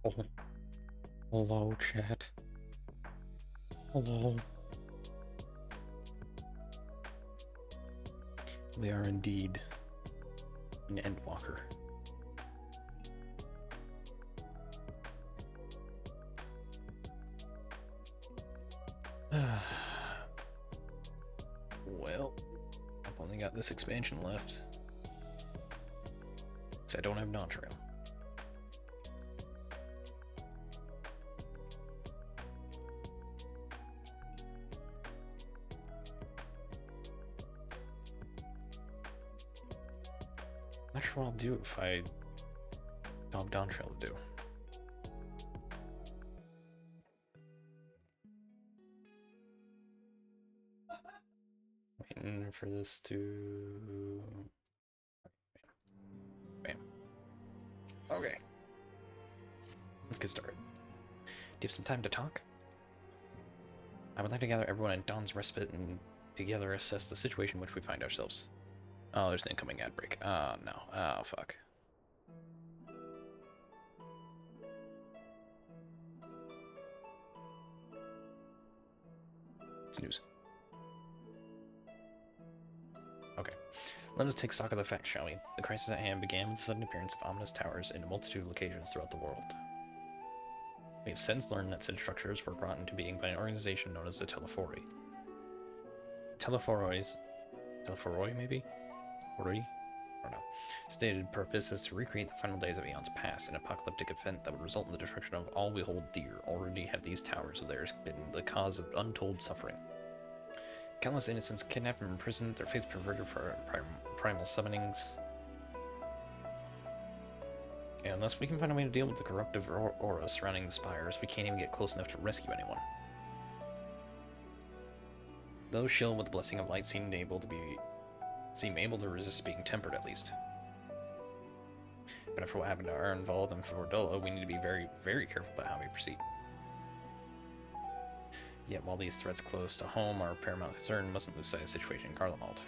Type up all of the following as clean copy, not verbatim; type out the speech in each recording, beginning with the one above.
Oh, hello, chat. Hello. We are indeed an Endwalker. Well, I've only got this expansion left. Because I don't have Dawntrail. Not sure what I'll do if I don't have Dawntrail to do. Waiting for this to... Bam. Okay. Let's get started. Do you have some time to talk? I would like to gather everyone in Dawn's Respite and together assess the situation in which we find ourselves. Oh, there's an incoming ad break. Oh, no. Oh, fuck. Snooze. Okay. Let us take stock of the facts, shall we? The crisis at hand began with the sudden appearance of ominous towers in a multitude of locations throughout the world. We have since learned that said structures were brought into being by an organization known as the Telephori. Telephoroi, maybe? Ori? I don't know. Stated purpose is to recreate the final days of eons past, an apocalyptic event that would result in the destruction of all we hold dear. Already have these towers of theirs been the cause of untold suffering. Countless innocents kidnapped and imprisoned, their faith perverted for primal summonings. And unless we can find a way to deal with the corruptive aura surrounding the spires, we can't even get close enough to rescue anyone. Those shilled with the blessing of light seem able to resist being tempered at least. But after what happened to our involved in Fordola, we need to be very, very careful about how we proceed. Yet while these threats close to home are paramount concern, mustn't lose sight of the situation in Garlemald.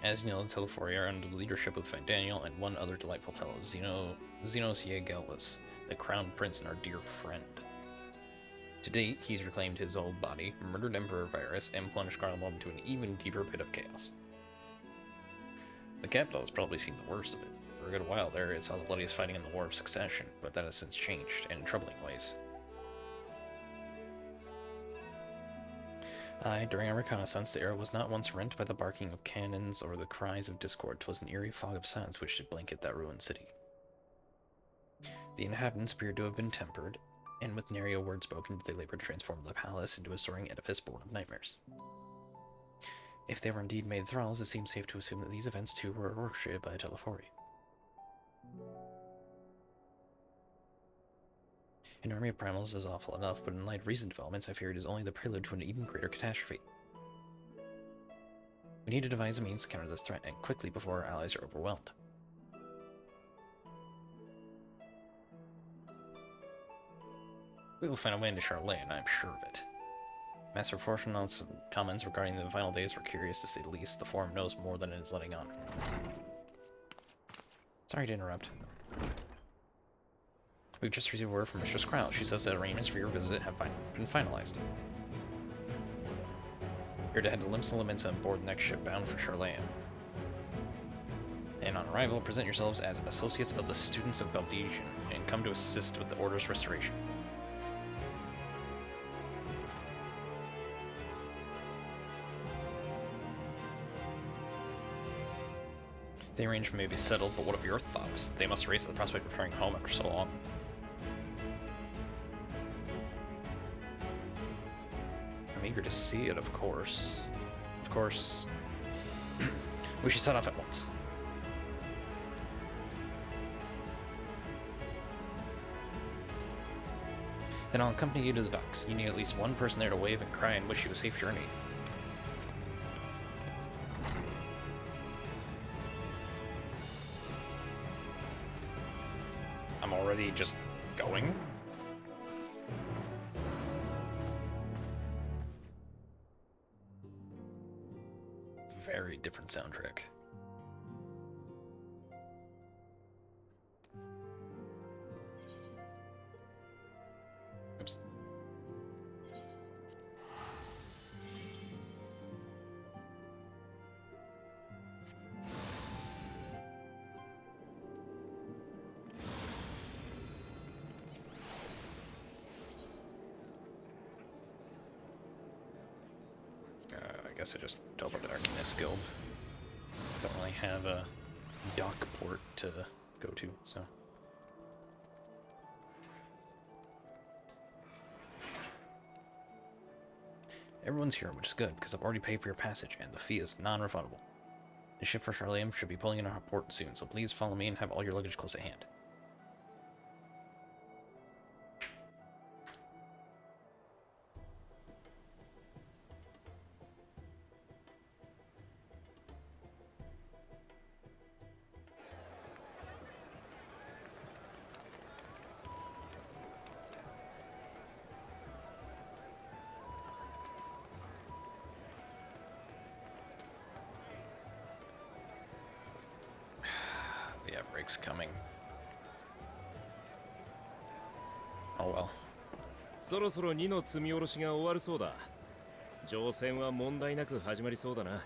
As you know, the Telephori are under the leadership of Daniel and one other delightful fellow, Zenos Yegelus, the crown prince and our dear friend. To date, he's reclaimed his old body, murdered Emperor Virus, and plunged Garlemald into an even deeper pit of chaos. The capital has probably seen the worst of it. For a good while there, it saw the bloodiest fighting in the War of Succession, but that has since changed, and in troubling ways. During our reconnaissance, the air was not once rent by the barking of cannons or the cries of discord. 'Twas an eerie fog of silence which did blanket that ruined city. The inhabitants appeared to have been tempered, and with nary a word spoken did they labor to transform the palace into a soaring edifice born of nightmares. If they were indeed made thralls, it seems safe to assume that these events too were orchestrated by a Telephori. An army of primals is awful enough, but in light of recent developments, I fear it is only the prelude to an even greater catastrophe. We need to devise a means to counter this threat, and quickly before our allies are overwhelmed. We will find a way into Charlotte, I'm sure of it. Master Fortunate's comments regarding the final days were curious to say the least. The Forum knows more than it is letting on. Sorry to interrupt. We've just received word from Mistress Crow. She says that arrangements for your visit have been finalized. You're to head to Limsa Limits and board the next ship bound for Charlayan. And on arrival, present yourselves as associates of the students of Baldesian and come to assist with the Order's restoration. The arrangement may be settled, but what of your thoughts? They must race at the prospect of returning home after so long. I'm eager to see it, of course. Of course, we should set off at once. Then I'll accompany you to the docks. You need at least one person there to wave and cry and wish you a safe journey. I'm already just going? Very different soundtrack. guess I just teleported to Arcanist Guild. Don't really have a dock port to go to, so. Everyone's here, which is good, because I've already paid for your passage, and the fee is non-refundable. The ship for Charlium should be pulling in our port soon, so please follow me and have all your luggage close at hand. The outbreak's coming. Oh well. そろそろ2の積み下ろしが終わるそうだ。乗船は問題なく始まりそうだな。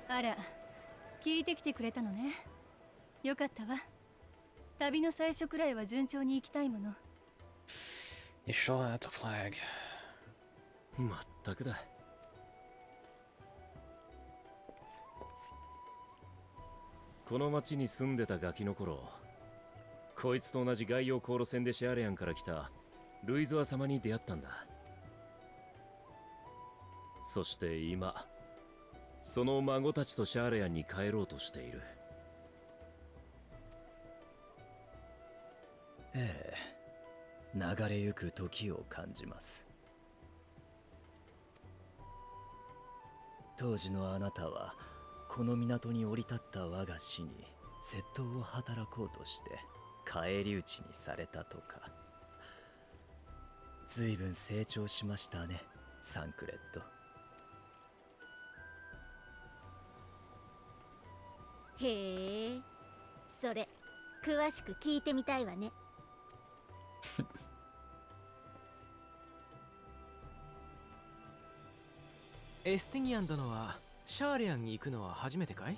あら、聞いてきてくれたのね。よかったわ。旅の最初くらいは順調に行きたいもの。You sure that's a flag? まったくだ。この町に住んでたガキの頃、こいつと同じ外洋航路船でシャーレアンから来たルイズア様に出会ったんだ。そして今、その孫たちとシャーレアンに帰ろうとしている。ええ、流れゆく時を感じます。当時のあなたはこの港に降り立った我が死に窃盗を働こうとして返り討ちにされたとか。随分成長しましたね、サンクレット。へえ、それ詳しく聞いてみたいわね。エスティニアン殿はシャーレアンに行くのは初めてかい？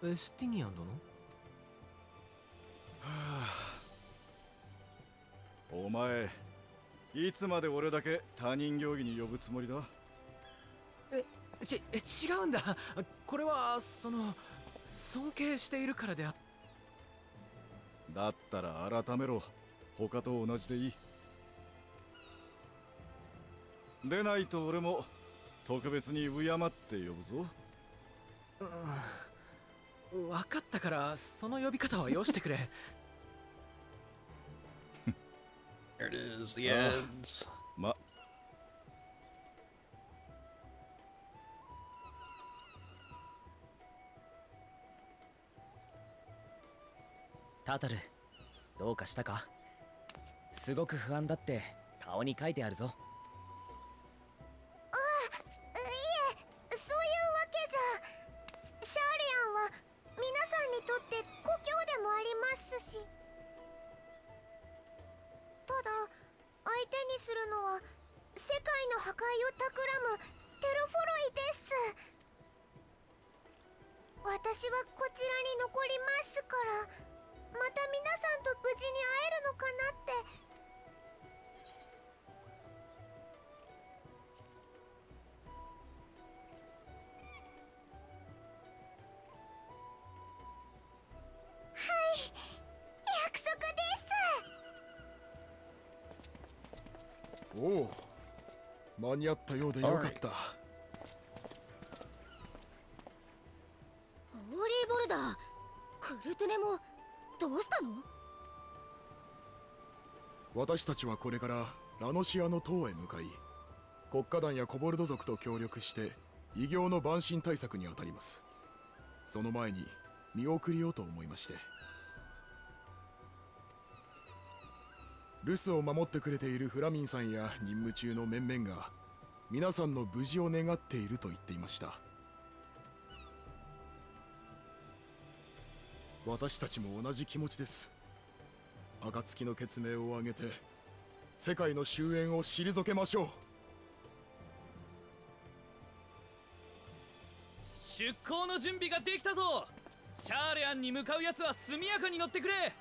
エスティニアン殿？お前、いつまで俺だけ他人行儀に呼ぶつもりだ？違うんだ。これは尊敬しているからであっ。だったら改めろ。他と同じでいい。でないと俺も特別に敬って呼ぶぞ。分かったからその呼び方はよしてくれ。There it is, the ads. タタル、どうかしたか？すごく不安だって顔に書いてあるぞ。私はこちらに残りますから、また皆さんと無事に会えるのかなって。はい、約束です。おお、間に合ったようでよかった。ホーリーボルダー、クルトゥネもどうしたの？私たちはこれからラノシアの塔へ向かい、国家団やコボルド族と協力して異形の蛮身対策に当たります。その前に見送りようと思いまして。留守を守ってくれているフラミンさんや任務中の面々が皆さんの無事を願っていると言っていました。私たちも同じ気持ちです。暁の血命を挙げて世界の終焉を退けましょう。出港の準備ができたぞ。シャーレアンに向かうやつは速やかに乗ってくれ。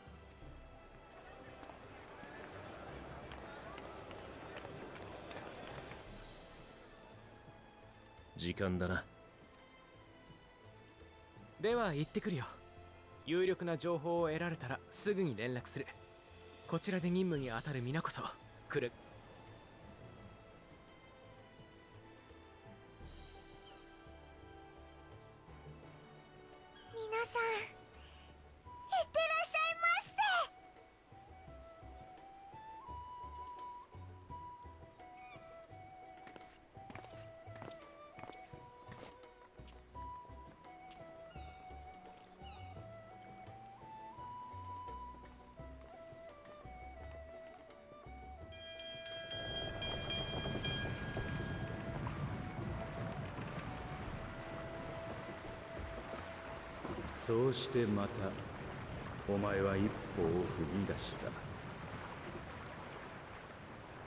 時間だな。では行ってくるよ。有力な情報を得られたらすぐに連絡する。こちらで任務に当たる皆こそ来る。皆さん、いってらっしゃいませ。そうしてまたお前は一歩を踏み出した。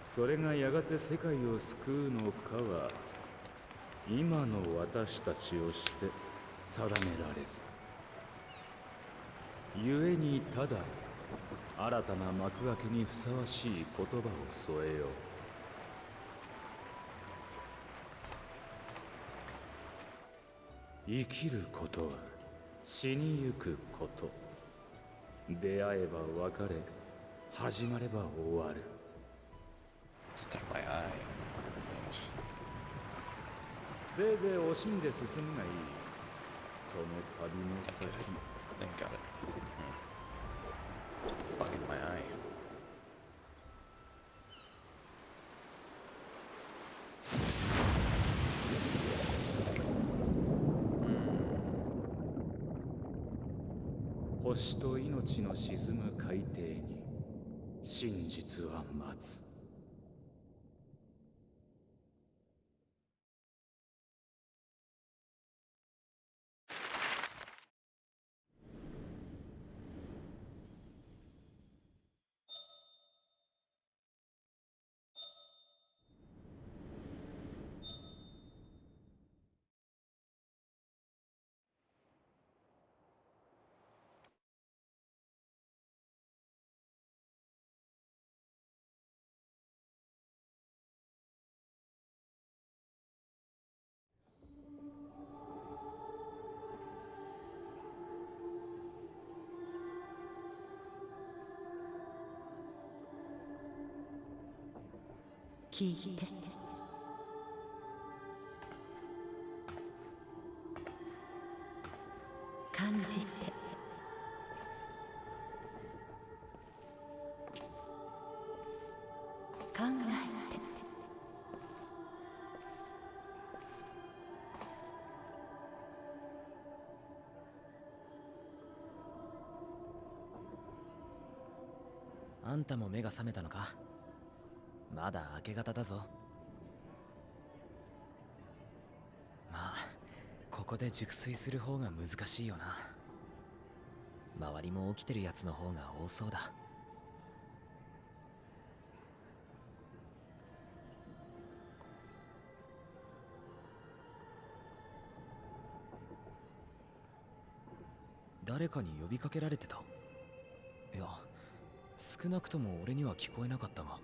それがやがて世界を救うのかは今の私たちをして定められず、故にただ新たな幕開けにふさわしい言葉を添えよう。生きることは死にゆくこと。出会えば別れ、始まれば終わる。Something in my eye. せいぜい惜しんで進むがいい。その旅の先。Then got it. Bug in my eye. Hmm. 星と命の沈む海底に真実は待つ。聞いて、感じて、考えて。あんたも目が覚めたのか？まだ明け方だぞ。まあここで熟睡する方が難しいよな。周りも起きてるやつの方が多そうだ。誰かに呼びかけられてた？いや、少なくとも俺には聞こえなかったが。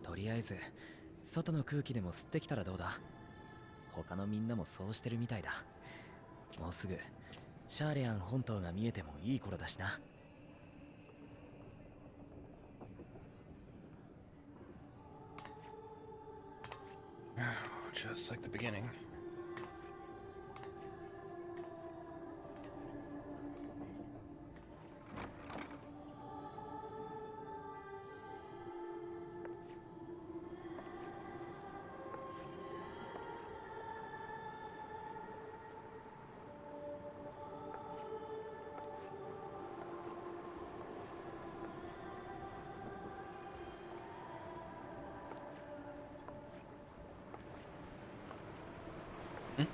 とりあえず外の空気でも吸ってきたらどうだ？他のみんなもそうしてるみたいだ。もうすぐシャーレアン本島が見えてもいい頃だしな。Just like the beginning. Hmm?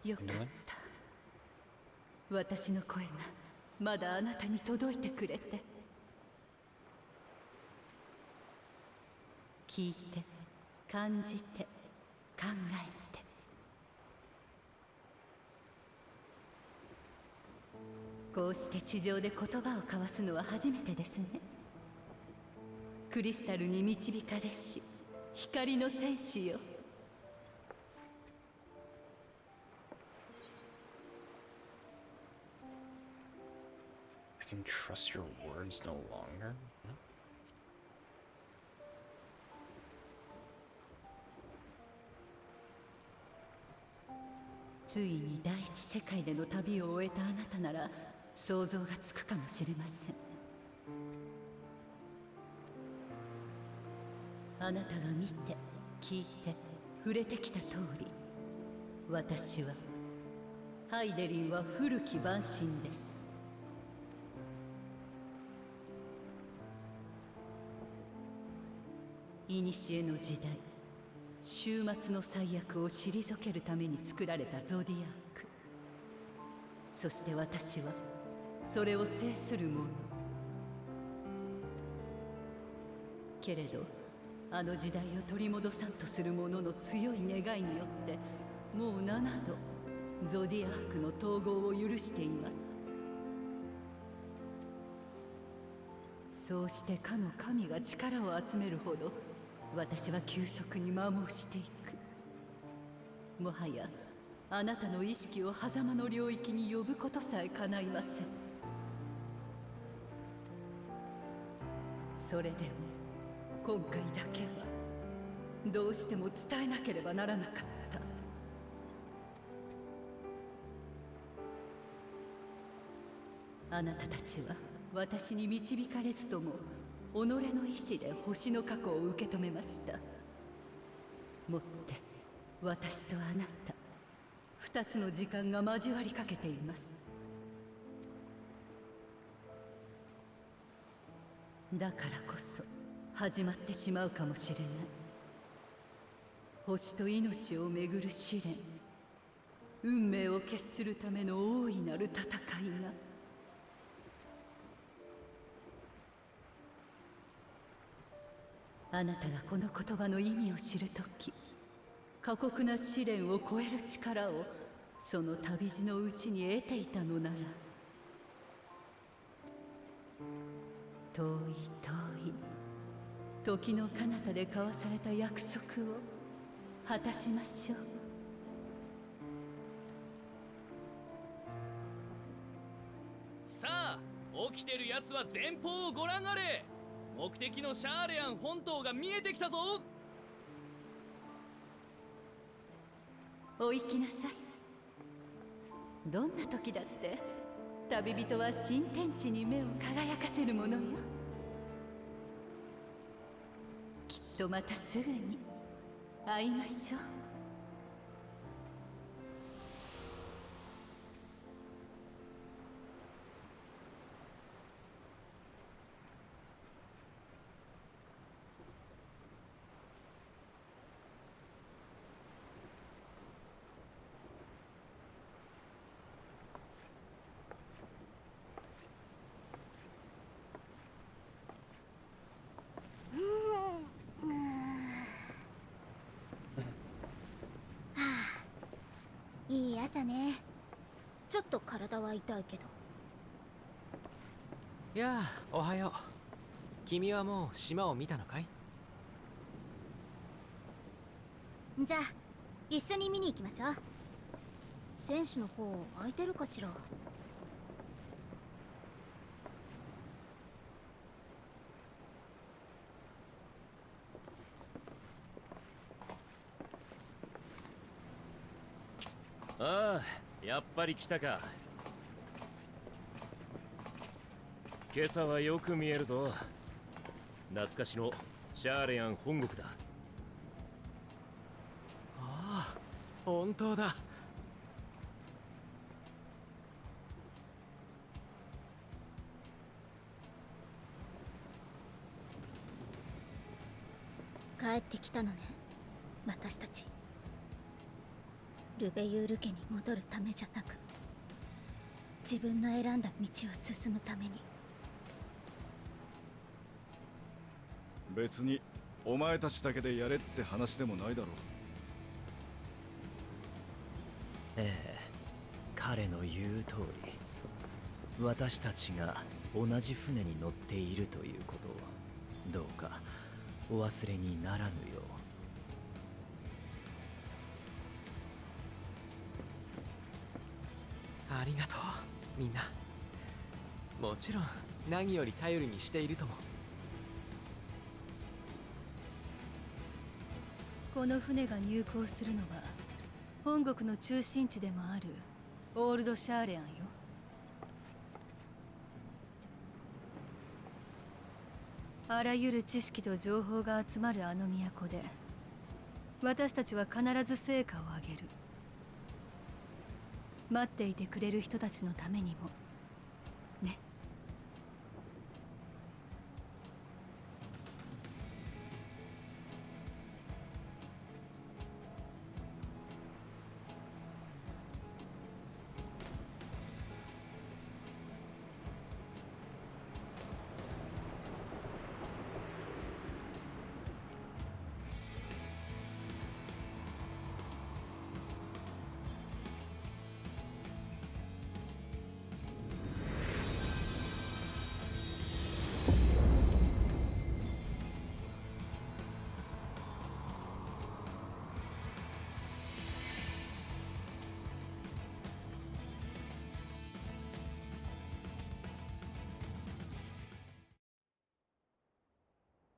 よかった。私の声がまだあなたに届いてくれて。聞いて、感じて、考えて。こうして地上で言葉を交わすのは初めてですね。クリスタルに導かれし光の戦士よ。I can trust your words no longer. ついに第一世界での旅を終えたあなたなら想像がつくかもしれません。あなたが見て聞いて触れてきた通り、私はハイデリンは古き万神です。古の時代、終末の最悪を退けるために作られたゾディアーク。そして私はそれを制する者。けれどあの時代を取り戻さんとする者の強い願いによってもう7度ゾディアークの統合を許しています。そうしてかの神が力を集めるほど私は急速に摩耗していく。もはやあなたの意識を狭間の領域に呼ぶことさえ叶いません。それでも今回だけはどうしても伝えなければならなかった。あなたたちは私に導かれずとも己の意志で星の過去を受け止めました。もって私とあなた二つの時間が交わりかけています。だからこそ始まってしまうかもしれない。星と命をめぐる試練、運命を決するための大いなる戦いが。あなたがこの言葉の意味を知るとき、過酷な試練を超える力をその旅路のうちに得ていたのなら、遠い遠い時の彼方で交わされた約束を果たしましょう。さあ、起きてるやつは前方をご覧あれ。目的のシャーレアン本島が見えてきたぞ。お行きなさい。どんな時だって旅人は新天地に目を輝かせるものよ。きっとまたすぐに会いましょう。いい朝ね。ちょっと体は痛いけど。やあ、おはよう。君はもう島を見たのかい？じゃあ一緒に見に行きましょう。選手の方空いてるかしら。ああ、やっぱり来たか。今朝はよく見えるぞ。懐かしのシャーレアン本国だ。ああ、本当だ。帰ってきたのね、私たち。ルベユール家に戻るためじゃなく、自分の選んだ道を進むために。別にお前たちだけでやれって話でもないだろう。ええ、彼の言う通り、私たちが同じ船に乗っているということをどうかお忘れにならぬよう。ありがとうみんな。もちろん何より頼りにしているとも。この船が入港するのは本国の中心地でもあるオールドシャーレアンよ。あらゆる知識と情報が集まるあの都で私たちは必ず成果を上げる。待っていてくれる人たちのためにもね。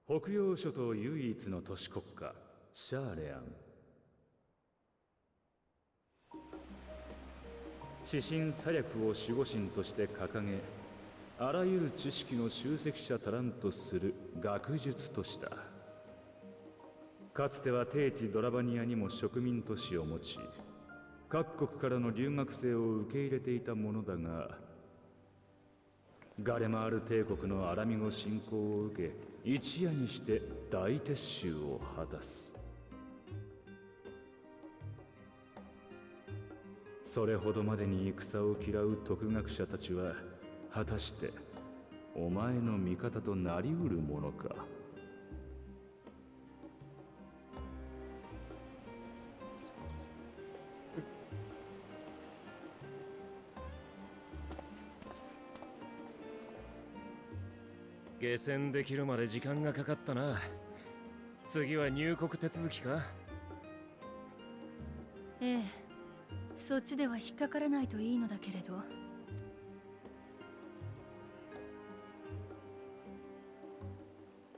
北洋諸島唯一の都市国家シャーレアン。知心左略を守護神として掲げ、あらゆる知識の集積者足らんとする学術都市だ。かつては帝地ドラバニアにも植民都市を持ち、各国からの留学生を受け入れていたものだが、ガレマール帝国のアラミゴ侵攻を受け、一夜にして大撤収を果たす。それほどまでに戦を嫌う徳学者たちは果たしてお前の味方となりうるものか。下船できるまで時間がかかったな。次は入国手続きか？ええ、そっちでは引っかからないといいのだけれど。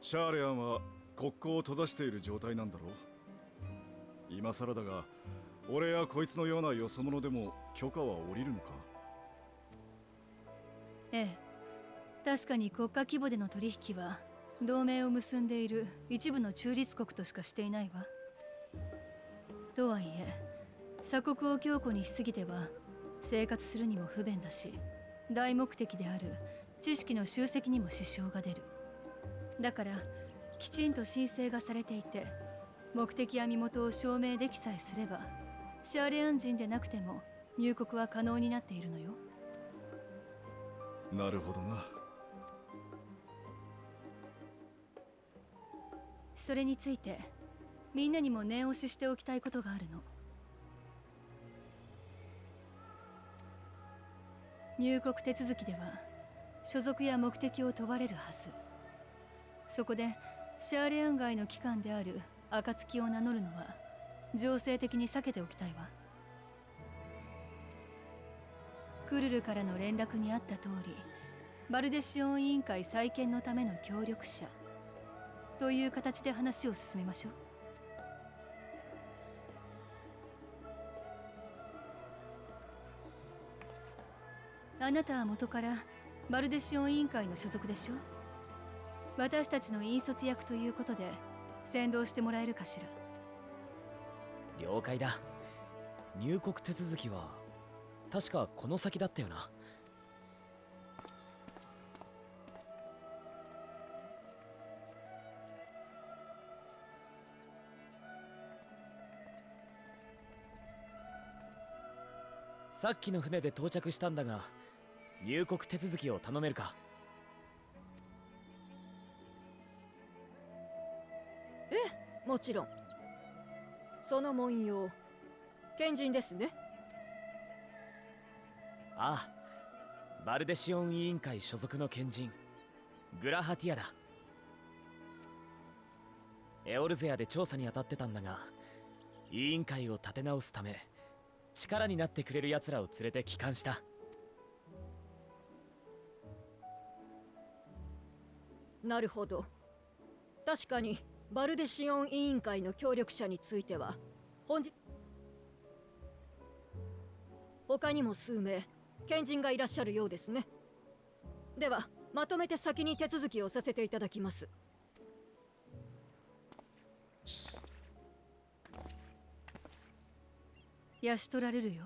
シャーレアンは国交を閉ざしている状態なんだろう。今更だが、俺やこいつのようなよそ者でも許可は下りるのか？ええ、確かに国家規模での取引は同盟を結んでいる一部の中立国としかしていないわ。とはいえ鎖国を強固にしすぎては生活するにも不便だし、大目的である知識の集積にも支障が出る。だからきちんと申請がされていて、目的や身元を証明できさえすればシャーレアン人でなくても入国は可能になっているのよ。なるほどな。それについてみんなにも念押ししておきたいことがあるの。入国手続きでは所属や目的を問われるはず。そこでシャーレアン外の機関である暁を名乗るのは情勢的に避けておきたいわ。クルルからの連絡にあった通り、バルデシオン委員会再建のための協力者という形で話を進めましょう。あなたは元からバルデシオン委員会の所属でしょ。私たちの引率役ということで先導してもらえるかしら。了解だ。入国手続きは確かこの先だったよな。さっきの船で到着したんだが、入国手続きを頼めるか。ええ、もちろん。その文様、賢人ですね。ああ、バルデシオン委員会所属の賢人グラハティアだ。エオルゼアで調査に当たってたんだが、委員会を立て直すため力になってくれる奴らを連れて帰還した。なるほど。確かにバルデシオン委員会の協力者については本日他にも数名賢人がいらっしゃるようですね。ではまとめて先に手続きをさせていただきます。養し取られるよ。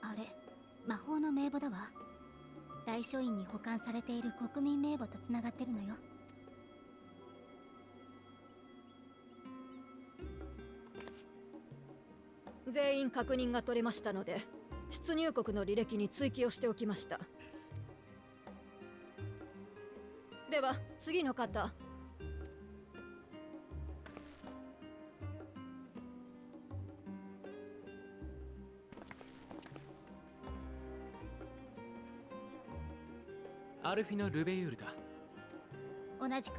あれ、魔法の名簿だわ。大書院に保管されている国民名簿とつながってるのよ。全員確認が取れましたので、出入国の履歴に追記をしておきました。では次の方。アルフィノ・ルベユールだ。同じく。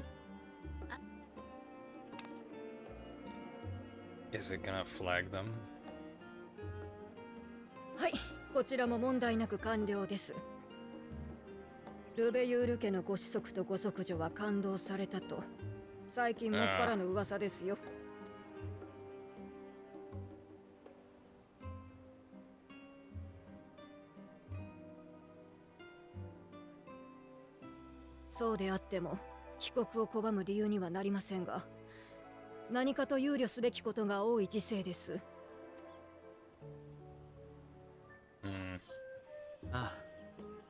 Is it gonna flag them? はい、こちらも問題なく完了です。ルベユール家のご子息とご息女は感動されたと最近もっぱらの噂ですよ。そうであっても帰国を拒む理由にはなりませんが、何かと憂慮すべきことが多い時世です。ああ、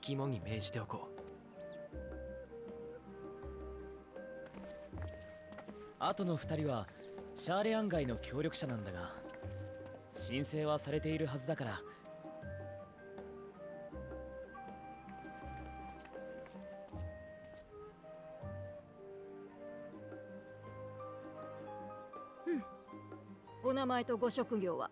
肝に銘じておこう。あとの2人はシャーレアン街の協力者なんだが、申請はされているはずだから。お名前とご職業は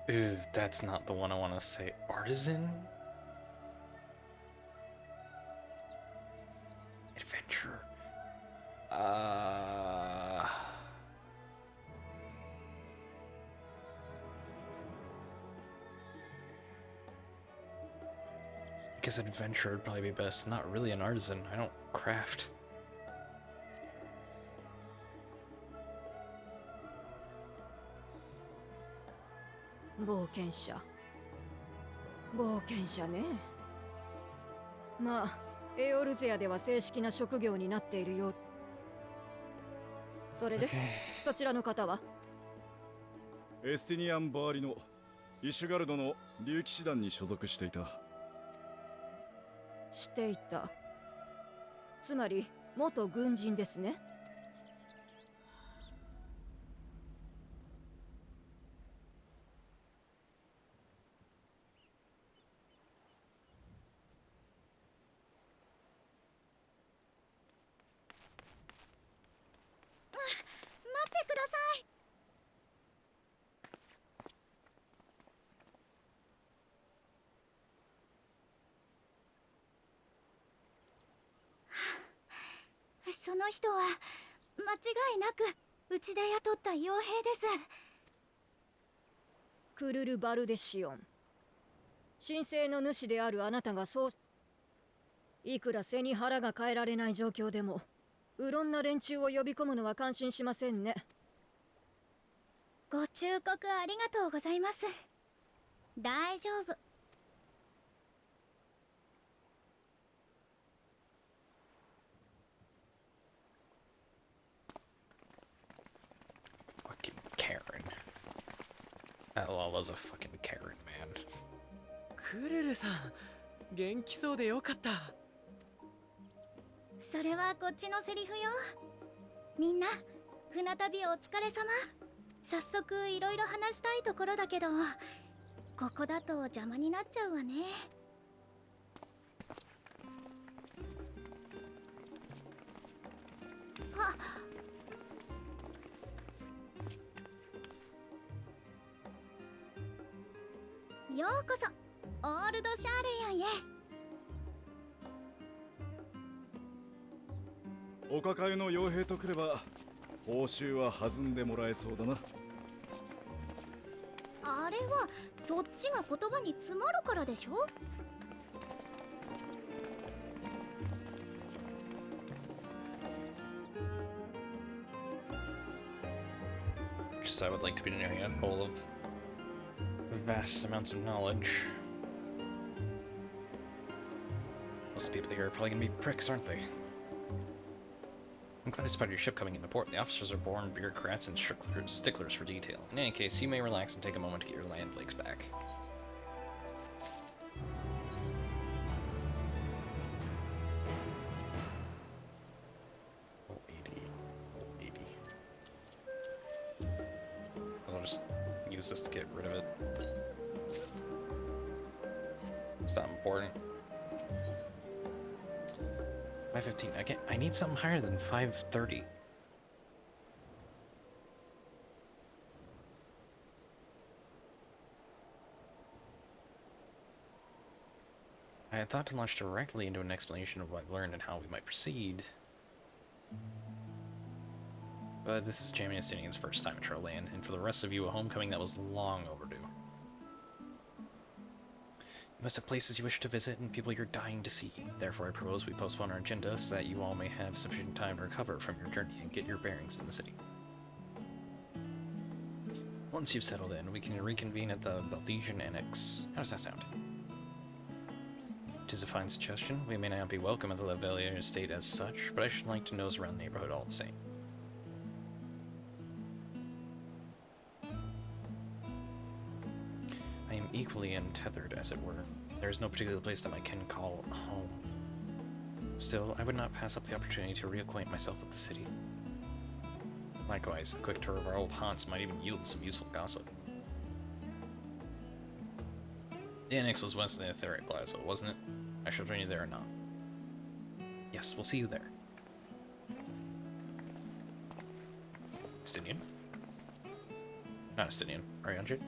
？Ew, that's not the one I want to say. Artisan? Adventure. I guess adventure would probably be best. I'm not really an artisan. I don't craft. 冒険者。冒険者ね。まあ、エオルゼアでは正式な職業になっているよう。それで、そちらの方は？エスティニアン・バーリのイシュガルドの竜騎士団に所属していた。していた。つまり元軍人ですね。待ってください。その人は間違いなくうちで雇った傭兵です。クルル・バルデシオン。神聖の主であるあなたがそう。いくら背に腹が変えられない状況でもうろんな連中を呼び込むのは感心しませんね。ご忠告ありがとうございます。大丈夫。Fucking That law was a fucking carrot, man. クルルさん元気そうでよかった。それはこっちのセリフよ。みんな船旅お疲れ様。早速いろいろ話したいところだけど、ここだと邪魔になっちゃうわね。あ、ようこそオールドシャーレヤンへ。お抱えの傭兵とくれば報酬は弾んでもらえそうだな。あれはそっちが言葉に詰まるからでしょ。Just I would like to be in an area full of vast amounts of knowledge. Most people here are probably gonna be pricks, aren't they? I'm glad I spotted your ship coming into port. The officers are born bureaucrats and sticklers for detail. In any case, you may relax and take a moment to get your land legs back. Oh, 80. Oh, 80. I'll just use this to get rid of it. It's not important. 515. I need something higher than 530. I had thought to launch directly into an explanation of what I've learned and how we might proceed. But this is Jamie Estinian's first time at Trollland, and for the rest of you, a homecoming that was long overdue. You must have places you wish to visit and people you're dying to see. Therefore, I propose we postpone our agenda so that you all may have sufficient time to recover from your journey and get your bearings in the city. Once you've settled in, we can reconvene at the Baldesian Annex. How does that sound? 'Tis a fine suggestion. We may not be welcome at the Lavalier estate as such, but I should like to nose around the neighborhood all the same. I am equally untethered, as it were. There is no particular place that I can call home. Still, I would not pass up the opportunity to reacquaint myself with the city. Likewise, a quick tour of our old haunts might even yield some useful gossip. The annex was once the Aetherite Plaza, wasn't it? I shall join you there or not. Yes, we'll see you there. Estinian? Not Estinian. Arianjit?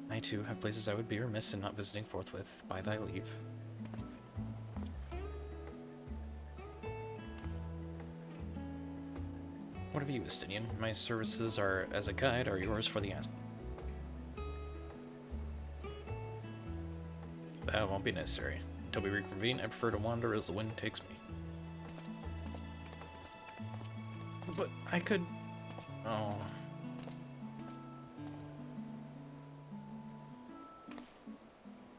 I too have places I would be remiss in not visiting forthwith, by thy leave. What of you, Estinian? My services are as a guide are yours for the asking. That won't be necessary. Until we reconvene, I prefer to wander as the wind takes me. But I could... Oh...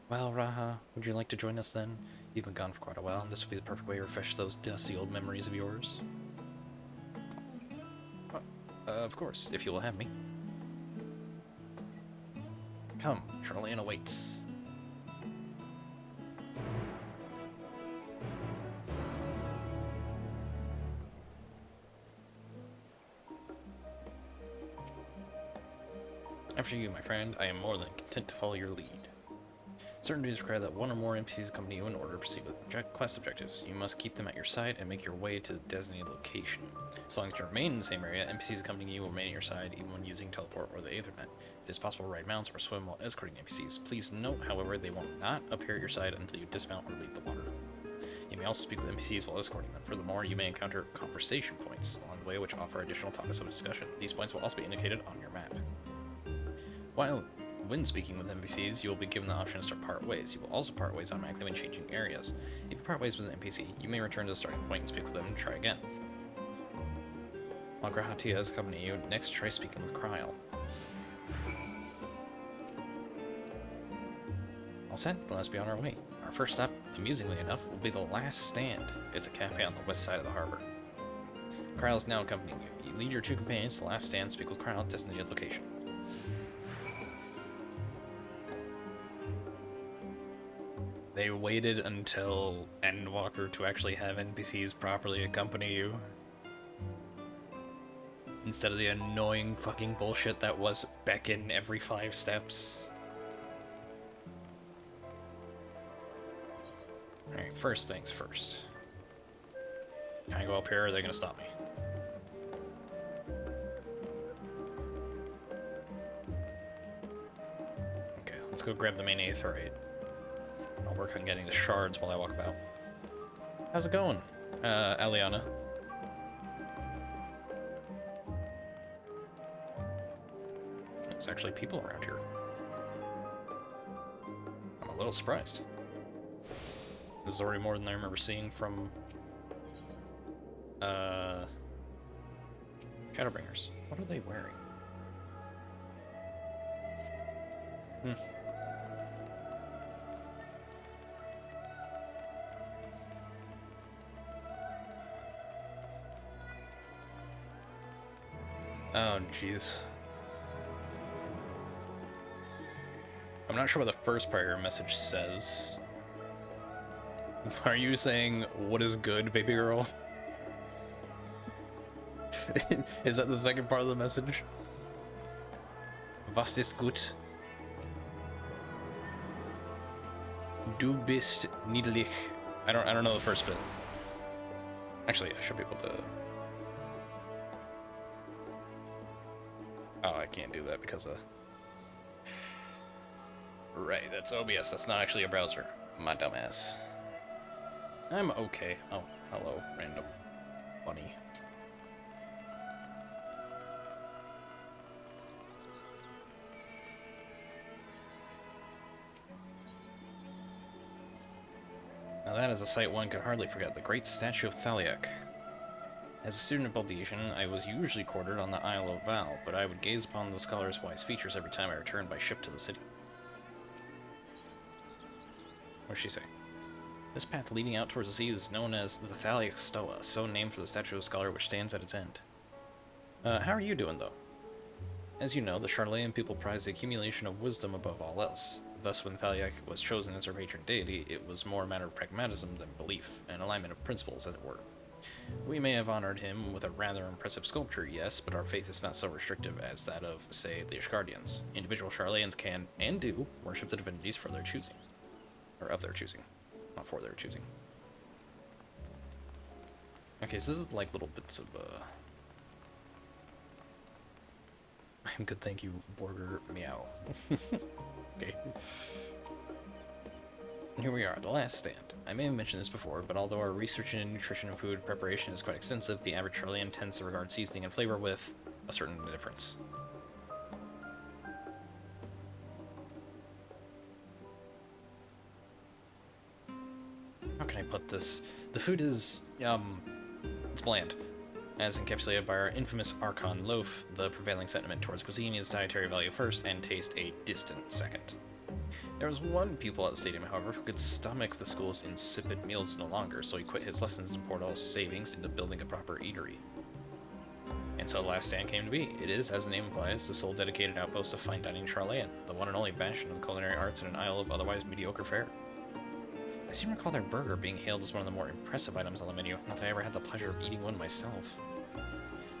Well, Raha, would you like to join us then? You've been gone for quite a while, and this would be the perfect way to refresh those dusty old memories of yours. Of course, if you will have me. Come, Charlene awaits. After you, my friend, I am more than content to follow your lead. Certain duties require that one or more NPCs accompany you in order to proceed with quest objectives. You must keep them at your side and make your way to the designated location. As long as you remain in the same area, NPCs accompanying you will remain at your side even when using teleport or the Aethernet. It is possible to ride mounts or swim while escorting NPCs. Please note, however, they will not appear at your side until you dismount or leave the water. You may also speak with NPCs while escorting them. Furthermore, you may encounter conversation points along the way which offer additional topics of discussion. These points will also be indicated on your map. When speaking with NPCs, you will be given the option to start part ways. You will also part ways automatically when changing areas. If you part ways with an NPC, you may return to the starting point and speak with them and try again. While Grahatia is accompanying you, next try speaking with Kryl. All set, then let's be on our way. Our first stop, amusingly enough, will be the last stand. It's a cafe on the west side of the harbor. Kryl is now accompanying you. You lead your two companions to the last stand and speak with Kryl at designated location. They waited until Endwalker to actually have NPCs properly accompany you. Instead of the annoying fucking bullshit that was beckon every 5 steps. Alright, first things first. Can I go up here or are they gonna stop me? Okay, let's go grab the main aetheryte. I'll work on getting the shards while I walk about. How's it going, Eliana? There's actually people around here. I'm a little surprised. This is already more than I remember seeing from Shadowbringers. What are they wearing? Oh, jeez. I'm not sure what the first part of your message says. Are you saying, what is good, baby girl? Is that the second part of the message? Was ist gut? Du bist niedlich. I don't know the first bit. Actually, I should be able to... Oh, I can't do that because of... Right, that's OBS. That's not actually a browser. My dumbass. I'm okay. Oh, hello, random bunny. Now that is a sight one could hardly forget, the great statue of Thaliak. As a student of Baldesian, I was usually quartered on the Isle of Val, but I would gaze upon the scholar's wise features every time I returned by ship to the city. What does she say? This path leading out towards the sea is known as the Thaliak Stoa, so named for the statue of the scholar which stands at its end. How are you doing, though? As you know, the Charlayan people prize the accumulation of wisdom above all else. Thus, when Thaliak was chosen as our patron deity, it was more a matter of pragmatism than belief, an alignment of principles, as it were. We may have honored him with a rather impressive sculpture, yes, but our faith is not so restrictive as that of, say, the Ishgardians. Individual Charlayans can, and do, worship the divinities for their choosing. Or of their choosing. Not for their choosing. Okay, so this is like little bits of, I'm good, thank you, Borger Meow. Okay. And here we are, the last stand. I may have mentioned this before, but although our research in nutrition and food preparation is quite extensive, the average Charlayan tends to regard seasoning and flavor with a certain indifference. How can I put this? The food is, it's bland. As encapsulated by our infamous Archon loaf, the prevailing sentiment towards cuisine is dietary value first and taste a distant second. There was one pupil at the stadium, however, who could stomach the school's insipid meals no longer, so he quit his lessons and poured all his savings into building a proper eatery. And so the last stand came to be. It is, as the name implies, the sole dedicated outpost of fine dining Charlayan, the one and only bastion of the culinary arts in an isle of otherwise mediocre fare. I seem to recall their burger being hailed as one of the more impressive items on the menu, not that I ever had the pleasure of eating one myself.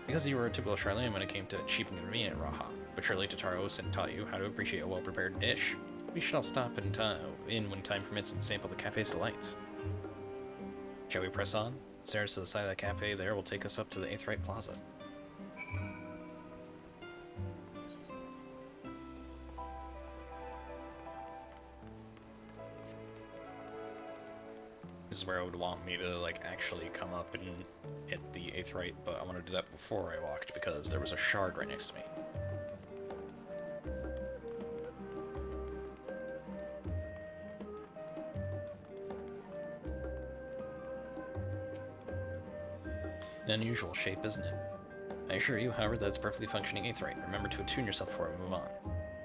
Because you were a typical Charlayan when it came to cheap and convenient Raha, but surely Tataru Osen taught you how to appreciate a well-prepared dish. We should all stop in when time permits and sample the cafe's delights. Shall we press on? Stairs to the side of the cafe there will take us up to the Aetheryte Plaza. This is where I would want me to, like, actually come up and hit the Aetheryte, but I want to do that before I walked because there was a shard right next to me. An unusual shape, isn't it? I assure you, however, that it's perfectly functioning Aetheryte. Remember to attune yourself before we move on.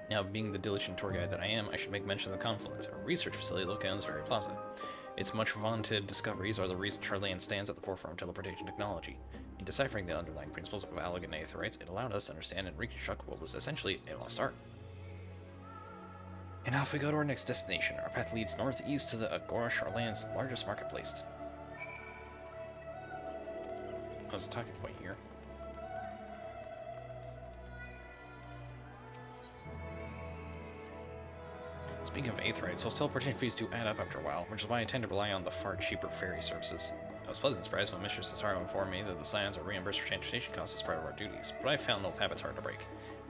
Now, being the diligent tour guide that I am, I should make mention of the Confluence, a research facility located on this very plaza. Its much vaunted discoveries are the reason Charlayan stands at the forefront of teleportation technology. In deciphering the underlying principles of Allegan Aetherites, it allowed us to understand and reconstruct what was essentially a lost art. And off we go to our next destination. Our path leads northeast to the Agora Charlan's largest marketplace. There's a talking point here. Speaking of Aetherites, those teleportation fees do add up after a while, which is why I tend to rely on the far cheaper ferry services. I was pleasantly surprised when Mistress Cesaro informed me that the Scions are reimbursed for transportation costs as part of our duties, but I found old habits hard to break.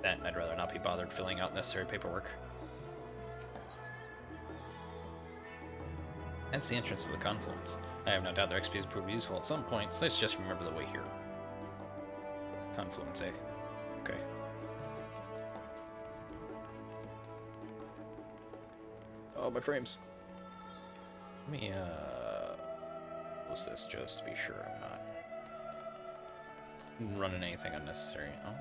That, and I'd rather not be bothered filling out necessary paperwork. That's the entrance to the confluence. I have no doubt their XP will prove useful at some point, so I suggest remember the way here. Confluence, eh? Okay. Oh, my frames. Let me, close this just to be sure I'm not running anything unnecessary. Oh.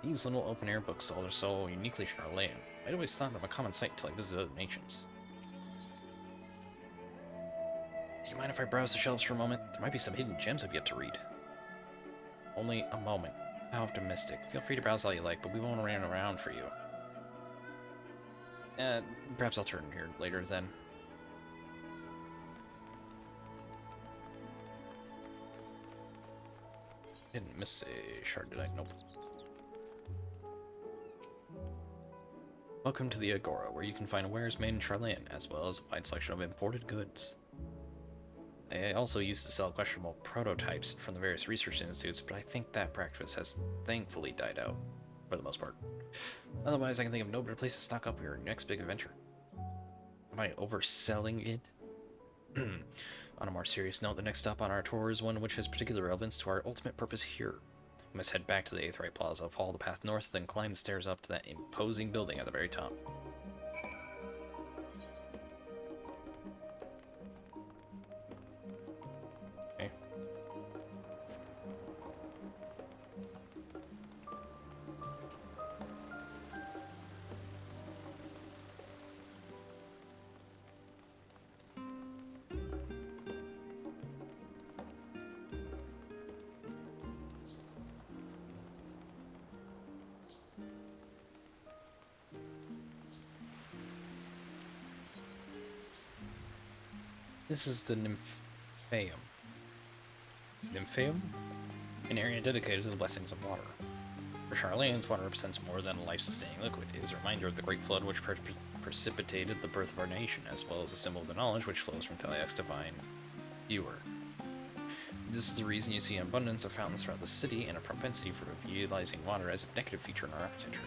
These little open-air bookstalls are so uniquely Charlean. I'd always thought them a common sight until I visited other nations. Do you mind if I browse the shelves for a moment? There might be some hidden gems I've yet to read. Only a moment. How optimistic. Feel free to browse all you like, but we won't run around for you. Perhaps I'll turn here later then. Didn't miss a shard, did I? Nope. Welcome to the Agora, where you can find wares made in Charlan, as well as a wide selection of imported goods. They also used to sell questionable prototypes from the various research institutes, but I think that practice has thankfully died out, for the most part. Otherwise, I can think of no better place to stock up your next big adventure. Am I overselling it? On a more serious note, the next stop on our tour is one which has particular relevance to our ultimate purpose here. We must head back to the Aetherite Plaza, follow the path north, then climb the stairs up to that imposing building at the very top. Okay. This is the Nymphaeum. Nymphaeum? An area dedicated to the blessings of water. For Charlans, water represents more than a life-sustaining liquid. It is a reminder of the great flood which precipitated the birth of our nation, as well as a symbol of the knowledge which flows from Thaliak's divine viewer. This is the reason you see an abundance of fountains throughout the city and a propensity for utilizing water as a decorative feature in our architecture.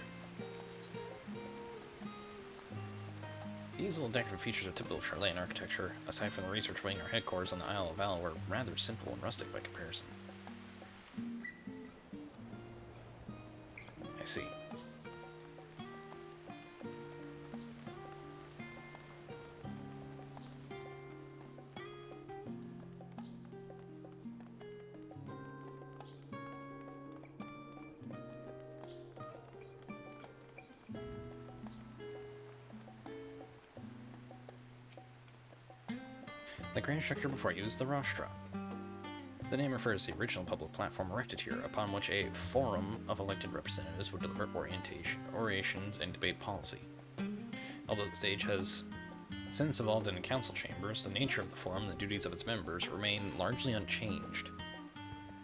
These little decorative features are typical of Charlan architecture. Aside from the research wing, our headquarters on the Isle of Val were rather simple and rustic by comparison. I see. The grand structure before you is the rostra. The name refers to the original public platform erected here, upon which a forum of elected representatives would deliver orations, and debate policy. Although the stage has since evolved into council chambers, the nature of the forum and the duties of its members remain largely unchanged.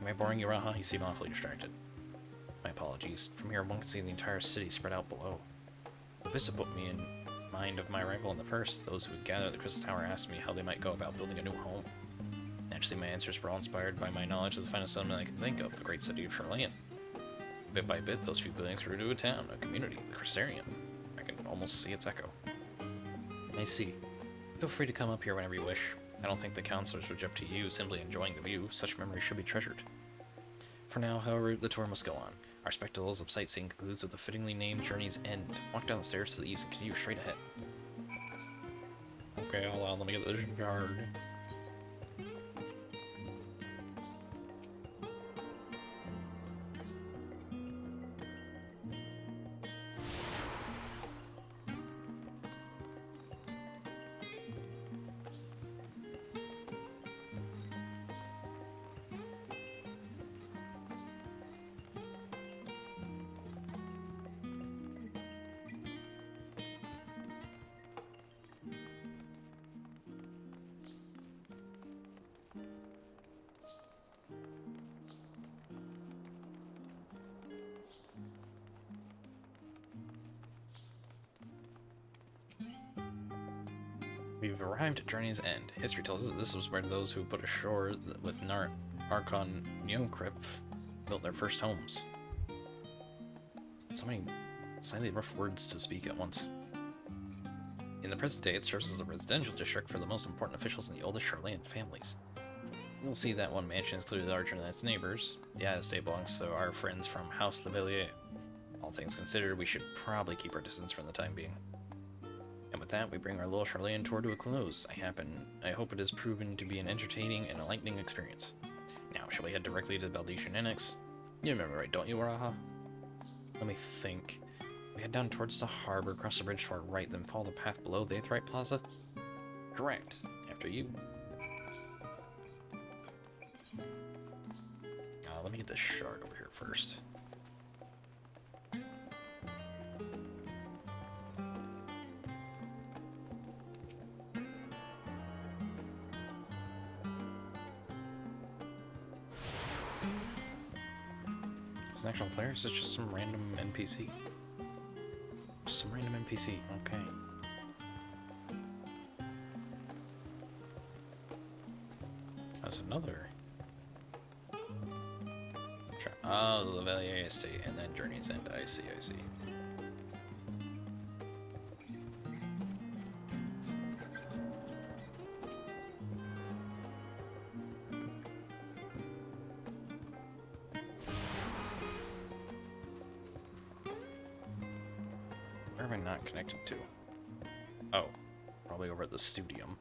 Am I boring you, Raha? You seem awfully distracted. My apologies. From here, one can see the entire city spread out below. The vista put me in mind of my arrival in the first. Those who gathered at the Crystal Tower asked me how they might go about building a new home. Naturally, my answers were all inspired by my knowledge of the finest settlement I could think of, the great city of Charlan. Bit by bit, those few buildings grew to a town, a community, the Crystarian. I can almost see its echo. I see. Feel free to come up here whenever you wish. I don't think the counselors would object to you simply enjoying the view. Such memories should be treasured. For now, however, the tour must go on. Our spectacles of sightseeing concludes with the fittingly named Journey's End. Walk down the stairs to the east and continue straight ahead. Okay, hold on, let me get the shard. We've arrived at Journey's End. History tells us that this was where those who put ashore with Archon Neokripf built their first homes. So many slightly rough words to speak at once. In the present day, it serves as a residential district for the most important officials in the oldest Charlayan families. You'll see that one mansion is clearly larger than its neighbors. The estate belongs to our friends from House Levelier. All things considered, we should probably keep our distance for the time being. And with that, we bring our little Charlayan tour to a close. I hope it has proven to be an entertaining and enlightening experience. Now, shall we head directly to the Baldician Annex? You remember right, don't you, Araha? Let me think. We head down towards the harbor, cross the bridge to our right, then follow the path below the Aetheryte Plaza? Correct. After you. Let me get this shard over here first. Is it an actual player? Is it just some random NPC? Just some random NPC, okay. That's another. Oh, the Levelier Estate, and then Journey's End. I see, I see. Where am I not connected to? Oh, probably over at the Studium.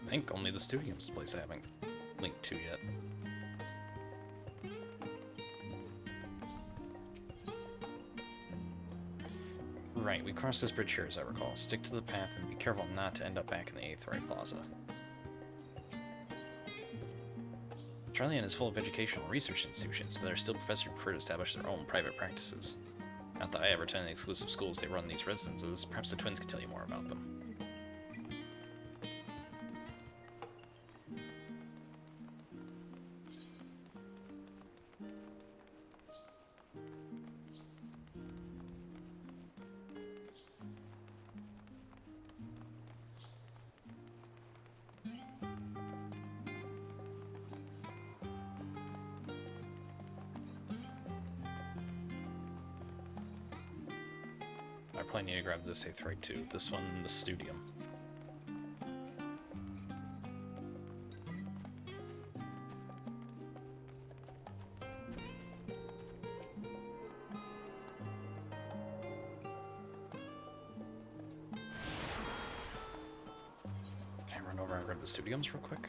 I think only the Studium's the place I haven't linked to yet. Right, we crossed this bridge here as I recall. Stick to the path and be careful not to end up back in the Aetheryte Plaza. Charlian is full of educational research institutions, but there are still professors who prefer to establish their own private practices. Not that I ever attend the exclusive schools they run in these residences, perhaps the twins can tell you more about them. I probably need to grab this Aetheryte too. This one, the Studium. Can I run over and grab the Studiums real quick?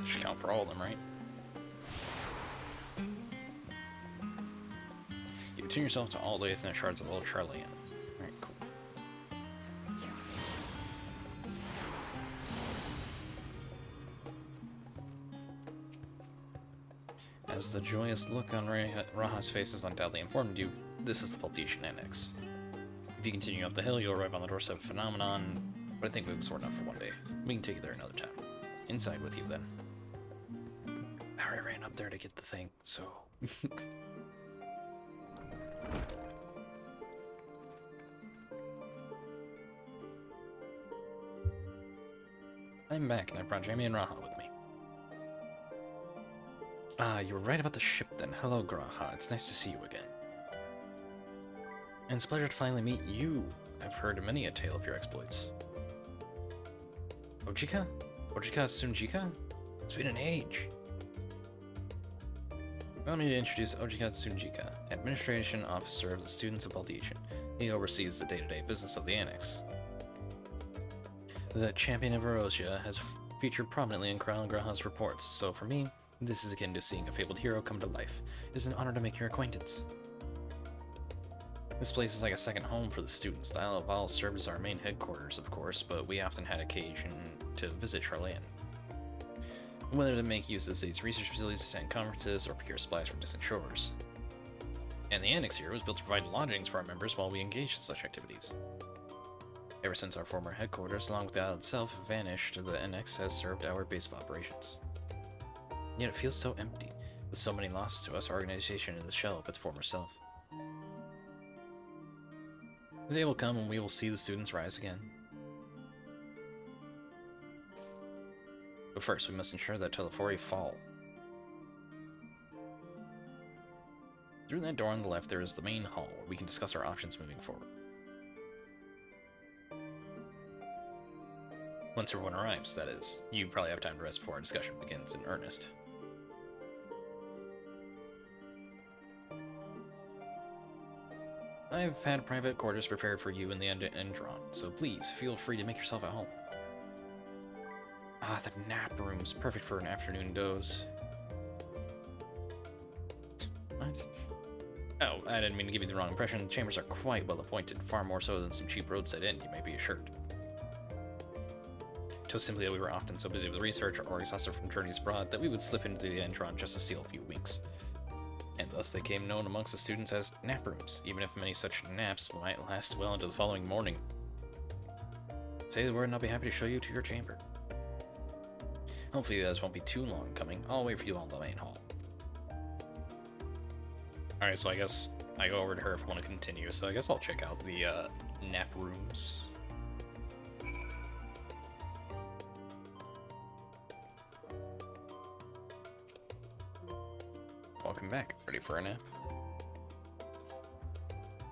Should count for all of them, right? You attune yourself to all the Aethna shards of Old Charlayan. Alright, cool. As the joyous look on Raha's face has undoubtedly informed you, this is the Baldician Annex. If you continue up the hill, you'll arrive on the doorstep of Phenomenon, but I think we've sorted enough for one day. We can take you there another time. Inside with you, then. I already ran up there to get the thing, so... I'm back, and I brought Jamie and Raha with me. Ah, you were right about the ship then. Hello, Graha. It's nice to see you again. And it's a pleasure to finally meet you. I've heard many a tale of your exploits. Ojika? Ojika Sunjika? It's been an age. Allow me to introduce Ojika Tsunjika, Administration Officer of the Students of Baldician. He oversees the day-to-day business of the Annex. The Champion of Erosia has featured prominently in Crown Graha's reports, so for me, This is akin to seeing a fabled hero come to life. It is an honor to make your acquaintance. This place is like a second home for the students. The Isle of Val served as our main headquarters, of course, but we often had occasion to visit Charlayan. Whether to make use of the city's research facilities, attend conferences, or procure supplies from distant shores. And the annex here was built to provide lodgings for our members while we engaged in such activities. Ever since our former headquarters, along with the isle itself, vanished, the annex has served our base of operations. Yet it feels so empty. With so many losses to us, our organization is the shell of its former self. The day will come when we will see the students rise again. But first, we must ensure that Telefori fall. Through that door on the left, there is the main hall, where we can discuss our options moving forward. Once everyone arrives, that is. You probably have time to rest before our discussion begins in earnest. I've had private quarters prepared for you in the Endron, so please feel free to make yourself at home. Ah, the nap room's perfect for an afternoon doze. What? Oh, I didn't mean to give you the wrong impression. The chambers are quite well appointed, far more so than some cheap roadside inn, you may be assured. Twas simply that we were often so busy with research or exhausted from journeys abroad that we would slip into the Endron just to steal a few winks. And thus they came known amongst the students as nap rooms, even if many such naps might last well into the following morning. Say the word and I'll be happy to show you to your chamber. Hopefully those won't be too long coming. I'll wait for you on the main hall. Alright, so I guess I go over to her if I want to continue, so I guess I'll check out the nap rooms. Welcome back. Ready for a nap?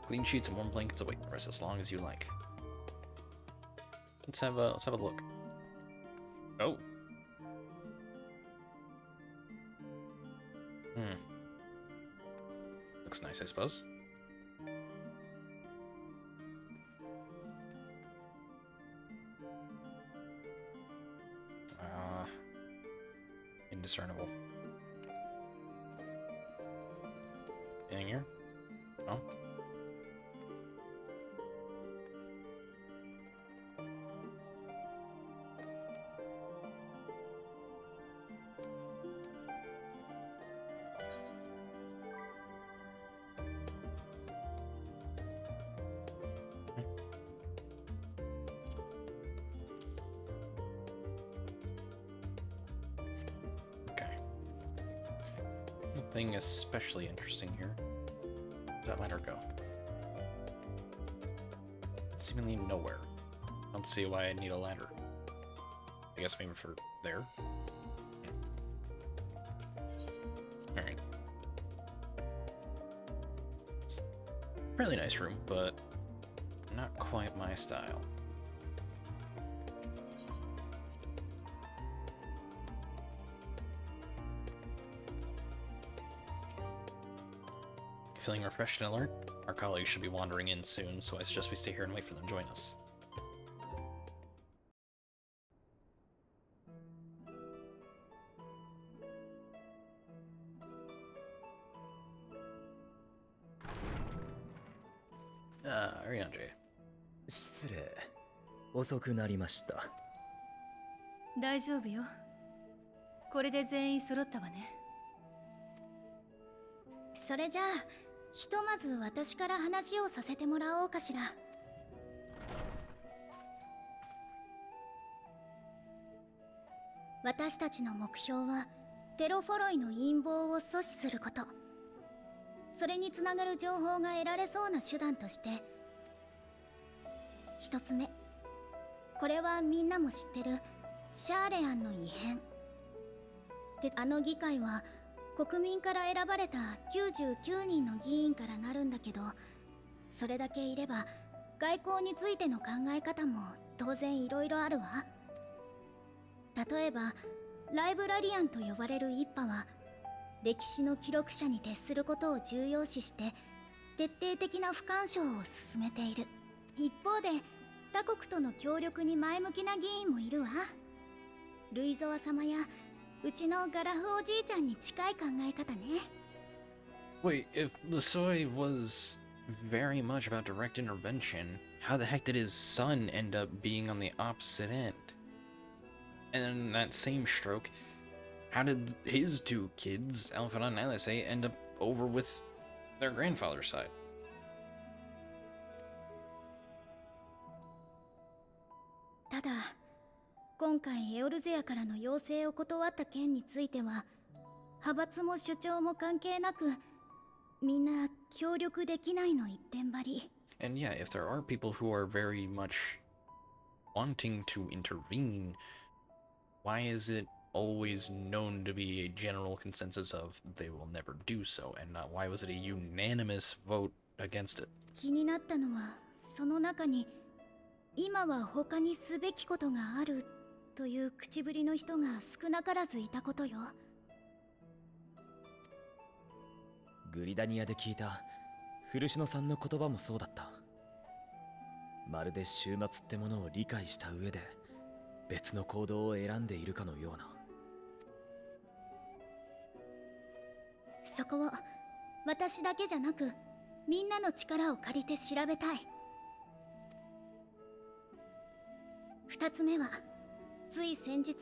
Clean sheets and warm blankets await. Rest as long as you like. Let's have a look. Oh. Looks nice, I suppose. Indiscernible. Anything here? No? Nothing especially interesting here. Where'd that ladder go? Seemingly nowhere. I don't see why I need a ladder. I guess maybe for there? Alright. It's a fairly nice room, but not quite my style. Feeling refreshed and alert? Our colleagues should be wandering in soon, so I suggest we stay here and wait for them to join us. Ah, Ariandre. 失礼。遅くなりました。大丈夫よ。これで全員揃ったわね。それじゃあひとまず私から話をさせてもらおうかしら。私たちの目標はテロフォロイの陰謀を阻止すること。それにつながる情報が得られそうな手段として、一つ目、これはみんなも知ってるシャーレアンの異変で、あの議会は国民から選ばれた99人の議員からなるんだけど、それだけいれば外交についての考え方も当然いろいろあるわ。例えばライブラリアンと呼ばれる一派は歴史の記録者に徹することを重要視して徹底的な不干渉を進めている。一方で他国との協力に前向きな議員もいるわ。ルイゾア様やうちのガラフおじいちゃんに近い考え方ね。Wait, if Lasoi was very much about direct intervention, how the heck did his son end up being on the opposite end? And then in that same stroke, how did his two kids, Alpha and Alise, end up over with their grandfather's side? ただ、今回エオルゼアからの要請を断った件については、派閥も主張も関係なく、みんな協力できないの一点張り。And yeah, if there are people who are very much wanting to intervene, why is it always known to be a general consensus of they will never do so, and not why was it a unanimous vote against it? 気になったのは、その中に今は他にすべきことがあるという口ぶりの人が少なからずいたことよ。グリダニアで聞いた古篠さんの言葉もそうだった。まるで終末ってものを理解した上で別の行動を選んでいるかのような。そこを私だけじゃなくみんなの力を借りて調べたい。二つ目はつい先日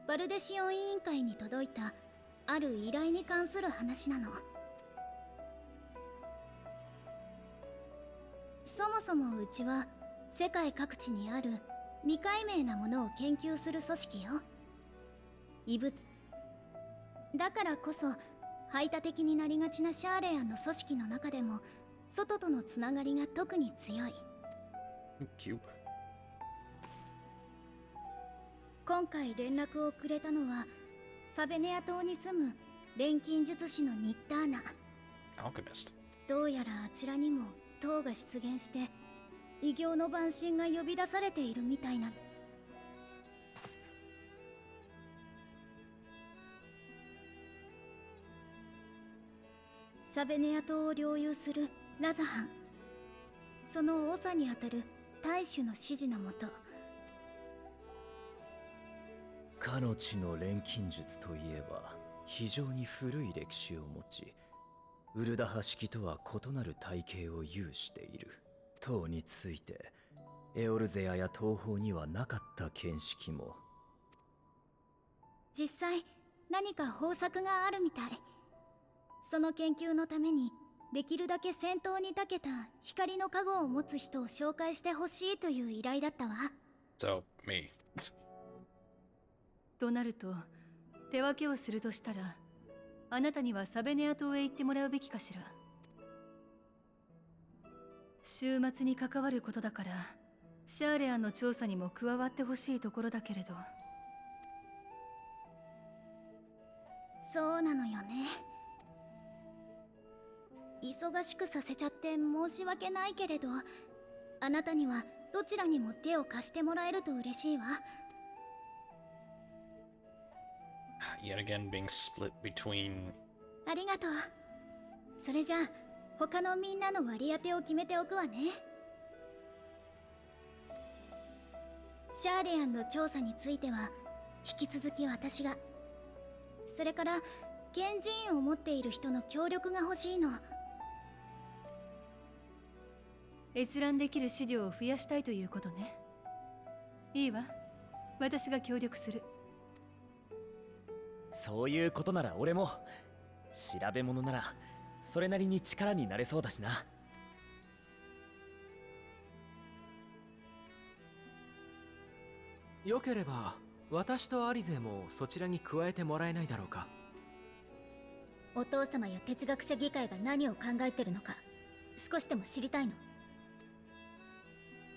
バルデシオン委員会に届いたある依頼に関する話なの。そもそもうちは世界各地にある未解明なものを研究する組織よ。異物だからこそ排他的になりがちなシャーレアンの組織の中でも外とのつながりが特に強い。Cute. 今回連絡をくれたのはサベネア島に住む錬金術師のニッターナ。 Alchemist. どうやらあちらにも塔が出現して異形の万神が呼び出されているみたいな。サベネア島を領有するラザハン、その長にあたる大主の指示のもと、かの地の錬金術といえば非常に古い歴史を持ち、ウルダハ式とは異なる体系を有している。塔についてエオルゼアや東方にはなかった見識も。実際何か方策があるみたい。その研究のためにできるだけ戦闘に長けた光の加護を持つ人を紹介してほしいという依頼だったわ。 So, me. となると手分けをするとしたらあなたにはサベネア島へ行ってもらうべきかしら。週末に関わることだからシャーレアンの調査にも加わってほしいところだけれど。そうなのよね。忙しくさせちゃって申し訳ないけれど、あなたにはどちらにも手を貸してもらえると嬉しいわ。 Yet again being split between... ありがとう。それじゃあ他のみんなの割り当てを決めておくわね。シャーレアンの調査については引き続き私が、それから賢人を持っている人の協力が欲しいの。閲覧できる資料を増やしたいということね。いいわ、私が協力する。そういうことなら俺も調べ物ならそれなりに力になれそうだしな。よければ私とアリゼもそちらに加えてもらえないだろうか。お父様や哲学者議会が何を考えてるのか少しでも知りたいの。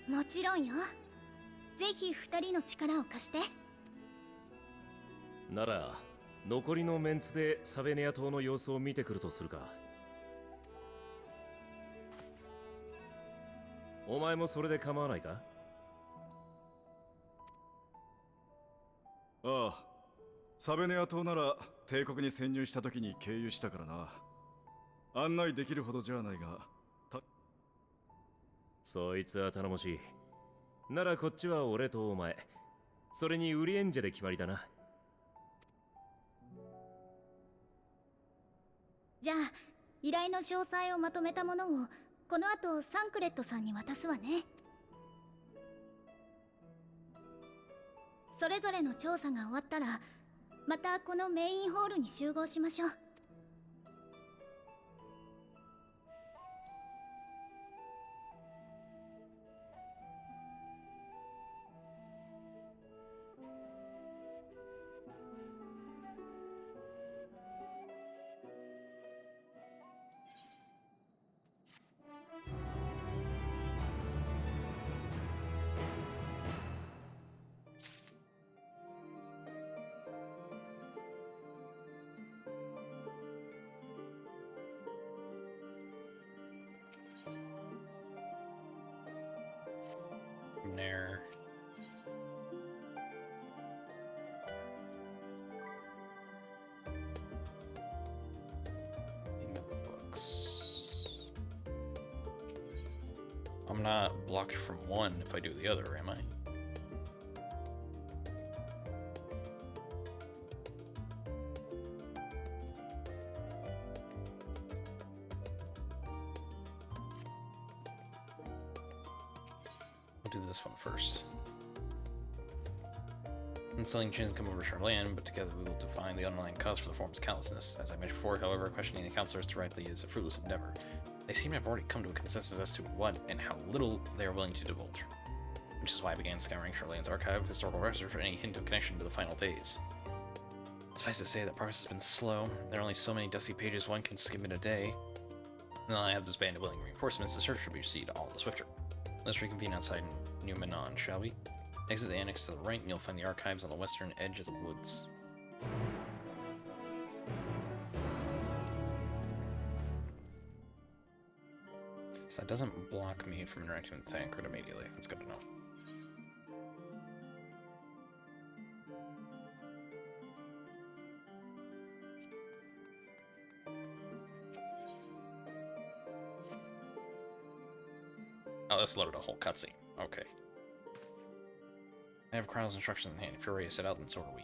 もちろんよ。ぜひ二人の力を貸して。なら残りのメンツでサベネア島の様子を見てくるとするか。お前もそれで構わないか？ああ、サベネア島なら帝国に潜入した時に経由したからな。案内できるほどじゃないが、そいつは頼もしい。ならこっちは俺とお前、それにウリエンジェで決まりだな。じゃあ依頼の詳細をまとめたものをこの後サンクレットさんに渡すわね。それぞれの調査が終わったらまたこのメインホールに集合しましょう。From there. Books. I'm not blocked from one if I do the other, am I? We'll do this one first. Unsettling changes come over Charlene, but together we will define the underlying cause for the form's callousness. As I mentioned before, however, questioning the counselors directly is a fruitless endeavor. They seem to have already come to a consensus as to what and how little they are willing to divulge. Which is why I began scouring Charlene's archive of historical records for any hint of connection to the final days. Suffice to say that progress has been slow. There are only so many dusty pages one can skim in a day. And then I have this band of willing reinforcements. The search should proceed all the swifter. Let's reconvene outside New Manon, shall we? Exit the annex to the right, and you'll find the archives on the western edge of the woods. So that doesn't block me from interacting with Thancred immediately. That's good to know. Oh, this loaded a whole cutscene. Okay. I have Kryle's instructions in hand. If you're ready to set out, then so are we.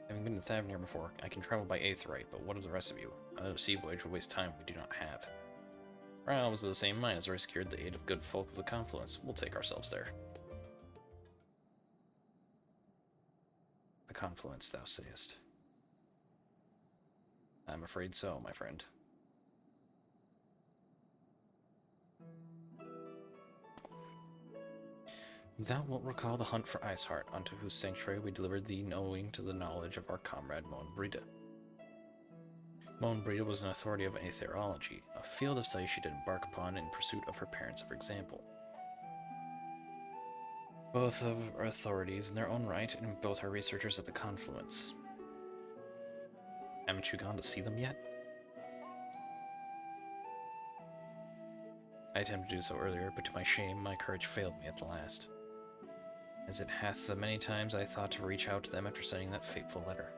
Having been to Thavnir before, I can travel by Aetheryte, but what of the rest of you? Another sea voyage would waste time we do not have. Kryle was of the same mind as I secured the aid of good folk of the Confluence. We'll take ourselves there. The Confluence, thou sayest. I'm afraid so, my friend. Thou wilt recall the hunt for Iceheart, unto whose sanctuary we delivered thee knowing to the knowledge of our comrade Moan Brita. Moan Brita was an authority of aetherology, a field of study she did embark upon in pursuit of her parents of example. Both are authorities in their own right, and both are researchers at the Confluence. Haven't you gone to see them yet? I attempted to do so earlier, but to my shame, my courage failed me at the last. As it hath the many times I thought to reach out to them after sending that fateful letter.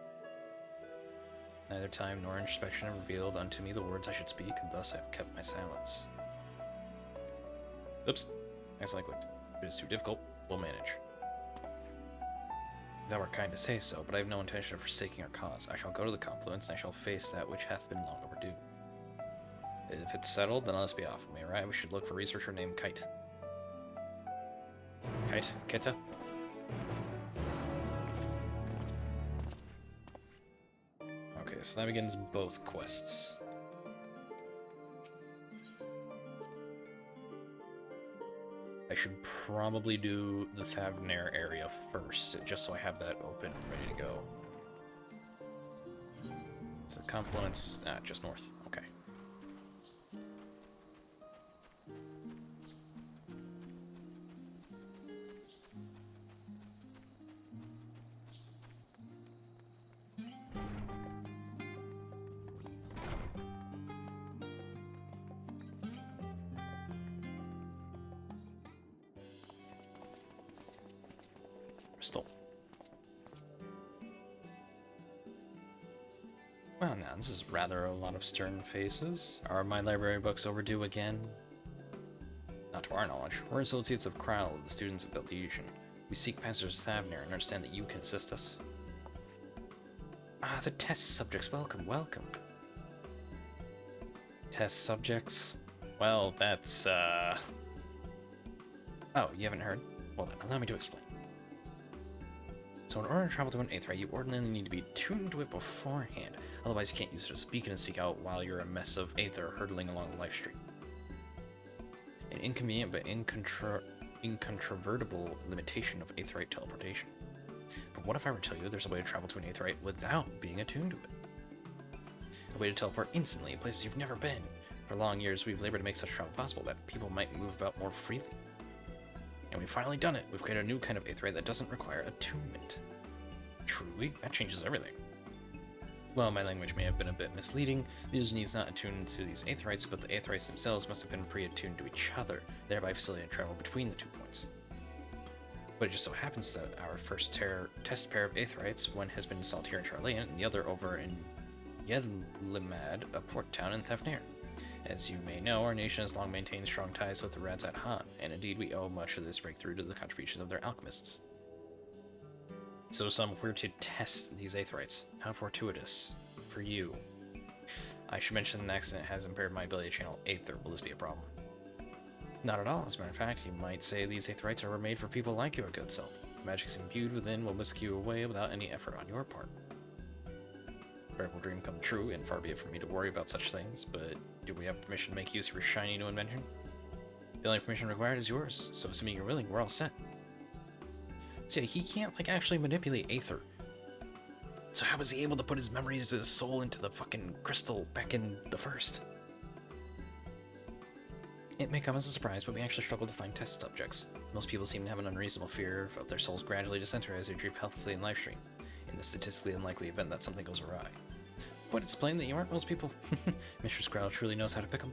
Neither time nor introspection have revealed unto me the words I should speak, and thus I have kept my silence. Oops, accidentally clicked. If it is too difficult, we'll manage. Thou art kind to say so, but I have no intention of forsaking our cause. I shall go to the Confluence, and I shall face that which hath been long overdue. If it's settled, then let's be off. When we arrive, we should look for a researcher named Kite. Kite? Keta? Okay, so that begins both quests. I should probably do the Thavnir area first, just so I have that open and ready to go. So Confluence, just north. Okay. Crystal. Well, now, this is rather a lot of stern faces. Are my library books overdue again? Not to our knowledge. We're associates of Kryle, the students of Beltesian. We seek Passage Thavnir and understand that you can assist us. Ah, the test subjects, welcome, welcome. Test subjects? Well, that's, Oh, you haven't heard? Well then, allow me to explain. So in order to travel to an Aetheryte, you ordinarily need to be tuned to it beforehand. Otherwise, you can't use it as a beacon and seek out while you're a mess of Aether hurtling along the life stream. An inconvenient but incontrovertible limitation of Aetheryte teleportation. But what if I were to tell you there's a way to travel to an Aetheryte without being attuned to it? A way to teleport instantly in places you've never been. For long years, we've labored to make such travel possible that people might move about more freely. And we've finally done it. We've created a new kind of Aetheryte that doesn't require attunement. Truly? That changes everything. Well, my language may have been a bit misleading. The user needs not attune to these Aetherites, but the Aetherites themselves must have been pre-attuned to each other, thereby facilitating travel between the 2 points. But it just so happens that our first test pair of Aetherites, one has been installed here in Charlayan, and the other over in Yedlimad, a port town in Thefnir. As you may know, our nation has long maintained strong ties with the Radzat Han, and indeed we owe much of this breakthrough to the contribution of their alchemists. So if we're to test these Aetherites, how fortuitous for you. I should mention an accident has impaired my ability to channel Aether. Will this be a problem? Not at all. As a matter of fact, you might say these Aetherites are made for people like your good self. The magic's imbued within will whisk you away without any effort on your part. Terrible dream come true, and far be it from me to worry about such things, but do we have permission to make use of your shiny new invention? The only permission required is yours, so assuming you're willing, we're all set. So yeah, he can't, like, actually manipulate Aether. So how was he able to put his memories of his soul into the fucking crystal back in the first? It may come as a surprise, but we actually struggle to find test subjects. Most people seem to have an unreasonable fear of their souls gradually disinter as they drift helplessly in livestream, in the statistically unlikely event that something goes awry. But it's plain that you aren't most people. Mistress Growl truly knows how to pick them.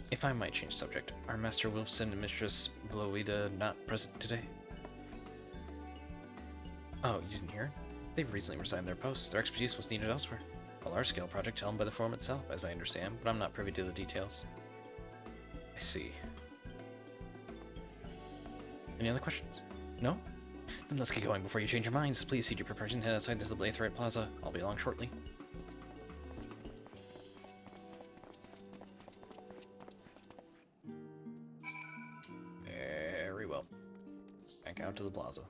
If I might change subject, are Master Wilson and Mistress Bloida not present today? Oh, you didn't hear? They've recently resigned their posts. Their expertise was needed elsewhere. A large-scale project held by the Forum itself, as I understand, but I'm not privy to the details. I see. Any other questions? No? Then let's get going before you change your minds. Please seat your preparation and head outside this little Aetherite Plaza. I'll be along shortly. Very well. Back out to the plaza.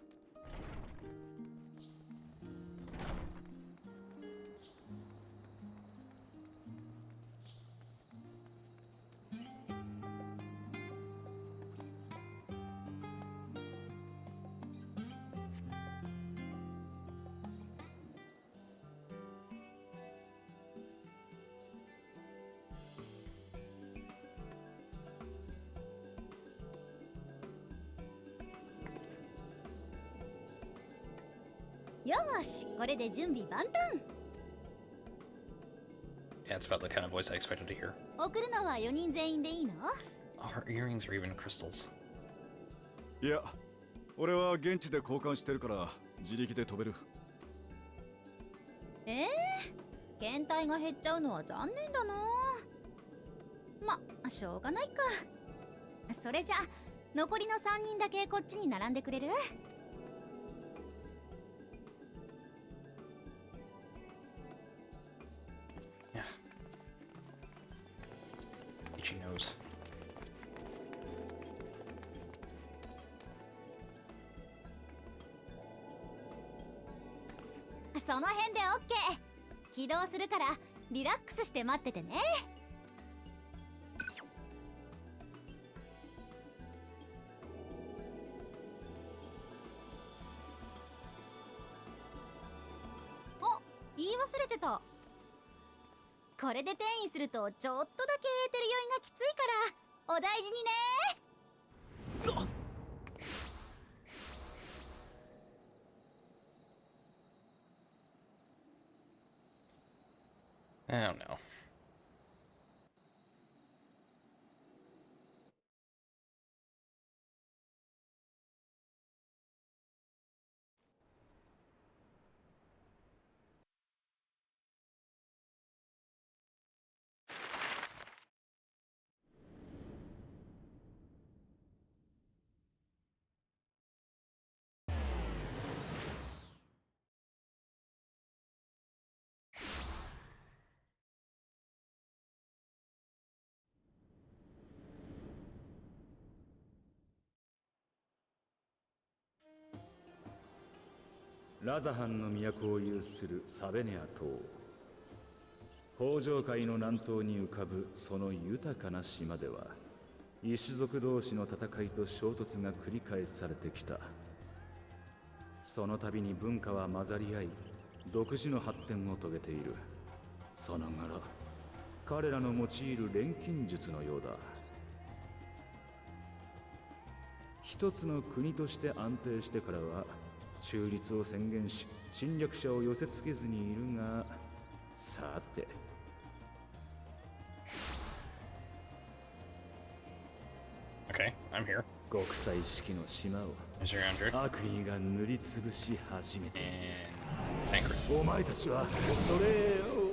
よし、これで準備万端。 Yeah, it's about the kind of voice I expected to hear. 送るのは4人全員でいいの？ Our earrings are even crystals. いや、俺は現地で交換してるから自力で飛べる。検体が減っちゃうのは残念だな。ま、しょうがないか。それじゃ残りの3人だけこっちに並んでくれる？ Yeah. Itchy nose. その辺で OK。起動するからリラックスして待っててね。あ、言い忘れてた。これで転移するとちょっとだけエーテル酔いがきついからお大事にね。 I don't know. ラザハンの都を有するサベネア島。北上海の南東に浮かぶその豊かな島では、異種族同士の戦いと衝突が繰り返されてきた。その度に文化は混ざり合い、独自の発展を遂げている。その柄、彼らの用いる錬金術のようだ。一つの国として安定してからは中立を宣言し、侵略者を寄せつけずにいるが、さて。Okay, I'm here. 国際式の島を Mr. Andrew. 悪意が塗りつぶし始めている。 And Tancred. お前たちはそれを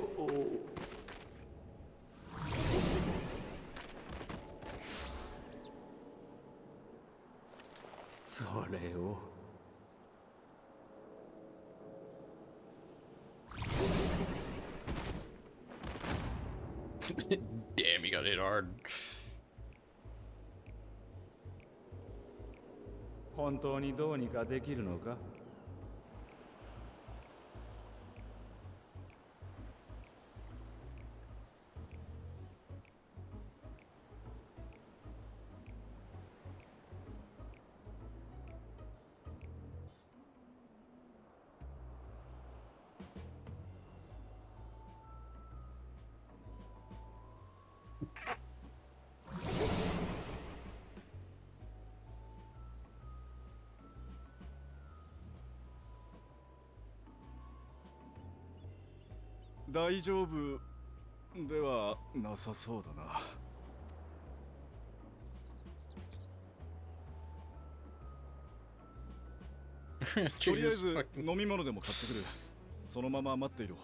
それを Damn, you got hit hard. 本当にどうにかできるのか？大丈夫ではなさそうだな。とりあえず飲み物でも買ってくる。そのまま待っていろ。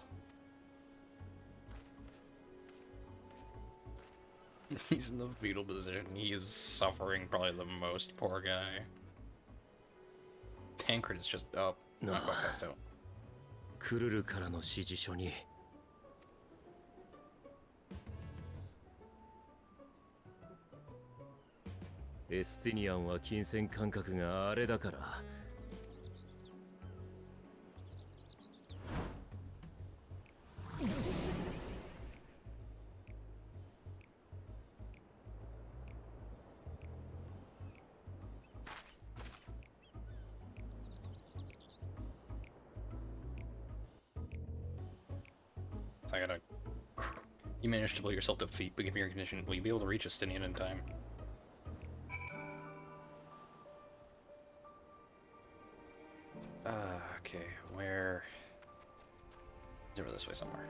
He's in the fetal position. He is suffering probably the most, poor guy. Tancred is just up, not quite passed out. クルルからの指示書にエスティニアンは金銭感覚があれだから。So I gotta. You managed to blow yourself to feet, but given your condition, will you be able to reach Estinian in time? Okay, where? It's over this way somewhere.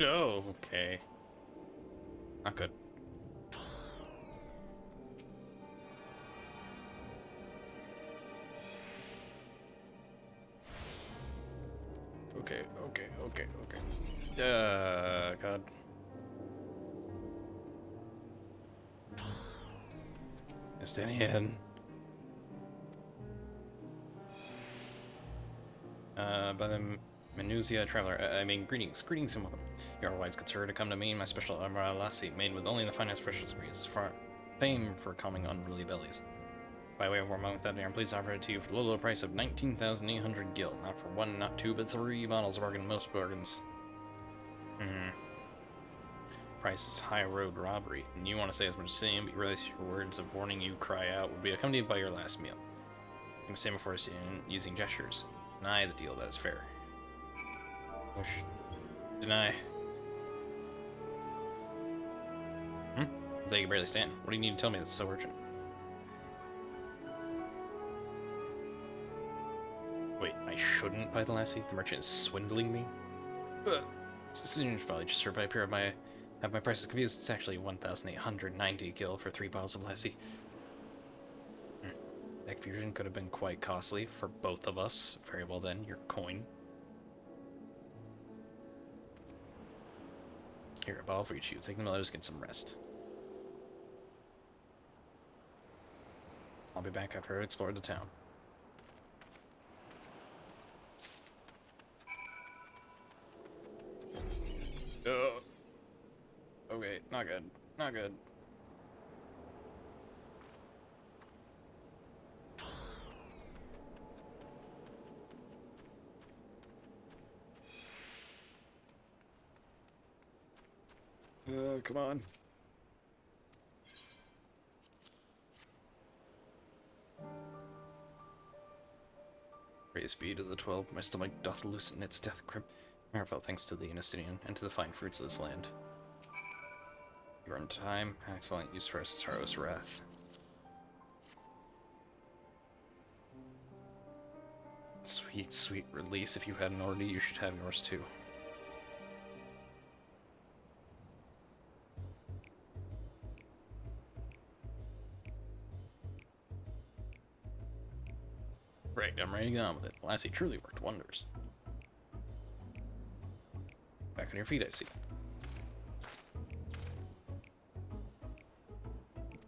Oh, okay. Not good. Okay. God. Estinian. By the Menusia Traveler. I mean, greetings and welcome. You are wise consider to come to me and my special Emerald Lassie, made with only the finest precious degrees, far famed for calming unruly bellies. By way of warm up with that, I'm pleased to offer it to you for the low price of 19,800 gil. Not for one, not two, but 3 bottles of bargain, most bargains. Price is high road robbery, and you want to say as much as saying, but you realize your words of warning you cry out will be accompanied by your last meal. You must say before using gestures. Deny the deal, that is fair. Deny. I thought you could barely stand. What do you need to tell me that's so urgent? Wait, I shouldn't buy the lassie? The merchant is swindling me? But this decision is probably just served by pure have my prices confused. It's actually 1,890 gil for 3 bottles of lassie. That fusion could have been quite costly for both of us. Very well then, your coin. Here, a bottle for each of you. Take them and let us get some rest. I'll be back after I've explored the town. Okay, not good. Not good. Come on. Praise be to the 12, my stomach doth loosen its death grip. Marvel thanks to the Anistinian and to the fine fruits of this land. You earned time, excellent use for Astaro's wrath. Sweet, sweet release. If you hadn't already, you should have yours too. Right, I'm ready to get on with it. Lassie truly worked wonders. Back on your feet, I see.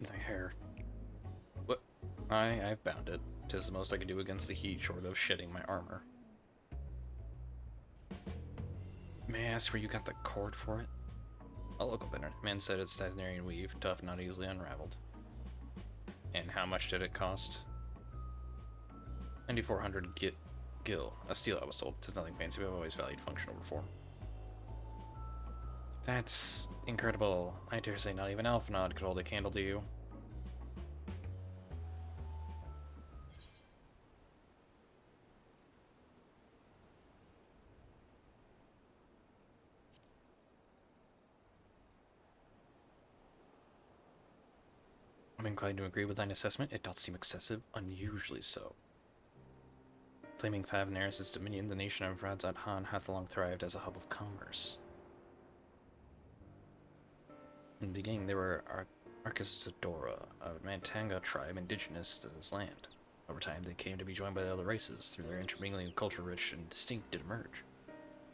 The hair. What? I've bound it. 'Tis the most I can do against the heat, short of shedding my armor. May I ask where you got the cord for it? A local vendor. Man said it's Stagnarian weave, tough, not easily unraveled. And how much did it cost? 9,400 gil. A steel, I was told. 'Tis nothing fancy, but I've always valued function over form. That's incredible. I dare say not even Alphanod could hold a candle to you. I'm inclined to agree with thine assessment. It doth seem excessive, unusually so. Claiming Thavnaris' dominion, the nation of Radzat Han hath long thrived as a hub of commerce. In the beginning, there were Arkistodora, a Mantanga tribe indigenous to this land. Over time, they came to be joined by the other races. Through their intermingling, culture rich and distinct did emerge.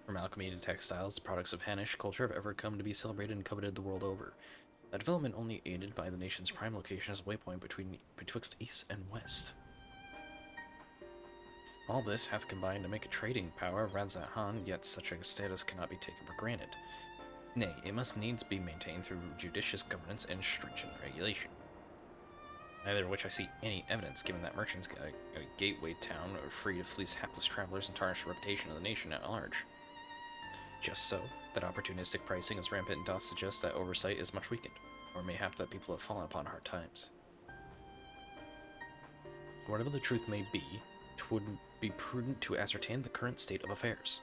From alchemy to textiles, the products of Hanish culture have ever come to be celebrated and coveted the world over. A development only aided by the nation's prime location as a waypoint betwixt east and west. All this hath combined to make a trading power of Radzat Han, yet such a status cannot be taken for granted. Nay, it must needs be maintained through judicious governance and stringent regulation. Neither of which I see any evidence, given that merchants got a gateway town are free to fleece hapless travelers and tarnish the reputation of the nation at large. Just so, that opportunistic pricing is rampant and doth suggest that oversight is much weakened, or mayhap that people have fallen upon hard times. Whatever the truth may be, it would be prudent to ascertain the current state of affairs.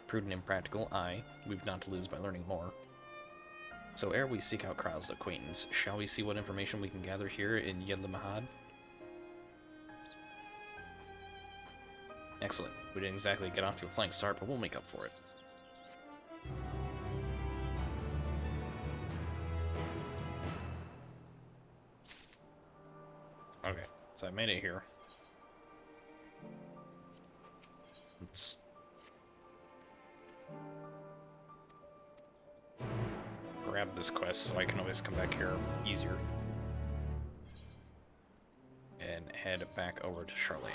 Prudent and practical, aye, we've not to lose by learning more. So ere we seek out Krau's acquaintance, shall we see what information we can gather here in Yedlamahad? Excellent. We didn't exactly get off to a flying start, but we'll make up for it. Okay, so I made it here. Let's grab this quest so I can always come back here easier. And head back over to Charlian.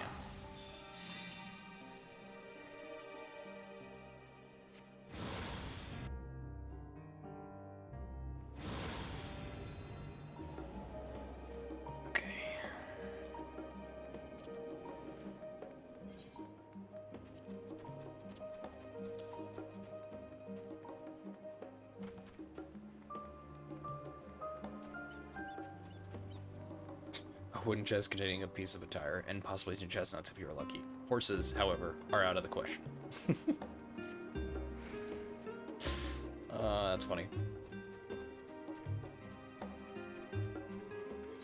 Wooden chest containing a piece of attire, and possibly some chestnuts if you are lucky. Horses, however, are out of the question. That's funny.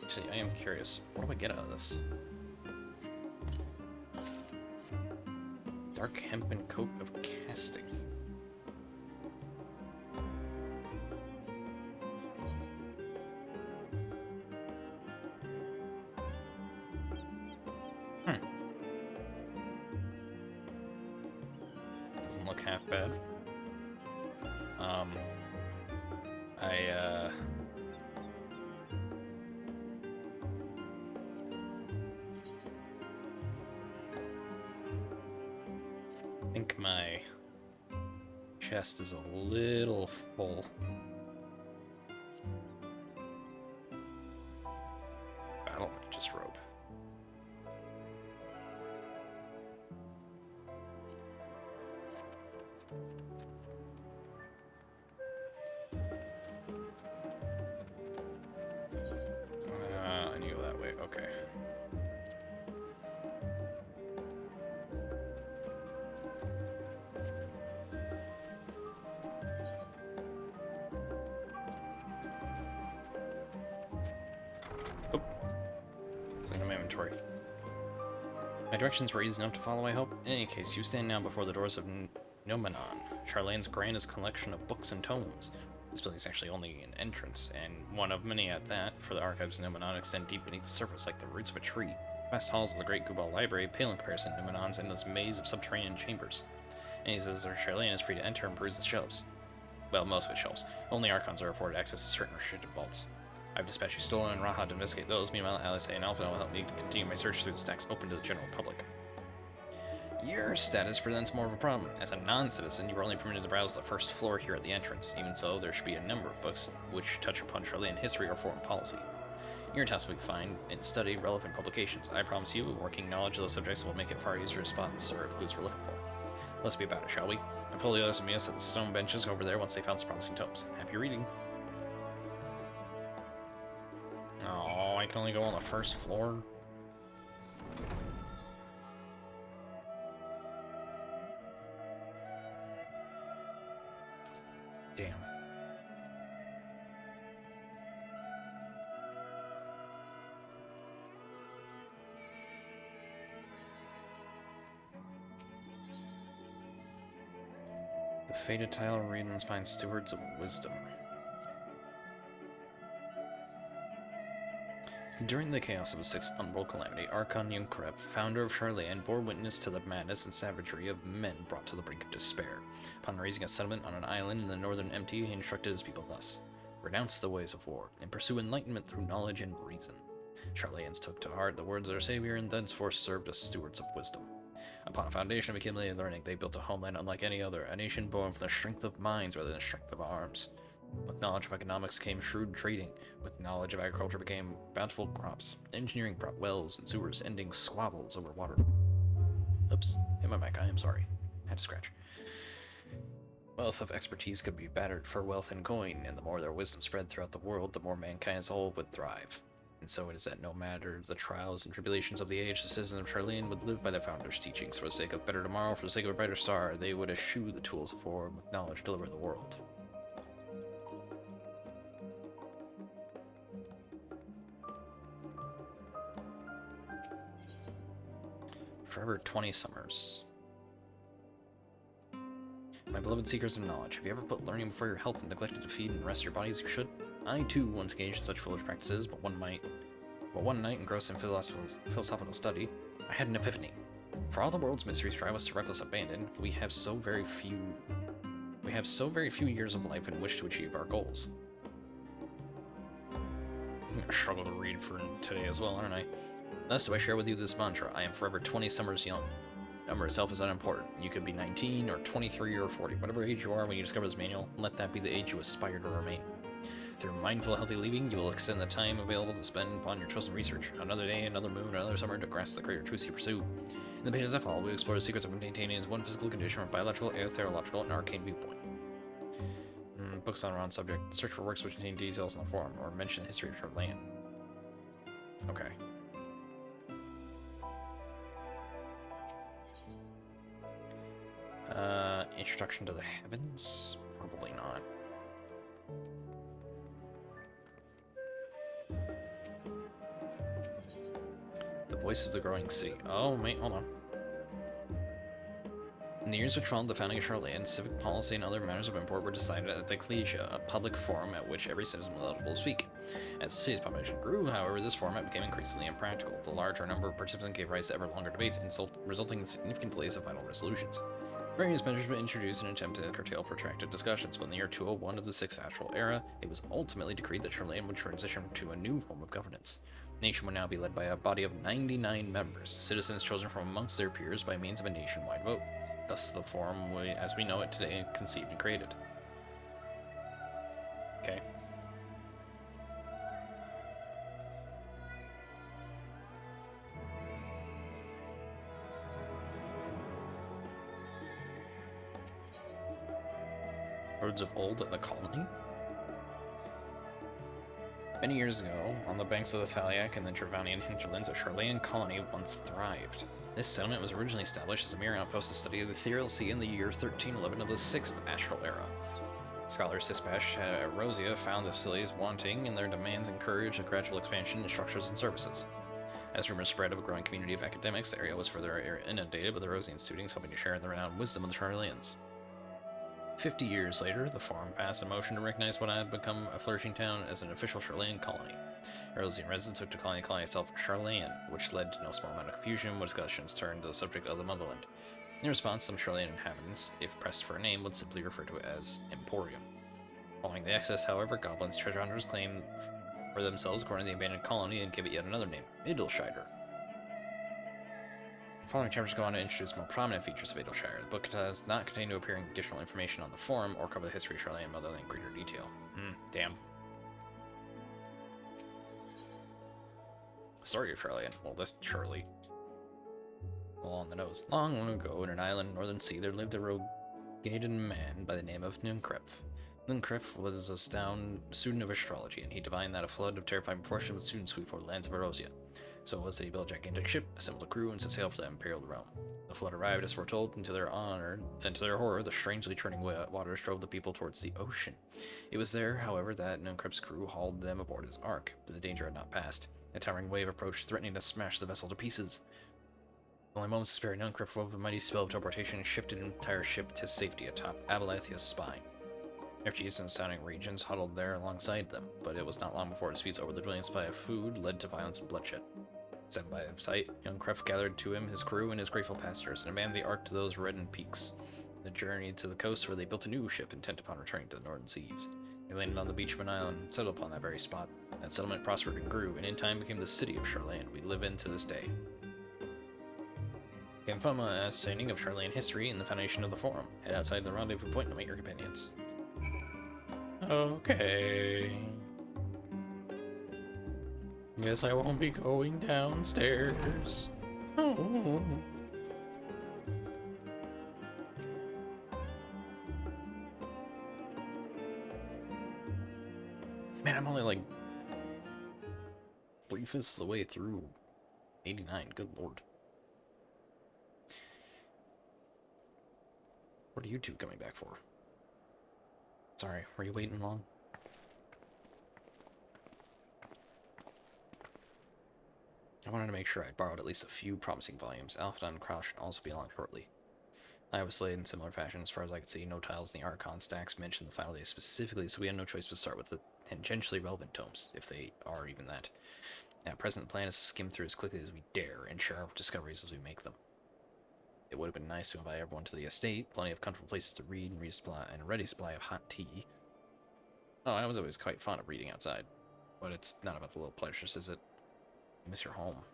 Actually, I am curious. What do I get out of this? Dark hempen coat of casting. Doesn't look half bad. I think my chest is a little full. Battle Mage's robe. Okay. Oh. Something in my inventory. My directions were easy enough to follow, I hope. In any case, you stand now before the doors of Nomenon, Charlane's grandest collection of books and tomes. This building is actually only an entrance, and one of many at that, for the archives of Nomenon extend deep beneath the surface like the roots of a tree. Vast halls of the Great Gubal Library pale in comparison to Nomenon's endless maze of subterranean chambers. Any visitor Charlane is free to enter and peruse its shelves. Well, most of its shelves. Only Archons are afforded access to certain restricted vaults. I've dispatched Stola and Raha to investigate those. Meanwhile, Alice and Alpha will help me continue my search through the stacks open to the general public. Your status presents more of a problem. As a non-citizen, you are only permitted to browse the first floor here at the entrance. Even so, there should be a number of books which touch upon Charlayan history or foreign policy. Your task will be to find and study relevant publications. I promise you, working knowledge of those subjects will make it far easier to spot and serve clues we're looking for. Let's be about it, shall we? I've told the others to meet us at the stone benches over there once they found some promising tomes. Happy reading. Oh, I can only go on the first floor? Damn. The faded tile read spine stewards of wisdom. During the chaos of the Sixth Unworld Calamity, Archon Yunkrep, founder of Charlayan, bore witness to the madness and savagery of men brought to the brink of despair. Upon raising a settlement on an island in the northern empty, he instructed his people thus: renounce the ways of war, and pursue enlightenment through knowledge and reason. Charlayans took to heart the words of their savior, and thenceforth served as stewards of wisdom. Upon a foundation of accumulated learning, they built a homeland unlike any other, a nation born from the strength of minds rather than the strength of arms. With knowledge of economics came shrewd trading. With knowledge of agriculture became bountiful crops. Engineering brought wells and sewers, ending squabbles over water. Oops, hit my mic, I am sorry. Had to scratch. Wealth of expertise could be battered for wealth and coin, and the more their wisdom spread throughout the world, the more mankind as a whole would thrive. And so it is that no matter the trials and tribulations of the age, the citizens of Charlayan would live by their founder's teachings. For the sake of better tomorrow, for the sake of a brighter star, they would eschew the tools of war with knowledge to deliver the world. Forever 20 summers. My beloved seekers of knowledge, have you ever put learning before your health and neglected to feed and rest your body as you should? I too once engaged in such foolish practices, but one night engrossed in philosophical study, I had an epiphany. For all the world's mysteries drive us to reckless abandon, we have so very few years of life in which to achieve our goals. I'm gonna struggle to read for today as well, aren't I? Thus do I share with you this mantra: I am forever 20 summers young. The number itself is unimportant. You could be 19 or 23 or 40, whatever age you are when you discover this manual, let that be the age you aspire to remain. Through mindful, healthy living, you will extend the time available to spend upon your chosen research. Another day, another moon, another summer to grasp the greater truths you pursue. In the pages that follow, we explore the secrets of maintaining as one physical condition from biological, aetherological, and arcane viewpoint. Books on around subject. Search for works which contain details on the forum or mention the history of your land. Okay. Introduction to the Heavens? Probably not. The Voice of the Growing Sea. Oh, wait, hold on. In the years which followed the founding of Charlayan, civic policy and other matters of import were decided at the Ecclesia, a public forum at which every citizen was eligible to speak. As the city's population grew, however, this format became increasingly impractical. The larger number of participants gave rise to ever longer debates, resulting in significant delays of final resolutions. Various measures were introduced in an attempt to curtail protracted discussions, but in the year 201 of the Sixth Astral Era, it was ultimately decreed that Charlayan would transition to a new form of governance. The nation would now be led by a body of 99 members, citizens chosen from amongst their peers by means of a nationwide vote. Thus, the forum, as we know it today, conceived and created. Okay. Roads of Old at the Colony? Many years ago, on the banks of the Thaliac and the Travanian hinterlands, a Charlean colony once thrived. This settlement was originally established as a mere outpost to study the ethereal sea in the year 1311 of the 6th Astral Era. Scholar Sispash Erosia found the facilities wanting, and their demands encouraged a gradual expansion in structures and services. As rumors spread of a growing community of academics, the area was further inundated with Erosian students hoping to share in the renowned wisdom of the Charleans. 50 years later, the Forum passed a motion to recognize what had become a flourishing town as an official Charlean colony. Erosian residents took to calling the colony itself Charlean, which led to no small amount of confusion when discussions turned to the subject of the motherland. In response, some Charlean inhabitants, if pressed for a name, would simply refer to it as Emporium. Following the excess, however, goblins treasure hunters claimed for themselves according to the abandoned colony and give it yet another name, Idleshire. The following chapters go on to introduce more prominent features of Idleshire. The book does not contain new appearing additional information on the Forum or cover the history of Charlean motherland in greater detail. Damn. Story of Charlean. Well, that's Charlie. Well, on the nose. Long, long ago, in an island in northern sea, there lived a rogue-gated man by the name of Nunkref. Nunkref was a student of astrology, and he divined that a flood of terrifying proportions would soon sweep over the lands of Erosia. So it was that he built a gigantic ship, assembled a crew, and set sail for the imperial realm. The flood arrived as foretold, and to their horror, the strangely churning waters drove the people towards the ocean. It was there, however, that Nunkref's crew hauled them aboard his ark, but the danger had not passed. A towering wave approached, threatening to smash the vessel to pieces. Only moments of spirit, Nunkref wove a mighty spell of teleportation and shifted an entire ship to safety atop Abalathia's spine. Refugees in surrounding regions huddled there alongside them, but it was not long before disputes over the dwindling supply of food led to violence and bloodshed. Sent by sight, young Kref gathered to him his crew and his grateful passengers, and abandoned the ark to those reddened peaks. They journeyed to the coast, where they built a new ship intent upon returning to the northern seas. They landed on the beach of an island and settled upon that very spot. That settlement prospered and grew, and in time became the city of Charlean we live in to this day. Gain fun understanding of Charlean history and the foundation of the Forum. Head outside the rendezvous point to meet your companions. Okay. Guess I won't be going downstairs. Oh. Man, I'm only like 3/5 of the way through 89. Good lord. What are you two coming back for? Sorry, were you waiting long? I wanted to make sure I borrowed at least a few promising volumes. Alpha and Crouch should also be along shortly. I was slated in similar fashion as far as I could see. No tiles in the Archon stacks mention the final day specifically, so we had no choice but to start with the tangentially relevant tomes, if they are even that. At present, the plan is to skim through as quickly as we dare and share our discoveries as we make them. It would have been nice to invite everyone to the estate, plenty of comfortable places to read and a ready supply of hot tea. Oh, I was always quite fond of reading outside, but it's not about the little pleasures, is it? You miss your home.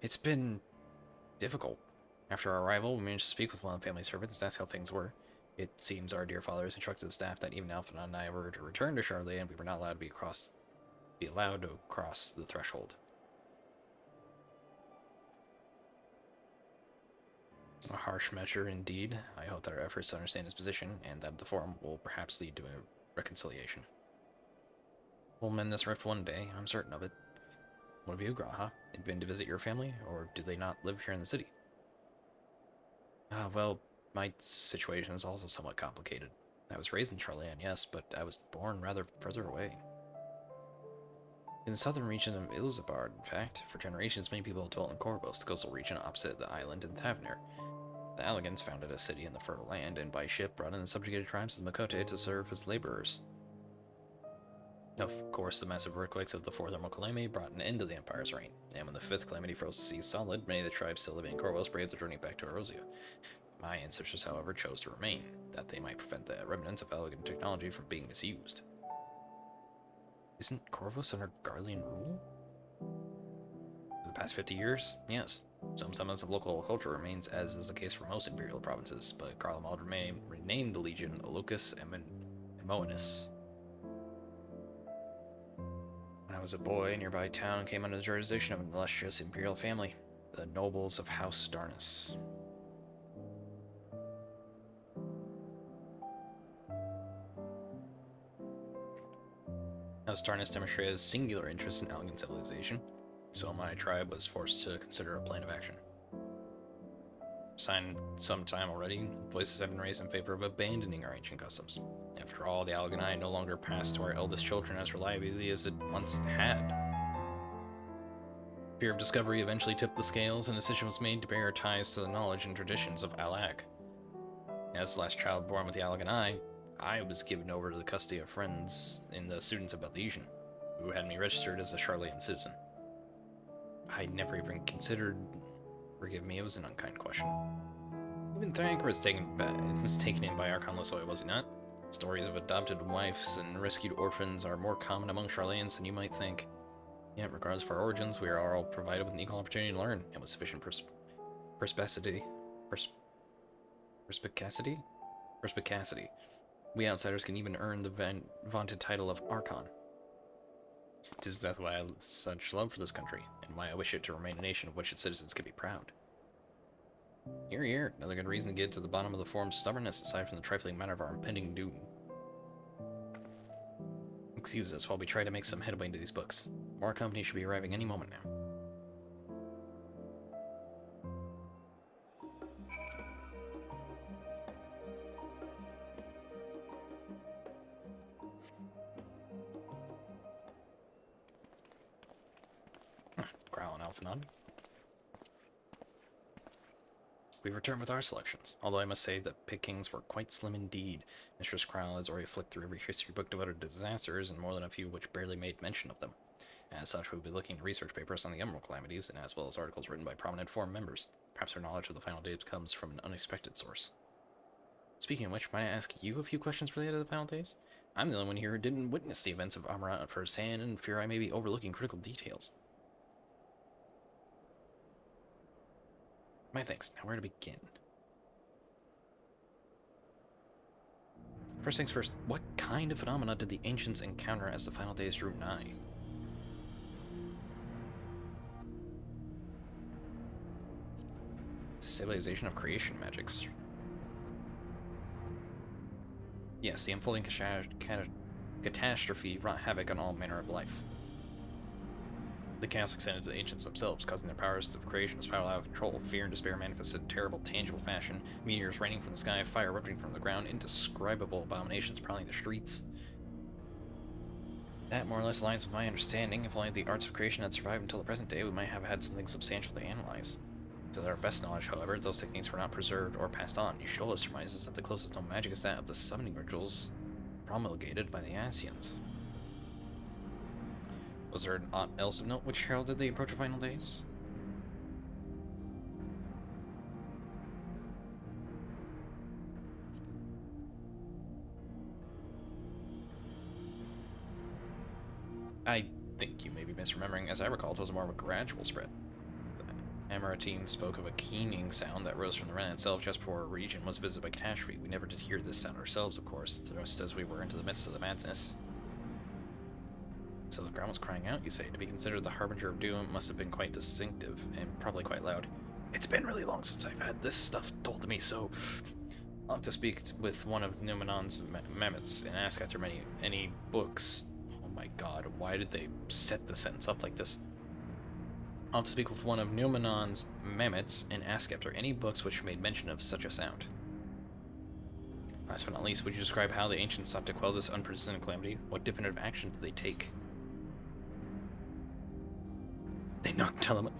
It's been difficult. After our arrival, we managed to speak with one of the family servants and ask how things were. It seems our dear father has instructed the staff that even Alpha and I were to return to Charlotte, and we were not allowed to be allowed to cross the threshold. A harsh measure indeed. I hope that our efforts to understand his position and that of the Forum will perhaps lead to a reconciliation. We'll mend this rift one day, I'm certain of it. What of you, Graha? Had you been to visit your family, or do they not live here in the city? Well, my situation is also somewhat complicated. I was raised in Charlean, yes, but I was born rather further away. In the southern region of Ilzabard, in fact, for generations many people have dwelt in Corvos, the coastal region opposite the island in Thavnir. The Alligans founded a city in the fertile land, and by ship brought in the subjugated tribes of the Makote to serve as laborers. Of course, the massive earthquakes of the Fourth Thermal Calamity brought an end to the Empire's reign, and when the Fifth Calamity froze the sea solid, many of the tribes still living in Corvos braved the journey back to Erosia. My ancestors, however, chose to remain, that they might prevent the remnants of Alligan technology from being misused. Isn't Corvos under Garlean rule? For the past 50 years? Yes. Some semblance of local culture remains, as is the case for most imperial provinces, but Garlemald renamed the legion Alocus Emoenus. When I was a boy, a nearby town came under the jurisdiction of an illustrious imperial family, the nobles of House Darnus. Amra's Tarnis demonstrated a singular interest in Algan civilization, so my tribe was forced to consider a plan of action. Signed some time already, voices have been raised in favor of abandoning our ancient customs. After all, the Alganai no longer pass to our eldest children as reliably as it once had. Fear of discovery eventually tipped the scales, and a decision was made to bury our ties to the knowledge and traditions of Alak. As the last child born with the Alganai, I was given over to the custody of friends in the students of Elysian, who had me registered as a Charlatan citizen. I'd never even considered... Forgive me, it was an unkind question. Even Thankra was taken in by Archon Losoi, was he not? Stories of adopted wives and rescued orphans are more common among Charlatans than you might think. Yet, regardless of our origins, we are all provided with an equal opportunity to learn, and with sufficient perspicacity. We outsiders can even earn the vaunted title of Archon. It is that why I have such love for this country, and why I wish it to remain a nation of which its citizens can be proud. Here, here, another good reason to get to the bottom of the Forum's stubbornness, aside from the trifling matter of our impending doom. Excuse us while we try to make some headway into these books. More company should be arriving any moment now. Growl and Alphanod. We've returned with our selections, although I must say that pickings were quite slim indeed. Mistress Crowell has already flicked through every history book devoted to disasters, and more than a few which barely made mention of them. As such, we'll be looking at research papers on the Emerald Calamities, and as well as articles written by prominent Forum members. Perhaps our knowledge of the Final Days comes from an unexpected source. Speaking of which, might I ask you a few questions related to the Final Days? I'm the only one here who didn't witness the events of Amarat at first hand, and fear I may be overlooking critical details. My thanks. Now where to begin? First things first, what kind of phenomena did the ancients encounter as the final days drew nigh? The civilization of creation magics. Yes, the unfolding catastrophe wrought havoc on all manner of life. The chaos extended to the ancients themselves, causing their powers of creation to spiral out of control. Fear and despair manifested in terrible, tangible fashion. Meteors raining from the sky, fire erupting from the ground, indescribable abominations prowling the streets. That more or less aligns with my understanding. If only the arts of creation had survived until the present day, we might have had something substantial to analyze. To our best knowledge, however, those techniques were not preserved or passed on. Yashola surmises that the closest known magic is that of the summoning rituals promulgated by the Asians. Was there aught else of note which heralded the approach of final days? I think you may be misremembering. As I recall, it was more of a gradual spread. The Amaratine spoke of a keening sound that rose from the Ren itself just before our region was visited by catastrophe. We never did hear this sound ourselves, of course, thrust as we were into the midst of the madness. So the ground was crying out, you say. To be considered the harbinger of doom, it must have been quite distinctive, and probably quite loud. It's been really long since I've had this stuff told to me, so I'll have to speak with one of Numenon's mammoths and ask after any books. Oh my god, why did they set the sentence up like this? I'll have to speak with one of Numenon's mammoths and ask after any books which made mention of such a sound. Last but not least, would you describe how the ancients sought to quell this unprecedented calamity? What definitive action did they take? They knocked Telemon.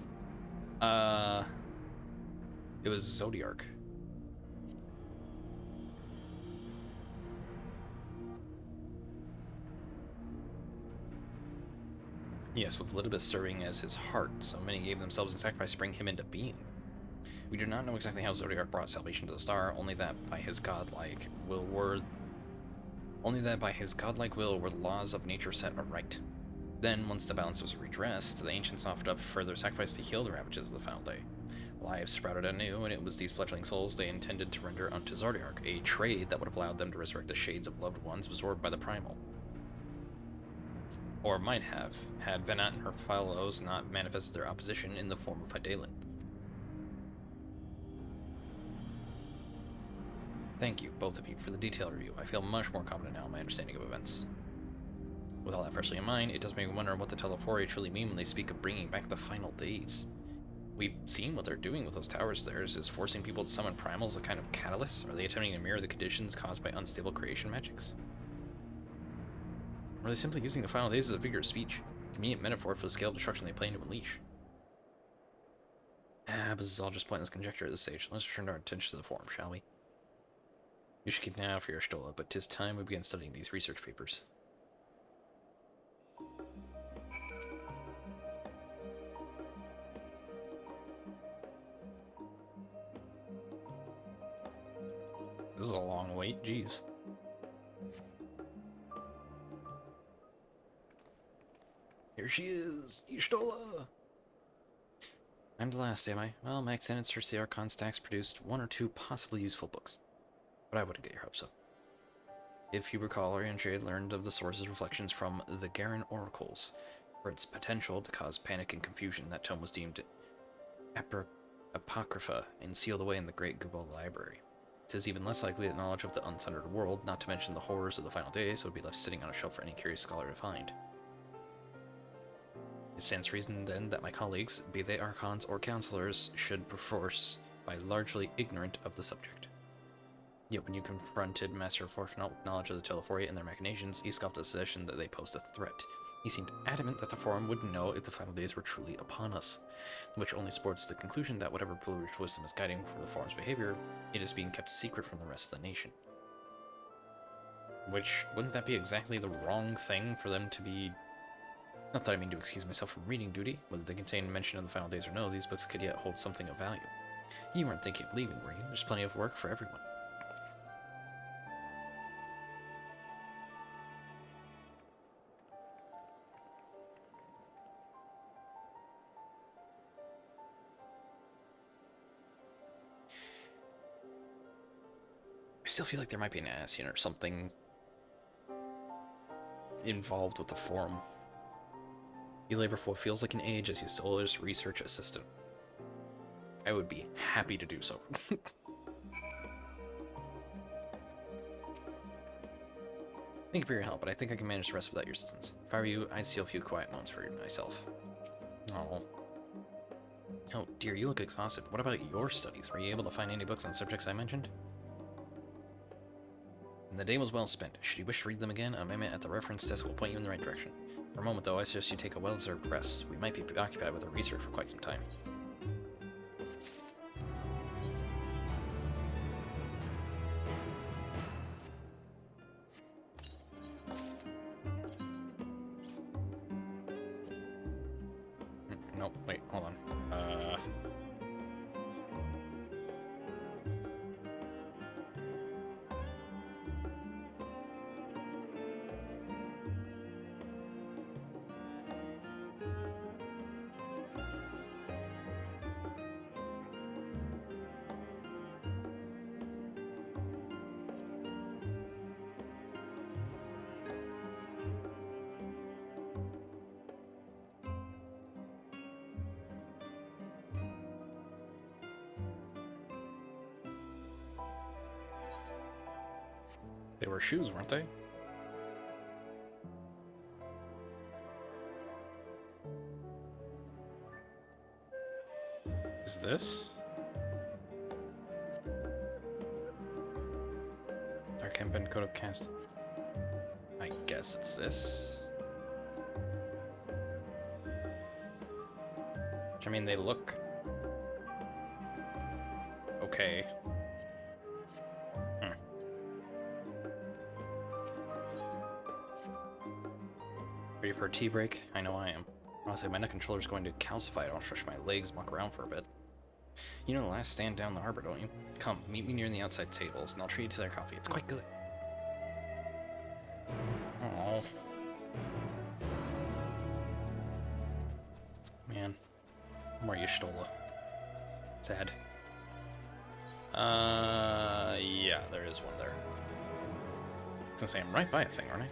It was Zodiark. Yes, with Elidibus serving as his heart, so many gave themselves in sacrifice to bring him into being. We do not know exactly how Zodiark brought salvation to the star, only that by his godlike will were the laws of nature set aright. Then, once the balance was redressed, the ancients offered up further sacrifice to heal the ravages of the Final Day. Lives sprouted anew, and it was these fledgling souls they intended to render unto Zodiark, a trade that would have allowed them to resurrect the shades of loved ones absorbed by the primal. Or might have, had Venat and her fellows not manifested their opposition in the form of Hydaelyn. Thank you, both of you, for the detailed review. I feel much more confident now in my understanding of events. With all that freshly in mind, it does make me wonder what the Telefori truly mean when they speak of bringing back the final days. We've seen what they're doing with those towers of theirs. Is forcing people to summon primals a kind of catalyst? Are they attempting to mirror the conditions caused by unstable creation magics? Or are they simply using the final days as a figure of speech? A convenient metaphor for the scale of destruction they plan to unleash. But this is all just pointless conjecture at this stage. Let's turn our attention to the forum, shall we? You should keep an eye out for your Stola, but 'tis time we begin studying these research papers. This is a long wait, jeez. Here she is, Y'shtola! I'm the last, am I? Well, my extended search the Archon stacks produced 1 or 2 possibly useful books. But I wouldn't get your hopes up. If you recall, Orientry had learned of the source's reflections from the Garen Oracles. For its potential to cause panic and confusion, that tome was deemed apocrypha and sealed away in the Great Gubal Library. It is even less likely that knowledge of the unsundered world, not to mention the horrors of the final days, would be left sitting on a shelf for any curious scholar to find. It stands to reason, then, that my colleagues, be they archons or counselors, should perforce be largely ignorant of the subject. Yet when you confronted Master Fortunate with knowledge of the Telefori and their machinations, he scoffed at the suggestion that they posed a threat. He seemed adamant that the Forum wouldn't know if the final days were truly upon us, which only supports the conclusion that whatever privileged wisdom is guiding for the Forum's behavior, it is being kept secret from the rest of the nation. Which, wouldn't that be exactly the wrong thing for them to be... Not that I mean to excuse myself from reading duty. Whether they contain mention of the final days or no, these books could yet hold something of value. You weren't thinking of leaving, were you? There's plenty of work for everyone. I still feel like there might be an Ascian or something involved with the Forum. You labor for what feels like an age as Y'shtola research assistant. I would be happy to do so. Thank you for your help, but I think I can manage the rest without your assistance. If I were you, I'd steal a few quiet moments for myself. Oh. Oh, dear, you look exhausted. What about your studies? Were you able to find any books on subjects I mentioned? And the day was well spent. Should you wish to read them again, a memo at the reference desk will point you in the right direction. For a moment, though, I suggest you take a well-deserved rest. We might be occupied with our research for quite some time. Nope, wait, hold on. They were shoes, weren't they? Is this? Dark Hempen Code of Cast. I guess it's this. Which, I mean, they look okay. Ready for a tea break? I know I am. Honestly, my neck controller's going to calcify. I'll stretch my legs, walk around for a bit. You know the last stand down the harbor, don't you? Come, meet me near the outside tables, and I'll treat you to their coffee. It's quite good. Oh, man. More Y'shtola. Sad. Yeah, there is one there. I was gonna say, I'm right by a thing, aren't I?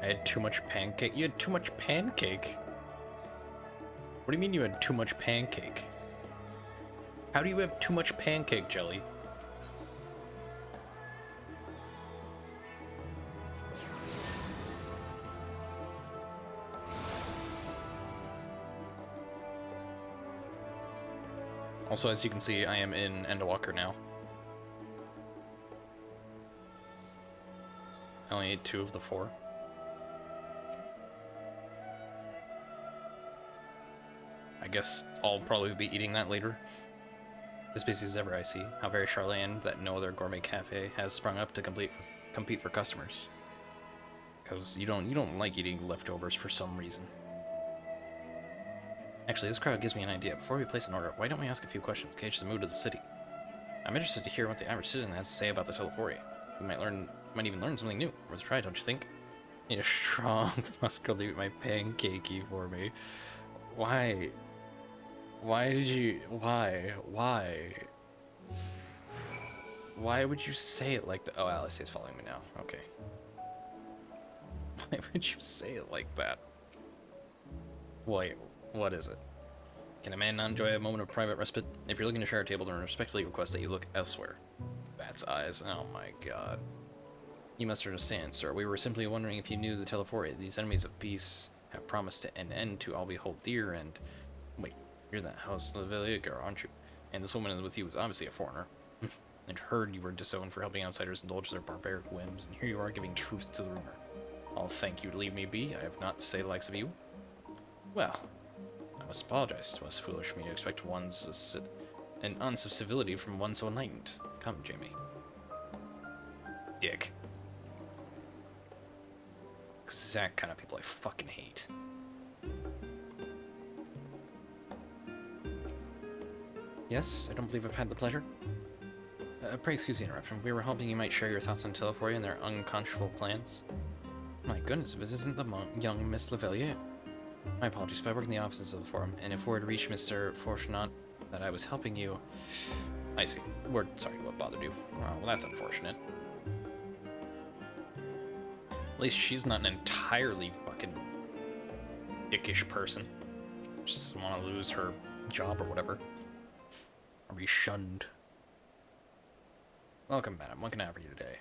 I had too much pancake. You had too much pancake? What do you mean you had too much pancake? How do you have too much pancake, Jelly? Also, as you can see, I am in Endwalker now. I only ate 2 of the 4. I guess I'll probably be eating that later. As busy as ever, I see. How very Charlene that no other gourmet cafe has sprung up to compete for customers. Because you don't like eating leftovers for some reason. Actually, this crowd gives me an idea. Before we place an order, why don't we ask a few questions, gauge the mood of the city? I'm interested to hear what the average citizen has to say about the Telefori. We might even learn something new. Worth a try, don't you think? Need a strong muscular to eat my pancakey for me. Why? Why did you... Why? Why would you say it like that? Oh, Alice is following me now. Okay. Why would you say it like that? Wait, what is it? Can a man not enjoy a moment of private respite? If you're looking to share a table, then respectfully request that you look elsewhere. That's eyes. Oh my god. You must understand, sir. We were simply wondering if you knew the Telefori. These enemies of peace have promised to an end to all we hold dear, and... Wait, you're that House Levelier girl, aren't you? And this woman with you is obviously a foreigner. I'd heard you were disowned for helping outsiders indulge their barbaric whims, and here you are giving truth to the rumor. I'll thank you to leave me be. I have not to say the likes of you. Well, I must apologize. It was foolish of me to expect an ounce of civility from one so enlightened. Come, Jamie. Dick. Exact kind of people I fucking hate. Yes, I don't believe I've had the pleasure. Pray excuse the interruption. We were hoping you might share your thoughts on Telefori and their unconscionable plans. My goodness, if this isn't the young Miss Levelier. My apologies, but I work in the offices of the forum, and if word reached Mr. Fortunat that I was helping you... I see. We're sorry what bothered you. Oh, well, that's unfortunate. At least she's not an entirely fucking dickish person. She doesn't want to lose her job or whatever. Or be shunned. Welcome, madam. What can I offer you today?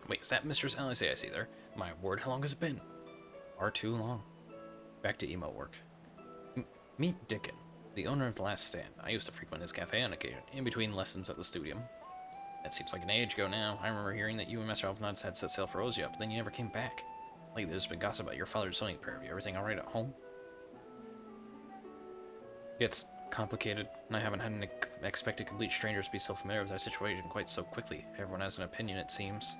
Wait, is that Mistress Alice I see there? My word, how long has it been? Far too long. Back to emo work. Meet Dickon, the owner of The Last Stand. I used to frequent his cafe on occasion, in between lessons at the studium. That seems like an age ago now. I remember hearing that you and Master Alphonse had set sail for Ozia, but then you never came back. Lately, there's been gossip about your father's zoning pair of you. Everything alright at home? It's complicated, and I haven't had expected complete strangers be so familiar with our situation quite so quickly. Everyone has an opinion, it seems.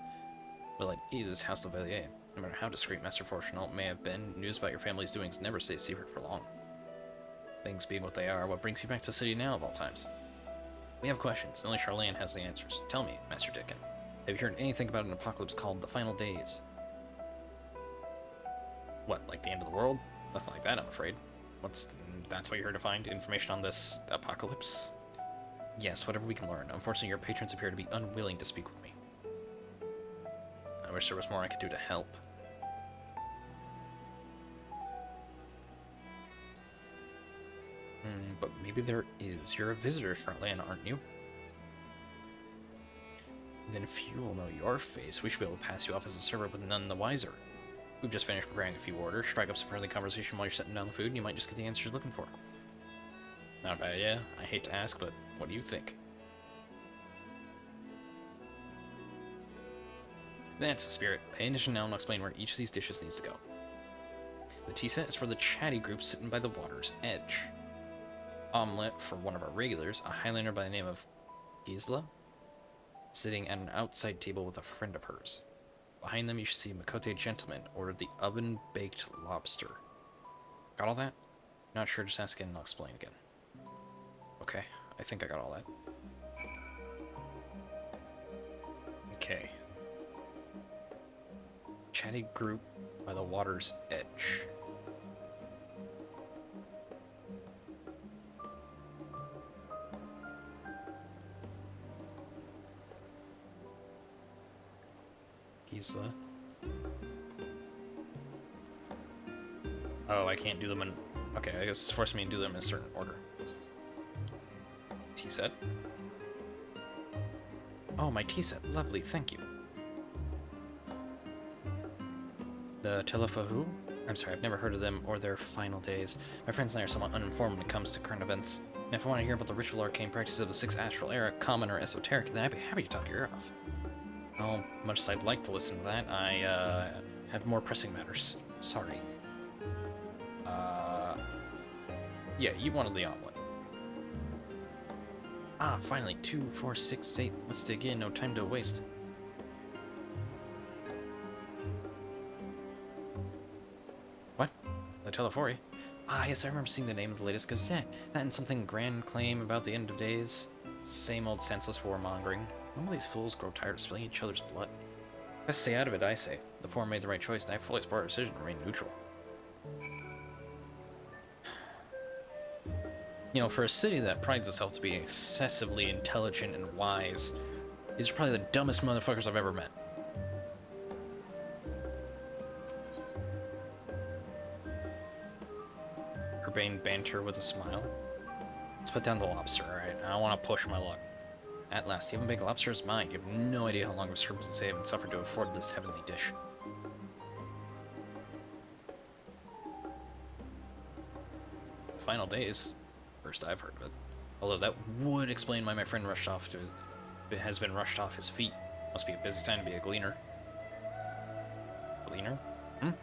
Well, it is House Levelier. No matter how discreet Master Fortunal may have been, news about your family's doings never stays secret for long. Things being what they are, what brings you back to the city now of all times? We have questions, and only Charlene has the answers. Tell me, Master Dickon, have you heard anything about an apocalypse called the Final Days? What, like the end of the world? Nothing like that, I'm afraid. That's what you're here to find? Information on this apocalypse? Yes, whatever we can learn. Unfortunately, your patrons appear to be unwilling to speak with me. I wish there was more I could do to help. But maybe there is. You're a visitor, Charlene, aren't you? Then if you will know your face, we should be able to pass you off as a server, but none the wiser. We've just finished preparing a few orders. Strike up some friendly conversation while you're setting down the food, and you might just get the answers you're looking for. Not a bad idea. I hate to ask, but what do you think? That's the spirit. Pay attention now and I'll explain where each of these dishes needs to go. The tea set is for the chatty group sitting by the water's edge. Omelette for one of our regulars, a Highlander by the name of Gisela, sitting at an outside table with a friend of hers. Behind them you should see Makote Gentleman ordered the oven-baked lobster. Got all that? Not sure, just ask again and I'll explain again. Okay, I think I got all that. Okay. Chatty group by the water's edge. Gisela. Oh, I can't do them in... Okay, I guess it's forcing me to do them in a certain order. Tea set. Oh, my tea set. Lovely, thank you. The Telefahu? I'm sorry, I've never heard of them or their final days. My friends and I are somewhat uninformed when it comes to current events. And if I want to hear about the ritual arcane practices of the 6th Astral Era, common or esoteric, then I'd be happy to talk your ear off. Well, much as I'd like to listen to that, I have more pressing matters. Sorry. Yeah, you wanted the omelet. Ah, finally, 2, 4, 6, 8. Let's dig in, no time to waste. What? The Telefori? Ah, yes, I remember seeing the name of the latest gazette. That and something grand claim about the end of days. Same old senseless warmongering. When will these fools grow tired of spilling each other's blood? Best stay out of it, I say. The forum made the right choice, and I fully support our decision to remain neutral. You know, for a city that prides itself to be excessively intelligent and wise, these are probably the dumbest motherfuckers I've ever met. Urbane banter with a smile. Let's put down the lobster, alright? I don't want to push my luck. At last, the even big lobster is mine. You have no idea how long of circumstances I have suffered to afford this heavenly dish. Final days. First I've heard of it. Although that would explain why my friend has been rushed off his feet. Must be a busy time to be a gleaner. Gleaner? You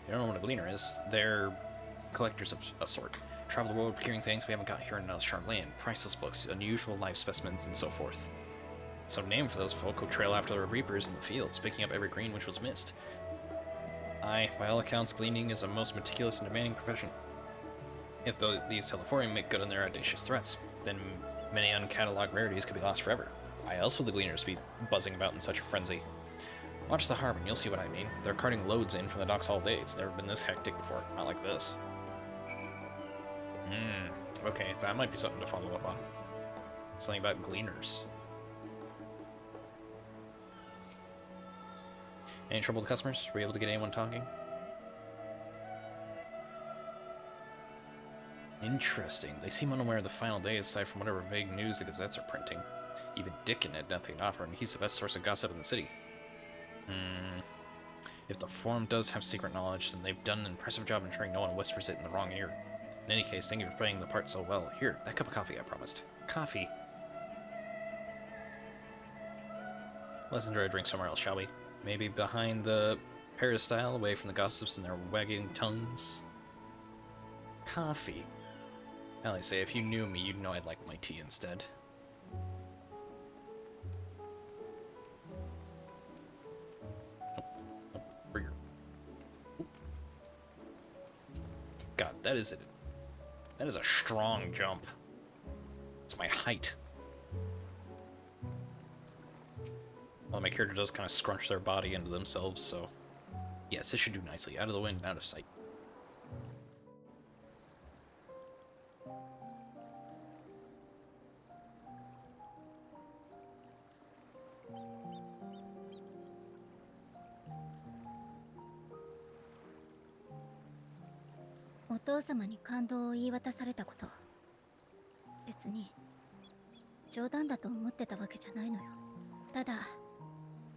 don't know what a gleaner is. They're collectors of a sort. Travel the world procuring things we haven't got here in Elshart land. Priceless books, unusual life specimens, and so forth. Some name for those folk who trail after the reapers in the fields, picking up every grain which was missed. Aye, by all accounts, gleaning is a most meticulous and demanding profession. If these Teleforium make good on their audacious threats, then many uncatalogued rarities could be lost forever. Why else would the gleaners be buzzing about in such a frenzy? Watch the harbor and you'll see what I mean. They're carting loads in from the docks all day. It's never been this hectic before. Not like this. Okay, that might be something to follow up on. Something about gleaners. Any trouble with customers? Were you able to get anyone talking? Interesting. They seem unaware of the final days aside from whatever vague news the gazettes are printing. Even Dickin had nothing to offer, and he's the best source of gossip in the city. If the forum does have secret knowledge, then they've done an impressive job ensuring no one whispers it in the wrong ear. In any case, thank you for playing the part so well. Here, that cup of coffee I promised. Coffee. Let's enjoy a drink somewhere else, shall we? Maybe behind the peristyle, away from the gossips and their wagging tongues. Coffee. Well, I say, if you knew me, you'd know I'd like my tea instead. God, that is it. That is a strong jump. It's my height. Well, my character does kind of scrunch their body into themselves, so... Yes, it should do nicely. Out of the wind, out of sight.お父様に感動を言い渡されたこと、別に冗談だと思ってたわけじゃないのよ。ただ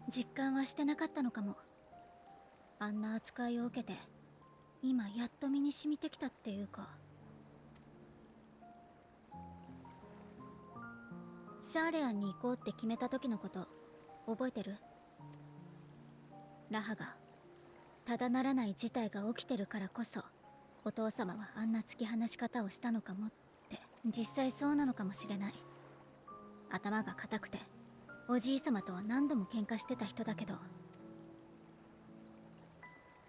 実感はしてなかったのかも。あんな扱いを受けて今やっと身に染みてきたっていうか。シャーレアンに行こうって決めた時のこと覚えてる？ラハがただならない事態が起きてるからこそお父様はあんな突き放し方をしたのかもって。実際そうなのかもしれない。頭が固くておじい様とは何度も喧嘩してた人だけど、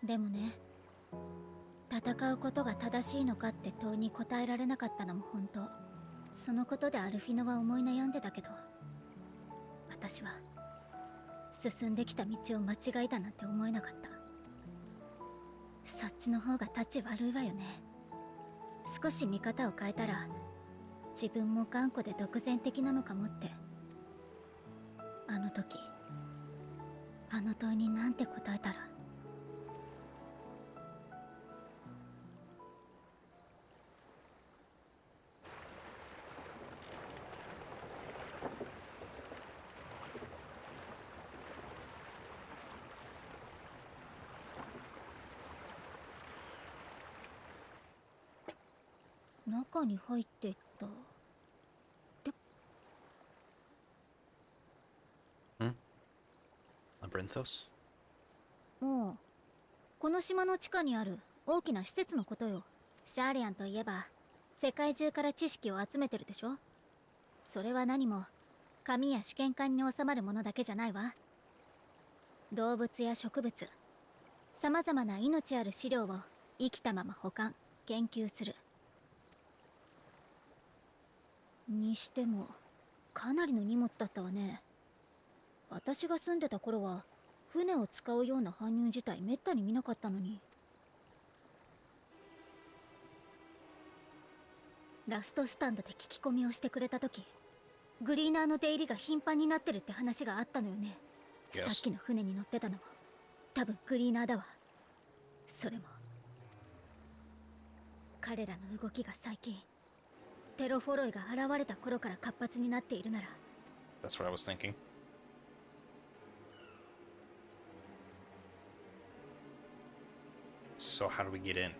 でもね、戦うことが正しいのかって問いに答えられなかったのも本当。そのことでアルフィノは思い悩んでたけど、私は進んできた道を間違いだなんて思えなかった。そっちの方が立ち悪いわよね。少し見方を変えたら自分も頑固で独善的なのかもって。あの時あの問いになんて答えたら。中に入っていった。 Labyrinthos? もうこの島の地下にある大きな施設のことよ。シャーレアンといえば世界中から知識を集めてるでしょ。それは何も紙や試験管に収まるものだけじゃないわ。動物や植物、さまざまな命ある資料を生きたまま保管研究する。にしてもかなりの荷物だったわね。私が住んでた頃は船を使うような搬入自体めったに見なかったのに。ラストスタンドで聞き込みをしてくれた時、グリーナーの出入りが頻繁になってるって話があったのよね。Yes. さっきの船に乗ってたのも多分グリーナーだわ。それも彼らの動きが最近テロフォロイが現れた頃から活発になっているなら。 That's what I was thinking. So how do we get in?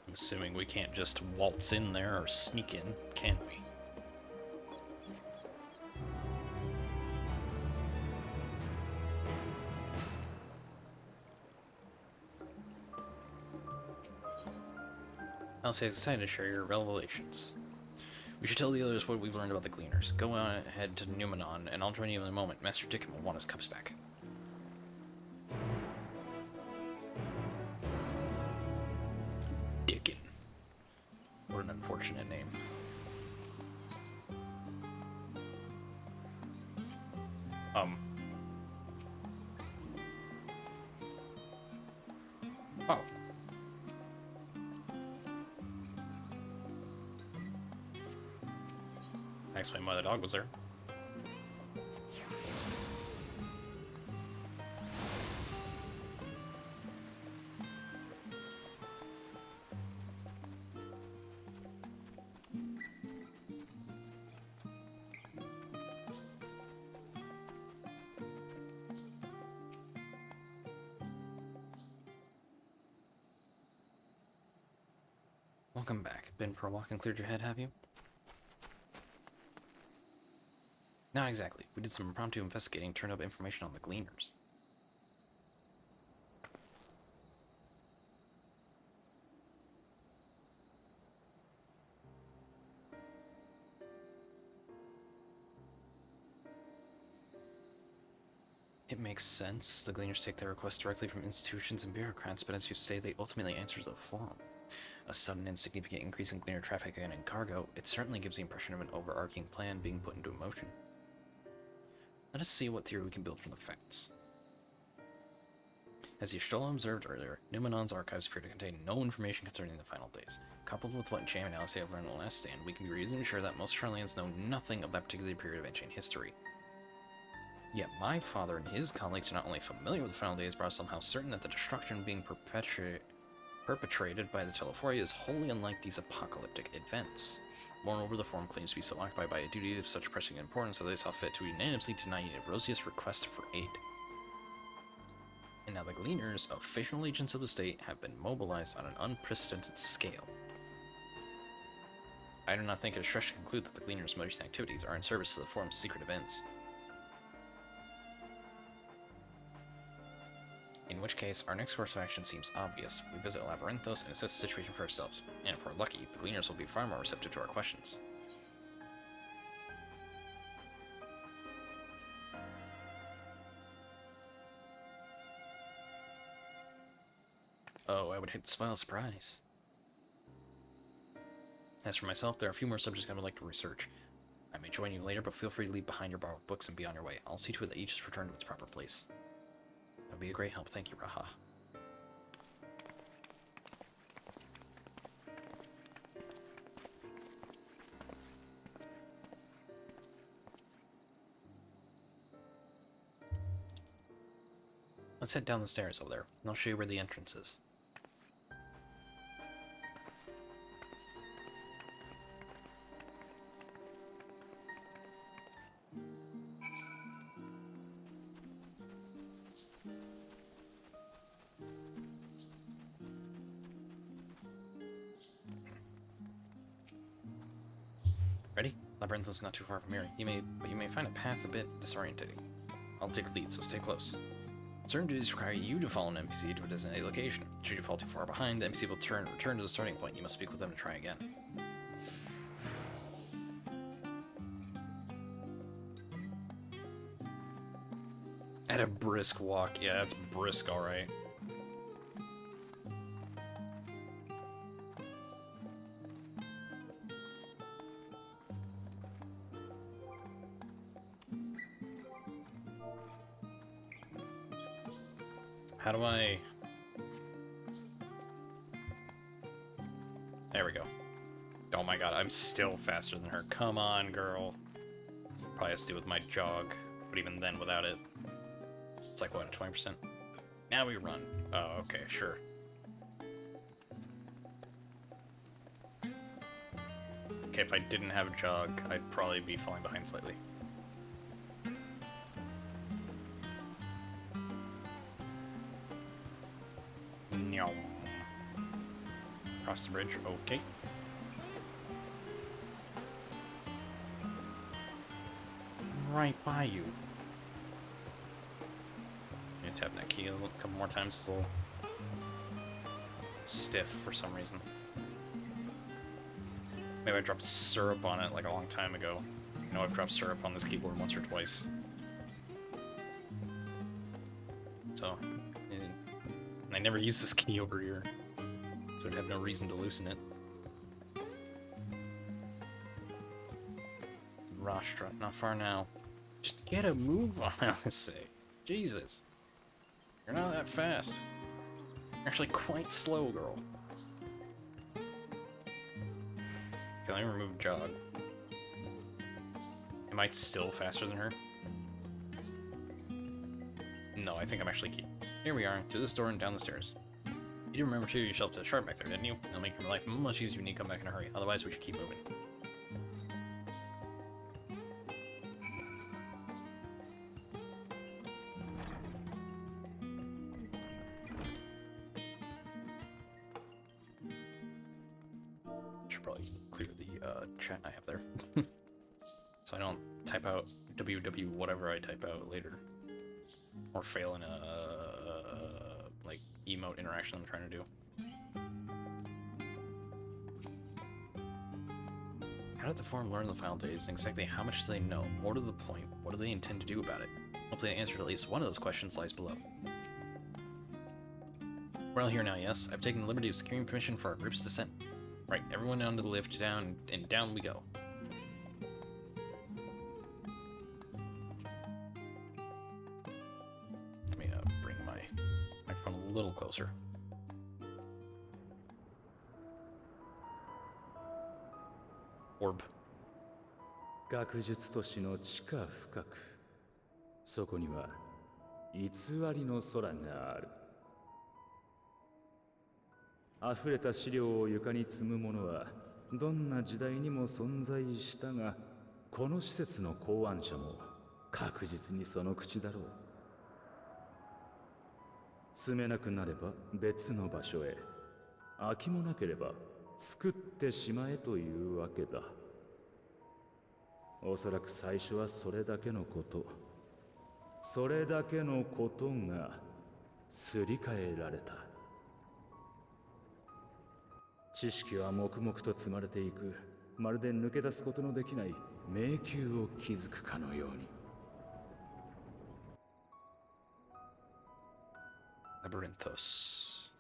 I'm assuming we can't just waltz in there or sneak in, can we? I'll say excited to share your revelations. We should tell the others what we've learned about the Gleaners. Go on ahead to Numenon, and I'll join you in a moment. Master Dickin will want his cups back. Dickin. What an unfortunate name. Oh. I explained why the dog was there. Welcome back. Been for a walk and cleared your head, have you? Not exactly. We did some impromptu investigating and turned up information on the Gleaners. It makes sense. The Gleaners take their requests directly from institutions and bureaucrats, but as you say, they ultimately answer the forum. A sudden and significant increase in Gleaner traffic and in cargo, it certainly gives the impression of an overarching plan being put into motion. Let us see what theory we can build from the facts. As Y'shtola observed earlier, Numenon's archives appear to contain no information concerning the final days. Coupled with what Jam and Alice have learned in the last stand, we can be reasonably sure that most Charlians know nothing of that particular period of ancient history. Yet my father and his colleagues are not only familiar with the final days, but are somehow certain that the destruction being perpetrated by the Telephoria is wholly unlike these apocalyptic events. Moreover, the forum claims to be so occupied by a duty of such pressing importance that they saw fit to unanimously deny Rosia's request for aid. And now the Gleaners, official agents of the state, have been mobilized on an unprecedented scale. I do not think it is stretch to conclude that the Gleaners' most activities are in service to the forum's secret events. In which case, our next course of action seems obvious. We visit Labyrinthos and assess the situation for ourselves. And if we're lucky, the Gleaners will be far more receptive to our questions. Oh, I would hate to spoil a surprise. As for myself, there are a few more subjects I would like to research. I may join you later, but feel free to leave behind your borrowed books and be on your way. I'll see to it that each is returned to its proper place. That would be a great help. Thank you, Raha. Let's head down the stairs over there, and I'll show you where the entrance is. Labyrinth is not too far from here. But you may find a path a bit disorientating. I'll take lead, so stay close. Certain duties require you to follow an NPC to a designated location. Should you fall too far behind, the NPC will return to the starting point. You must speak with them to try again. At a brisk walk. Yeah, that's brisk, alright. How do I... There we go. Oh my god, I'm still faster than her. Come on, girl. Probably has to do with my jog, but even then, without it, it's like, what, 20%? Now we run. Oh, okay, sure. Okay, if I didn't have a jog, I'd probably be falling behind slightly. No. Cross the bridge, okay. Right by you. I'm gonna tap that key a couple more times. It's a little stiff for some reason. Maybe I dropped syrup on it like a long time ago. I know I've dropped syrup on this keyboard once or twice. So, and I never use this key over here, so I'd have no reason to loosen it. Rashtra, not far now. Just get a move on, I would say. Jesus. You're not that fast. You're actually quite slow, girl. Okay, let me remove jog. Am I still faster than her? No, I think I'm actually key. Here we are, through this door and down the stairs. You didn't remember to yourself to the shard back there, didn't you? It'll make your life much easier when you come back in a hurry. Otherwise, we should keep moving. Should probably clear the chat I have there. So I don't type out WW whatever I type out later. Or fail in a like emote interaction I'm trying to do. How did the forum learn the final days, and exactly how much do they know? More to the point, what do they intend to do about it? Hopefully I answered at least one of those questions lies below. We're all here now, yes? I've taken the liberty of securing permission for our group's descent. Right, everyone down to the lift, down, and down we go. Let me bring my microphone a little closer. Orb. 学術都市の地下深く、そこには偽りの空がある。溢れた資料を床に積むものはどんな時代にも存在したが、この施設の考案者も確実にその口だろう。住めなくなれば別の場所へ、空きもなければ作ってしまえというわけだ。おそらく最初はそれだけのこと、それだけのことがすり替えられた。知識は黙々と積まれていく、まるで抜け出すことのできない迷宮を築くかのように。Labyrinthos.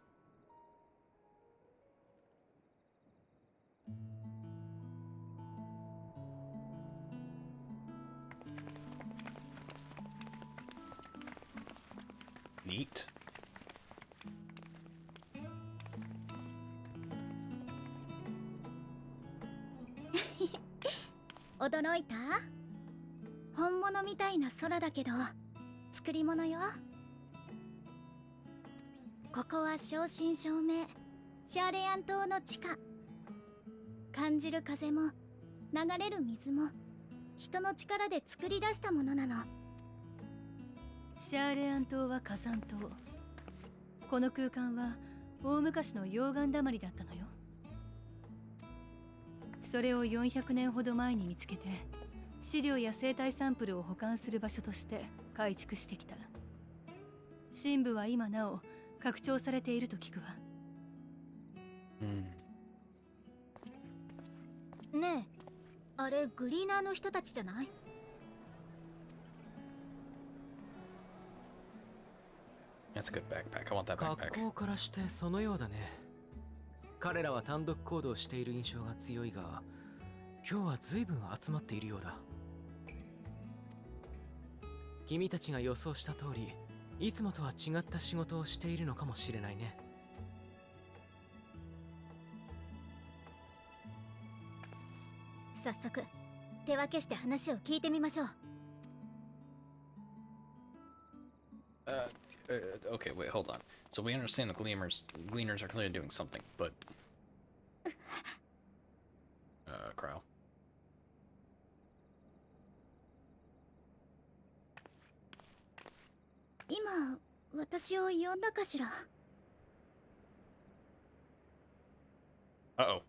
Neat. 驚いた？本物みたいな空だけど作り物よ。ここは正真正銘シャーレアン島の地下。感じる風も流れる水も人の力で作り出したものなの。シャーレアン島は火山島。この空間は大昔の溶岩だまりだったのよ。それを400年ほど前に見つけて、資料や生体サンプルを保管する場所として改築してきた。深部は今なお拡張されていると聞くわ。ねえ、あれグリーナーの人たちじゃない？ That's a good backpack. I want that 格 backpack. 好からしてそのようだね。彼らは単独行動している印象が強いが、今日は随分集まっているようだ。君たちが予想した通り、いつもとは違った仕事をしているのかもしれないね。早速手分けして話を聞いてみましょう。Okay, wait, hold on. So we understand the gleaners are clearly doing something, but Crow. 今私を呼んだかしら。 Uh-oh.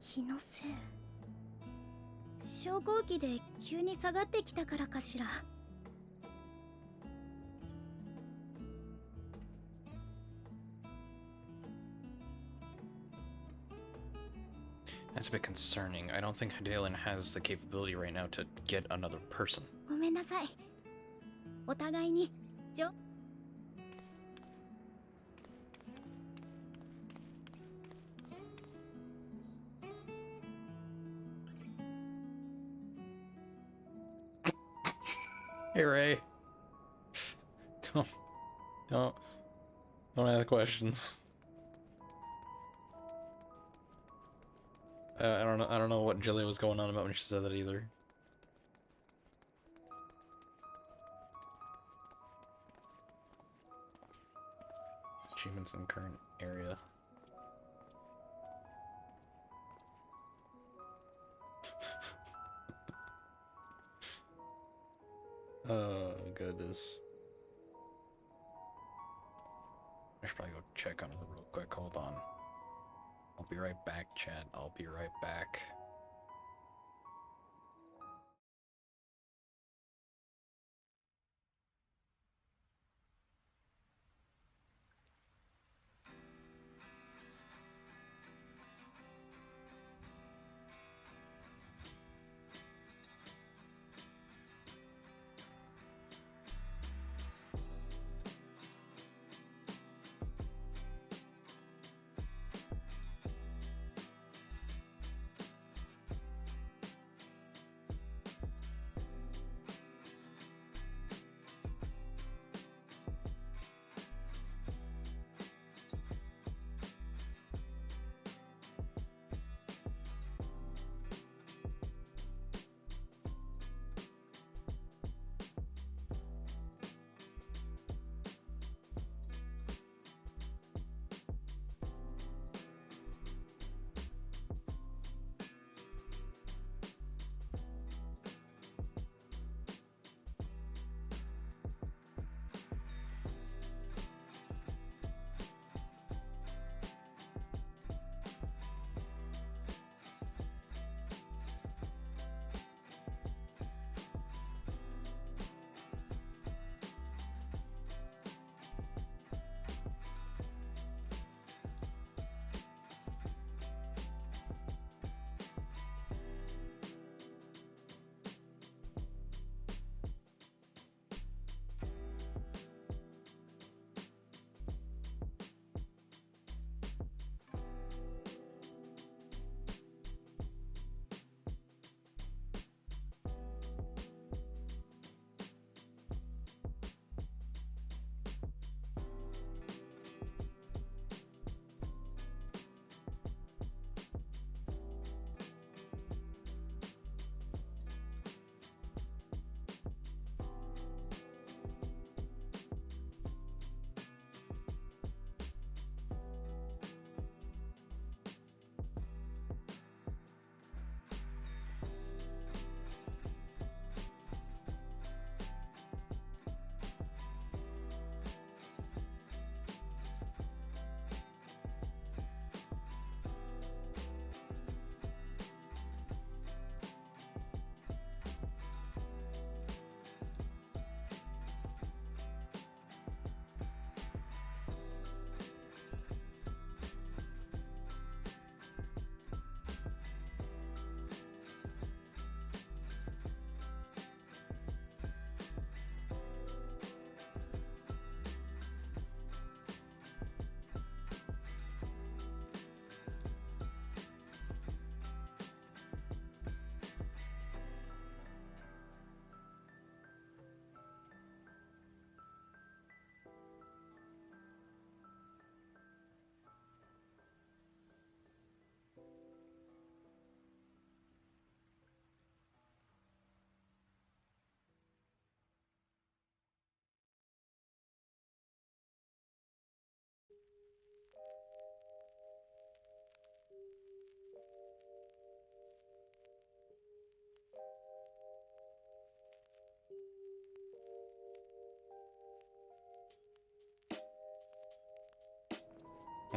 気のせい。昇降機で急に下がってきたからかしら。 That's a bit concerning. I don't think Hydaelyn has the capability right now to get another person. ごめんなさい。お互いにHey Ray. don't don't ask questions. I don't know what Jillia was going on about when she said that either. Achievements in current area. Oh goodness. I should probably go check on it real quick. Hold on. I'll be right back, chat. I'll be right back.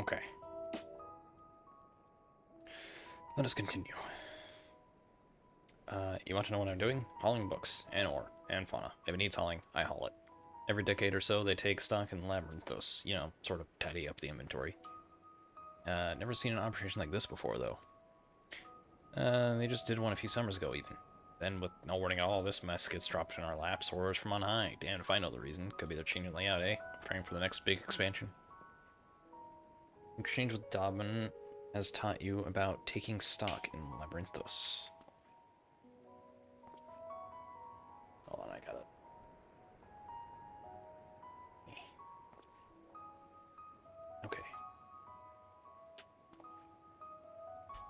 Okay. Let us continue. You want to know what I'm doing? Hauling books, and ore, and fauna. If it needs hauling, I haul it. Every decade or so, they take stock in Labyrinthos, you know, sort of tidy up the inventory. Never seen an operation like this before, though. They just did one a few summers ago, even. Then, with no warning at all, this mess gets dropped in our laps, orders from on high. Damn if I know the reason. Could be their changing layout, eh? Preparing for the next big expansion. Exchange with Dobbin has taught you about taking stock in Labyrinthos. Hold on, I got it. Okay.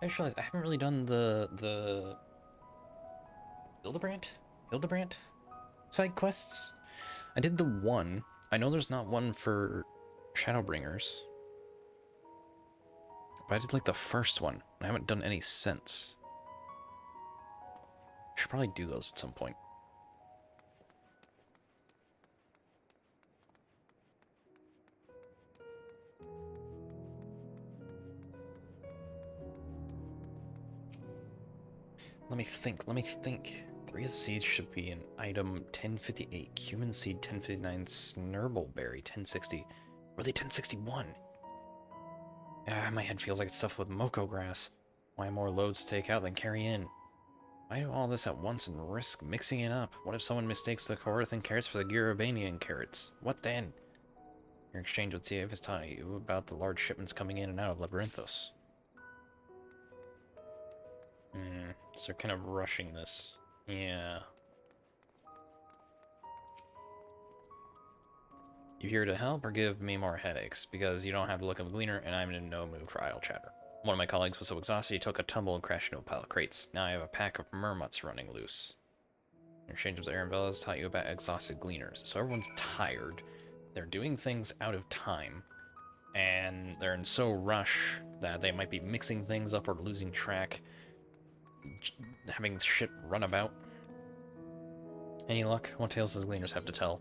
I just realized I haven't really done the Hildebrandt side quests. I did the one. I know there's not one for Shadowbringers. But I did like the first one. I haven't done any since. I should probably do those at some point. Let me think. 3 of seeds should be an item 1058. Cumin seed 1059. Snurbbleberry 1060. Were they 1061? My head feels like it's stuffed with Moko grass. Why more loads to take out than carry in? Why do all this at once and risk mixing it up? What if someone mistakes the Coerthan carrots for the Girabanian carrots? What then? Your exchange with TF has taught you about the large shipments coming in and out of Labyrinthos. So they're kind of rushing this. Yeah. You here to help or give me more headaches? Because you don't have the look of a gleaner, and I'm in no mood for idle chatter. One of my colleagues was so exhausted he took a tumble and crashed into a pile of crates. Now I have a pack of mermuts running loose. Your exchange with Aaron Bell has taught you about exhausted gleaners. So everyone's tired. They're doing things out of time. And they're in so rush that they might be mixing things up or losing track. Having shit run about. Any luck? What tales does gleaners have to tell?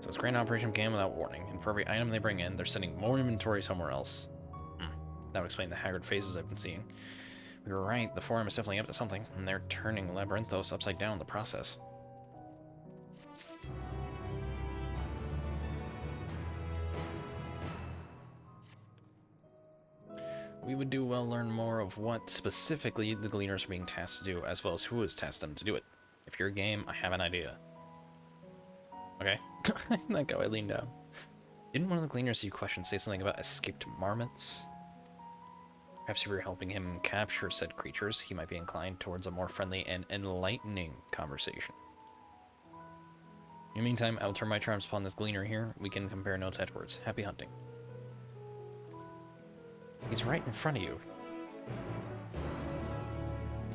So this grand operation began without warning, and for every item they bring in, they're sending more inventory somewhere else. That would explain the haggard faces I've been seeing. We were right, the Forum is definitely up to something, and they're turning Labyrinthos upside down in the process. We would do well learn more of what specifically the Gleaners are being tasked to do, as well as who has tasked them to do it. If you're game, I have an idea. Okay. That guy I leaned down. Didn't one of the Gleaners you questioned say something about escaped marmots? Perhaps if we were helping him capture said creatures, he might be inclined towards a more friendly and enlightening conversation. In the meantime, I will turn my charms upon this Gleaner here. We can compare notes afterwards. Happy hunting. He's right in front of you.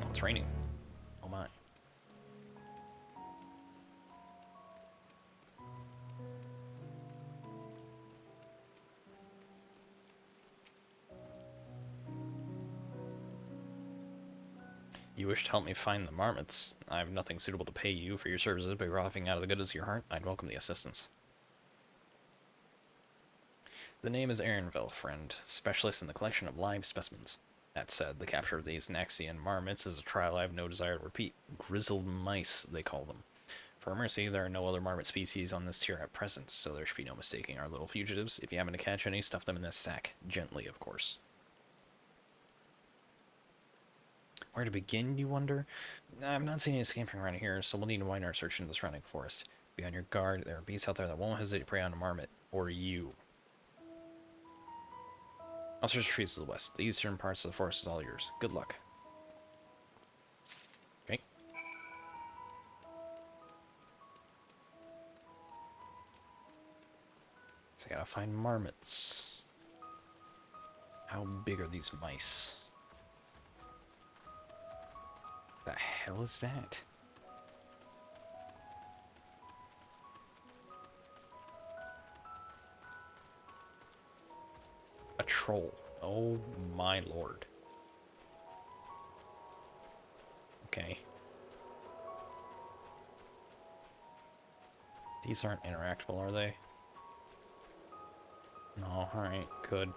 Oh, it's raining. Oh my. You wish to help me find the marmots. I have nothing suitable to pay you for your services, but roughing out of the goodness of your heart, I'd welcome the assistance. The name is Aaronville, friend, specialist in the collection of live specimens. That said, the capture of these Naxian marmots is a trial I have no desire to repeat. Grizzled mice, they call them. For mercy, there are no other marmot species on this tier at present, so there should be no mistaking our little fugitives. If you happen to catch any, stuff them in this sack. Gently, of course. Where to begin, you wonder? I've not seen any scampering around here, so we'll need to widen our search into the surrounding forest. Be on your guard. There are beasts out there that won't hesitate to prey on a marmot. Or you. I'll search trees to the west. The eastern parts of the forest is all yours. Good luck. Okay. So I gotta find marmots. How big are these mice? The hell is that? A troll. Oh my lord. Okay. These aren't interactable, are they? No, alright, good.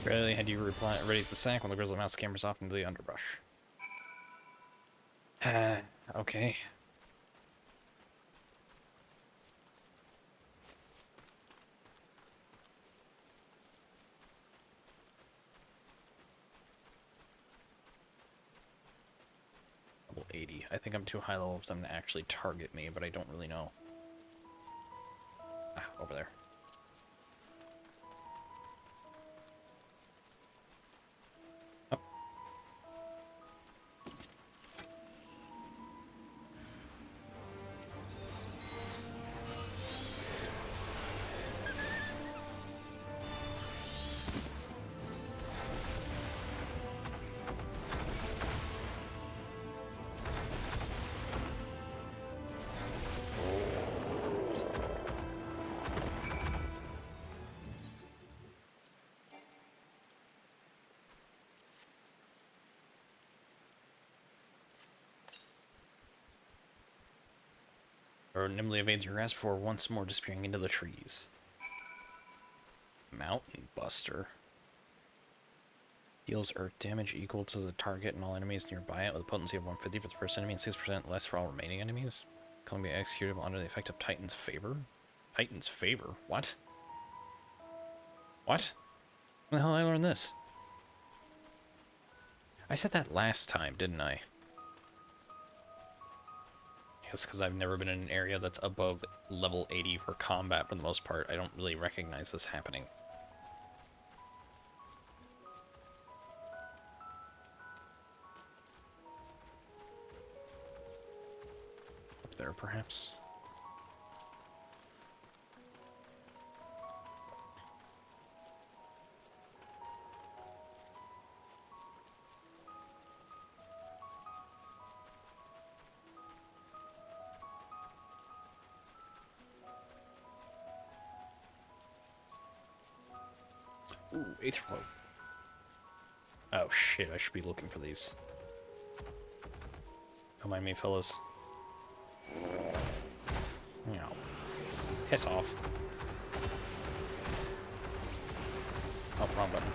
Barely had you ready at the sack when the grizzly mouse scampers off into the underbrush. Okay. Level 80. I think I'm too high level for them to actually target me, but I don't really know. Ah, over there. Up. Or nimbly evades your grasp before once more disappearing into the trees. Mountain Buster. Deals earth damage equal to the target and all enemies nearby it with a potency of 150 for the first enemy and 6% less for all remaining enemies. Can be executable under the effect of Titan's Favor? Titan's Favor? What? What? When the hell did I learn this? I said that last time, didn't I? Yes, because I've never been in an area that's above level 80 for combat for the most part. I don't really recognize this happening. Up there, perhaps? Ooh, Aether Flow. Oh shit, I should be looking for these. Don't mind me, fellas. No. Piss off. Oh, wrong button.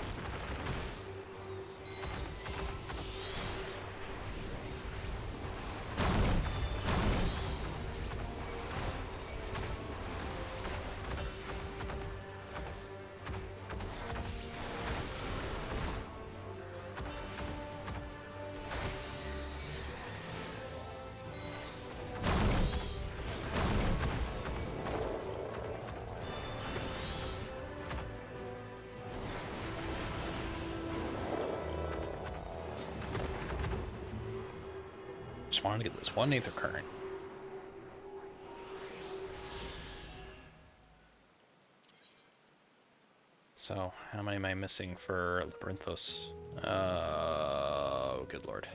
Just wanted to get this one Aether Current. So, how many am I missing for Labyrinthos? Oh, good lord.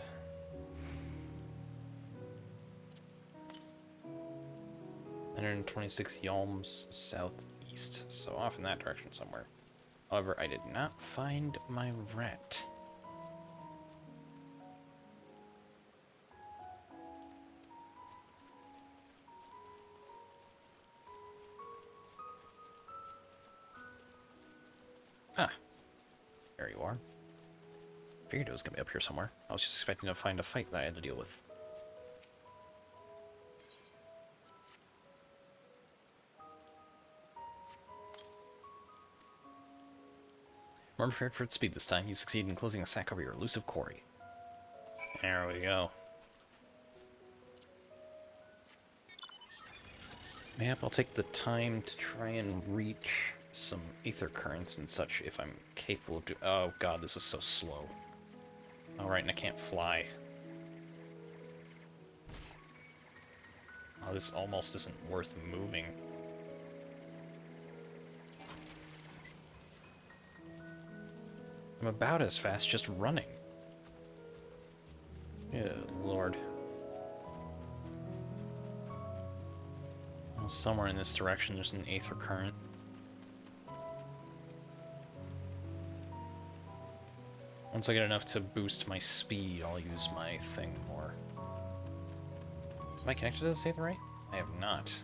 And 26 Yalms southeast, so off in that direction somewhere. However, I did not find my rat. Ah, there you are. Figured it was gonna be up here somewhere. I was just expecting to find a fight that I had to deal with. More prepared for its speed this time. You succeed in closing a sack over your elusive quarry. There we go. Map, I'll take the time to try and reach some ether currents and such if I'm capable of oh god, this is so slow. Alright, and I can't fly. Oh, this almost isn't worth moving. I'm about as fast just running. Good lord. Well, somewhere in this direction there's an aether current. Once I get enough to boost my speed, I'll use my thing more. Am I connected to this aether right? I have not.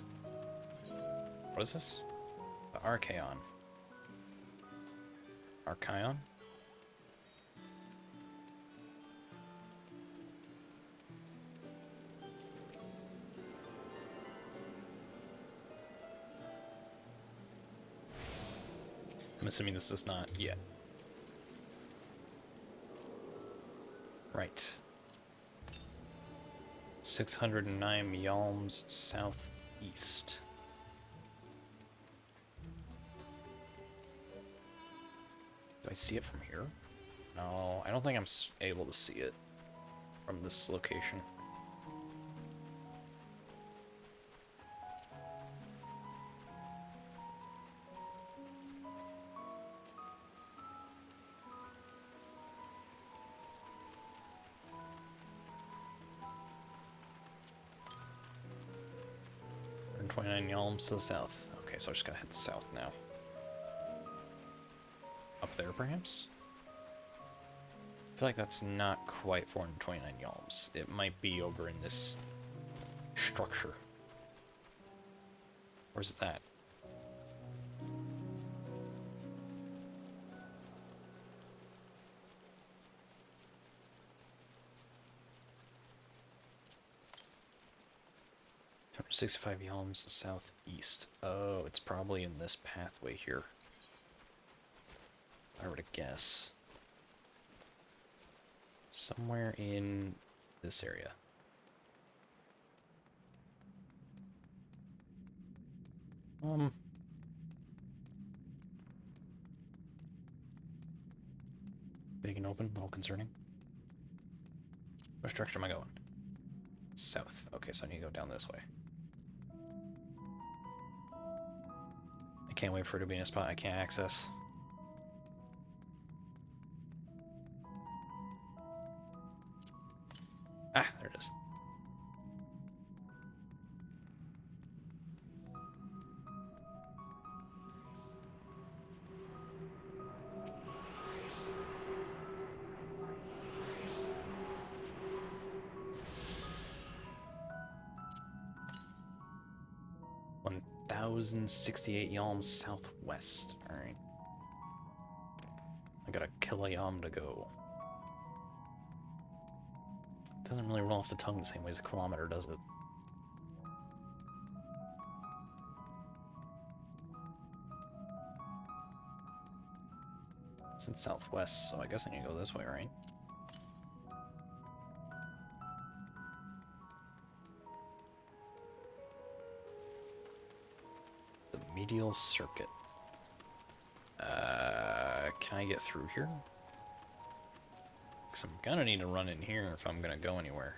What is this? The Archaon. Archaon? I'm assuming this does not yet. Right. 609 yalms southeast. Do I see it from here? No, I don't think I'm able to see it from this location. And 29 yalms to the south. Okay, so I just gotta head south now. Up there, perhaps? I feel like that's not quite 429 yalms. It might be over in this structure. Where's it at? $265 yalms southeast. Oh, it's probably in this pathway here. If I were to guess. Somewhere in this area. Big and open, all concerning. Which direction am I going? South. Okay, so I need to go down this way. I can't wait for it to be in a spot I can't access. Ah, there it is. $1,068 yalms southwest. Alright. I got a kill a yalm to go. Doesn't really roll off the tongue the same way as a kilometer, does it? It's in southwest, so I guess I need to go this way, right? The medial circuit. Can I get through here? Because I'm gonna need to run in here if I'm gonna go anywhere.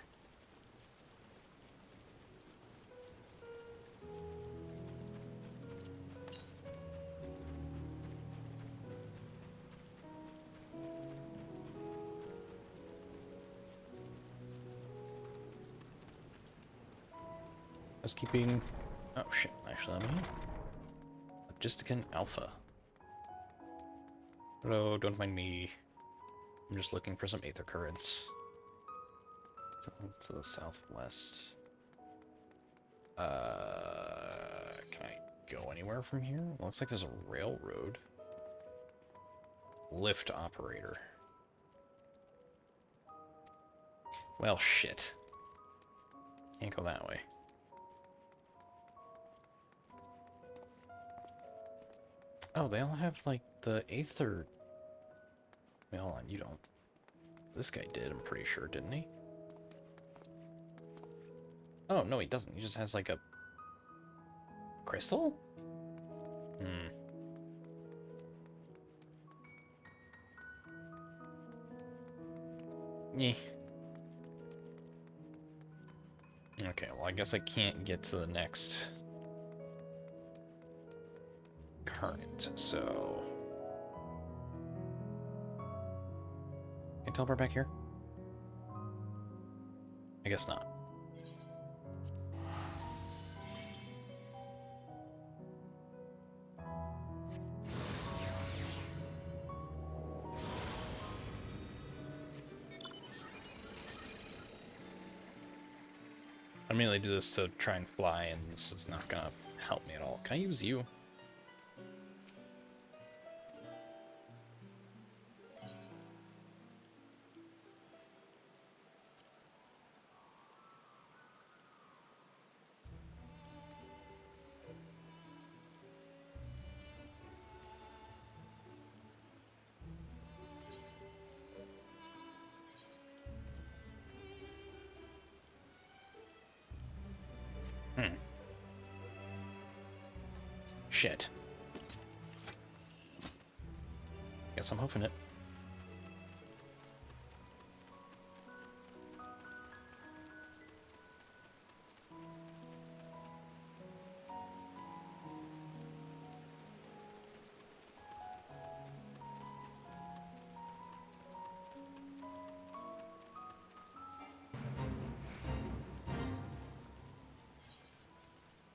Housekeeping. Oh shit, actually, let me. Logistican Alpha. Hello, don't mind me. I'm just looking for some aether currents. Something to the southwest. Can I go anywhere from here? Looks like there's a railroad. Lift operator. Well, shit. Can't go that way. Oh, they all have, like, the aether... Wait, hold on, you don't. This guy did, I'm pretty sure, didn't he? Oh, no, he doesn't. He just has, like, a... crystal? Hmm. Yeah. Okay, well, I guess I can't get to the next current, so... Can I teleport back here? I guess not. I mainly do this to try and fly, and this is not gonna help me at all. Can I use you? Shit. Guess I'm hoping it.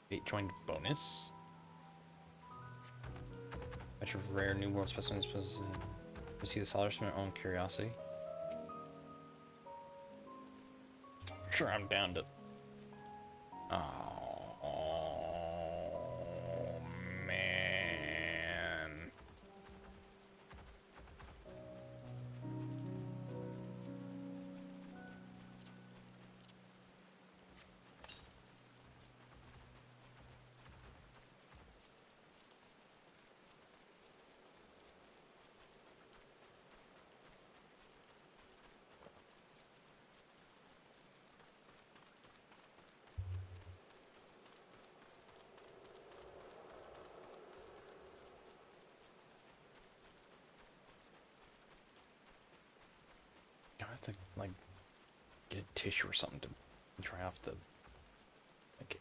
Fate joined bonus. Batch of rare new world specimens. Receive the scholars from their own curiosity. Sure, I'm down to. Oh, man. I have to, like, get a tissue or something to dry off the, like,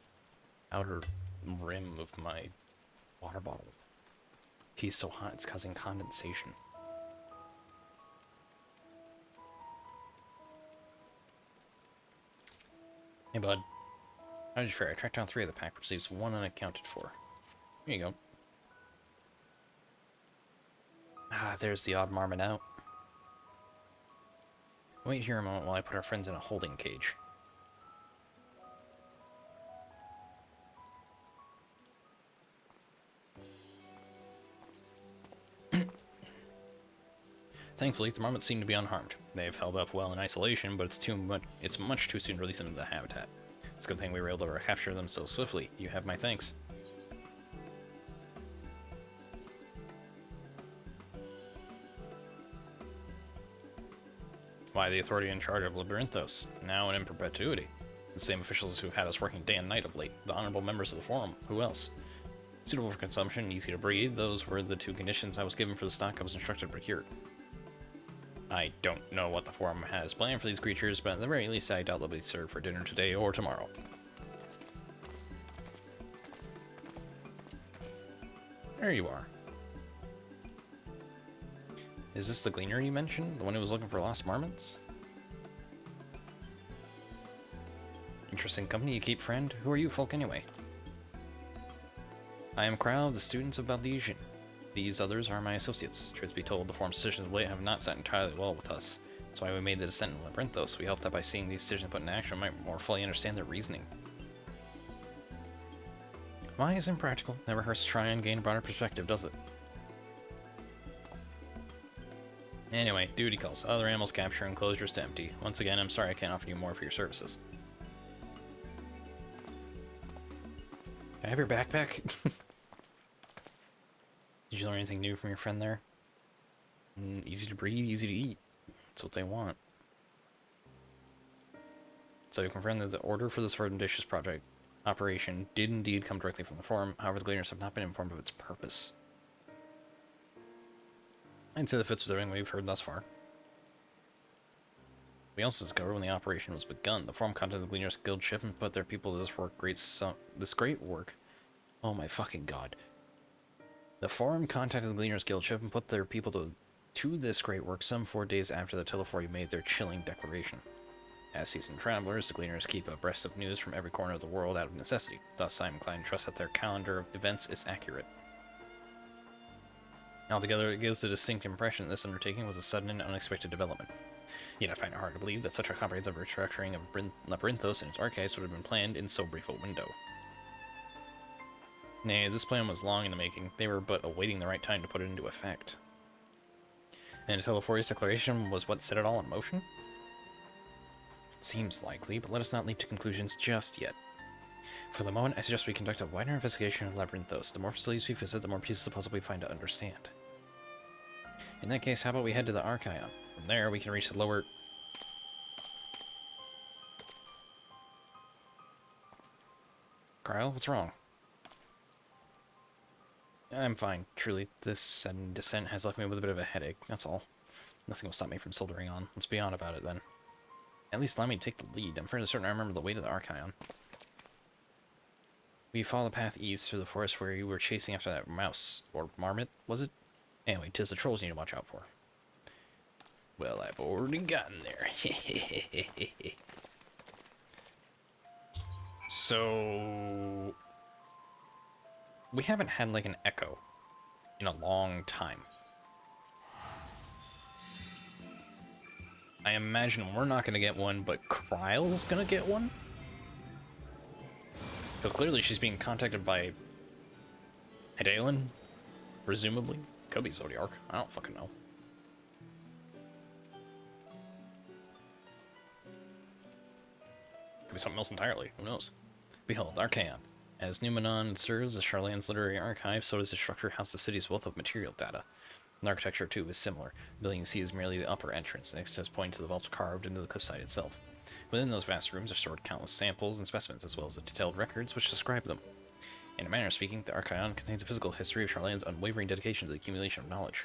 outer rim of my water bottle. Tea's so hot, it's causing condensation. Hey, bud. How did you fare? I tracked down 3 of the pack, which leaves 1 unaccounted for. Here you go. Ah, there's the odd marmot out. Wait here a moment while I put our friends in a holding cage. Thankfully, the marmots seem to be unharmed. They've held up well in isolation, but it's much too soon to release them into the habitat. It's a good thing we were able to recapture them so swiftly. You have my thanks. Why the authority in charge of Labyrinthos, now and in perpetuity. The same officials who've had us working day and night of late. The honorable members of the Forum. Who else? Suitable for consumption, easy to breed. Those were the 2 conditions I was given for the stock I was instructed to procure. I don't know what the Forum has planned for these creatures, but at the very least I doubt they'll be served for dinner today or tomorrow. There you are. Is this the gleaner you mentioned? The one who was looking for lost marmots? Interesting company you keep, friend. Who are you folk anyway? I am Crow, the students of Baldesian. These others are my associates. Truth be told, the Forum's decisions of late have not sat entirely well with us. That's why we made the descent in Labyrinthos. We hope that by seeing these decisions put in action, we might more fully understand their reasoning. Why is impractical? Never hurts to try and gain a broader perspective, does it? Anyway, duty calls. Other animals capture enclosures to empty. Once again, I'm sorry I can't offer you more for your services. Can I have your backpack? Did you learn anything new from your friend there? Easy to breathe, easy to eat. That's what they want. So you confirm that the order for this Verdantitious project operation did indeed come directly from the Forum. However, the Gleaners have not been informed of its purpose. I'd say that fits with everything we've heard thus far. We also discovered when the operation was begun, the forum contacted the Gleaners Guild ship and put their people to this great work. Oh my fucking god. The forum contacted the Gleaners Guild ship and put their people to this great work some 4 days after the Telefori made their chilling declaration. As seasoned travelers, the Gleaners keep abreast of news from every corner of the world out of necessity. Thus, I am inclined to trust that their calendar of events is accurate. Altogether, it gives a distinct impression that this undertaking was a sudden and unexpected development. Yet I find it hard to believe that such a comprehensive restructuring of Labyrinthos and its archives would have been planned in so brief a window. Nay, this plan was long in the making. They were but awaiting the right time to put it into effect. And Telefori's declaration was what set it all in motion? It seems likely, but let us not leap to conclusions just yet. For the moment, I suggest we conduct a wider investigation of Labyrinthos. The more facilities we visit, the more pieces of the puzzle we find to understand. In that case, how about we head to the Archaon? From there, we can reach the lower... Kyle, what's wrong? I'm fine, truly. This sudden descent has left me with a bit of a headache, that's all. Nothing will stop me from soldering on. Let's be on about it, then. At least allow me to take the lead. I'm fairly certain I remember the way to the Archaon. We follow the path east through the forest where you were chasing after that mouse. Or marmot, was it? Anyway, 'tis the trolls you need to watch out for. Well, I've already gotten there. So... we haven't had, like, an echo in a long time. I imagine we're not gonna get one, but Kryle's gonna get one? Because clearly she's being contacted by... Hedalen? Presumably? Could be Zodiark. I don't fucking know. Could be something else entirely. Who knows? Behold, Archaon. As Numenon serves as Charlane's literary archive, so does the structure house the city's wealth of material data. And architecture, too, is similar. The building you see is merely the upper entrance, and access pointing to the vaults carved into the cliffside itself. Within those vast rooms are stored countless samples and specimens, as well as the detailed records which describe them. In a manner of speaking, the Archaon contains a physical history of Charlane's unwavering dedication to the accumulation of knowledge.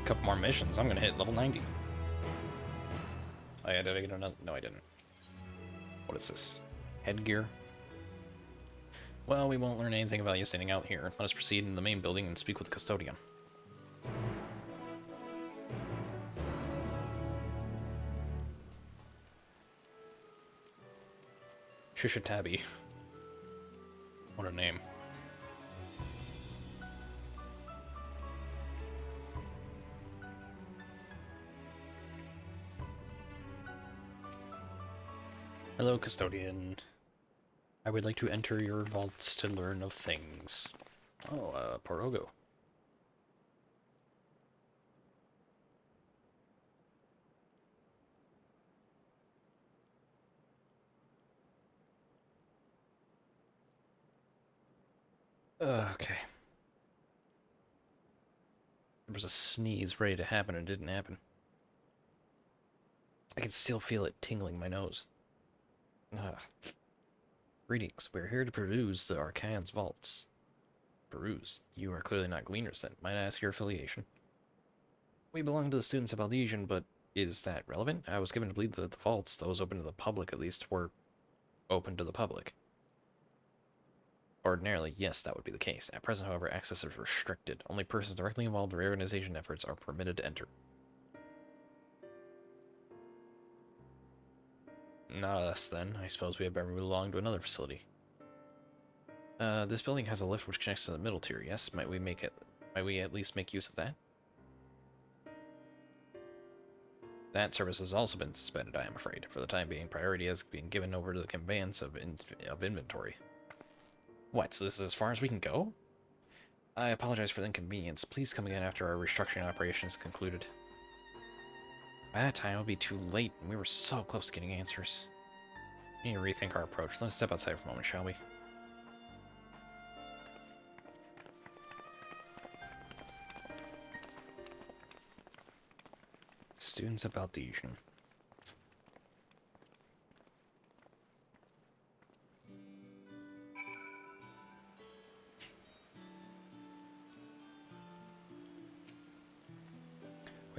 A couple more missions, I'm gonna hit level 90. Oh yeah, did I get another? No, I didn't. What is this? Headgear? Well, we won't learn anything about you standing out here. Let us proceed into the main building and speak with the custodian. Shishitabi. What a name. Hello, custodian. I would like to enter your vaults to learn of things. Oh, Porogo. Okay. There was a sneeze ready to happen and it didn't happen. I can still feel it tingling my nose. Greetings. We're here to peruse the Archaon's vaults. Peruse? You are clearly not Gleaners then. Might I ask your affiliation? We belong to the students of Aldesian, but is that relevant? I was given to believe that the vaults, those open to the public at least, were open to the public. Ordinarily, yes, that would be the case. At present, however, access is restricted. Only persons directly involved in reorganization efforts are permitted to enter. Not us, then. I suppose we had better move along to another facility. This building has a lift which connects to the middle tier, yes? Might we at least make use of that? That service has also been suspended, I am afraid. For the time being, priority has been given over to the conveyance of inventory. What, so this is as far as we can go? I apologize for the inconvenience. Please come again after our restructuring operation is concluded. By that time, it will be too late, and we were so close to getting answers. We need to rethink our approach. Let's step outside for a moment, shall we? Students of Aldesian.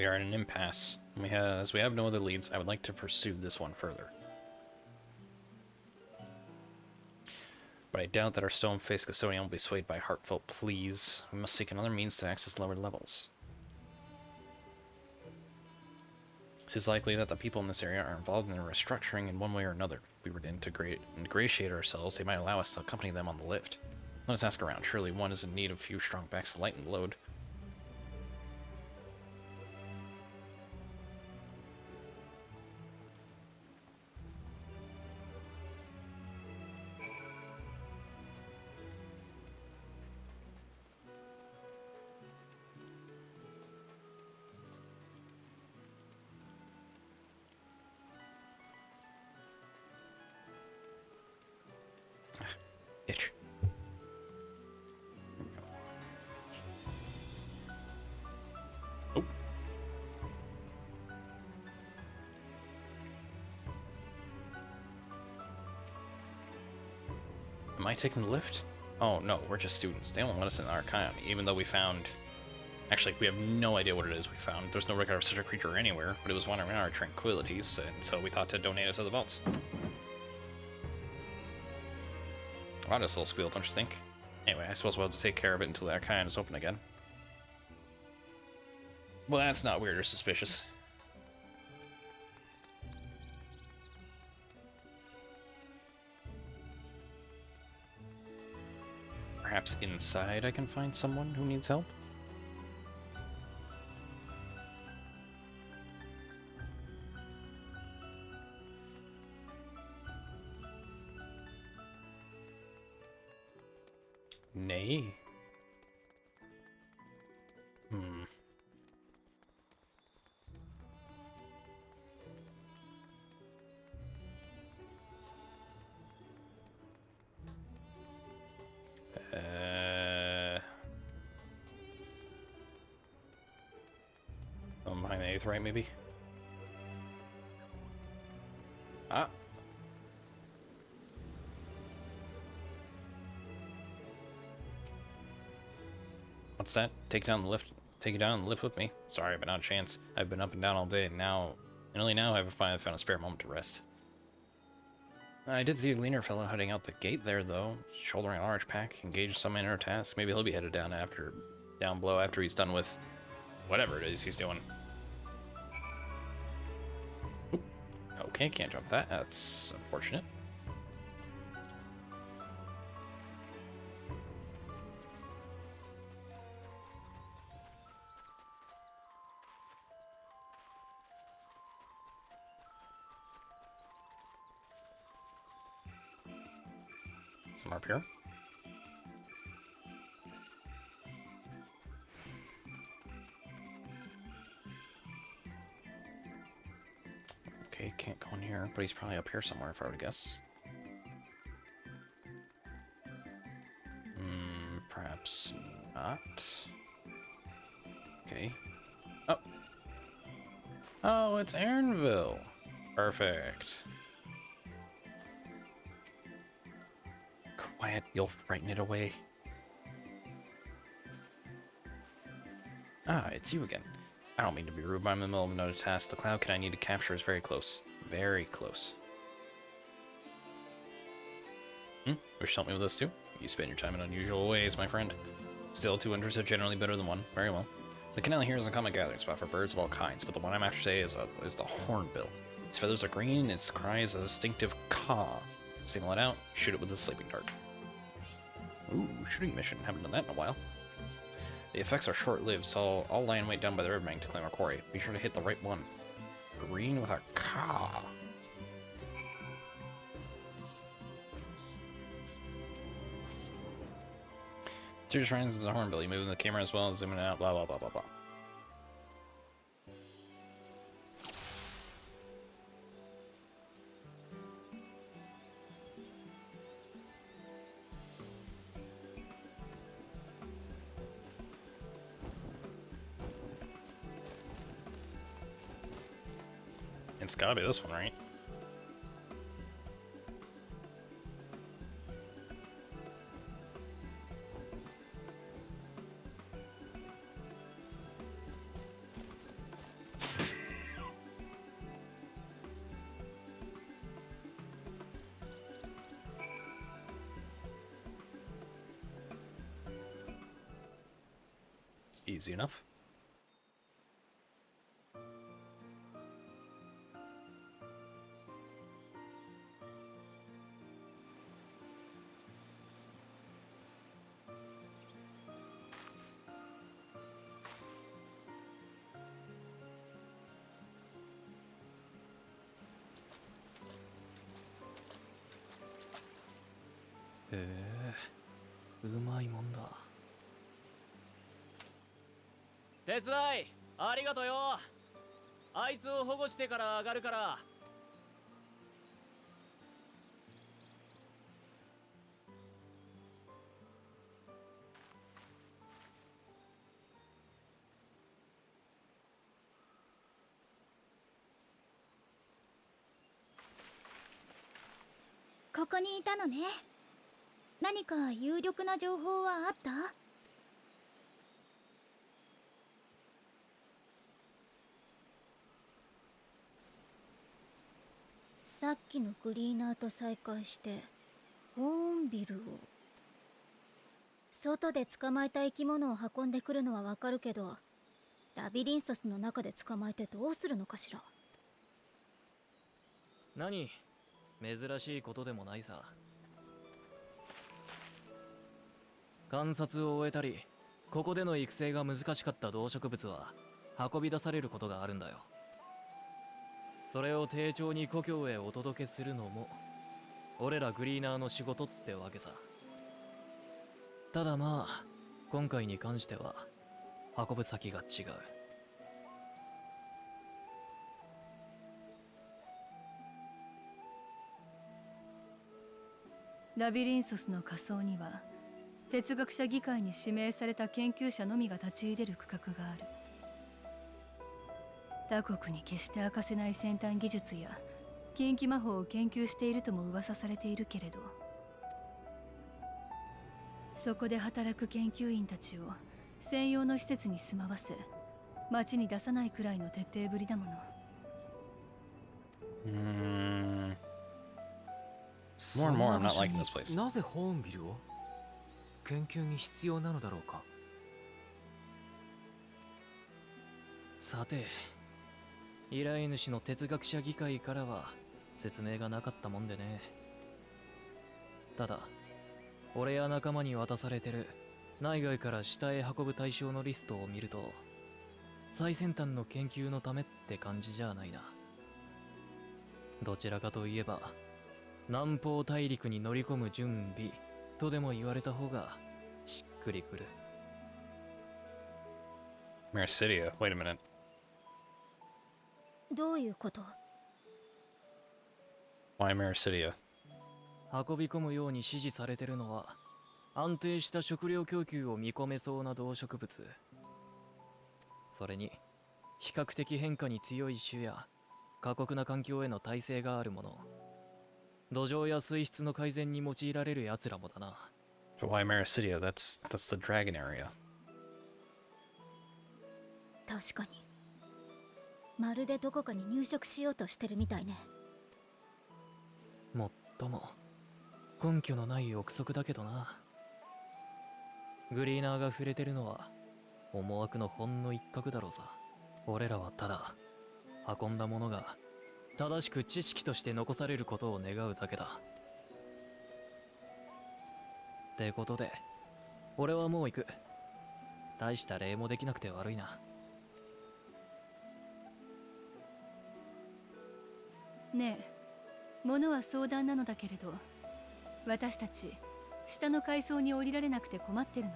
We are in an impasse. As we have no other leads, I would like to pursue this one further. But I doubt that our stone-faced custodian will be swayed by heartfelt pleas. We must seek another means to access lower levels. It is likely that the people in this area are involved in a restructuring in one way or another. If we were to ingratiate ourselves, they might allow us to accompany them on the lift. Let us ask around. Surely one is in need of a few strong backs to lighten the load. Itch. Oh. Am I taking the lift? Oh no, we're just students. They won't let us in the Archion, even though we found... Actually, we have no idea what it is we found. There's no record of such a creature anywhere, but it was wandering around our tranquilities, and so we thought to donate it to the vaults. Wow, this little squeal, don't you think? Anyway, I suppose we'll have to take care of it until the Archion is open again. Well, that's not weird or suspicious. Perhaps inside I can find someone who needs help? Nay. Hmm. I'm behind the 8th right, maybe? Ah. What's that? Take it down the lift. Take it down and lift with me. Sorry, but not a chance. I've been up and down all day, and only now have I finally found a spare moment to rest. I did see a leaner fellow heading out the gate there, though, shouldering a large pack, engaged some inner task. Maybe he'll be headed down below after he's done with whatever it is he's doing. Oop. Okay, can't jump that. That's unfortunate. Some up here. Okay, can't go in here, but he's probably up here somewhere if I were to guess. Perhaps not. Okay. Oh. Oh, it's Aaronville. Perfect. Quiet, you'll frighten it away. Ah, it's you again. I don't mean to be rude, but I'm in the middle of another task. The cloud kid I need to capture is very close. Very close. Wish to help me with this too? You spend your time in unusual ways, my friend. Still, 2 hunters are generally better than 1. Very well. The canal here is a common gathering spot for birds of all kinds, but the one I'm after today is the hornbill. Its feathers are green, and its cry is a distinctive caw. Signal it out, shoot it with a sleeping dart. Ooh, shooting mission. Haven't done that in a while. The effects are short-lived, so I'll lie in wait down by the riverbank to claim our quarry. Be sure to hit the right one. Green with a caw. Two just runs with the hornbill. You moving the camera as well, zooming out, blah blah blah blah blah. It's gotta be this one, right? easy enough.うまいもんだ。手伝いありがとよ。あいつを保護してから上がるから。ここにいたのね。何か有力な情報はあった？さっきのグリーナーと再会してホーンビルを。外で捕まえた生き物を運んでくるのはわかるけど、ラビリンソスの中で捕まえてどうするのかしら。何珍しいことでもないさ。観察を終えたり、ここでの育成が難しかった動植物は運び出されることがあるんだよ。それを丁重に故郷へお届けするのも俺らグリーナーの仕事ってわけさ。ただまあ今回に関しては運ぶ先が違う。ラビリンソスの仮想には哲学者議会に指名された研究者のみが立ち入れる区画がある。他国に決して明かせない先端技術や禁忌魔法を研究しているとも噂されているけれど、そこで働く研究員たちを専用の施設に住まわせ、町に出さないくらいの徹底ぶりだもの。More and more, I'm not liking this place. なぜホーンビルを研究に必要なのだろうか。さて、依頼主の哲学者議会からは説明がなかったもんでね。ただ俺や仲間に渡されてる内外から下へ運ぶ対象のリストを見ると、最先端の研究のためって感じじゃないな。どちらかといえば南方大陸に乗り込む準備とでも言われた方がしっくりくる。Mercidia, wait a minute. どういうこと？ Why Mercidia? 運び込むように指示されてるのは安定した食料供給を見込めそうな動植物、それに比較的変化に強い種や過酷な環境への耐性があるもの、土壌や水質の改善に用いられる奴らもだな。But why Mercidia? That's the dragon area. 確かに。まるでどこかに入植しようとしてるみたいね。もっとも根拠のない憶測だけどな。グリーナーが触れてるのは思惑のほんの一角だろうさ。俺らはただ運んだものが正しく知識として残されることを願うだけだ。ってことで俺はもう行く。大した礼もできなくて悪いな。ねえ、物は相談なのだけれど、私たち下の階層に降りられなくて困ってるの。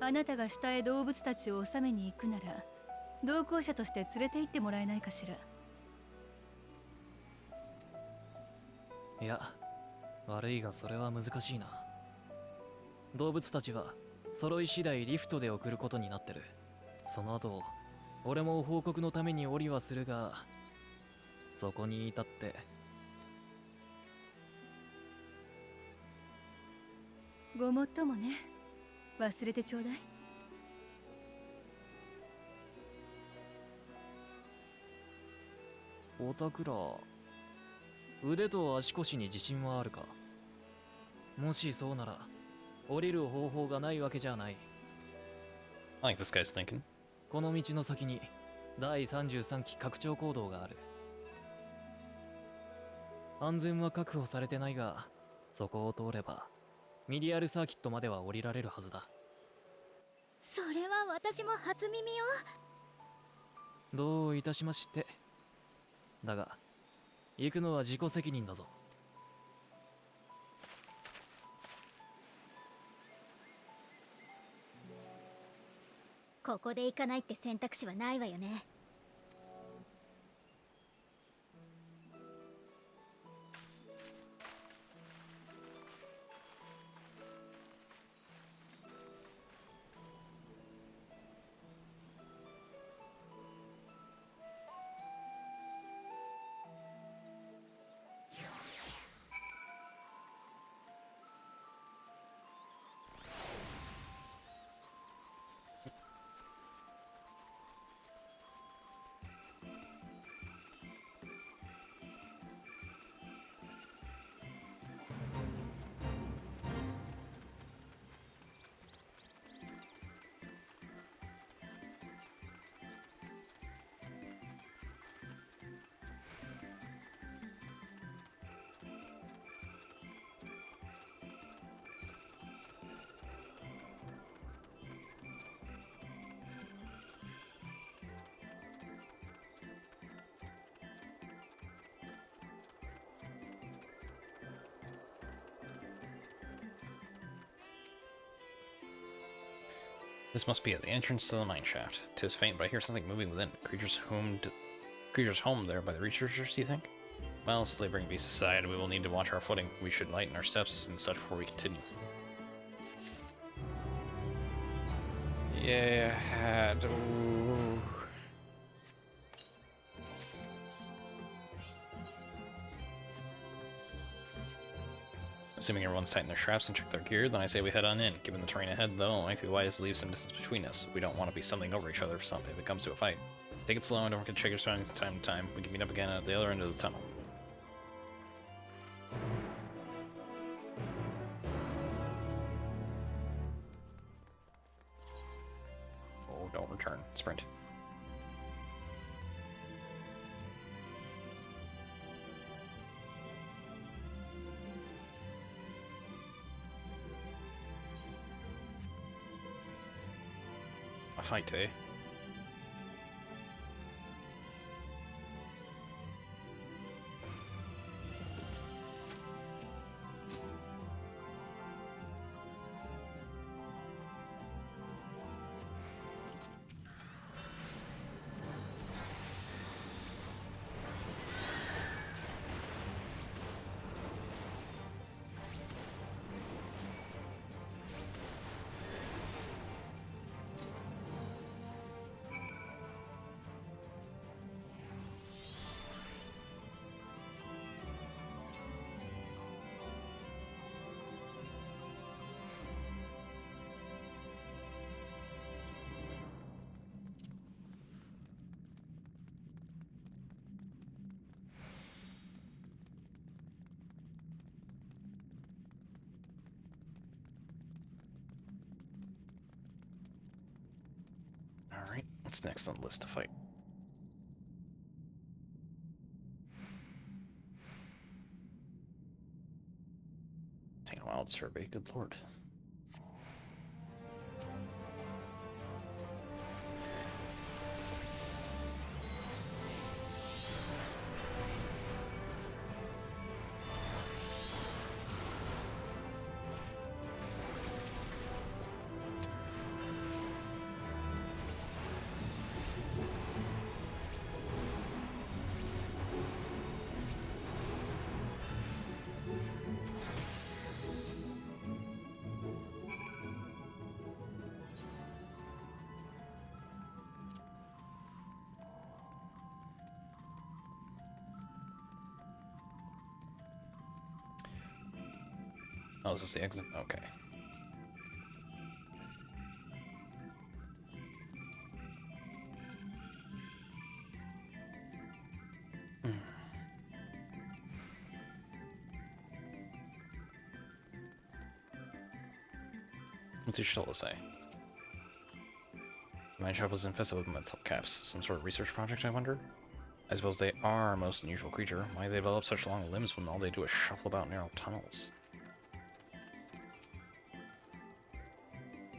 あなたが下へ動物たちを収めに行くなら同行者として連れて行ってもらえないかしら。いや、悪いがそれは難しいな。動物たちは揃い次第リフトで送ることになってる。その後俺も報告のために降りはするが、そこに至ってごもっともね。忘れてちょうだい。オタクら、腕と足腰に自信はあるか？もしそうなら降りる方法がないわけじゃない。I like this guy's thinking. この道の先に第33期拡張行動がある。安全は確保されてないが、そこを通ればミディアルサーキットまでは降りられるはずだ。それは私も初耳よ。どういたしまして。だが行くのは自己責任だぞ。ここで行かないって選択肢はないわよね。This must be at the entrance to the mine shaft. 'Tis faint, but I hear something moving within. Creatures homed there by the researchers, do you think? Well, slavering beasts aside, we will need to watch our footing. We should lighten our steps and such before we continue. Yeah, ooh. Assuming everyone's tightened their straps and checked their gear, then I say we head on in. Given the terrain ahead, though, it might be wise to leave some distance between us. We don't want to be stumbling over each other if it comes to a fight. Take it slow and don't forget to check your surroundings from time to time. We can meet up again at the other end of the tunnel. Oh, don't return. Sprint. A fight, eh? Alright, what's next on the list to fight? Taking a while to survey, good lord. Oh, is this the exit? Okay. What's your still to say? Mine shaft was infested with metal caps. Some sort of research project, I wonder? I suppose they are a most unusual creature. Why do they develop such long limbs when all they do is shuffle about narrow tunnels?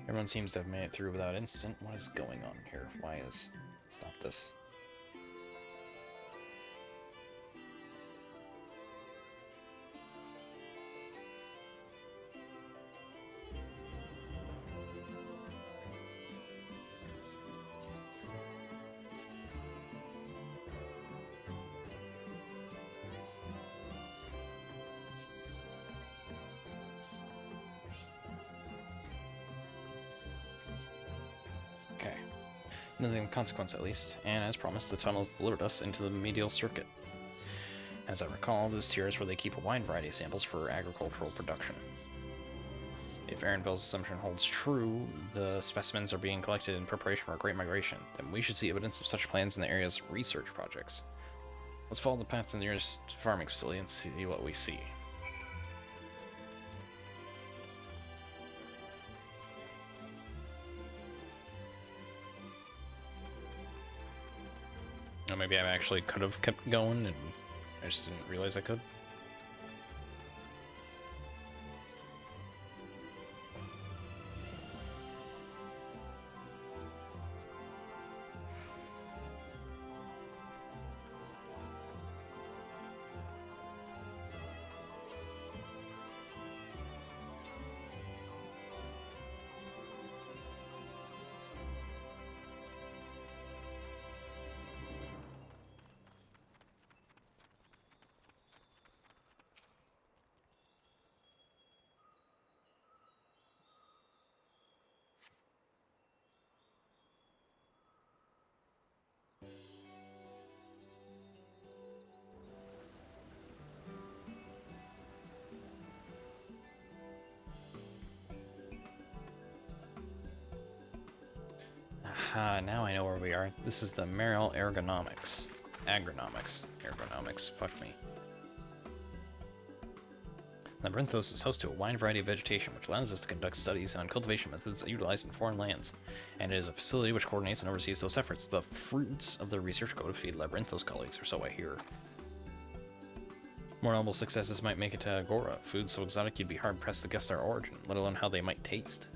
Everyone seems to have made it through without incident. What is going on here? Why is... Stop this. Okay. Nothing of consequence, at least. And as promised, the tunnels delivered us into the medial circuit. As I recall, this tier is where they keep a wide variety of samples for agricultural production. If Aaronville's assumption holds true, the specimens are being collected in preparation for a great migration, then we should see evidence of such plans in the area's research projects. Let's follow the path to the nearest farming facility and see what we see. Or maybe I actually could have kept going and I just didn't realize I could. Aha, now I know where we are. This is the Merrill Ergonomics. Ergonomics, fuck me. Labyrinthos is host to a wide variety of vegetation, which allows us to conduct studies on cultivation methods utilized in foreign lands, and it is a facility which coordinates and oversees those efforts. The fruits of the research go to feed Labyrinthos colleagues, or so I hear. More notable successes might make it to Agora. Food so exotic you'd be hard-pressed to guess their origin, let alone how they might taste.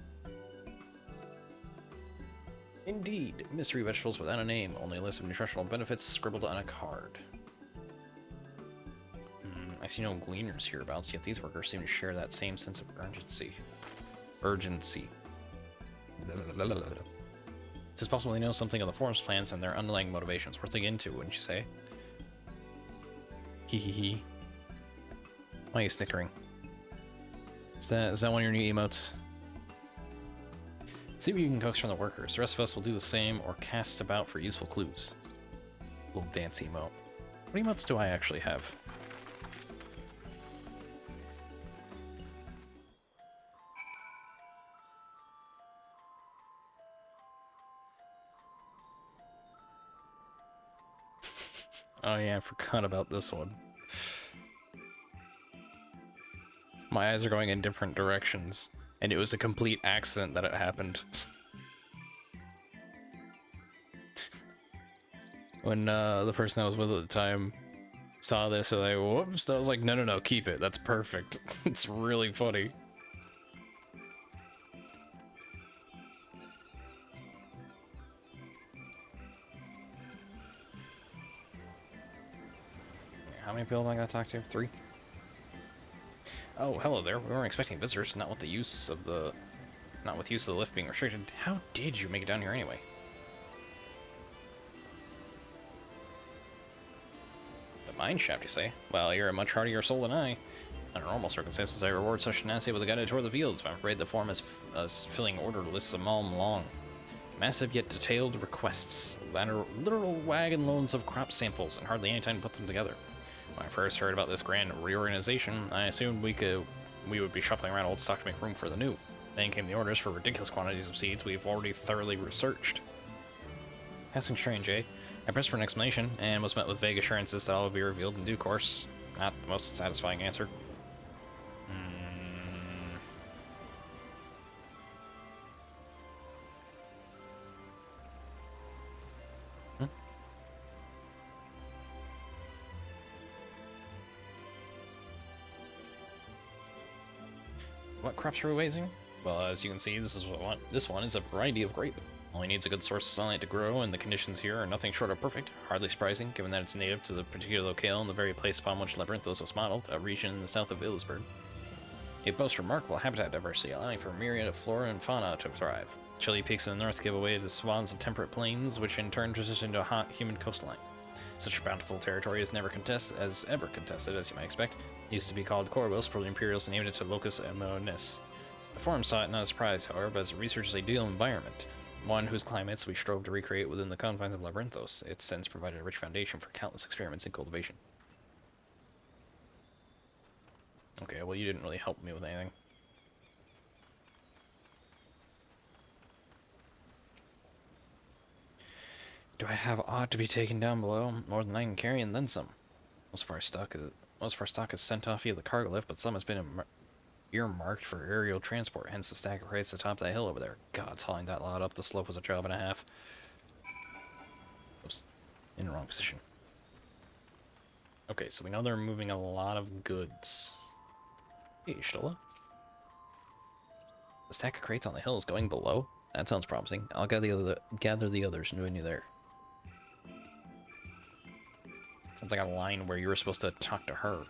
Indeed, mystery vegetables without a name, only a list of nutritional benefits scribbled on a card. I see no gleaners hereabouts, yet these workers seem to share that same sense of urgency. It's possible they know something of the forum's plans and their underlying motivations. Worth looking into, wouldn't you say? Hee. Why are you snickering? Is that one of your new emotes? See what you can coax from the workers. The rest of us will do the same or cast about for useful clues. Little dance emote. What emotes do I actually have? Oh yeah, I forgot about this one. My eyes are going in different directions, and it was a complete accident that it happened. When the person I was with at the time saw this, and I whoops, I was like, no, keep it. That's perfect. It's really funny. How many people am I gonna talk to? 3? Oh, hello there. We weren't expecting visitors, not with use of the lift being restricted. How did you make it down here anyway? The mine shaft, you say? Well, you're a much hardier soul than I. Under normal circumstances, I reward such tenacity with a guided tour of the fields, but I'm afraid the form is filling order lists a mile long. Massive yet detailed requests, literal wagon loads of crop samples, and hardly any time to put them together. When I first heard about this grand reorganization, I assumed we would be shuffling around old stock to make room for the new. Then came the orders for ridiculous quantities of seeds we've already thoroughly researched. Passing strange, eh? I pressed for an explanation, and was met with vague assurances that all would be revealed in due course. Not the most satisfying answer. What crops are we raising? Well, as you can see, this one is a variety of grape. Only needs a good source of sunlight to grow, and the conditions here are nothing short of perfect. Hardly surprising, given that it's native to the particular locale and the very place upon which Labyrinthos was modeled, a region in the south of Illisburg. It boasts remarkable habitat diversity, allowing for a myriad of flora and fauna to thrive. Chilly peaks in the north give way to swathes of temperate plains, which in turn transition into a hot, humid coastline. Such bountiful territory is ever contested, as you might expect. It used to be called Corvus, for the Imperials named it to Locus Aemonis. The Forum saw it not as a surprise, however, but as a researcher's ideal environment, one whose climates we strove to recreate within the confines of Labyrinthos. It's since provided a rich foundation for countless experiments in cultivation. Okay, well, you didn't really help me with anything. Do I have aught to be taken down below? More than I can carry, and then some. Most of our stock is sent off via the cargo lift, but some has been earmarked for aerial transport, hence the stack of crates at the top of that hill over there. God, hauling that lot up the slope was a job and a half. Oops. In the wrong position. Okay, so we know they're moving a lot of goods. Hey, Stola. The stack of crates on the hill is going below? That sounds promising. I'll gather the others when you're there. Sounds like a line where you were supposed to talk to her.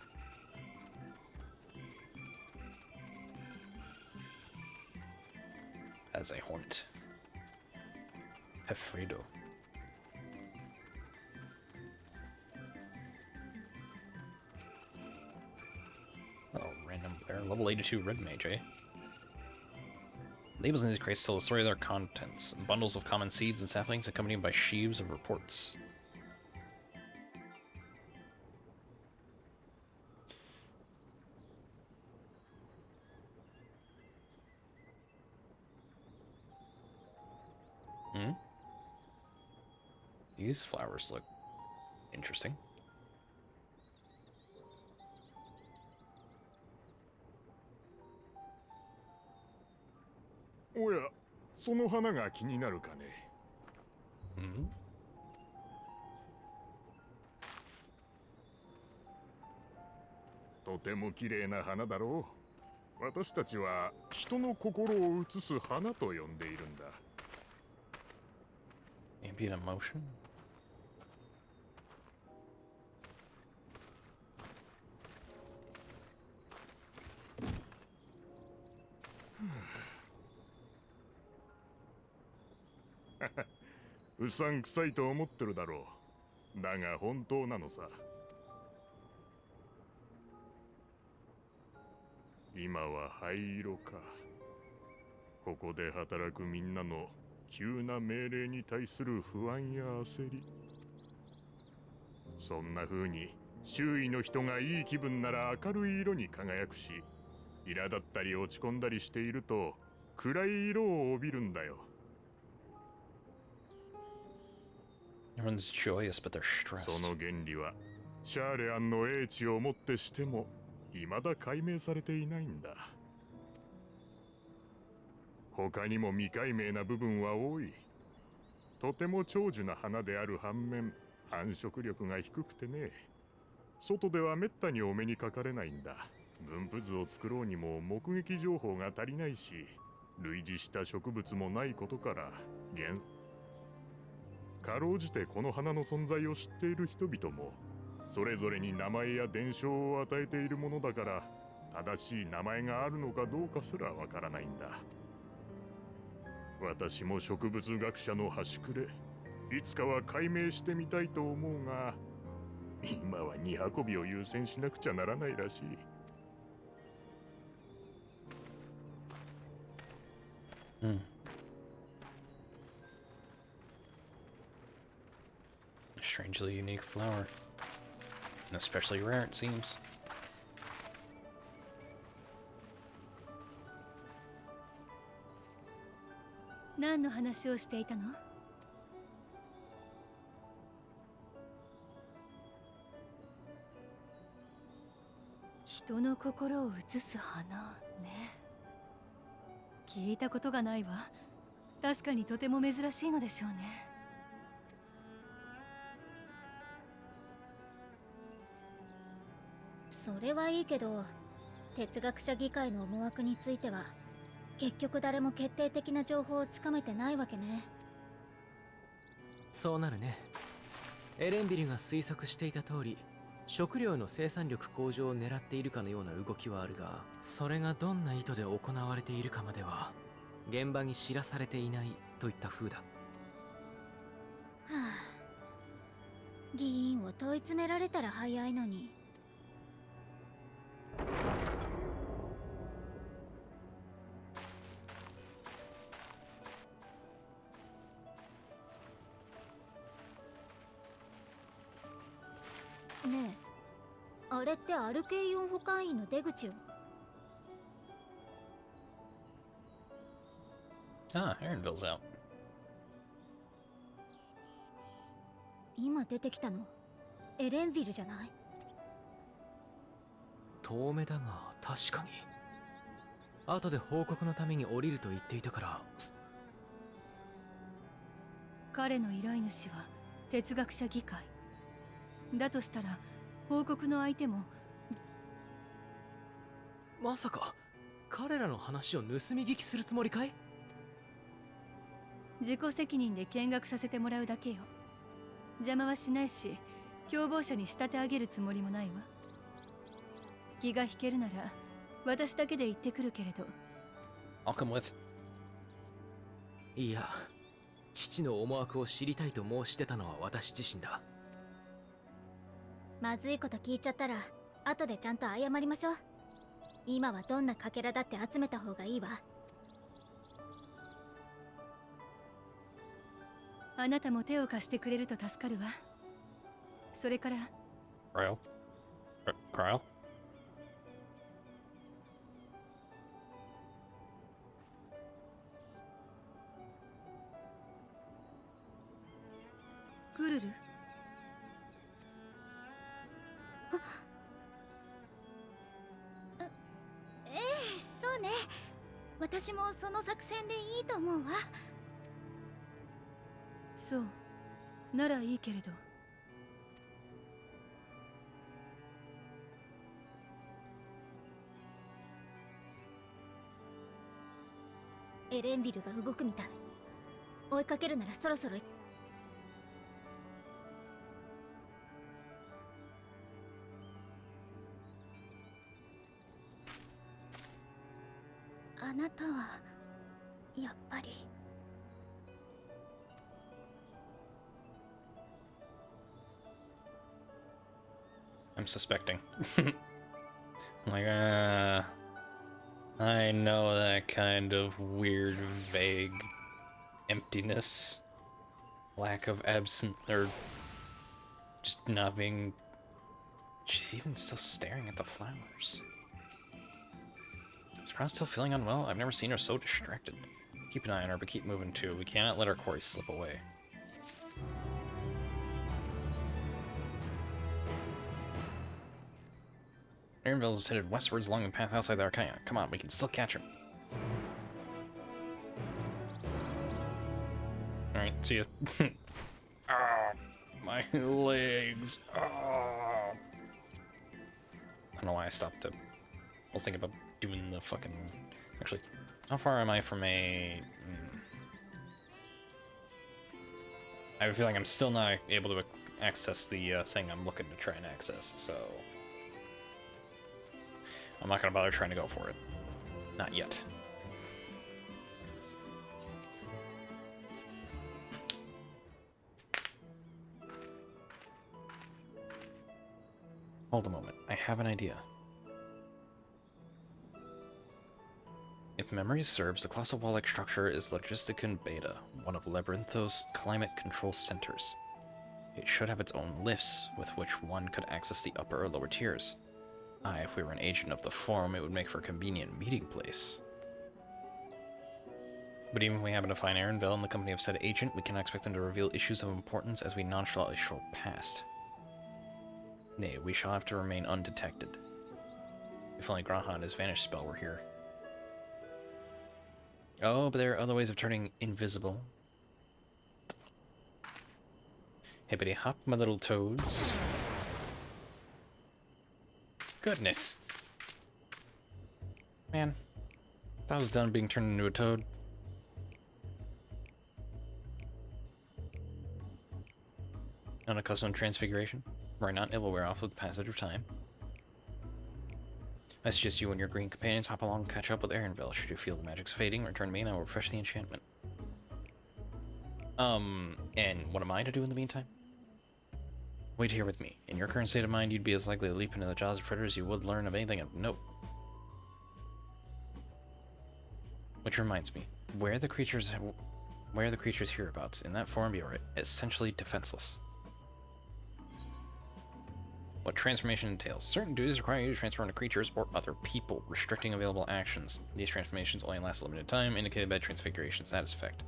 As a hornet. Hefredo. Oh, random player. Level 82 red mage, eh? Labels in these crates tell the story of their contents. Bundles of common seeds and saplings accompanied by sheaves of reports. Hmm? These flowers look interesting.おや、その花が気になるかね。Hmm? とても綺麗な花だろう。私たちは人の心を映す花と呼んでいるんだ。Ambient emotion? うさんくさいと思ってるだろう。だが本当なのさ。今は灰色か。ここで働くみんなの急な命令に対する不安や焦り。そんな風に周囲の人がいい気分なら明るい色に輝くし、苛立ったり落ち込んだりしていると暗い色を帯びるんだよ。Everyone's joyous, but they're stressed. その原理はシャーレアンの英知をもってしても未だ解明されていないんだ。他にも未解明な部分は多い。とても長寿な花である反面、繁殖力が低くてね。外ではめったにお目にかかれないんだ。分布図を作ろうにも目撃情報が足りないし、類似した植物もないことからかろうじてこの花の存在を知っている人々もそれぞれに名前や伝承を与えているものだから、正しい名前があるのかどうかすらわからないんだ。私も植物学者の端くれ、いつかは解明してみたいと思うが、今は荷運びを優先しなくちゃならないらしい。Hmm. A strangely unique flower. And especially rare, it seems. 何の話をしていたの？人の心を映す花ね。聞いたことがないわ。確かにとても珍しいのでしょうね。それはいいけど、哲学者議会の思惑については結局誰も決定的な情報をつかめてないわけね。そうなるね。エレンビルが推測していた通り、食料の生産力向上を狙っているかのような動きはあるが、それがどんな意図で行われているかまでは現場に知らされていないといった風だ。はあ、議員を問い詰められたら早いのに。ねえ、あれってアルケイオン保管員の出口よ。Ah, Aaronville's out. 今出てきたのエレンビルじゃない？遠目だが確かに。後で報告のために降りると言っていたから。彼の依頼主は哲学者議会だとしたら、報告の相手も。まさか彼らの話を盗み聞きするつもりかい？自己責任で見学させてもらうだけよ。邪魔はしないし、共謀者に仕立て上げるつもりもないわ。気が引けるなら私だけで行ってくるけれど。 I'll come with. いや、父の思惑を知りたいと申してたのは私自身だ。まずいこと聞いちゃったら後でちゃんと謝りましょう。今はどんなかけらだって集めた方がいいわ。あなたも手を貸してくれると助かるわ。それから。 Cryle? Cryle? グルル。ええ、そうね。私もその作戦でいいと思うわ。そうならいいけれど。エレンビルが動くみたい。追いかけるならそろそろ。あなたはやっぱり。I'm suspecting. Like, I know that kind of weird, vague emptiness, lack of absent, or just not being. She's even still staring at the flowers. Is Crown still feeling unwell? I've never seen her so distracted. Keep an eye on her, but keep moving too. We cannot let our quarry slip away. Aaronville is headed westwards along the path outside the Archaea. Come on, we can still catch him. Alright, see ya. Oh, my legs. Oh. I don't know why I stopped to. I was thinking about doing the fucking. Actually, how far am I from a. I have a feeling I'm still not able to access the thing I'm looking to try and access, so. I'm not gonna bother trying to go for it. Not yet. Hold a moment. I have an idea. If memory serves, the colossal wall-like structure is Logisticon Beta, one of Labyrinthos' climate control centers. It should have its own lifts, with which one could access the upper or lower tiers. If we were an agent of the forum, it would make for a convenient meeting place. But even if we happen to find Aaronville in the company of said agent, we cannot expect them to reveal issues of importance as we nonchalantly stroll past. Nay, we shall have to remain undetected. If only Graha and his vanish spell were here. Oh, but there are other ways of turning invisible. Hippity hop, my little toads. Goodness. Man, if I was done being turned into a toad. Unaccustomed transfiguration. Why not? It will wear off with the passage of time. I suggest you and your green companions hop along and catch up with Aaronville. Should you feel the magic's fading, return to me and I will refresh the enchantment. And what am I to do in the meantime? Wait here with me. In your current state of mind, you'd be as likely to leap into the jaws of predators as you would learn of anything of note. Which reminds me, where are the creatures hereabouts? In that form, you are essentially defenseless. What transformation entails. Certain duties require you to transform into creatures or other people, restricting available actions. These transformations only last a limited time, indicated by transfiguration status effect.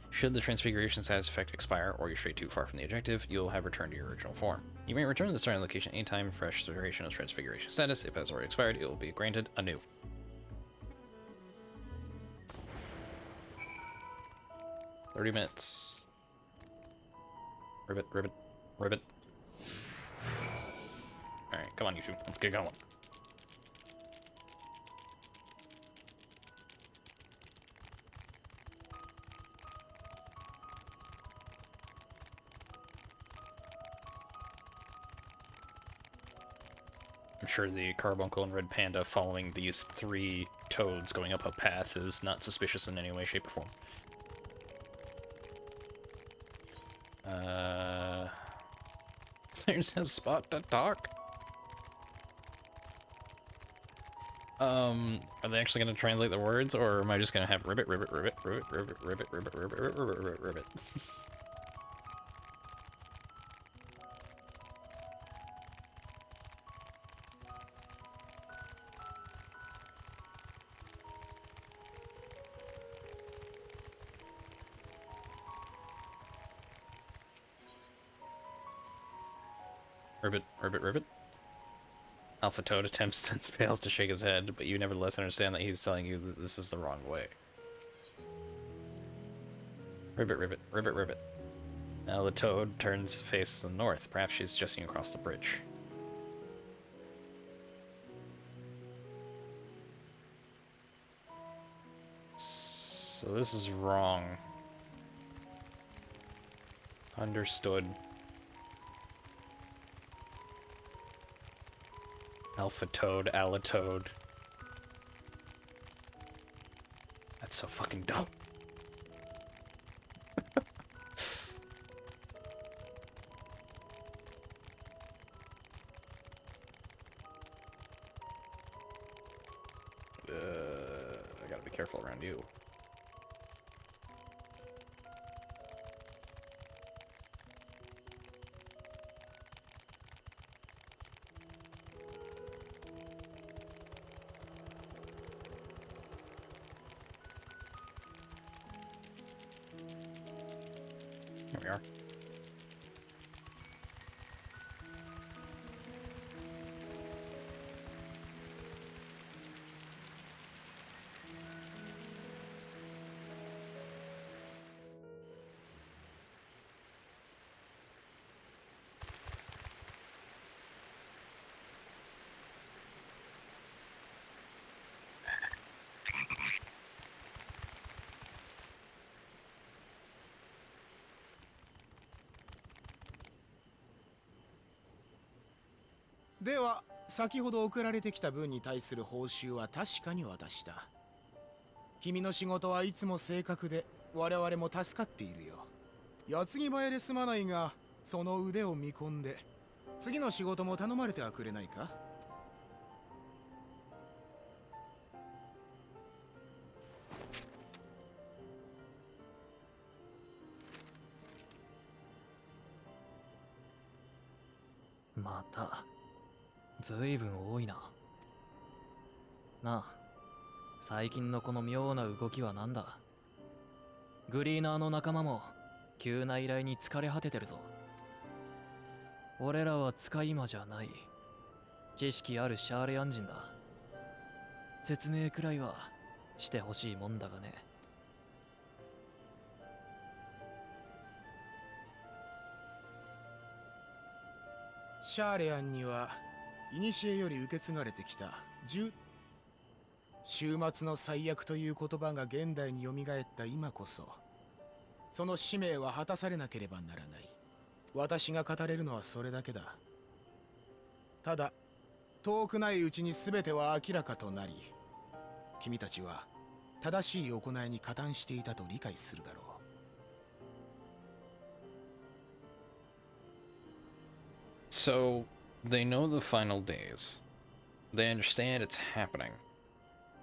Should the transfiguration status effect expire, or you stray too far from the objective, you will have returned to your original form. You may return to the starting location anytime fresh duration of transfiguration status. If it has already expired, it will be granted anew. "30 minutes. Ribbit, ribbit, ribbit. Alright, come on, YouTube. Let's get going. I'm sure the carbuncle and red panda following these 3 toads going up a path is not suspicious in any way, shape, or form. There's a spot to talk. Are they actually gonna translate the words, or am I just gonna have ribbit, ribbit, ribbit, ribbit, ribbit, ribbit, ribbit, ribbit, ribbit, ribbit, ribbit? Ribbit, ribbit, ribbit. Alpha Toad attempts and fails to shake his head, but you nevertheless understand that he's telling you that this is the wrong way. Ribbit, ribbit, ribbit, ribbit. Now the toad turns face to the north. Perhaps she's just seen across the bridge. So this is wrong. Understood. Alpha Toad, Alatoad. That's so fucking dumb. I gotta be careful around you. Here we are.では先ほど送られてきた分に対する報酬は確かに渡した。君の仕事はいつも正確で我々も助かっているよ。矢継ぎ早で済まないがその腕を見込んで次の仕事も頼まれてはくれないか。またずいぶん多いな。なあ、最近のこの妙な動きは何だ。グリーナーの仲間も急な依頼に疲れ果ててるぞ。俺らは使い魔じゃない。知識あるシャーレアン人だ。説明くらいはしてほしいもんだがね。シャーレアンには古より受け継がれてきた終末の最悪という言葉が現代に蘇った今こそ、その使命は果たされなければならない。私が語れるのはそれだけだ。ただ、遠くないうちに全ては明らかとなり、君たちは正しい行いに加担していたと理解するだろう。So, they know the final days. They understand it's happening.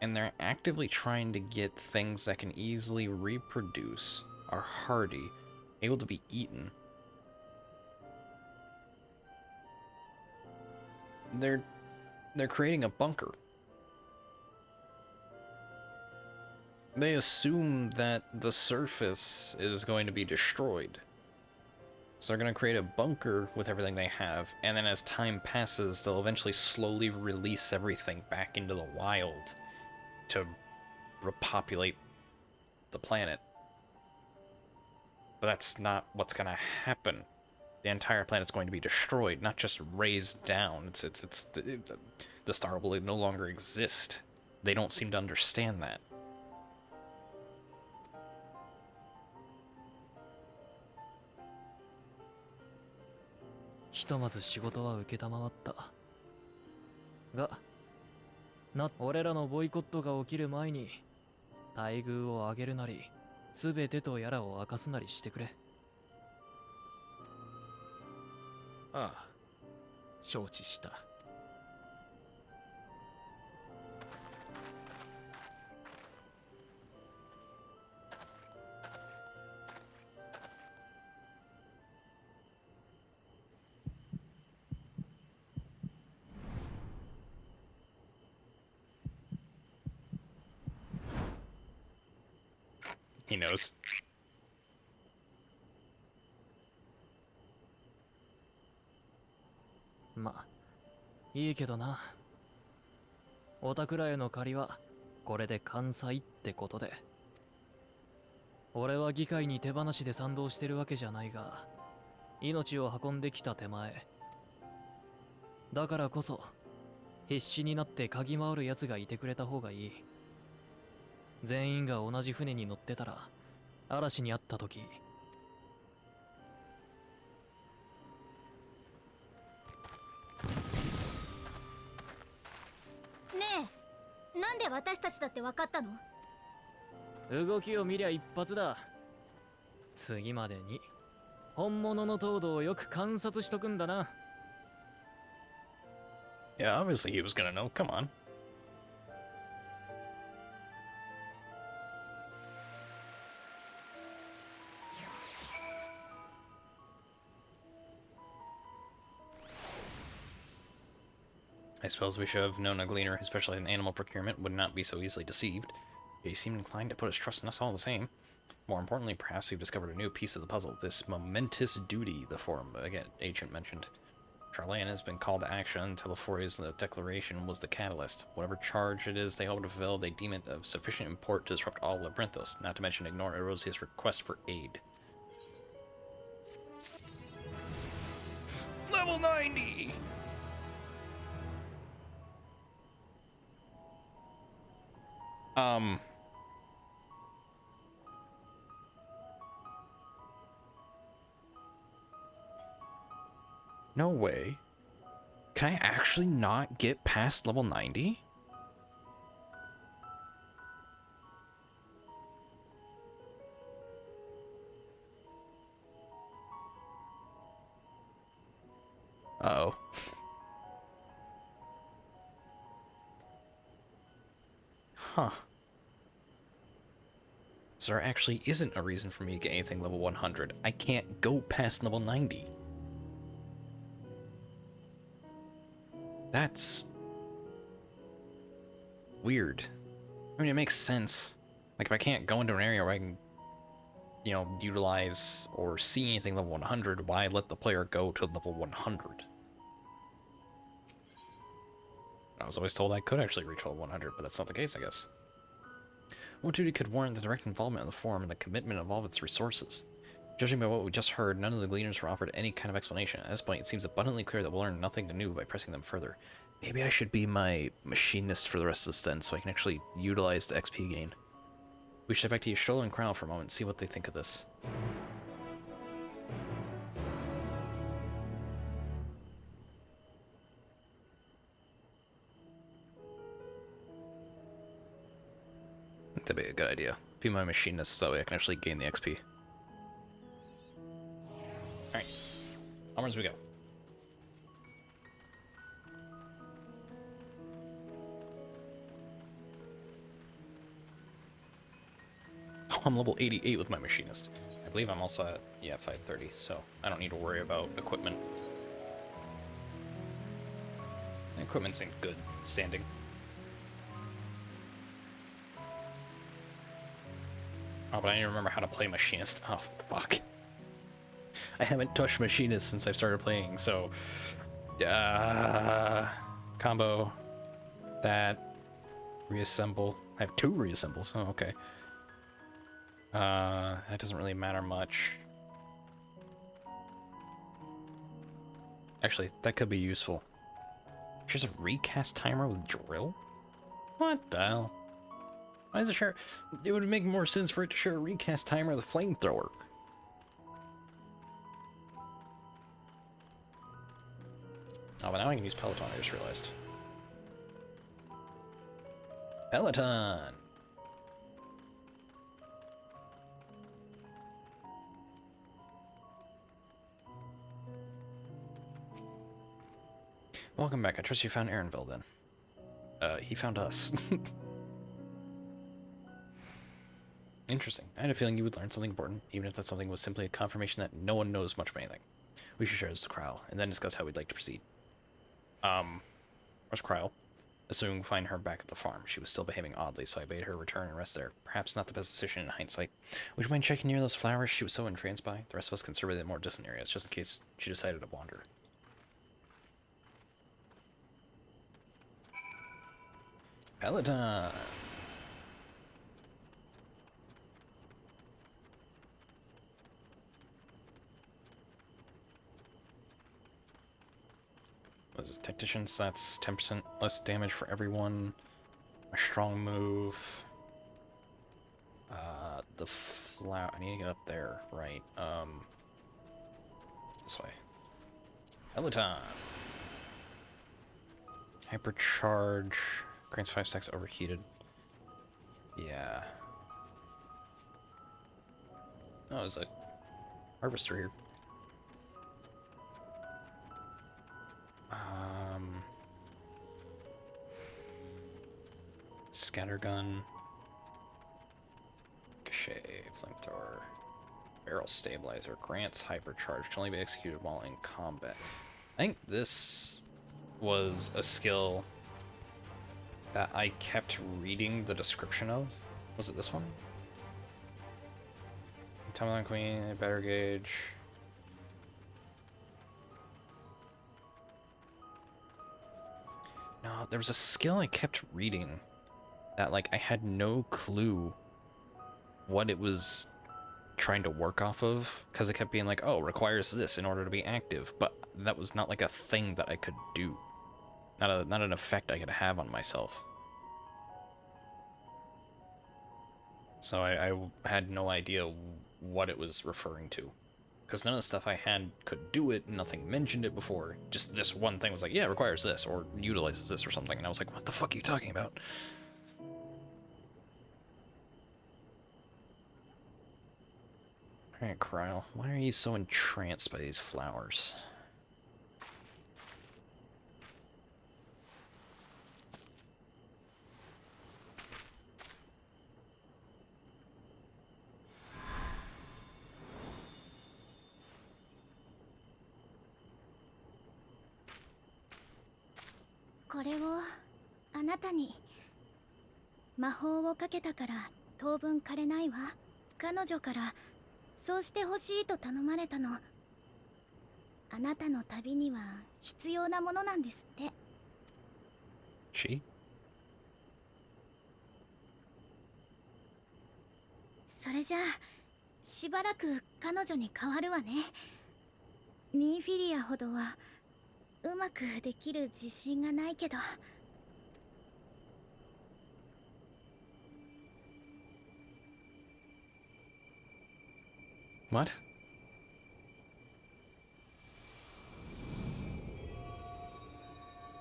And they're actively trying to get things that can easily reproduce, are hardy, able to be eaten. They're creating a bunker. They assume that the surface is going to be destroyed. So they're going to create a bunker with everything they have, and then as time passes, they'll eventually slowly release everything back into the wild to repopulate the planet. But that's not what's going to happen. The entire planet's going to be destroyed, not just razed down. The star will no longer exist. They don't seem to understand that. Ga, 俺らのボイコットが起きる前に待遇を上げるなり全てとやらを明かすなりしてくれ。ああ、承知した。He knows. まあいいけどな。おたくらへの借りはこれで完済ってことで。俺は議会に手放しで賛同してるわけじゃないが、命を運んできた手前だからこそ必死になって嗅ぎ回る奴がいてくれた方がいい。全員が同じ船に乗ってたら嵐にあった時、ねえ、なんで私たちだって分かったの？動きを見りゃ一発だ。次までに本物の東堂をよく観察しとくんだな。Yeah, obviously he was gonna know. Come on. I suppose we should have known a gleaner, especially in animal procurement, would not be so easily deceived. He seemed inclined to put his trust in us all the same. More importantly, perhaps we've discovered a new piece of the puzzle, this momentous duty the forum, again, agent mentioned. Charlayan has been called to action until Teleforia's declaration was the catalyst. Whatever charge it is they hope to fulfill, they deem it of sufficient import to disrupt all Labyrinthos, not to mention ignore Erosia's request for aid. Level 90! No way. Can I actually not get past level 90? Uh-oh. Huh. So there actually isn't a reason for me to get anything level 100. I can't go past level 90. That's weird. I mean, it makes sense. Like, if I can't go into an area where I can, you know, utilize or see anything level 100, why let the player go to level 100? I was always told I could actually reach level 100, but that's not the case, I guess. What duty could warrant the direct involvement of the forum and the commitment of all of its resources? Judging by what we just heard, none of the gleaners were offered any kind of explanation. At this point, it seems abundantly clear that we'll learn nothing new by pressing them further. Maybe I should be my machinist for the rest of this then, so I can actually utilize the XP gain. We should head back to Yashtolo and Crown for a moment and see what they think of this. I think that'd be a good idea. Be my machinist so that way I can actually gain the XP. Alright, onwards we go. Oh, I'm level 88 with my machinist. I believe I'm also at, yeah, 530, so I don't need to worry about equipment. The equipment's in good standing. Oh, but I need to remember how to play machinist. Oh, fuck. I haven't touched machinist since I've started playing, so... combo. That. Reassemble. I have 2 reassembles. Oh, okay. That doesn't really matter much. Actually, that could be useful. There's a recast timer with drill? What the hell? Why does it share? It would make more sense for it to share a recast timer with a flamethrower. Oh, but now I can use Peloton, I just realized. Peloton! Welcome back. I trust you found Aaronville then. He found us. Interesting. I had a feeling you would learn something important, even if that something was simply a confirmation that no one knows much of anything. We should share this with Kryle, and then discuss how we'd like to proceed. Where's Kryle? Assuming we find her back at the farm. She was still behaving oddly, so I bade her return and rest there. Perhaps not the best decision in hindsight. Would you mind checking near those flowers she was so entranced by? The rest of us can survey the more distant areas, just in case she decided to wander. Peloton! What is this? Tacticians, that's 10% less damage for everyone. A strong move. The flower. I need to get up there, right? This way. Peloton! Hypercharge. Grants 5 stacks overheated. Yeah. Oh, there's a harvester here. Scattergun. Cachet, flamethrower. Barrel stabilizer. Grants hypercharge. Can only be executed while in combat. I think this was a skill that I kept reading the description of. Was it this one? Tumbling Queen, better gauge. No, there was a skill I kept reading that, like, I had no clue what it was trying to work off of, because it kept being like, oh, requires this in order to be active, but that was not like a thing that I could do. Not an effect I could have on myself. So I had no idea what it was referring to. Because none of the stuff I had could do it, nothing mentioned it before. Just this one thing was like, yeah, it requires this, or utilizes this or something. And I was like, what the fuck are you talking about? Alright, Kryle, why are you so entranced by these flowers?これをあなたに魔法をかけたから当分枯れないわ。彼女からそうしてほしいと頼まれたの。あなたの旅には必要なものなんですって。She? それじゃあしばらく彼女に代わるわね。ミンフィリアほどはうまくできる自信がないけど。What?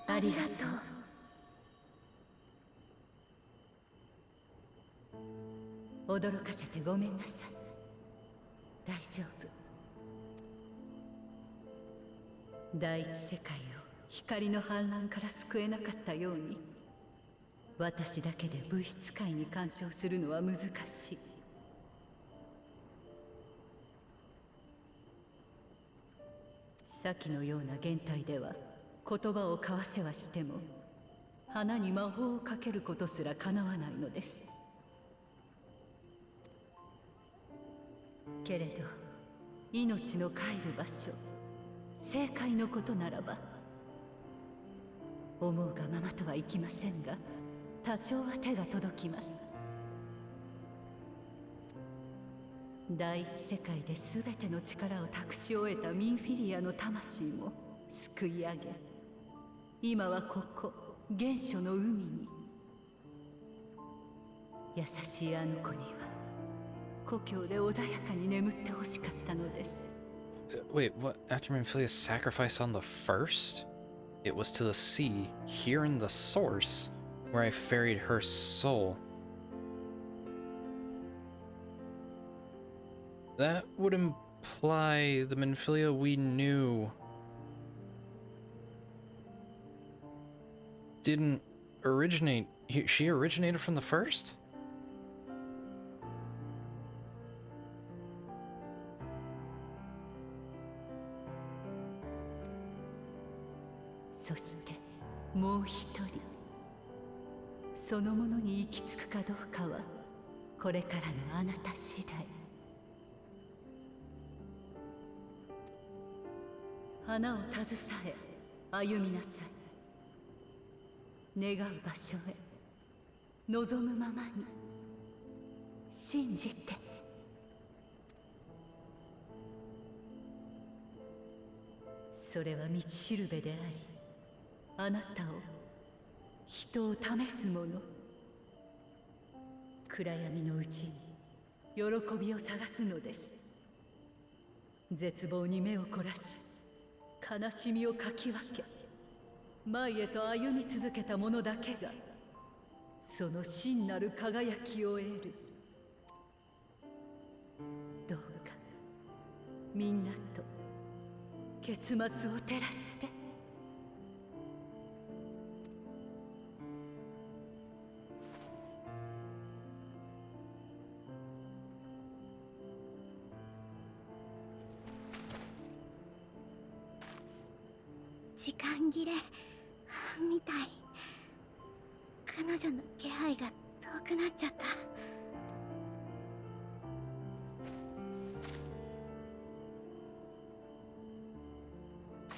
ありがとう。驚かせてごめんなさい。大丈夫。第一世界を光の反乱から救えなかったように、私だけで物質界に干渉するのは難しい。先のような現代では言葉を交わせはしても、花に魔法をかけることすら叶わないのです。けれど命の帰る場所、正解のことならば、思うがままとはいきませんが、多少は手が届きます。第一世界で全ての力を託し終えたミンフィリアの魂も救い上げ、今はここ原初の海に。優しいあの子には故郷で穏やかに眠ってほしかったのです。Wait, what? After Minfilia's sacrifice on the first? It was to the sea, here in the source, where I ferried her soul. That would imply the Minfilia we knew didn't originate. She originated from the first? そしてもう一人、そのものに行き着くかどうかはこれからのあなた次第。花を携え歩みなさい。願う場所へ、望むままに信じて。それは道しるべであり、あなたを、人を試すもの。暗闇のうちに喜びを探すのです。絶望に目を凝らし、悲しみをかき分け、前へと歩み続けた者だけがその真なる輝きを得る。どうかみんなと結末を照らして。時間切れみたい。彼女の気配が遠くなっちゃった。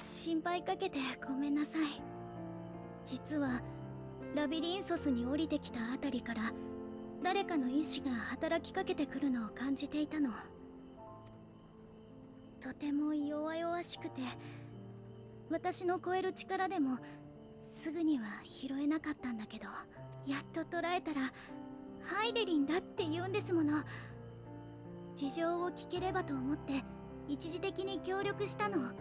心配かけてごめんなさい。実はラビリンソスに降りてきたあたりから誰かの意志が働きかけてくるのを感じていたの。とても弱々しくて、私の超える力でもすぐには拾えなかったんだけど、やっと捉えたらハイデリンだって言うんですもの。事情を聞ければと思って一時的に協力したの。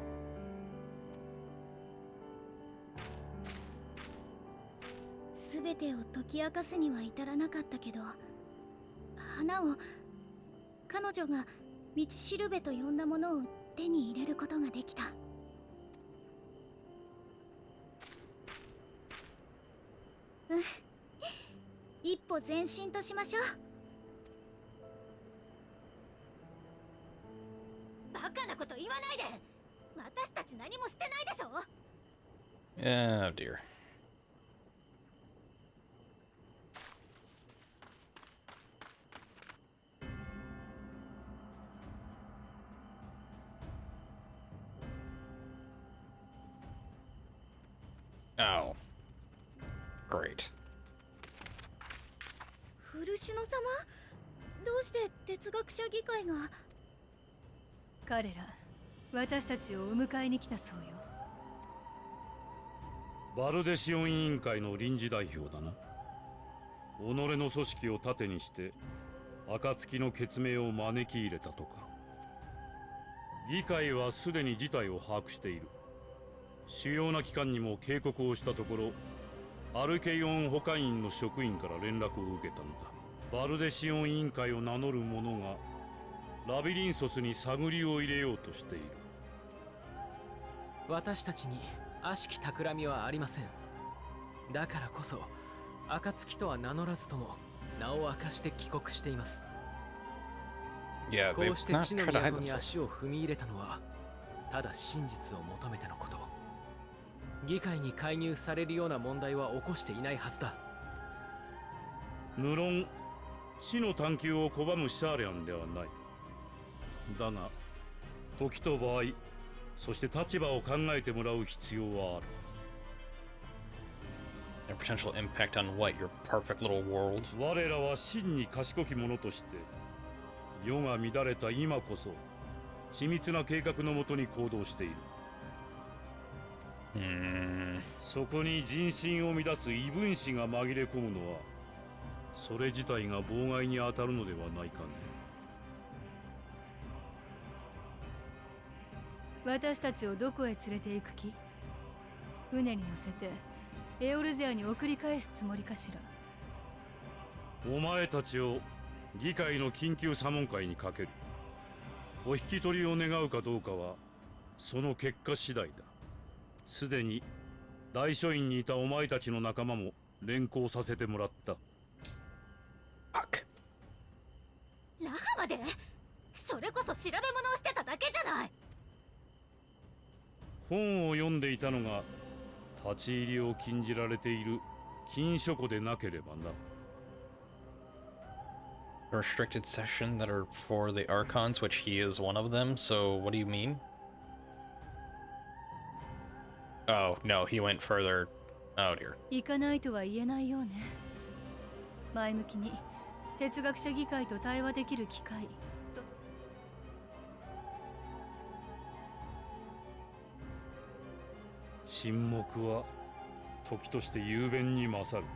全てを解き明かすには至らなかったけど、花を彼女が道しるべと呼んだものを手に入れることができた。一歩前進としましょう。バカなこと言わないで。私たち何もしてないでしょ。Oh dear. Oh. Great. 古篠様、どうして哲学者議会が。彼ら私たちをお迎えに来たそうよ。バルデシオン委員会の臨時代表だな。己の組織を盾にして暁の決命を招き入れたとか。議会はすでに事態を把握している。主要な機関にも警告をしたところ、アルケイオン保管員の職員から連絡を受けたのだ。バルデシオン委員会を名乗る者がラビリンソスに探りを入れようとしている。私たちに悪しき企みはありません。だからこそ暁とは名乗らずとも名を明かして帰国しています。Yeah, こ they've うして not 地の tried to hide 都に themselves. 足を踏み入れたのはただ真実を求めてのこと。議会に介入されるような問題は起こしていないはずだ。無論地の探求を拒むシャーレアンではない。だが時と場合、そして立場を考えてもらう必要はある。Their potential impact on what? Your perfect little world? 我らは真に賢き者として、世が乱れた今こそ緻密な計画のもとに行動している。そこに人心を乱す異分子が紛れ込むのは、それ自体が妨害に当たるのではないかね。私たちをどこへ連れて行く気？船に乗せてエオルゼアに送り返すつもりかしら。お前たちを議会の緊急査問会にかける。お引き取りを願うかどうかはその結果次第だ。すでに大書院にいたお前たちの仲間も連行させてもらった。ラハまで？それこそ調べ物をしてただけじゃない。本を読んでいたのが立ち入りを禁じられている禁書庫でなければな。A restricted session that are for the Archons, which he is one of them, so what do you mean? Oh, no, he went further. Oh dear. 行かないとは言えないようね。前向きに哲学者議会と対話できる機会と。沈黙は時として雄弁に勝る。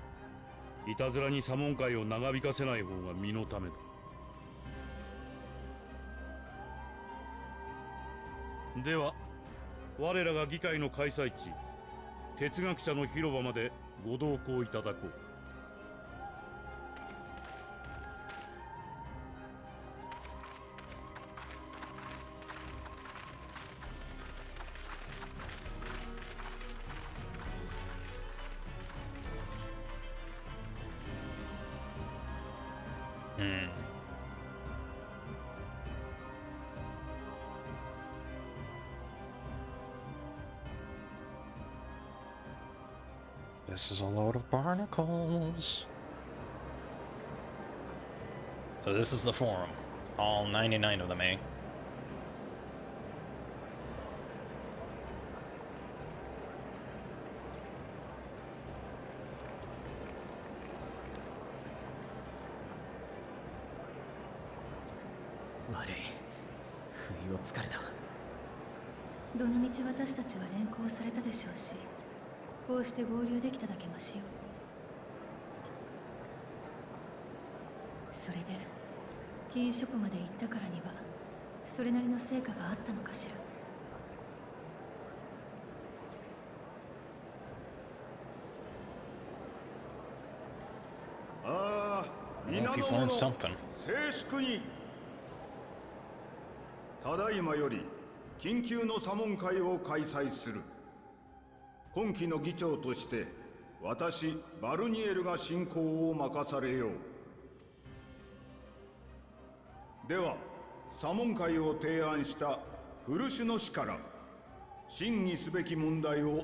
いたずらに査問会を長引かせない方が身のためだ。では我らが議会の開催地哲学者の広場までご同行いただこう。This is a load of barnacles. So this is the forum. All 99 of them, eh? Worry. 不意をつかれた。どのみち私たちは連行されたでしょうし、こうして合流できただけましよ。それで禁書庫まで行ったからにはそれなりの成果があったのかしら。ああ、 Well, if he's learned something. 静粛に。ただいまより緊急の査問会を開催する。今期の議長として私バルニエルが進行を任されよう。では査問会を提案したフルシュの氏から審議すべき問題を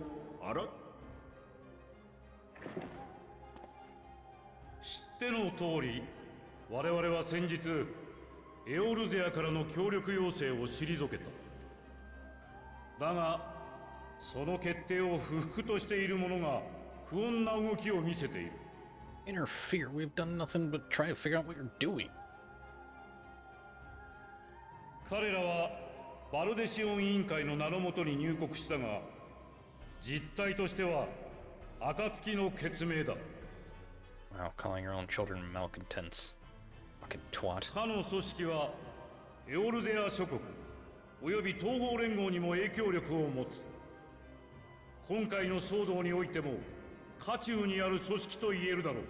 知っての通り、我々は先日エオルゼアからの協力要請を退けた。だがその決定を不服としている者が不穏な動きを見せている。Interfere? We've done nothing but try to figure out what you're doing. 彼らはバルデシオン委員会の名のもとに入国したが、実態としては暁の決命だ。 Wow, calling your own children malcontents. Fucking twat. 他の組織はエオルゼア諸国および東方連合にも影響力を持つ。今回の騒動においても渦中にある組織と言えるだろう。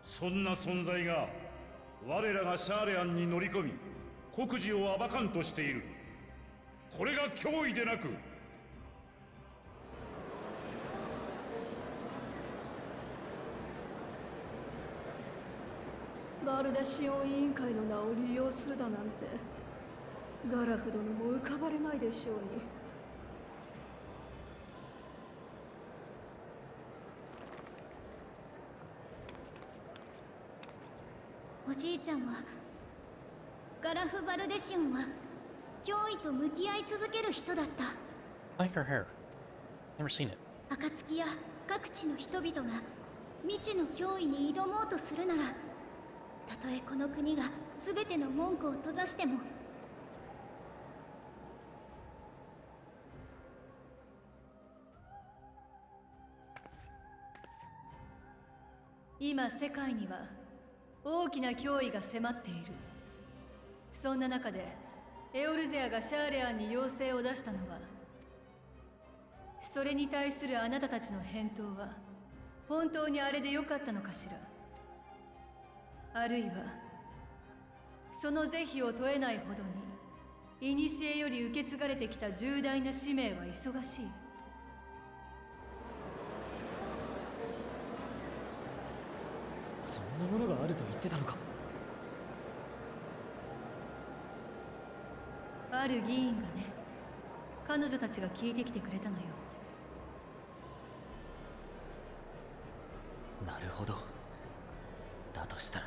そんな存在が我らがシャーレアンに乗り込み国事を暴かんとしている。これが脅威でなく、バルデシオン委員会の名を利用するだなんてガラフ殿も浮かばれないでしょうに。おじいちゃんはガラフ・バルデシオンは脅威と向き合い続ける人だった。 I like her hair. Never seen it. 暁や各地の人々が未知の脅威に挑もうとするなら、たとえこの国が全ての門戸を閉ざしても、今世界には大きな脅威が迫っている。そんな中でエオルゼアがシャーレアンに要請を出したのは、それに対するあなたたちの返答は本当にあれでよかったのかしら。あるいはその是非を問えないほどに古より受け継がれてきた重大な使命は忙しい。そんなものがあると言ってたのか。ある議員がね、彼女たちが聞いてきてくれたのよ。なるほど。だとしたら。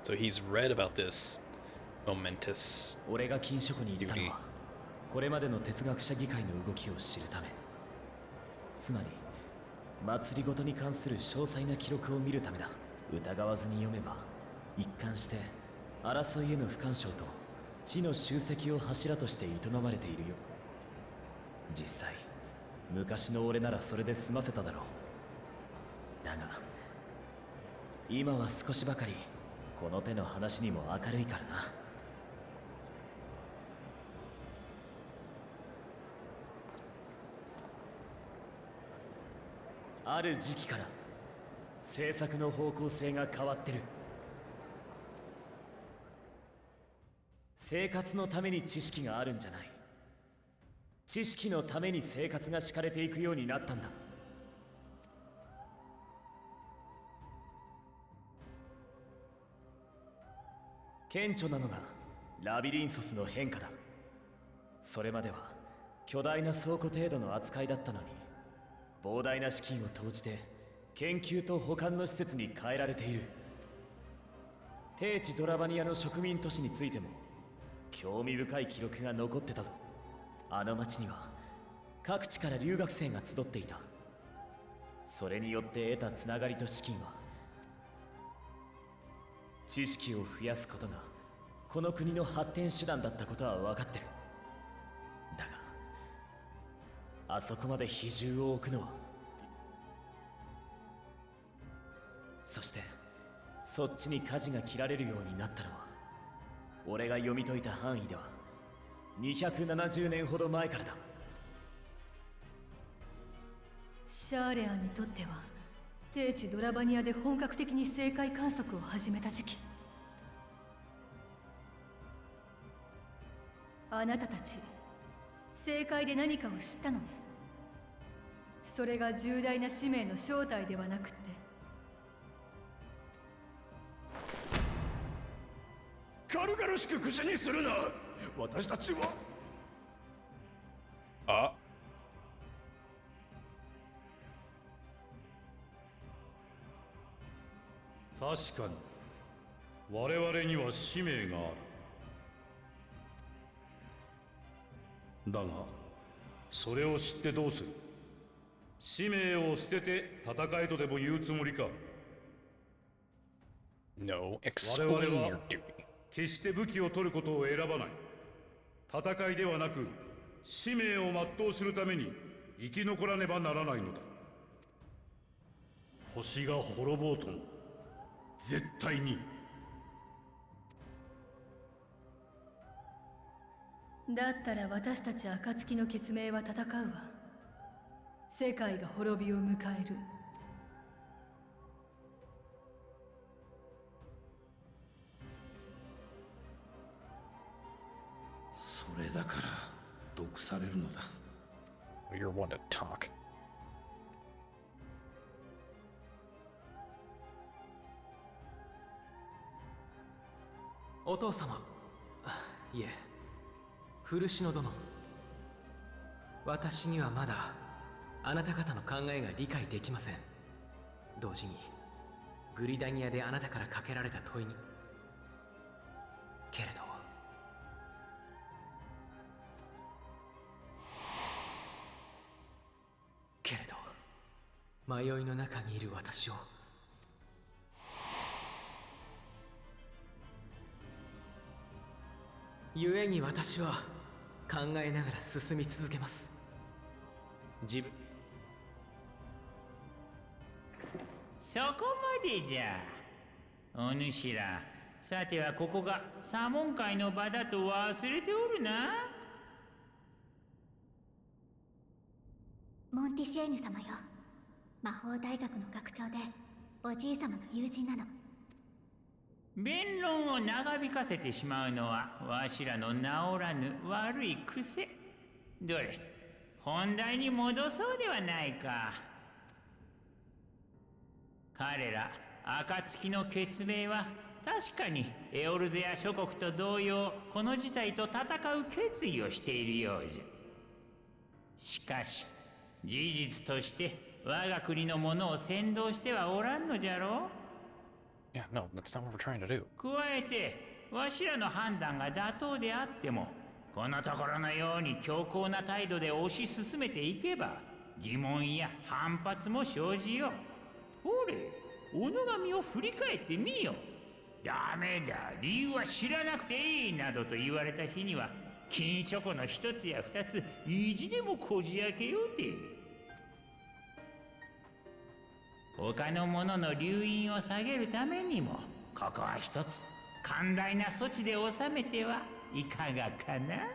So he's read about this momentous 俺が禁書庫に行ったの duty. はこれまでの哲学者議会の動きを知るため。つまり祭りごとに関する詳細な記録を見るためだ。疑わずに読めば一貫して争いへの不干渉と知の集積を柱として営まれているよ。実際昔の俺ならそれで済ませただろう。だが今は少しばかりこの手の話にも明るいからな。ある時期から政策の方向性が変わってる。生活のために知識があるんじゃない。知識のために生活が敷かれていくようになったんだ。顕著なのがラビリンソスの変化だ。それまでは巨大な倉庫程度の扱いだったのに、膨大な資金を投じて研究と保管の施設に変えられている。低地ドラバニアの植民都市についても興味深い記録が残ってたぞ。あの町には各地から留学生が集っていた。それによって得たつながりと資金は知識を増やすことがこの国の発展手段だったことは分かってる。だがあそこまで比重を置くのは、そしてそっちに舵が切られるようになったのは、俺が読み解いた範囲では270年ほど前からだ。シャーレアンにとっては低地ドラバニアで本格的に正解観測を始めた時期。あなたたち正解で何かを知ったのね。それが重大な使命の正体ではなくって。軽々しく口にするな。私たちは確かに我々には使命がある。だがそれを知ってどうする。使命を捨てて戦えとでも言うつもりか。 No, 我 explain 々 your は duty. 決して武器を取ることを選ばない。戦いではなく使命を全うするために生き残らねばならないのだ。星が滅ぼうとも絶対に。だったら私たち暁の血盟は戦うわ。世界が滅びを迎える。それだから毒されるのだ。 You're one to talk. お父様、いえ、古篠殿。私にはまだあなた方の考えが理解できません。同時にグリダニアであなたからかけられた問いに。けれど迷いの中にいる私を故に私は考えながら進み続けます。自分そこまでじゃ。お主ら、さてはここが左門会の場だと忘れておるな。モンティシェーヌ様よ。魔法大学の学長でおじい様の友人なの。弁論を長引かせてしまうのはわしらの治らぬ悪い癖。どれ、本題に戻そうではないか。彼ら暁の血盟は確かにエオルゼア諸国と同様この事態と戦う決意をしているようじゃ。しかし事実として我が国の者を先導してはおらんのじゃろう。Yeah, no, that's not what we're trying to do. 加えてわしらの判断が妥当であってもこのところのように強硬な態度で推し進めていけば疑問や反発も生じよう。ほれ、己が身を振り返ってみよ。ダメだ、理由は知らなくていいなどと言われた日には金書庫の一つや二つ意地でもこじ開けようて。他の者の留飲を下げるためにもここは一つ寛大な措置で収めてはいかがかな。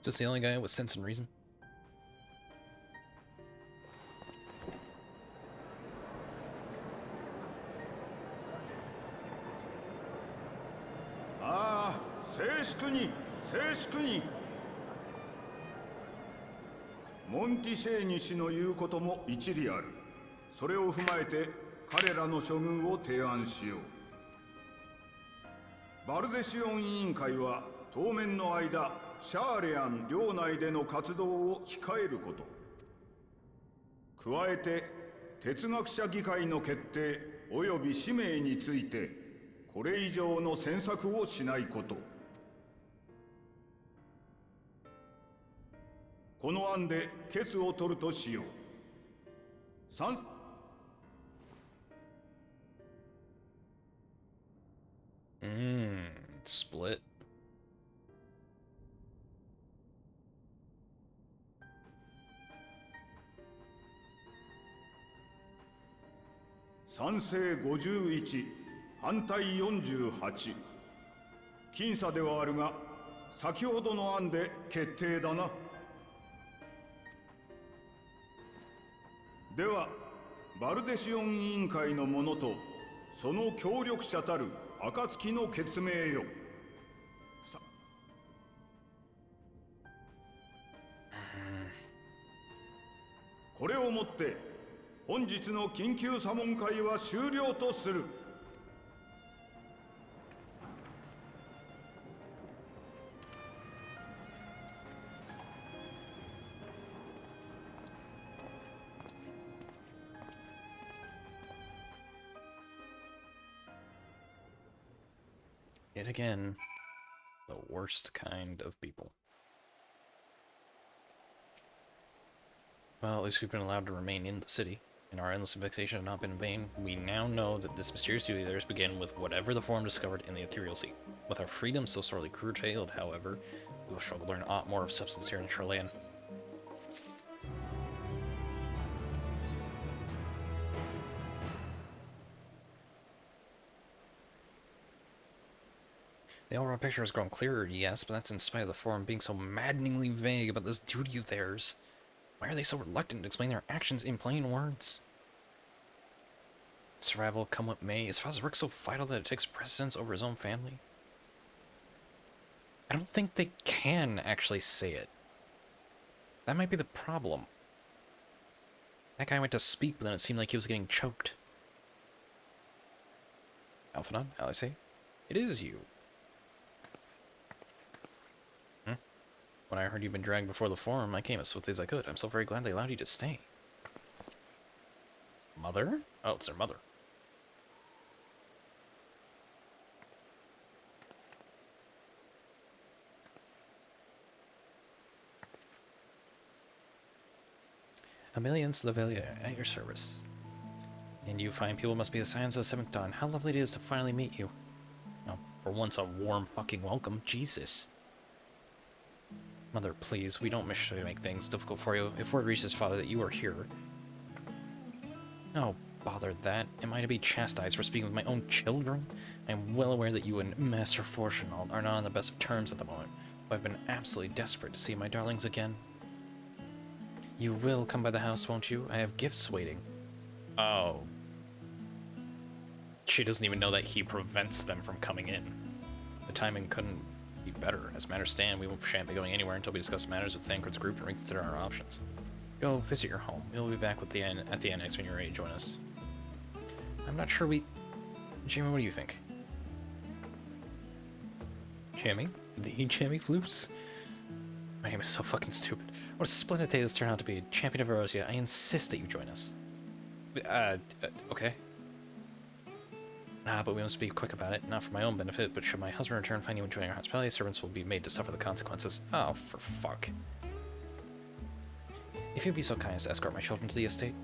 Is this the only guy with sense and reason? ああ、静粛に静粛に。モンティシェーニ氏の言うことも一理ある。それを踏まえて彼らの処遇を提案しよう。バルデシオン委員会は当面の間シャーレアン領内での活動を控えること、加えて哲学者議会の決定及び使命についてこれ以上の詮索をしないこと。この案で決を取るとしよう。Split. 賛成51、反対48。僅差ではあるが先ほどの案で決定だな。ではバルデシオン委員会の者とその協力者たる暁の血盟よ。これをもって本日の緊急査問会は終了とする。Yet again, the worst kind of people. Well, at least we've been allowed to remain in the city, and our endless vexation has not been in vain. We now know that this mysterious duty of theirs began with whatever the form discovered in the ethereal sea. With our freedom so sorely curtailed, however, we will struggle to learn a lot more of substance here in Chilean. The overall picture has grown clearer, yes, but that's in spite of the forum being so maddeningly vague about this duty of theirs. Why are they so reluctant to explain their actions in plain words? Survival, come what may, is Father's work so vital that it takes precedence over his own family? I don't think they can actually say it. That might be the problem. That guy went to speak, but then it seemed like he was getting choked. Alphanon, how I say? It is you. When I heard you'd been dragged before the forum, I came as swiftly as I could. I'm so very glad they allowed you to stay. Mother? Oh, it's their mother. Amelia Slavelia, at your service. And you fine people must be the signs of the seventh dawn. How lovely it is to finally meet you. Oh, for once a warm fucking welcome. Jesus. Mother, please, we don't wish to make things difficult for you. If word reaches Father that you are here... Oh, bother that. Am I to be chastised for speaking with my own children? I am well aware that you and Master Fortunald are not on the best of terms at the moment, but I've been absolutely desperate to see my darlings again. You will come by the house, won't you? I have gifts waiting. Oh. She doesn't even know that he prevents them from coming in. The timing couldn't be better. As matters stand, we shan't be going anywhere until we discuss matters with Thancred's group and reconsider our options. Go visit your home. We'll be back with at the annex when you're ready to join us. I'm not sure we... Jamie, what do you think? Jamie? The Jamie Floops? My name is so fucking stupid. What a splendid day this turned out to be. Champion of Erosia, I insist that you join us. Okay. But we must be quick about it, not for my own benefit, but should my husband return finding you enjoying our hospitality, servants will be made to suffer the consequences. Oh, for fuck. If you'd be so kind as to escort my children to the estate.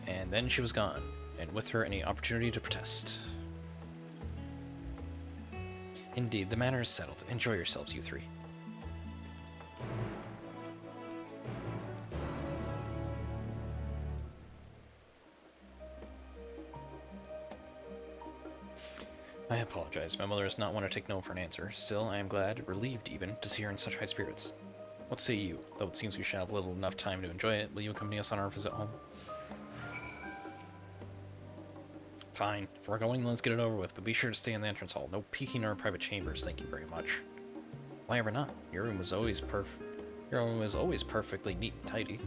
And then she was gone, and with her any opportunity to protest. Indeed, the matter is settled. Enjoy yourselves, you three. I apologize. My mother does not want to take no for an answer. Still, I am glad, relieved even, to see her in such high spirits. What say you? Though it seems we shall have little enough time to enjoy it, will you accompany us on our visit home? Fine. If we're going, let's get it over with, but be sure to stay in the entrance hall. No peeking or private chambers, thank you very much. Why ever not? Your room was always perfectly neat and tidy.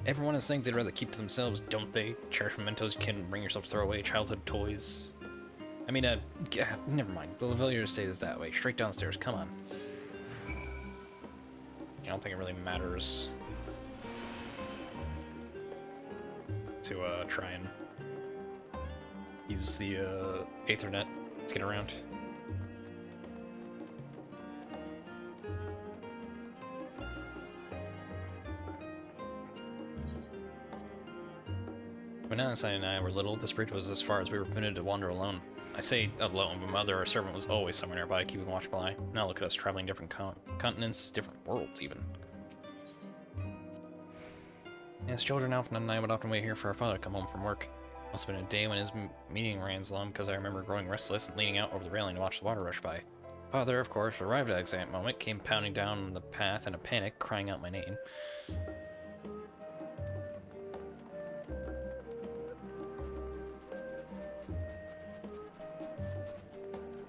Everyone has things they'd rather keep to themselves, don't they? Cherished mementos you can't bring yourself to throw away, childhood toys. I mean, never mind. The Lavalier estate is that way. Straight downstairs, come on. I don't think it really matters to try and use the Aethernet to get around. When Anasai and I were little, this bridge was as far as we were permitted to wander alone. I say alone, but mother or servant was always somewhere nearby, keeping watchful eye. Now look at us traveling different continents, different worlds even. As children, Alpha and I would often wait here for our father to come home from work. Must have been a day when his meeting ran long, because I remember growing restless and leaning out over the railing to watch the water rush by. Father, of course, arrived at that exact moment, came pounding down the path in a panic, crying out my name.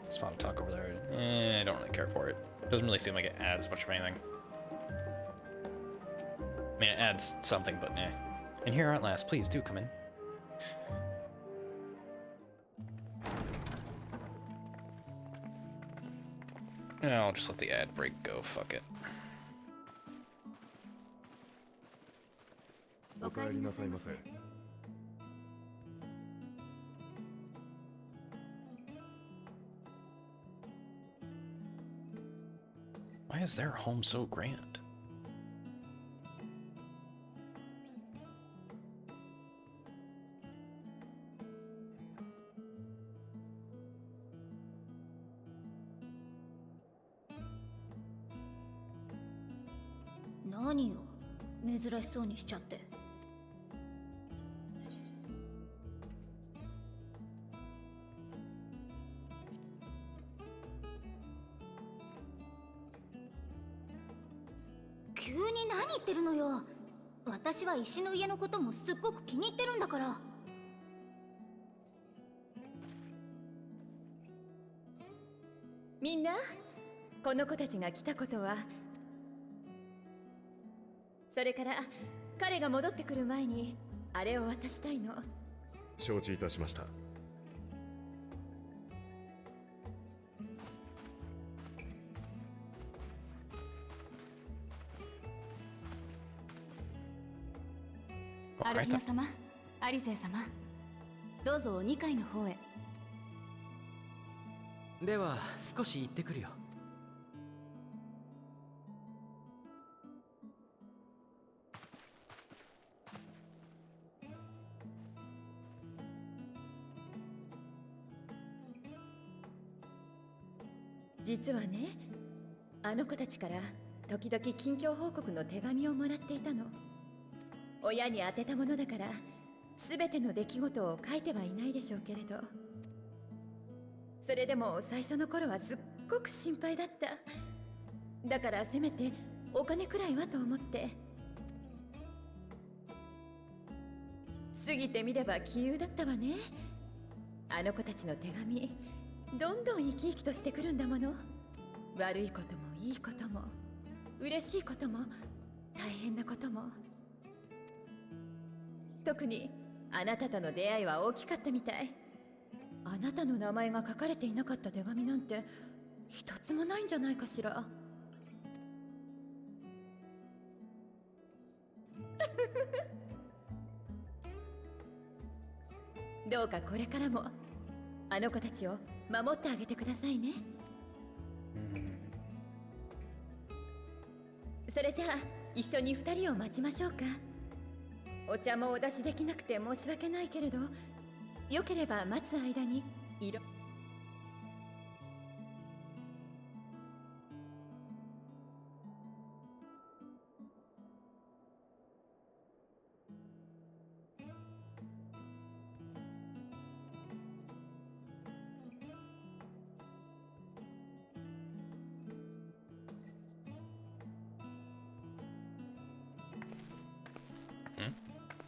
Spot talk over there. I don't really care for it. Doesn't really seem like it adds much of anything. I mean, it adds something, but eh. And here at last, please do come in. No, I'll just let the ad break go. Fuck it. Why is their home so grand? 何よ、珍しそうにしちゃって。急に何言ってるのよ。私は石の家のこともすっごく気に入ってるんだから。みんな、この子たちが来たことは、それから彼が戻ってくる前にあれを渡したいの。承知いたしました。アルフィナ様、アリゼ様、どうぞ2階の方へ。では少し行ってくるよ。実はね、あの子たちから時々近況報告の手紙をもらっていたの。親に宛てたものだから全ての出来事を書いてはいないでしょうけれど、それでも最初の頃はすっごく心配だった。だからせめてお金くらいはと思って。過ぎてみれば杞憂だったわね。あの子たちの手紙、どんどん生き生きとしてくるんだもの。悪いこともいいことも、嬉しいことも大変なことも。特にあなたとの出会いは大きかったみたい。あなたの名前が書かれていなかった手紙なんて一つもないんじゃないかしら。どうかこれからもあの子たちを守ってあげてくださいね。それじゃあ一緒に2人を待ちましょうか。お茶もお出しできなくて申し訳ないけれど、よければ待つ間に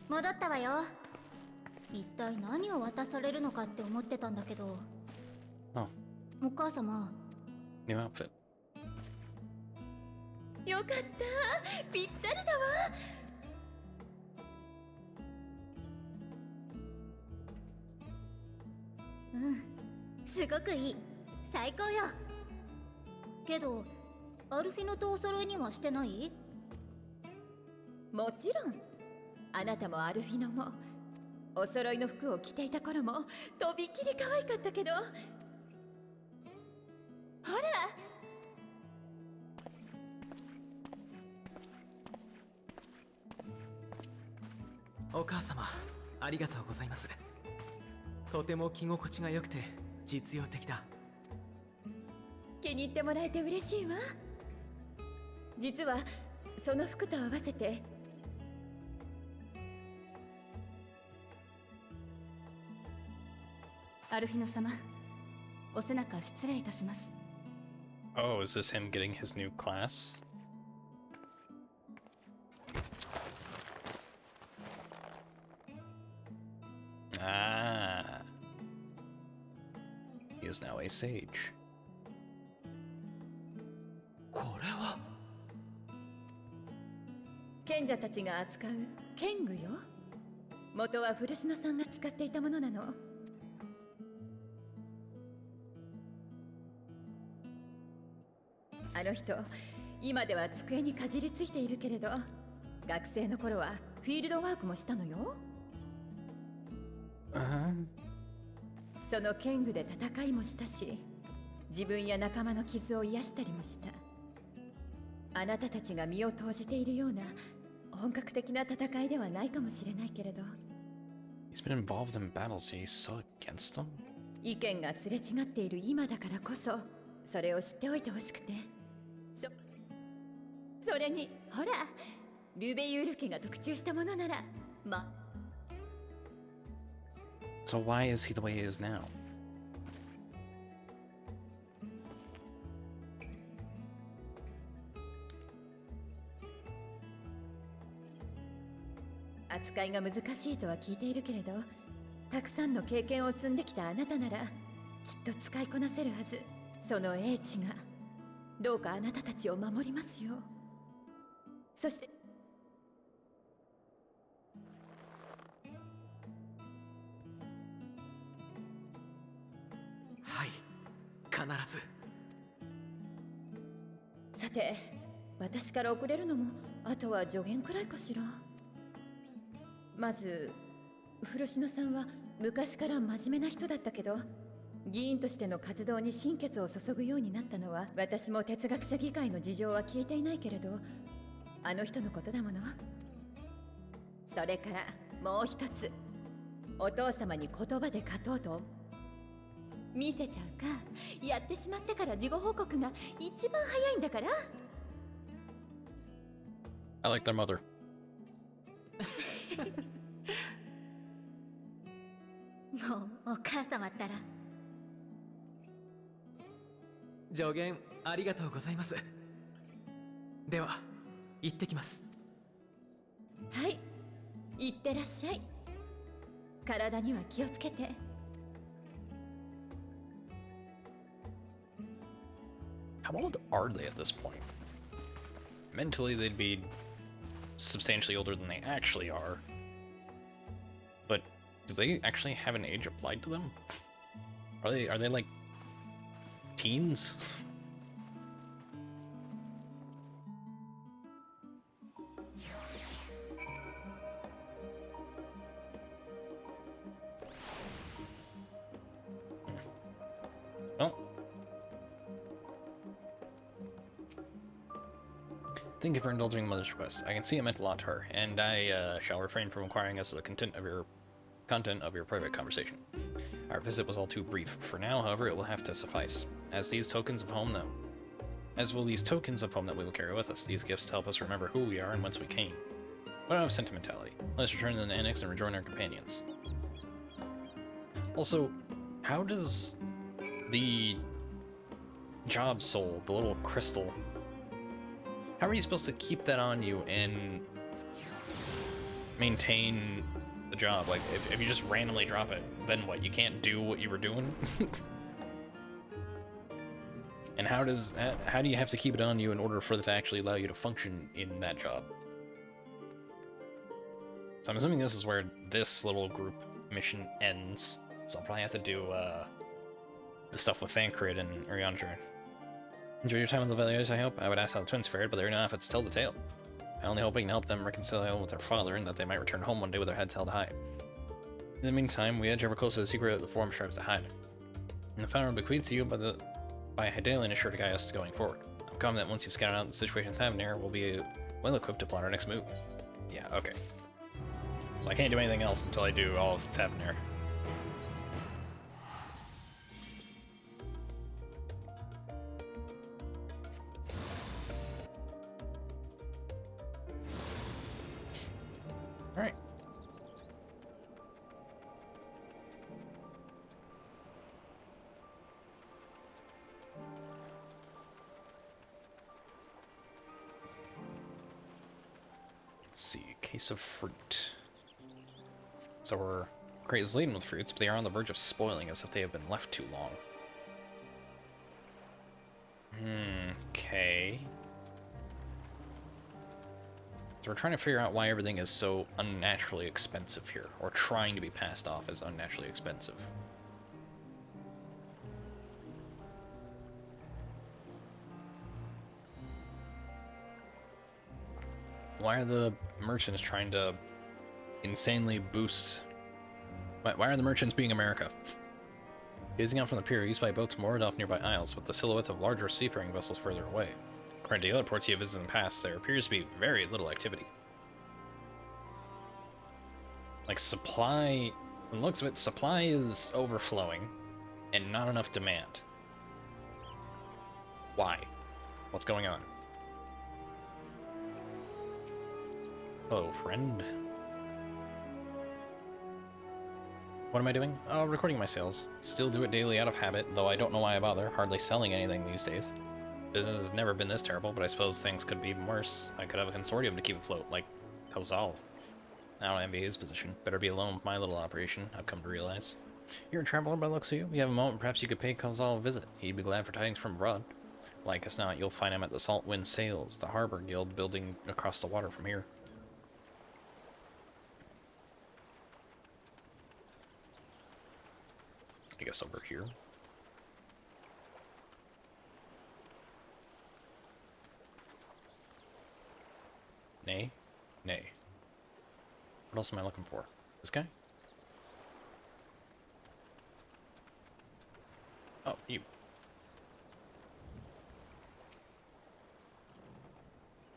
戻ったわよ。一体何を渡されるのかって思ってたんだけど。あ、お母様。New outfit. よかった、ぴったりだわ。うん、すごくいい。最高よ。けどアルフィノとお揃いにはしてない？もちろん。あなたもアルフィノもお揃いの服を着ていた頃もとびきり可愛かったけど、ほら。お母様、ありがとうございます。とても着心地が良くて実用的だ。気に入ってもらえて嬉しいわ。実はその服と合わせてアルフィノ様、お背中失礼いたします。Oh, is this him getting his new class? Ah. He is now a sage. これは賢者たちが扱う剣具よ。元は古篠さんが使っていたものなの。あの人、今では机にかじりついているけれど、学生の頃はフィールドワークもしたのよ。その剣具で戦いもしたし、自分や仲間の傷を癒したりもした。あなたたちが身を投じているような本格的な戦いではないかもしれないけれど。He's been involved in battles and he's so against them? 意見がすれ違っている今だからこそ、それを知っておいてほしくて。それに、ほら、リュベユール家が特注したものなら、ま。So why is he the way he is now? 扱いが難しいとは聞いているけれど、たくさんの経験を積んできたあなたならきっと使いこなせるはず。その英知がどうかあなたたちを守りますよ。そしてはい、必ず。さて、私から遅れるのもあとは助言くらいかしら。まず古篠さんは昔から真面目な人だったけど、議員としての活動に心血を注ぐようになったのは、私も哲学者議会の事情は聞いていないけれど、あの人のことだもの。それからもう一つ、お父様に言葉で勝とうと見せちゃうか、やってしまってから事後報告が一番早いんだから。I like their mother. もうお母様ったら。助言ありがとうございます。では行ってきます。はい、いってらっしゃい。体には気をつけて。How old are they at this point? Mentally, they'd be substantially older than they actually are. But do they actually have an age applied to them? Are they like teens? Well, thank you for indulging Mother's request. I can see it meant a lot to her, and I shall refrain from inquiring as to the content of your private conversation. Our visit was all too brief. For now, however, it will have to suffice. As will these tokens of home that we will carry with us. These gifts to help us remember who we are and whence we came. But out of sentimentality, let us return to the annex and rejoin our companions. Also, how does the job soul, the little crystal, how are you supposed to keep that on you and maintain the job? Like, if you just randomly drop it, then what? You can't do what you were doing? And how do you have to keep it on you in order for it to actually allow you to function in that job? So I'm assuming this is where this little group mission ends. So I'll probably have to do the stuff with Thancred and Urianger. Enjoy your time with the Valiers, I hope. I would ask how the twins fared, but they're not if it's tell the tale. I only hope we can help them reconcile with their father and that they might return home one day with their heads held high. In the meantime, we edge ever closer to the secret of the Forum strives to hide. And the founder bequeathed to you by Hydalian is sure to guide us going forward. I'm confident that once you've scouted out the situation in Thavnir, we'll be well equipped to plot our next move. Yeah, okay. So I can't do anything else until I do all of Thavnir. Alright. Let's see, case of fruit. So our crate is laden with fruits, but they are on the verge of spoiling as if they have been left too long. Okay. So we're trying to figure out why everything is so unnaturally expensive here, or trying to be passed off as unnaturally expensive. Why are the merchants trying to insanely boost... Why are the merchants being America? Gazing out from the pier, used by boats moored off nearby isles, with the silhouettes of larger seafaring vessels further away. According to the other ports you have visited in the past, there appears to be very little activity. Like, supply... From the looks of it, supply is overflowing, and not enough demand. Why? What's going on? Hello, friend. What am I doing? Oh, recording my sales. Still do it daily out of habit, though I don't know why I bother. Hardly selling anything these days. Business has never been this terrible, but I suppose things could be even worse. I could have a consortium to keep afloat, like Kozal. I don't envy his position. Better be alone with my little operation, I've come to realize. You're a traveler by the looks of you. You have a moment, perhaps you could pay Kozal a visit. He'd be glad for tidings from abroad. Like us not, you'll find him at the Salt Wind Sails, the harbor guild building across the water from here. I guess over here. Nay? Nay. What else am I looking for? This guy? Oh, you.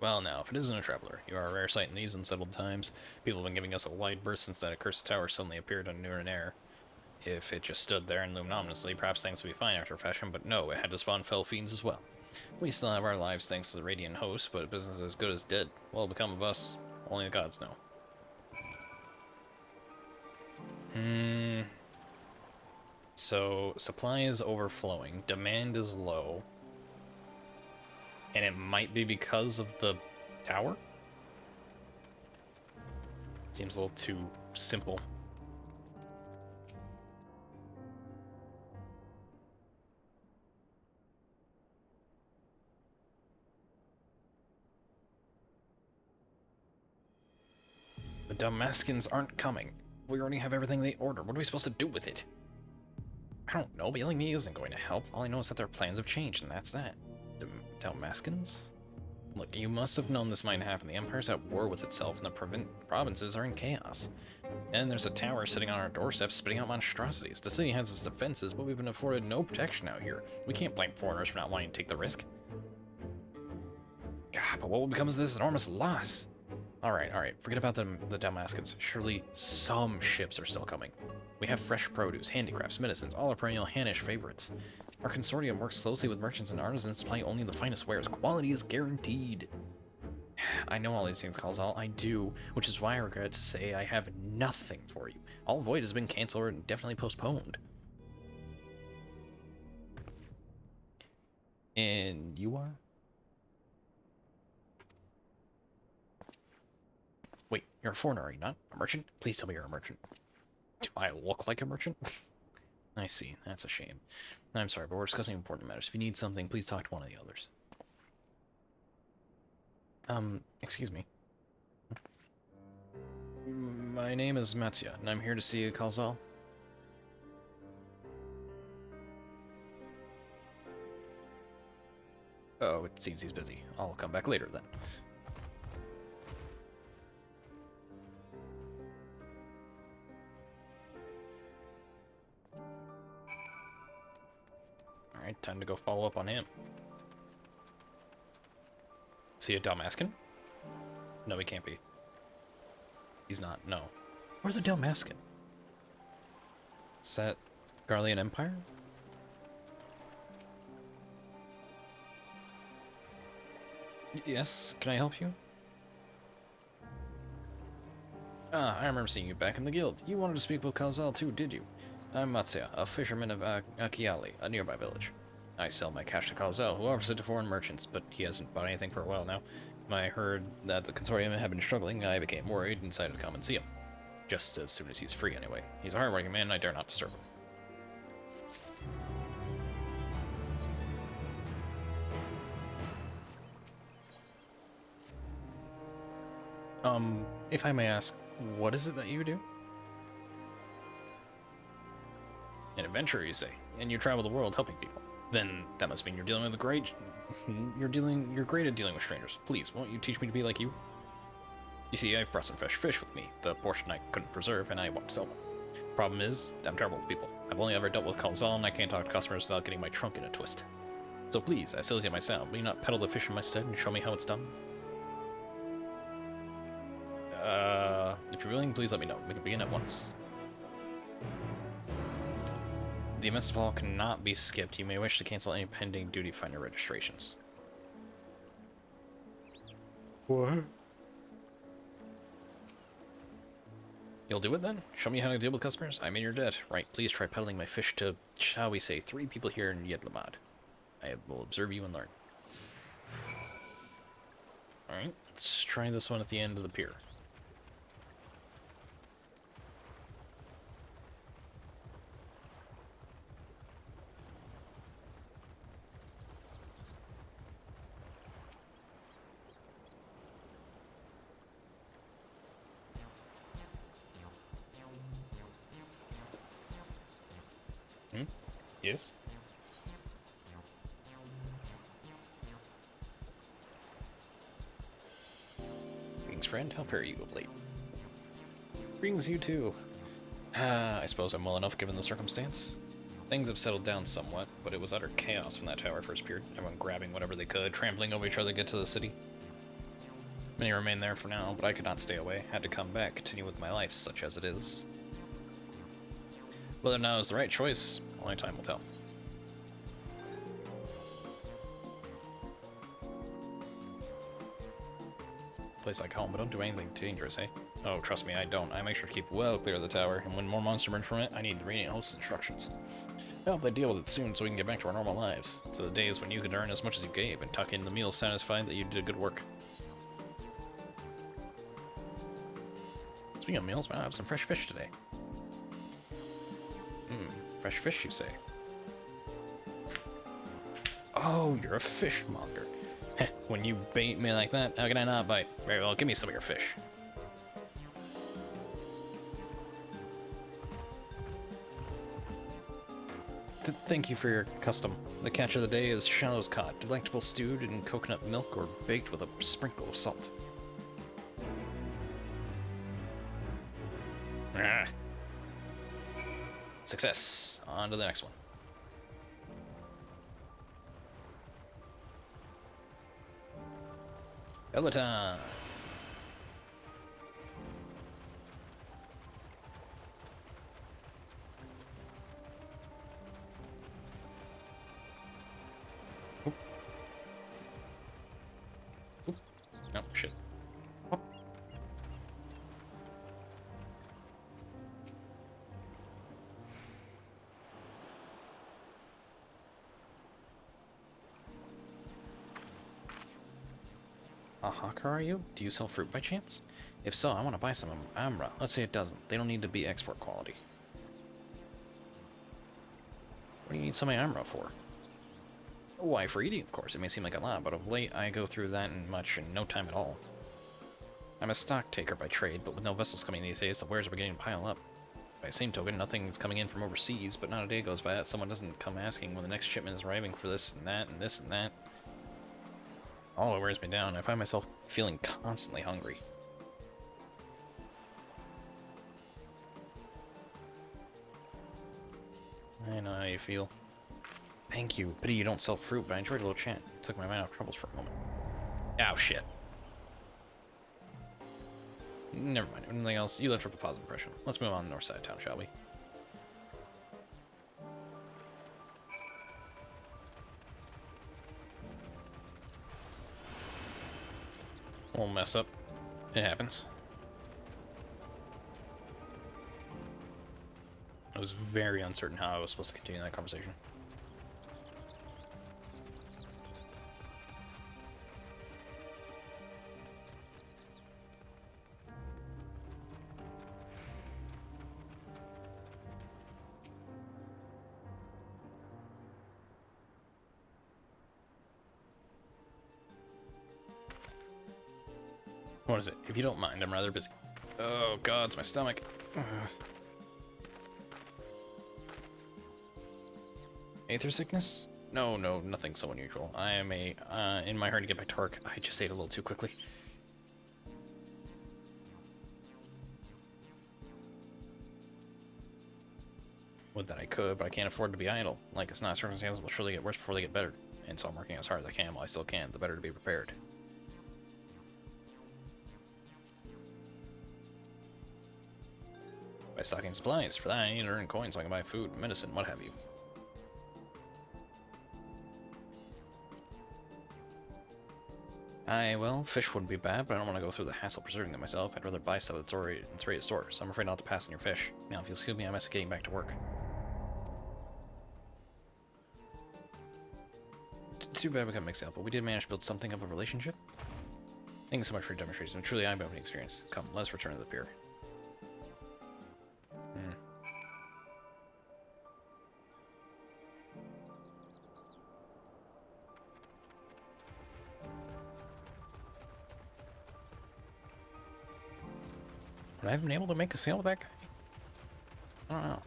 Well now, if it isn't a traveler, you are a rare sight in these unsettled times. People have been giving us a wide berth since that accursed tower suddenly appeared on near an air. If it just stood there and loomed ominously, perhaps things would be fine after a fashion, but no, it had to spawn fell fiends as well. We still have our lives thanks to the Radiant Host, but business is as good as dead. What will become of us? Only the gods know. So, supply is overflowing, demand is low, and it might be because of the tower? Seems a little too simple. The Damascans aren't coming. We already have everything they ordered. What are we supposed to do with it? I don't know. Bailing me isn't going to help. All I know is that their plans have changed, and that's that. Dalmascans? Look, you must have known this might happen. The Empire's at war with itself, and the provinces are in chaos. And there's a tower sitting on our doorstep spitting out monstrosities. The city has its defenses, but we've been afforded no protection out here. We can't blame foreigners for not wanting to take the risk. God, but what will become of this enormous loss? Alright, forget about the Damascans. Surely some ships are still coming. We have fresh produce, handicrafts, medicines, all our perennial Hannish favorites. Our consortium works closely with merchants and artisans, supplying only the finest wares. Quality is guaranteed. I know all these things, Calzal. I do, which is why I regret to say I have nothing for you. All void has been cancelled or indefinitely postponed. And you are? Wait, you're a foreigner, are you not? A merchant? Please tell me you're a merchant. Do I look like a merchant? I see. That's a shame. I'm sorry, but we're discussing important matters. If you need something, please talk to one of the others. Excuse me. My name is Matsuya, and I'm here to see Kalzal. Oh, it seems he's busy. I'll come back later then. Alright, time to go follow up on him. Is he a Dalmascan? No, he can't be. He's not, no. Where's the Dalmascan? Is that Garlean Empire? Yes, can I help you? Ah, I remember seeing you back in the guild. You wanted to speak with Kalzal too, did you? I'm Matsuya, a fisherman of Akiali, a nearby village. I sell my cash to Kalzal, who offers it to foreign merchants, but he hasn't bought anything for a while now. When I heard that the consortium had been struggling, I became worried and decided to come and see him. Just as soon as he's free, anyway. He's a hard-working man, and I dare not disturb him. If I may ask, what is it that you do? An adventurer, you say, and you travel the world helping people. Then that must mean you're dealing with a great... you're great at dealing with strangers. Please, won't you teach me to be like you? You see, I've brought some fresh fish with me, the portion I couldn't preserve, and I want to sell them. Problem is, I'm terrible with people. I've only ever dealt with Kalzal, and I can't talk to customers without getting my trunk in a twist. So please, as silly as it might sound, will you not peddle the fish in my stead and show me how it's done? If you're willing, please let me know. We can begin at once. The events fall cannot be skipped. You may wish to cancel any pending duty finder registrations. What? You'll do it then? Show me how to deal with customers? I'm in your debt. Right, please try peddling my fish to, shall we say, 3 people here in Yedlamad. I will observe you and learn. Alright, let's try this one at the end of the pier. Yes? Greetings, friend. How fare you of late? Greetings, you too. I suppose I'm well enough given the circumstance. Things have settled down somewhat, but it was utter chaos when that tower first appeared. Everyone grabbing whatever they could, trampling over each other to get to the city. Many remain there for now, but I could not stay away. Had to come back, continue with my life, such as it is. Whether now is the right choice, only time will tell. Place like home, but don't do anything dangerous, eh? Oh, trust me, I don't. I make sure to keep well clear of the tower, and when more monsters emerge from it, I need the Radiant Host's instructions. I hope they deal with it soon so we can get back to our normal lives. To the days when you could earn as much as you gave and tuck in the meals satisfied that you did good work. Speaking of meals, I have some fresh fish today. Fresh fish, you say? Oh, you're a fishmonger. Heh, when you bait me like that, how can I not bite? Very well, give me some of your fish. Thank you for your custom. The catch of the day is shallows cod, delectable stewed in coconut milk or baked with a sprinkle of salt. Ah. Success. On to the next one. Peloton. Oop. Oop. Oh, shit. Oh. A hawker, are you? Do you sell fruit by chance? If so, I want to buy some Amra. Let's say it doesn't. They don't need to be export quality. What do you need some Amra for? Why, for eating, of course. It may seem like a lot, but of late I go through that in no time at all. I'm a stock taker by trade, but with no vessels coming these days, the wares are beginning to pile up. By the same token, nothing's coming in from overseas, but not a day goes by that someone doesn't come asking when the next shipment is arriving for this and that and this and that. All it wears me down. I find myself feeling constantly hungry. I know how you feel. Thank you. Pity you don't sell fruit, but I enjoyed a little chat. It took my mind off troubles for a moment. Oh, shit. Never mind. Anything else? You left with a positive impression. Let's move on to the north side of town, shall we? We'll mess up. It happens. I was very uncertain how I was supposed to continue that conversation. What is it? If you don't mind, I'm rather busy. Oh god, it's my stomach. Aether sickness? No, nothing so unusual. I am in my hurry to get back to work. I just ate a little too quickly. Would that I could, but I can't afford to be idle. Like, it's not circumstances will surely get worse before they get better. And so I'm working as hard as I can while I still can, the better to be prepared. By stocking supplies. For that, I need to earn coins so I can buy food, medicine, what have you. Well, fish wouldn't be bad, but I don't want to go through the hassle preserving them myself. I'd rather buy stuff that's already at store, so I'm afraid not to pass on your fish. Now, if you'll excuse me, I must be getting back to work. Too bad we got mixed up, but we did manage to build something of a relationship. Thank you so much for your demonstration. A truly eye-opening experience. Come, let's return to the pier. Would I have been able to make a sale with that guy? I don't know.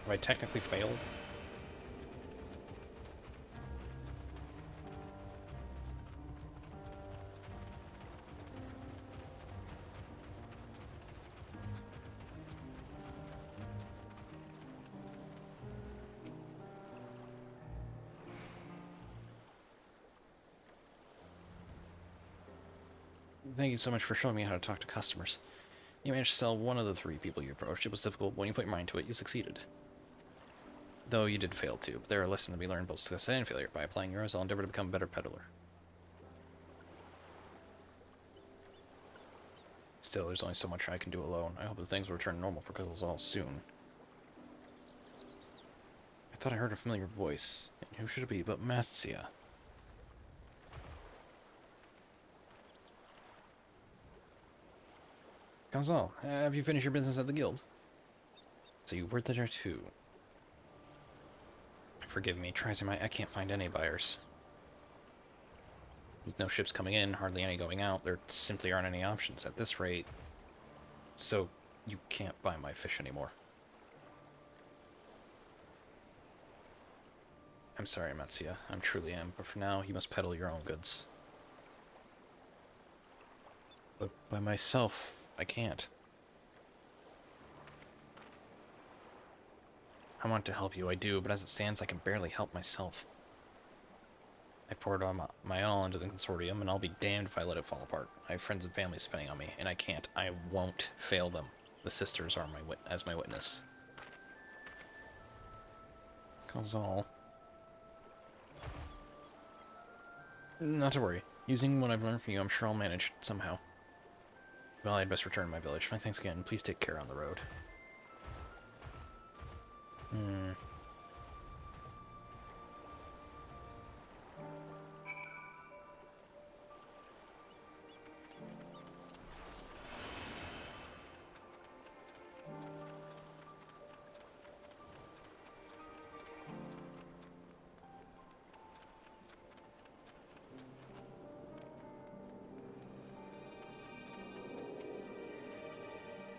Have I technically failed? Thank you so much for showing me how to talk to customers. You managed to sell one of the 3 people you approached. It was difficult, but when you put your mind to it, you succeeded. Though you did fail too, but there are lessons to be learned both success and failure. By applying yours, I'll endeavor to become a better peddler. Still, there's only so much I can do alone. I hope that things will return normal for Kazal soon. I thought I heard a familiar voice. And who should it be but Mastia? Kazal, have you finished your business at the guild? So you were there too. Forgive me, try as I might, I can't find any buyers. With no ships coming in, hardly any going out, there simply aren't any options at this rate. So, you can't buy my fish anymore. I'm sorry, Matsuya, I truly am, but for now, you must peddle your own goods. But by myself, I can't. I want to help you, I do, but as it stands, I can barely help myself. I poured on my all into the consortium, and I'll be damned if I let it fall apart. I have friends and family spending on me, and I can't. I won't fail them. The sisters are as my witness. Kazal. Not to worry. Using what I've learned from you, I'm sure I'll manage somehow. Well, I'd best return to my village. My thanks again. Please take care on the road.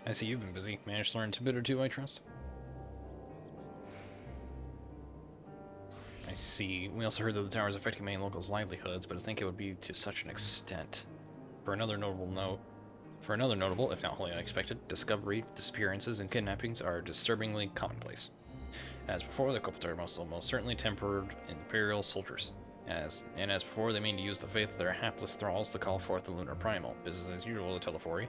I see you've been busy. Managed to learn a bit or two, I trust? I see. We also heard that the tower is affecting many locals' livelihoods, but I think it would be to such an extent. For another notable, if not wholly unexpected, discovery, disappearances, and kidnappings are disturbingly commonplace. As before, the culprits are most certainly tempered Imperial soldiers. As before, they mean to use the faith of their hapless thralls to call forth the lunar primal. Business as usual to Telefori.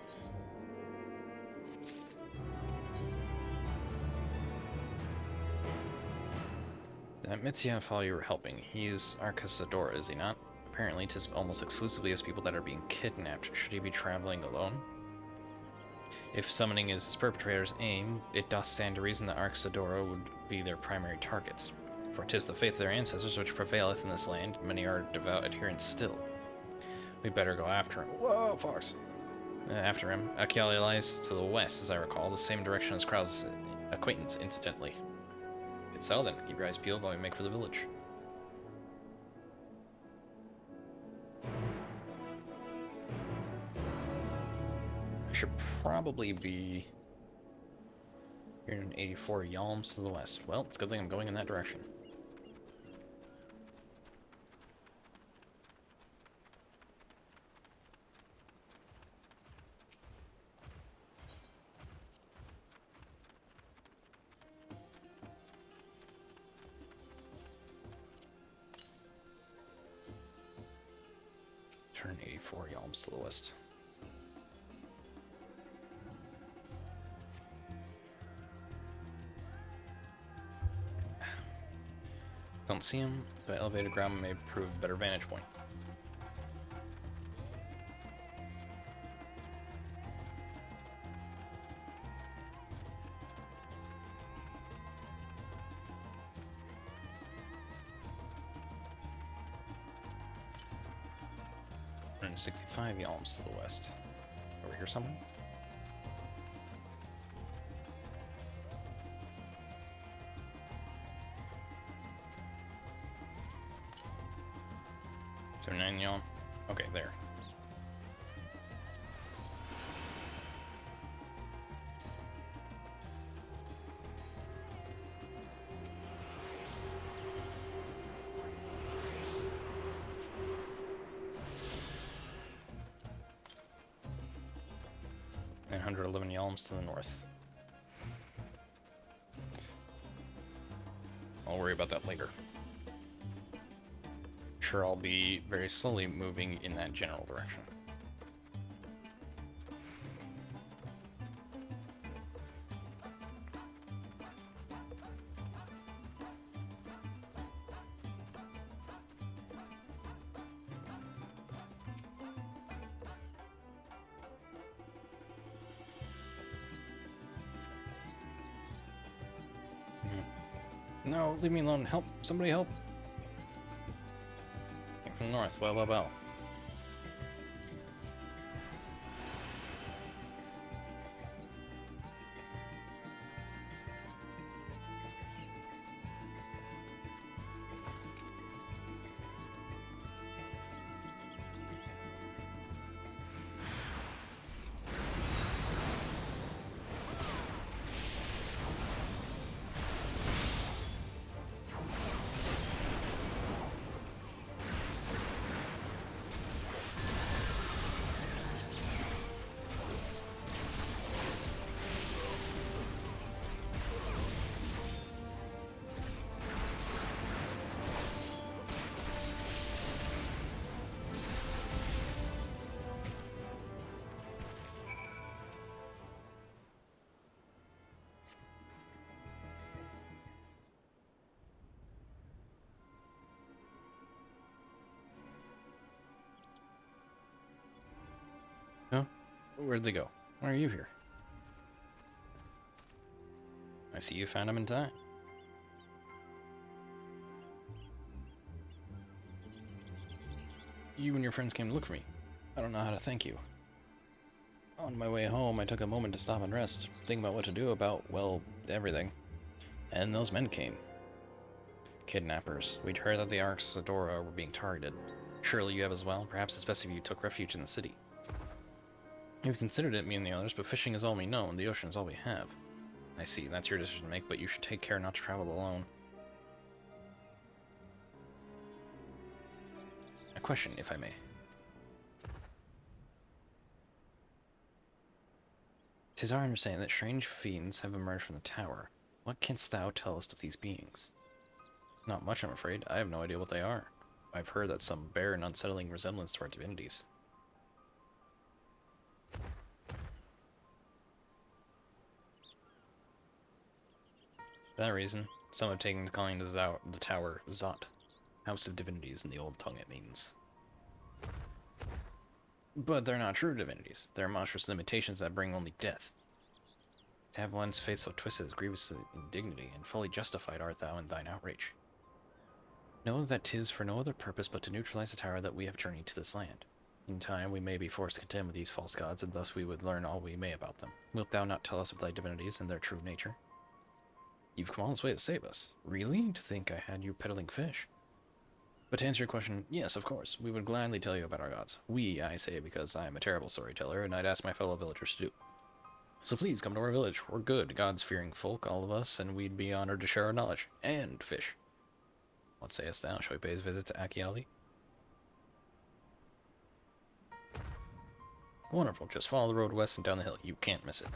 That Mitsuya fellow you were helping, he's Arcasadora, is he not? Apparently, 'tis almost exclusively as people that are being kidnapped. Should he be traveling alone? If summoning is his perpetrator's aim, it doth stand to reason that Arcasadora would be their primary targets. For 'tis the faith of their ancestors which prevaileth in this land, many are devout adherents still. We'd better go after him. Whoa, Fox! After him. Achiali lies to the west, as I recall, the same direction as Krause's acquaintance, incidentally. It's so then, keep your eyes peeled while we make for the village. I should probably be 184 yalms to the west. Well, it's a good thing I'm going in that direction. Turn 84 yalms to the west. Don't see him, but elevated ground may prove a better vantage point. And 65 yalms to the west. Over here somewhere? So 9 yalm. Okay, there. And 111 yalms to the north. I'll worry about that later. Sure, I'll be very slowly moving in that general direction. No, leave me alone. Help. Somebody help. From the north. Well. Huh? Where'd they go? Why are you here? I see you found him in time. You and your friends came to look for me. I don't know how to thank you. On my way home, I took a moment to stop and rest, think about what to do about, well, everything. And those men came. Kidnappers. We'd heard that the Arks Zadora were being targeted. Surely you have as well. Perhaps it's best if you took refuge in the city. We've considered it, me and the others, but fishing is all we know, and the ocean is all we have. I see, that's your decision to make, but you should take care not to travel alone. A question, if I may. Tis our understanding that strange fiends have emerged from the tower. What canst thou tell us of these beings? Not much, I'm afraid. I have no idea what they are. I've heard that some bear an unsettling resemblance to our divinities. For that reason, some have taken to calling the tower Zot, House of Divinities in the old tongue it means. But they're not true divinities. They're monstrous limitations that bring only death. To have one's fate so twisted is grievous indignity, and fully justified art thou in thine outrage. Know that 'tis for no other purpose but to neutralize the tower that we have journeyed to this land. In time we may be forced to contend with these false gods, and thus we would learn all we may about them. Wilt thou not tell us of thy divinities and their true nature? You've come all this way to save us. Really? To think I had you peddling fish? But to answer your question, yes, of course. We would gladly tell you about our gods. We, I say, because I am a terrible storyteller, and I'd ask my fellow villagers to do. So please come to our village. We're good, gods-fearing folk, all of us, and we'd be honored to share our knowledge. And fish. What sayest thou? Shall we pay his visit to Akiali? Wonderful. Just follow the road west and down the hill. You can't miss it.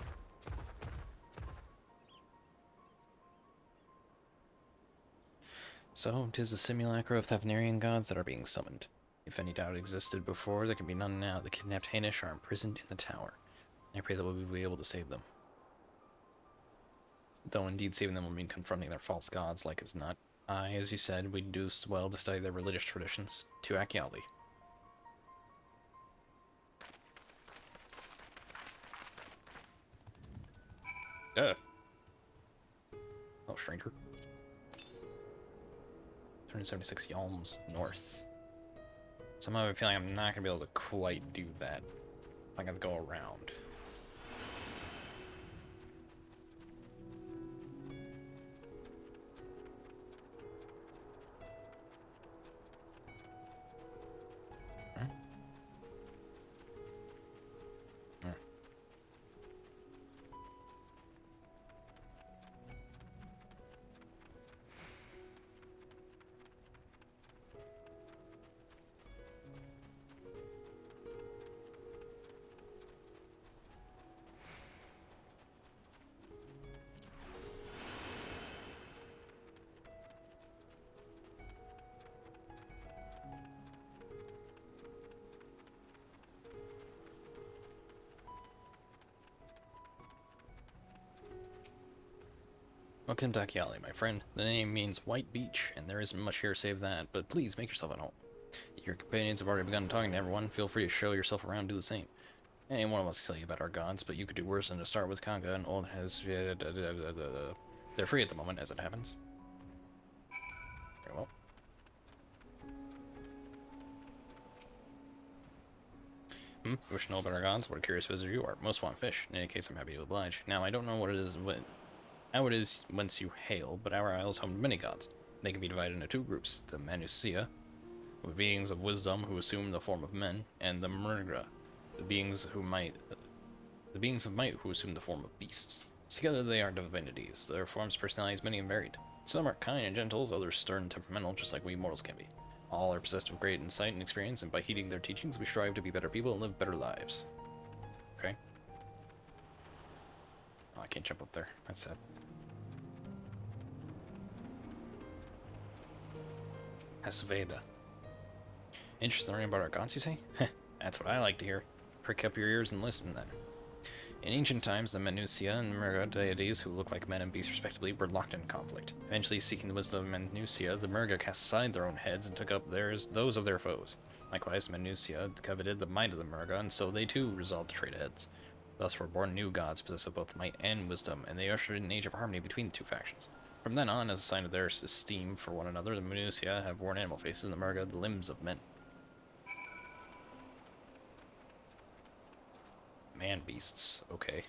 So, 'tis the simulacra of Thavnarian gods that are being summoned. If any doubt existed before, there can be none now. The kidnapped Hainish are imprisoned in the tower. I pray that we'll be able to save them. Though indeed saving them will mean confronting their false gods like as not. As you said, we do well to study their religious traditions. To Akiali. Oh, stranger. 276 Yalms north. Somehow I have a feeling I'm not going to be able to quite do that. I'm going to go around. Welcome to Akiali, my friend. The name means white beach, and there isn't much here save that, but please make yourself at home. Your companions have already begun talking to everyone. Feel free to show yourself around and do the same. Any one of us can tell you about our gods, but you could do worse than to start with Kanga and old has... They're free at the moment, as it happens. Very well. Wish to know about our gods? What a curious visitor you are. Most want fish. In any case, I'm happy to oblige. Now, I don't know how it is whence you hail, but our isle is home to many gods. They can be divided into two groups, the Manusia, with beings of wisdom who assume the form of men, and the Murgra, the beings of might who assume the form of beasts. Together they are divinities. Their forms, personalities, many and varied. Some are kind and gentle, others stern and temperamental, just like we mortals can be. All are possessed with great insight and experience, and by heeding their teachings, we strive to be better people and live better lives. Okay. Oh, I can't jump up there. That's sad. Hasveda. Interested in learning about our gods, you say? That's what I like to hear. Prick up your ears and listen, then. In ancient times, the Manusia and Murga deities, who look like men and beasts respectively, were locked in conflict. Eventually, seeking the wisdom of Manusia, the Murga cast aside their own heads and took up those of their foes. Likewise, Manusia coveted the might of the Murga, and so they too resolved to trade heads. Thus were born new gods possessed of both might and wisdom, and they ushered in an age of harmony between the two factions. From then on, as a sign of their esteem for one another, the Manusia have worn animal faces and the Murga the limbs of men. Man beasts, okay.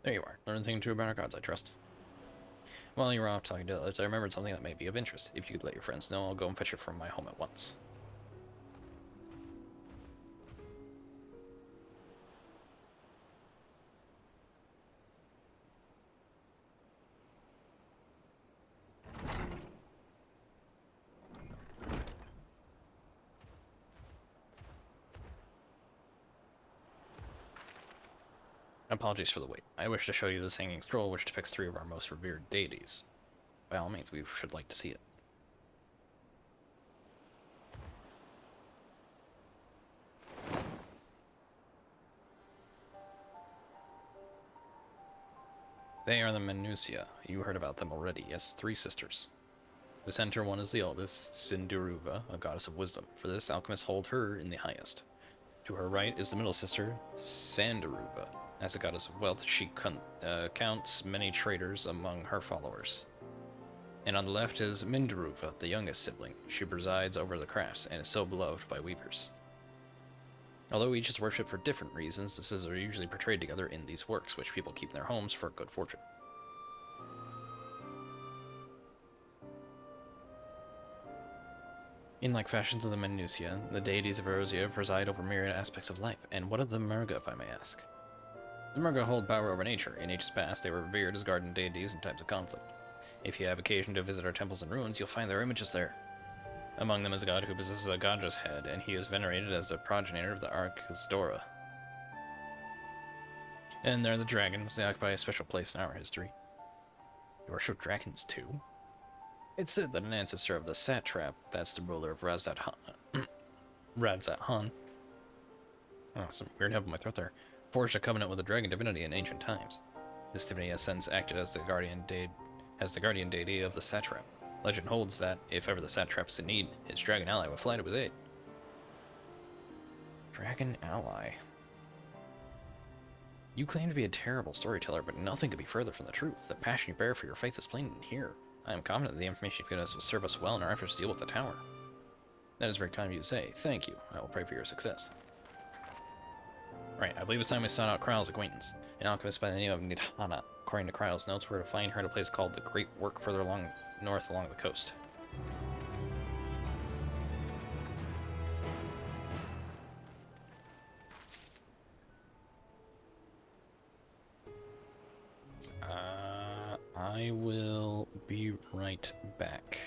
There you are. Learn anything true about our gods, I trust. While you were off talking to others, I remembered something that may be of interest. If you could let your friends know, I'll go and fetch it from my home at once. Apologies for the wait. I wish to show you this hanging scroll which depicts 3 of our most revered deities. By all means, we should like to see it. They are the Manusia. You heard about them already. Yes, 3 sisters. The center one is the oldest, Sindaruva, a goddess of wisdom. For this, alchemists hold her in the highest. To her right is the middle sister, Sandaruva. As a goddess of wealth, she counts many traders among her followers. And on the left is Mindaruva, the youngest sibling. She presides over the crafts and is so beloved by weavers. Although each is worshipped for different reasons, the sisters are usually portrayed together in these works, which people keep in their homes for good fortune. In like fashion to the Manusia, the deities of Erosia preside over myriad aspects of life. And what of the Murga, if I may ask? The Murga hold power over nature. In ages past, they were revered as guardian deities in times of conflict. If you have occasion to visit our temples and ruins, you'll find their images there. Among them is a god who possesses a Gadra's head, and he is venerated as the progenitor of the Archisdora. And there are the dragons. They occupy a special place in our history. You worship dragons too? It's said that an ancestor of the satrap, that's the ruler of Radzat Han. Oh, some weird help in my throat there. Forged a covenant with the dragon divinity in ancient times. This divinity has since acted as the guardian deity of the satrap. Legend holds that if ever the satrap is in need, his dragon ally will fly to his aid. Dragon ally. You claim to be a terrible storyteller, but nothing could be further from the truth. The passion you bear for your faith is plain here. I am confident that the information you've given us will serve us well in our efforts to deal with the tower. That is very kind of you to say. Thank you. I will pray for your success. Right, I believe it's time we sought out Kryle's acquaintance. An alchemist by the name of Nidhana. According to Kryle's notes, we're to find her at a place called the Great Work further north along the coast. I will be right back.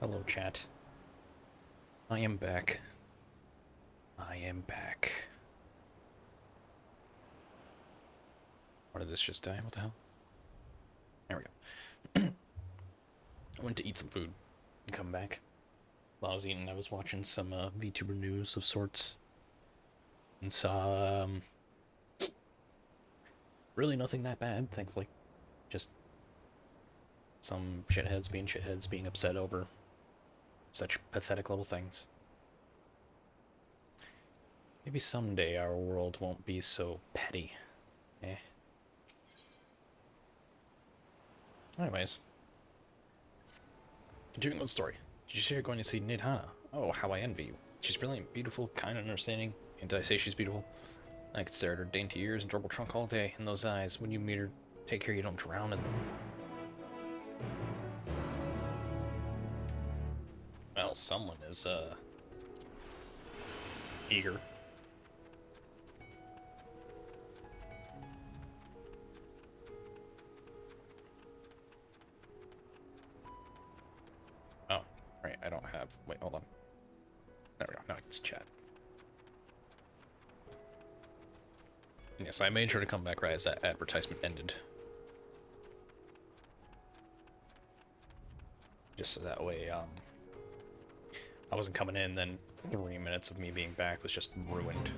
Hello, chat. I am back. I am back. Or did this just die? What the hell? There we go. I went to eat some food and come back. While I was eating, I was watching some VTuber news of sorts. And saw, really nothing that bad, thankfully. Just some shitheads being upset over such pathetic little things. Maybe someday our world won't be so petty. Eh. Anyways. Continuing with the story. Did you say you're going to see Nidhana? Oh, how I envy you. She's brilliant, beautiful, kind, and understanding. And did I say she's beautiful? I could stare at her dainty ears and adorable trunk all day, and those eyes. When you meet her, take care you don't drown in them. Well, someone is, eager. Oh, right, I don't have... Wait, hold on. There we go, now I can see chat. Yes, I made sure to come back right as that advertisement ended. Just so that way, I wasn't coming in, then 3 minutes of me being back was just ruined.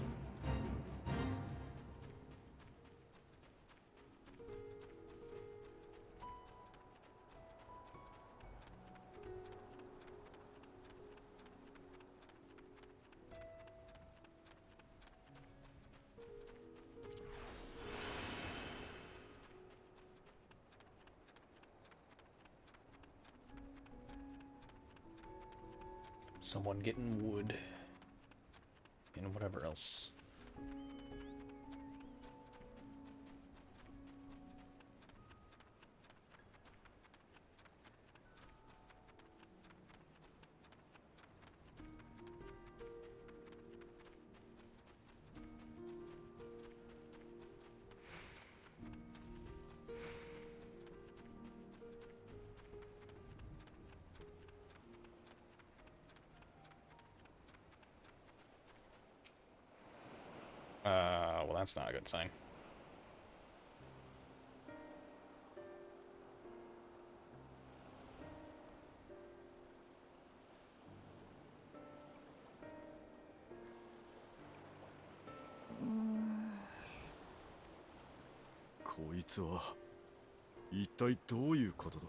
Someone getting wood. And whatever else. Well, that's not a good sign.こいつは一体どういうことだ。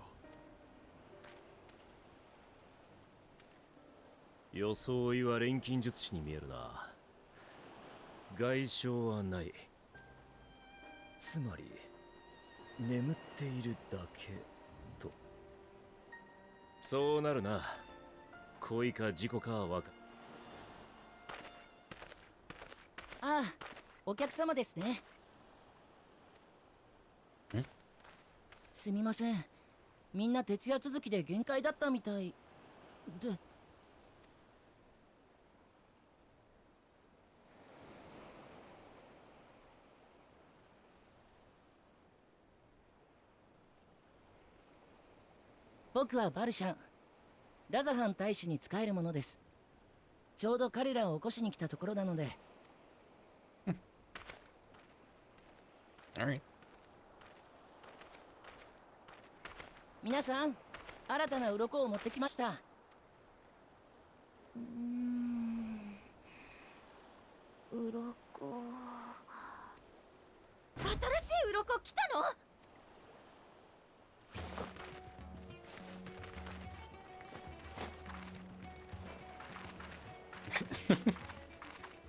装いは錬金術師に見えるな。外傷はない。つまり眠っているだけと。そうなるな。恋か事故かはわか。ああ、お客様ですね。すみません。みんな徹夜続きで限界だったみたいで。僕はバルシャン。ラザハン大使に仕えるものです。ちょうど彼らを起こしに来たところなので。Alright. 皆さん、新たな鱗を持ってきました。鱗。新しい鱗来たの？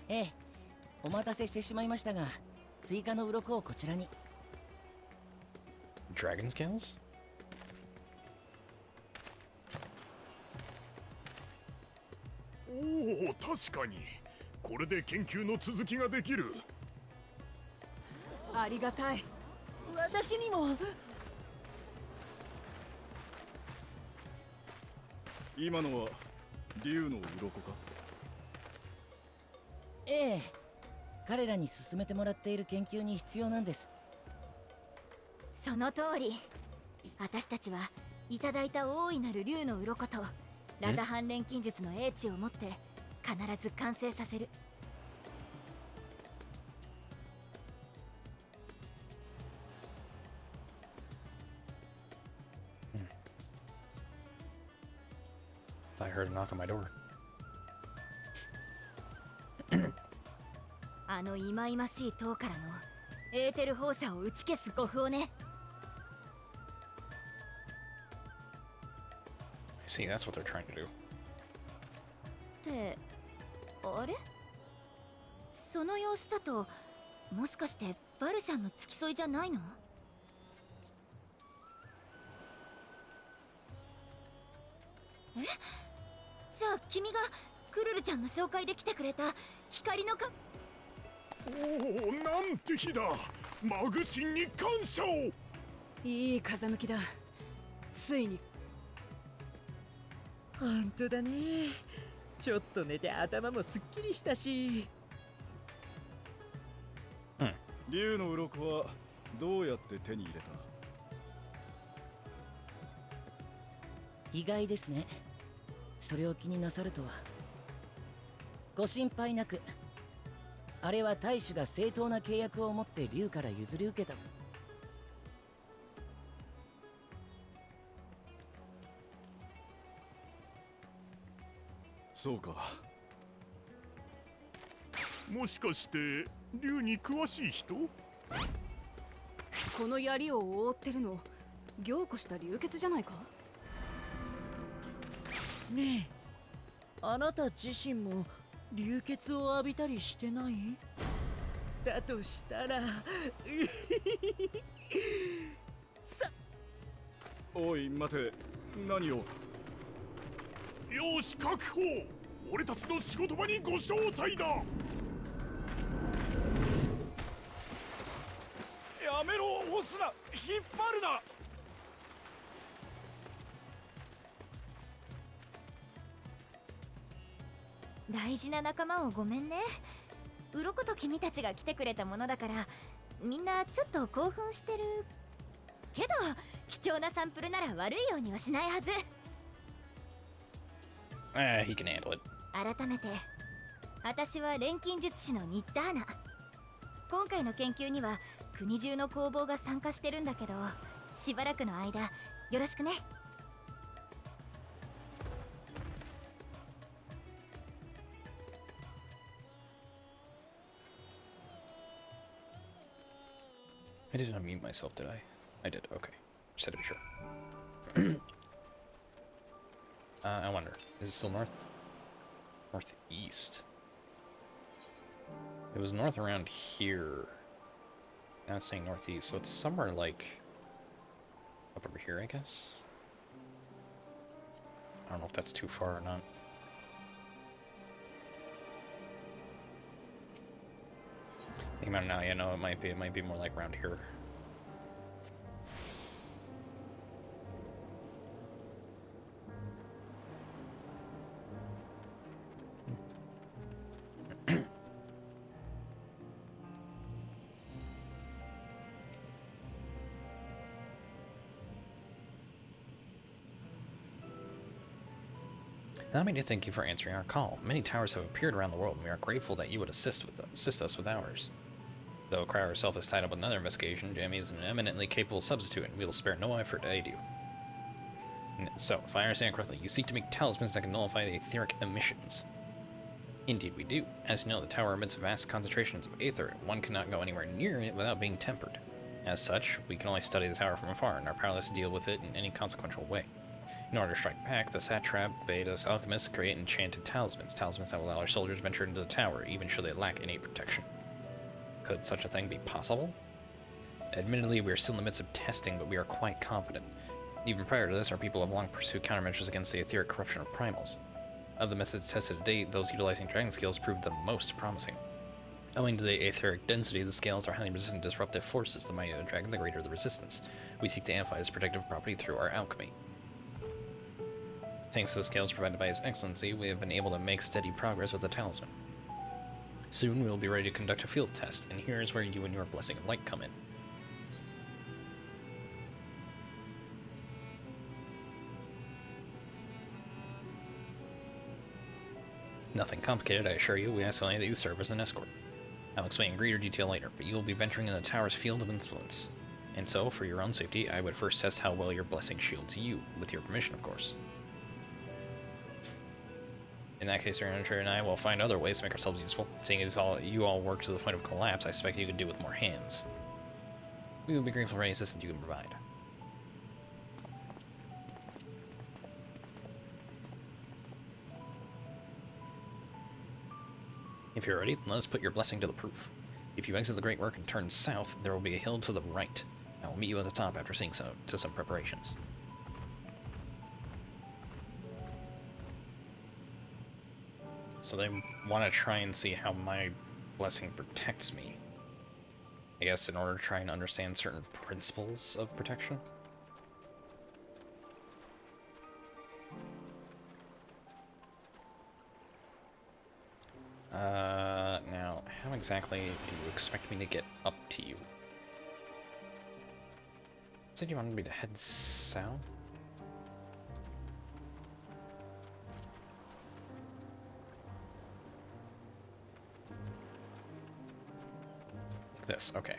ええ、お待たせしてしまいましたが、追加の鱗をこちらに。Dragon scales? おお、確かに。これで研究の続きができる。ありがたい。私にも。今のは竜の鱗か？ええ、彼らに進めてもらっている研究に必要なんです。その通り。私たちはいただいた大いなる竜の鱗とラザハン錬金術の英知を持って必ず完成させる。I heard a knock on my door. あの忌々しい塔からのエーテル放射を打ち消す護符をね。See, that's what they're trying to do. ってあれ、その様子だともしかしてバルシャンの付き添いじゃないの？え、じゃあ君がクルルちゃんの紹介で来てくれた光のか。おお、なんて日だ。マグシンに感謝を。いい風向きだ。ついに。本当だね。ちょっと寝て頭もすっきりしたし。竜の鱗はどうやって手に入れた？意外ですね。それを気になさるとは。ご心配なく。あれは大使が正当な契約を持って竜から譲り受けた。そうか。もしかして竜に詳しい人？この槍を覆ってるの凝固した流血じゃないか？ねえ、あなた自身も流血を浴びたりしてない？だとしたらさ。おい待て、何を？よし確保。俺たちの仕事場にご招待だ。やめろ、押すな、引っ張るな。大事な仲間をごめんね。鱗と君たちが来てくれたものだからみんなちょっと興奮してるけど、貴重なサンプルなら悪いようにはしないはず。He can handle it. 改めて私は錬金術師のニッターナ。今回の研究には国中の工房が参加してるんだけど、しばらくの間よろしくね。I did not mute myself, did I? I did, okay. Just had to be sure. I wonder, is it still north? Northeast. It was north around here. Now it's saying northeast, so it's somewhere like up over here, I guess? I don't know if that's too far or not. Think about it now, yeah, no, it might be more like around here. Allow me to thank you for answering our call. Many towers have appeared around the world, and we are grateful that you would assist us with ours. Though Cryer herself is tied up with another investigation, Jamie is an eminently capable substitute, and we will spare no effort to aid you. So, if I understand correctly, you seek to make talismans that can nullify the etheric emissions. Indeed we do. As you know, the tower emits vast concentrations of aether, and one cannot go anywhere near it without being tempered. As such, we can only study the tower from afar, and are powerless to deal with it in any consequential way. In order to strike back, the satrap bade us alchemists create enchanted talismans that will allow our soldiers venture into the tower, even should they lack innate protection. Could such a thing be possible? Admittedly, we are still in the midst of testing, but we are quite confident. Even prior to this, our people have long pursued countermeasures against the etheric corruption of primals. Of the methods tested to date, those utilizing dragon scales proved the most promising. Owing to the etheric density, the scales are highly resistant to disruptive forces. The mightier the dragon, the greater the resistance. We seek to amplify this protective property through our alchemy. Thanks to the scales provided by His Excellency, we have been able to make steady progress with the talisman. Soon we will be ready to conduct a field test, and here is where you and your blessing of light come in. Nothing complicated, I assure you. We ask only that you serve as an escort. I'll explain in greater detail later, but you will be venturing in the tower's field of influence. And so, for your own safety, I would first test how well your blessing shields you, with your permission, of course. In that case, Your Honor and I will find other ways to make ourselves useful. Seeing as you all work to the point of collapse, I suspect you could do with more hands. We will be grateful for any assistance you can provide. If you're ready, let us put your blessing to the proof. If you exit the Great Work and turn south, there will be a hill to the right. I will meet you at the top after seeing to some preparations. So they want to try and see how my blessing protects me. I guess in order to try and understand certain principles of protection. Now, how exactly do you expect me to get up to you? Said you wanted me to head south? Like this, okay.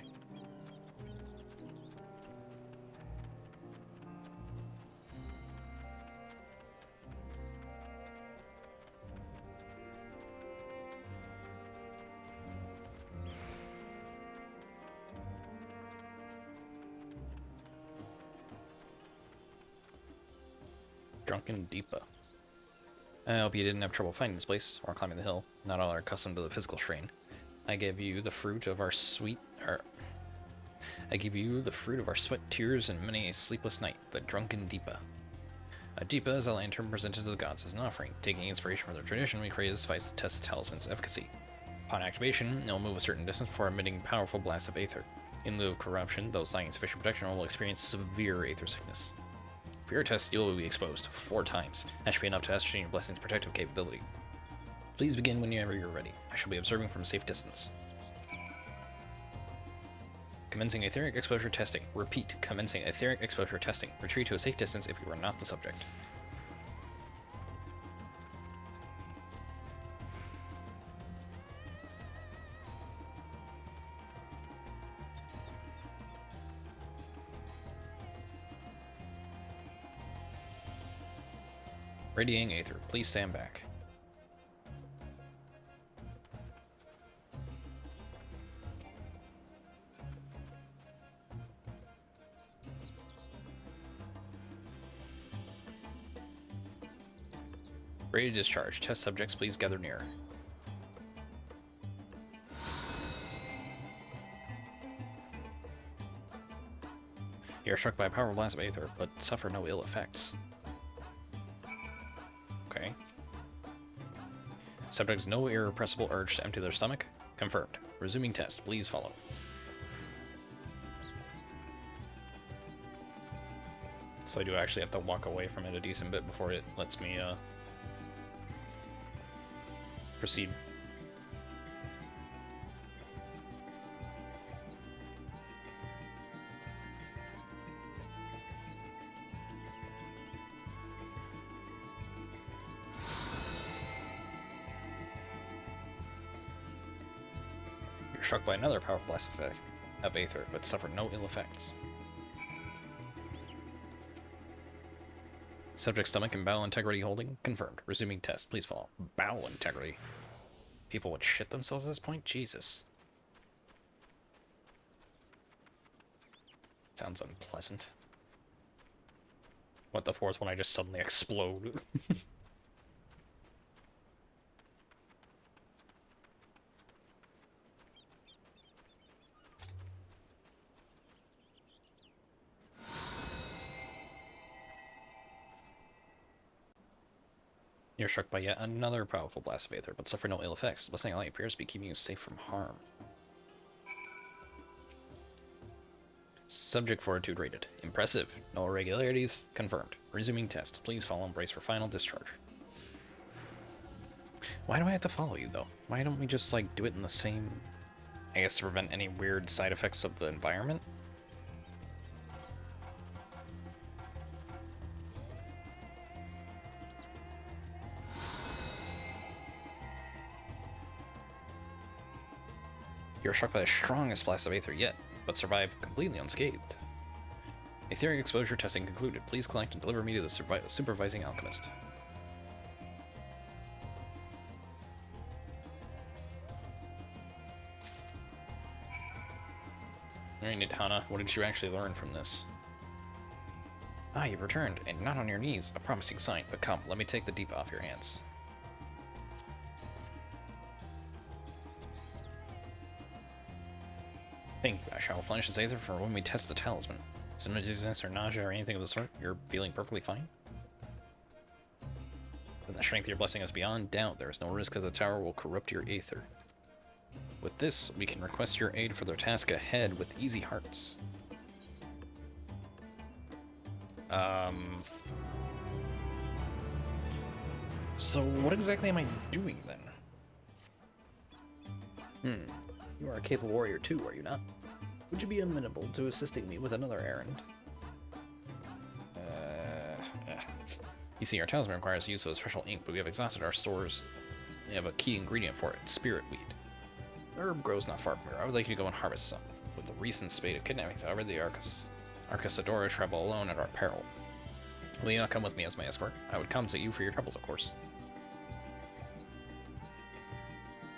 Drunken Deepa. I hope you didn't have trouble finding this place, or climbing the hill. Not all are accustomed to the physical strain. I give you the fruit of our sweat, tears, and many a sleepless night, the Drunken Deepa. A Deepa is a lantern presented to the gods as an offering. Taking inspiration from their tradition, we created this device to test the talisman's efficacy. Upon activation, it will move a certain distance before emitting powerful blasts of aether. In lieu of corruption, those lacking sufficient protection will experience severe aether sickness. For your test, you will be exposed 4 times. That should be enough to ascertain your blessing's protective capability. Please begin whenever you're ready. I shall be observing from a safe distance. Commencing etheric exposure testing. Repeat, commencing etheric exposure testing. Retreat to a safe distance if you are not the subject. Radiating Aether, please stand back. Ready to discharge. Test subjects, please gather near. You are struck by a powerful blast of aether, but suffer no ill effects. Okay. Subject has no irrepressible urge to empty their stomach. Confirmed. Resuming test. Please follow. So I do actually have to walk away from it a decent bit before it lets me, proceed. You're struck by another powerful blast effect of aether, but suffer no ill effects. Subject stomach and bowel integrity holding confirmed. Resuming test. Please follow. Bowel integrity. People would shit themselves at this point? Jesus. Sounds unpleasant. What, the 4th one I just suddenly explode? You're struck by yet another powerful blast of aether, but suffer no ill effects. Blessing light appears to be keeping you safe from harm. Subject fortitude rated. Impressive. No irregularities. Confirmed. Resuming test. Please follow and brace for final discharge. Why do I have to follow you, though? Why don't we just, like, do it in the same... I guess to prevent any weird side effects of the environment? You are struck by the strongest blast of aether yet, but survive completely unscathed. Etheric exposure testing concluded. Please collect and deliver me to the supervising alchemist. Alright, Nidhana, what did you actually learn from this? Ah, you've returned, and not on your knees. A promising sign, but come, let me take the deep off your hands. Thank you. I shall replenish this aether for when we test the talisman. Some dizziness or nausea or anything of the sort? You're feeling perfectly fine? Then the strength of your blessing is beyond doubt. There is no risk that the tower will corrupt your aether. With this, we can request your aid for the task ahead with easy hearts. So what exactly am I doing then? You are a capable warrior too, are you not? Would you be amenable to assisting me with another errand? You see, our talisman requires the use of a special ink, but we have exhausted our stores. We have a key ingredient for it, spirit weed. The herb grows not far from here. I would like you to go and harvest some. With the recent spate of kidnappings, however, the Arcasadora travel alone at our peril. Will you not come with me as my escort? I would compensate you for your troubles, of course.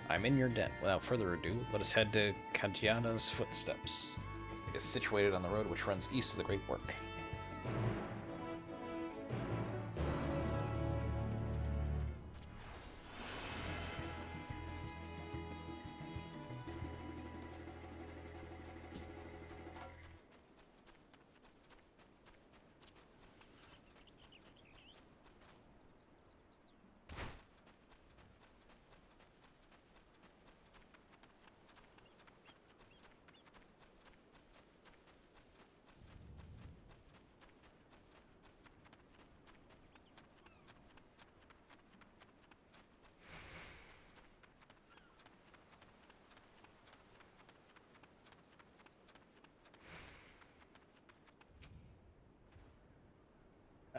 I'm in your den. Without further ado, let us head to Kajiana's footsteps. It is situated on the road which runs east of the Great Work.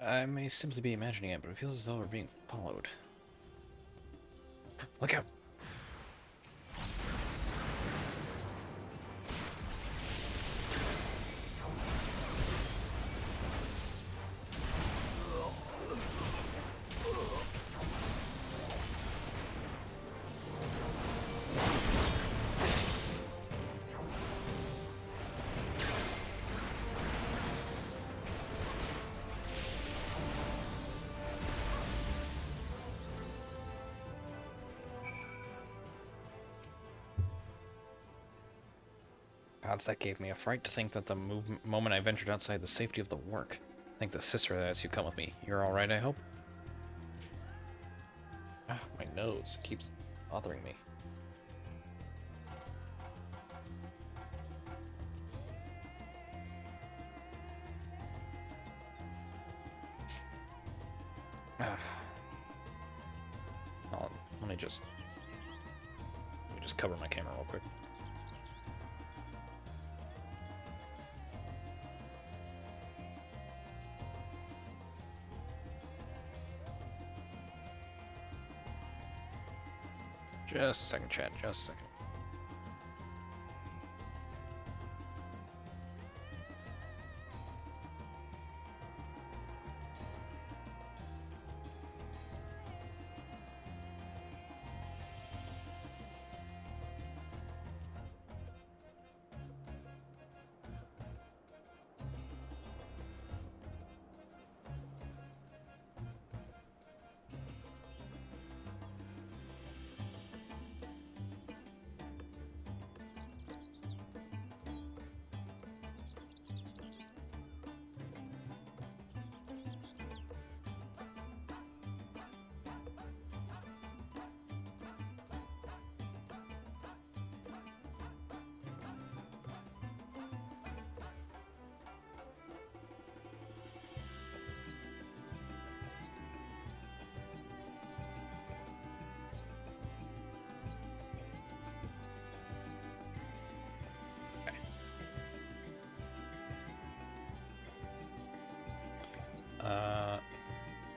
I may simply be imagining it, but it feels as though we're being followed. Look out! Gods, that gave me a fright to think that the moment I ventured outside the safety of the work. Thank the sister that asked you to come with me. You're alright, I hope? Ah, my nose keeps bothering me. Let me just cover my camera real quick. Just a second, chat. Just a second.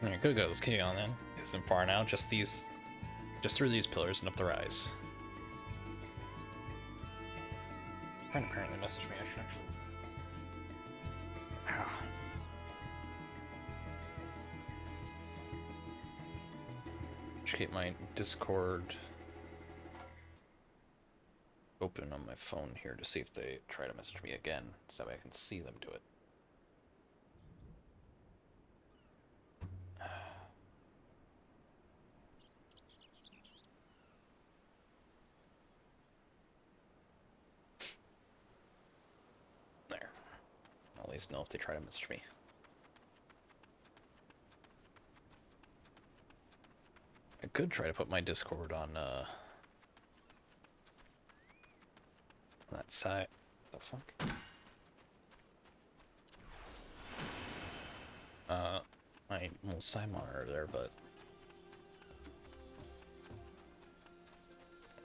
Alright, good. Let's keep on then. Isn't far now. Just through these pillars and up the rise. friend apparently messaged me. I should actually. Ah. Should keep my Discord open on my phone here to see if they try to message me again, so that way I can see them do it. There. I'll at least know if they try to message me. I could try to put my Discord on that side. The fuck? My little side monitor there, but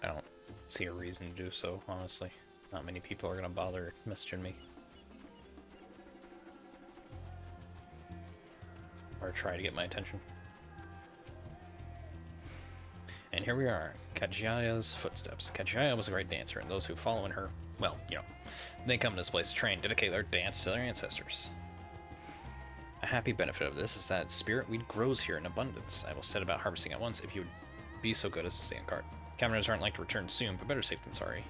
I don't see a reason to do so, honestly. Not many people are gonna bother messaging me. Or try to get my attention. And here we are, Kajia's footsteps. Kajia was a great dancer, and those who follow in her, well, you know, they come to this place to train, dedicate their dance to their ancestors. A happy benefit of this is that spirit weed grows here in abundance. I will set about harvesting at once if you would be so good as to stay on guard. Cameras aren't like to return soon, but better safe than sorry.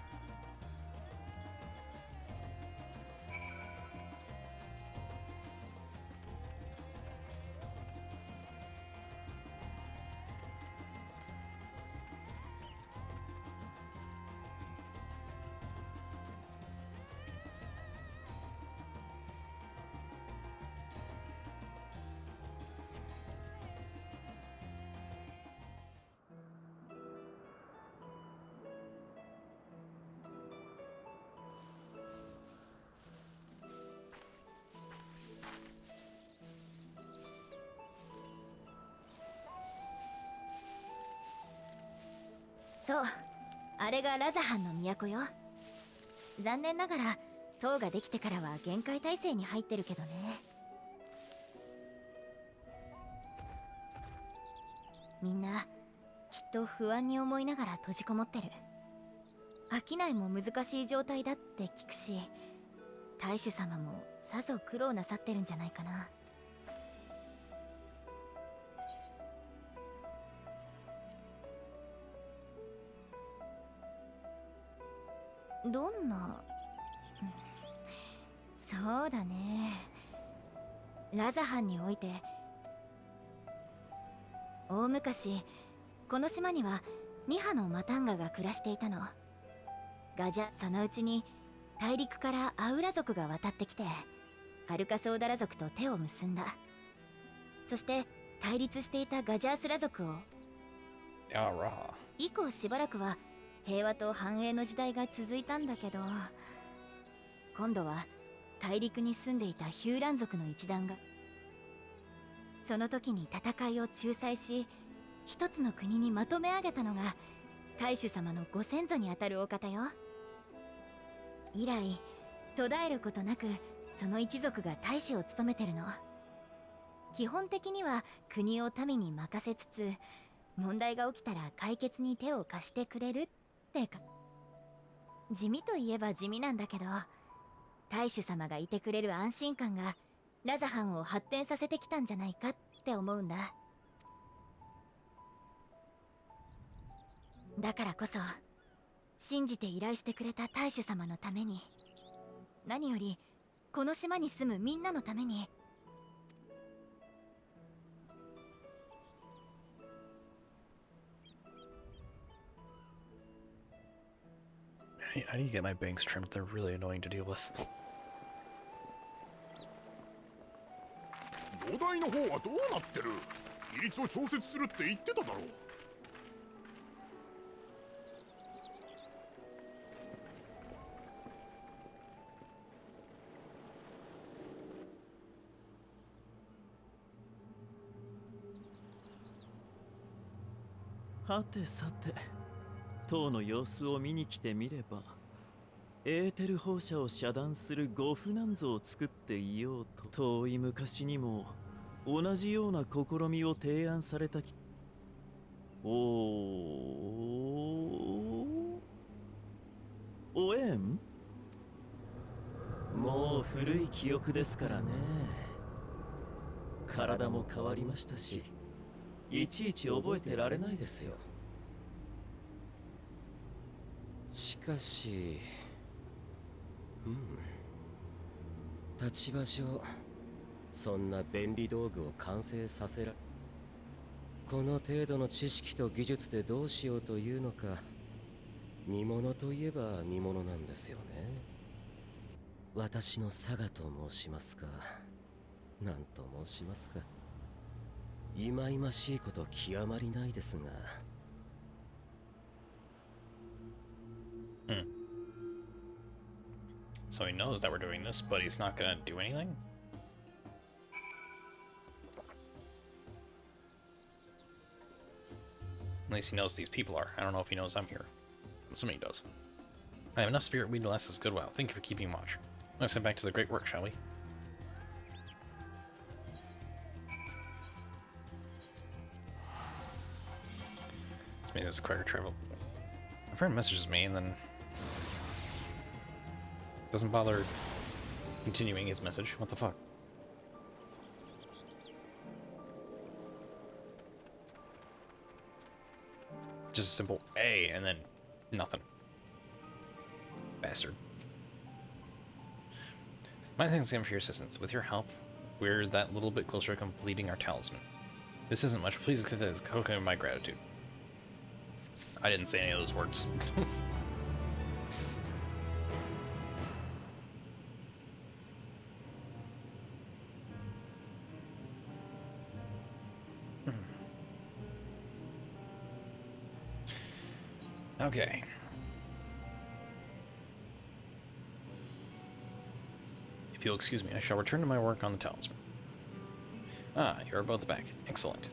そう、あれがラザハンの都よ。残念ながら塔ができてからは限界態勢に入ってるけどね。みんなきっと不安に思いながら閉じこもってる。商いも難しい状態だって聞くし、大主様もさぞ苦労なさってるんじゃないかな。どんな、そうだね。ラザハンにおいて大昔この島には2羽のマタンガが暮らしていたの。そのうちに大陸からアウラ族が渡ってきてアルカソーダラ族と手を結んだ。そして対立していたガジャースラ族を以降しばらくは平和と繁栄の時代が続いたんだけど、今度は大陸に住んでいたヒューラン族の一団がその時に戦いを仲裁し一つの国にまとめ上げたのが大主様のご先祖にあたるお方よ。以来途絶えることなくその一族が大使を務めてるの。基本的には国を民に任せつつ問題が起きたら解決に手を貸してくれるってか。地味といえば地味なんだけど、大主様がいてくれる安心感がラザハンを発展させてきたんじゃないかって思うんだ。だからこそ信じて依頼してくれた大主様のために、何よりこの島に住むみんなのために、I need to get my bangs trimmed. They're really annoying to deal with. 土台の方はどうなってる？比率を調節するって言ってただろう。はてさて、塔の様子を見に来てみれば、エーテル放射を遮断するゴフナンゾを作っていようと、遠い昔にも同じような試みを提案された。おえんもう古い記憶ですからね。体も変わりましたし、いちいち覚えてられないですよ。しかし、立場上、そんな便利道具を完成させら、この程度の知識と技術でどうしようというのか、見物といえば見物なんですよね。私の佐賀と申しますか、なんと申しますか。忌々しいこと極まりないですが。So he knows that we're doing this, but he's not gonna do anything? At least he knows these people are. I don't know if he knows I'm here. Somebody does. I have enough spirit weed to last us a good while. Thank you for keeping watch. Let's head back to the great work, shall we? Let's make this quicker travel. My friend messages me and then doesn't bother continuing his message. What the fuck? Just a simple A and then nothing. Bastard. My thanks again for your assistance. With your help, we're that little bit closer to completing our talisman. This isn't much. Please accept it as a token of my gratitude. I didn't say any of those words. Okay. If you'll excuse me, I shall return to my work on the talisman. Ah, you are both back. Excellent.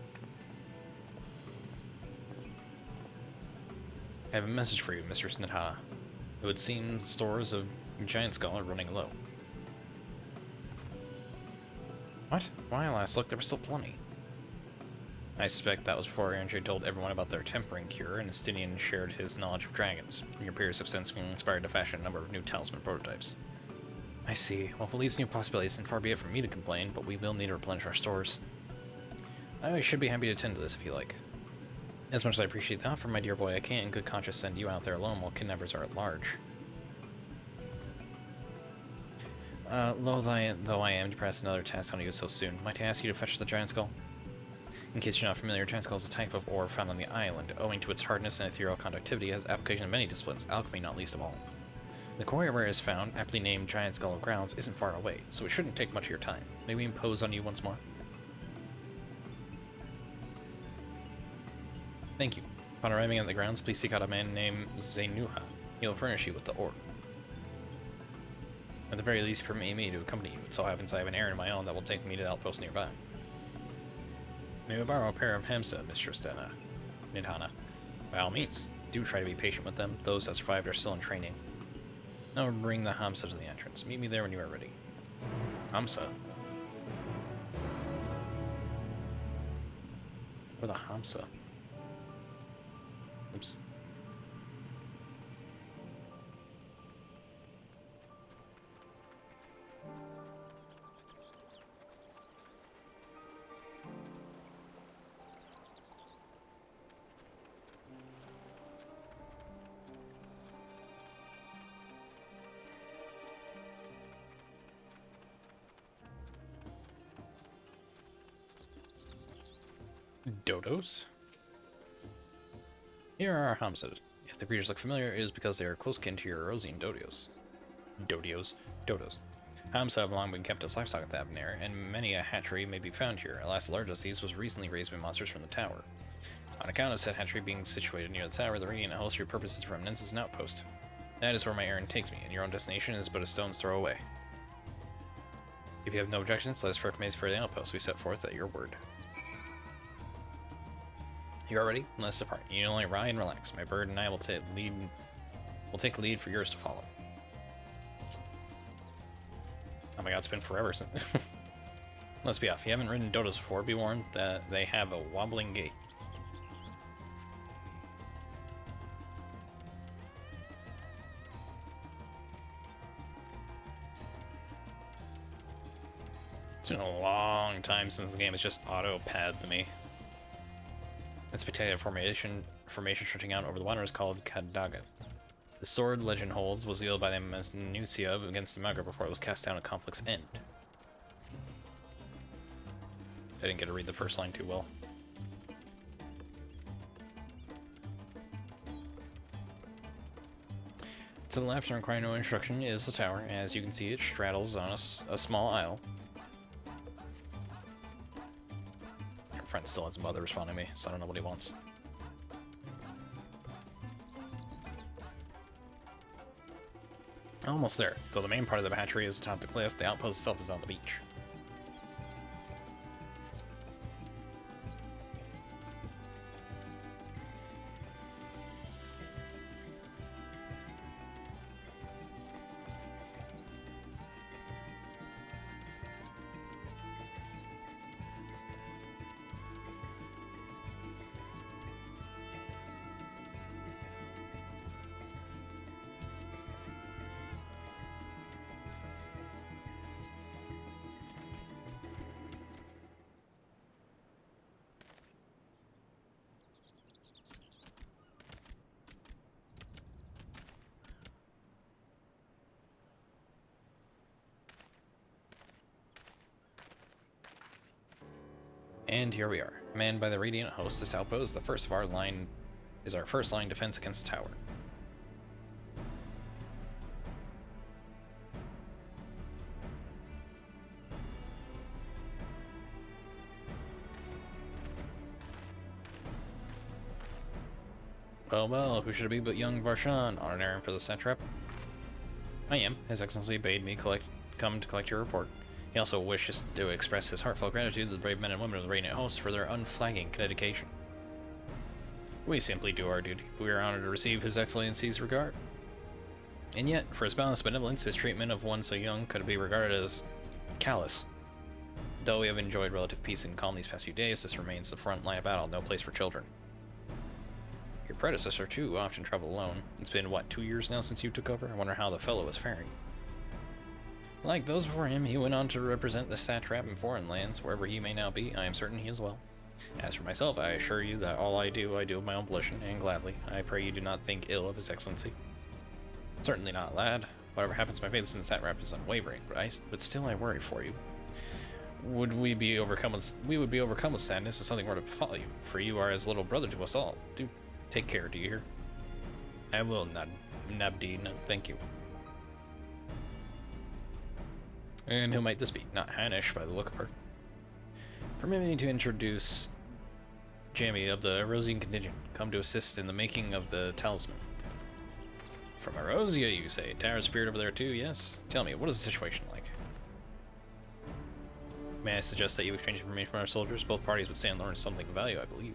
I have a message for you, Mr. Snedhana. It would seem stores of Giant Skull are running low. What? When I last looked, there was still plenty. I suspect that was before Andrew told everyone about their tempering cure, and Estinian shared his knowledge of dragons. Your peers have since been inspired to fashion a number of new talisman prototypes. I see. Well, if it leads to new possibilities, then far be it from me to complain, but we will need to replenish our stores. I should be happy to attend to this if you like. As much as I appreciate the offer, my dear boy, I can't in good conscience send you out there alone while kidnappers are at large. Though I am depressed another task on you so soon, might I ask you to fetch the Giant Skull? In case you're not familiar, Giant Skull is a type of ore found on the island. Owing to its hardness and ethereal conductivity, it has application in many disciplines, alchemy not least of all. The quarry where it is found, aptly named Giant Skull of Grounds, isn't far away, so it shouldn't take much of your time. May we impose on you once more? Thank you. Upon arriving at the grounds, please seek out a man named Zenuha. He will furnish you with the ore. At the very least, permit me to accompany you. It so happens I have an errand of my own that will take me to the outpost nearby. May I borrow a pair of Hamsa, Mistress Nidhana? By all means, do try to be patient with them. Those that survived are still in training. Now bring the Hamsa to the entrance. Meet me there when you are ready. Hamsa? Where the Hamsa? Oops. Dodos? Here are our Hamsa. If the creatures look familiar, it is because they are close kin to your Erosian Dodos. Dodos. Hamsa have long been kept as livestock at the Abnair, and many a hatchery may be found here. Alas, the largest of these was recently raised by monsters from the tower. On account of said hatchery being situated near the tower, the Radiant Host repurposed its remnants as an outpost. That is where my errand takes me, and your own destination is but a stone's throw away. If you have no objections, let us recommend for the outpost. We set forth at your word. You are ready? Let's depart. You only ride and relax. My bird and I will take the lead for yours to follow. Oh my god, it's been forever since. Let's be off. If you haven't ridden Dodos before, be warned that they have a wobbling gait. It's been a long time since the game has just auto-padded me. That spectacular formation stretching out over the water is called Kadaga. The sword legend holds was wielded by the Nusia against the Magra before it was cast down at conflict's end. I didn't get to read the first line too well. To the left, and requiring no instruction, is the tower. As you can see, it straddles on a small isle. Your friend still hasn't bothered responding to me, so I don't know what he wants. Almost there. Though the main part of the battery is atop the cliff, the outpost itself is on the beach. And here we are. Manned by the Radiant Host, this outpost is our first line defense against the tower. Well, who should it be but young Varshan, on an errand for the satrap? I am. His Excellency bade me come to collect your report. He also wishes to express his heartfelt gratitude to the brave men and women of the Radiant Host for their unflagging dedication. We simply do our duty. We are honored to receive His Excellency's regard. And yet, for his boundless benevolence, his treatment of one so young could be regarded as callous. Though we have enjoyed relative peace and calm these past few days, this remains the front line of battle, no place for children. Your predecessor, too, often traveled alone. It's been, what, 2 years now since you took over? I wonder how the fellow is faring. Like those before him, he went on to represent the satrap in foreign lands, wherever he may now be. I am certain he is well. As for myself, I assure you that all I do of my own volition, and gladly. I pray you do not think ill of His Excellency. Certainly not, lad. Whatever happens, my faith in the satrap is unwavering, but still I worry for you. We would be overcome with sadness if something were to befall you, for you are as little brother to us all. Do take care, do you hear? I will, Nabdi, no, thank you. And who might this be? Not Hanish, by the look of her. Permit me to introduce Jamie of the Erosian contingent, come to assist in the making of the talisman. From Erosia, you say? Tower spirit over there too, yes? Tell me, what is the situation like? May I suggest that you exchange information from our soldiers? Both parties would stand to learn something of value, I believe.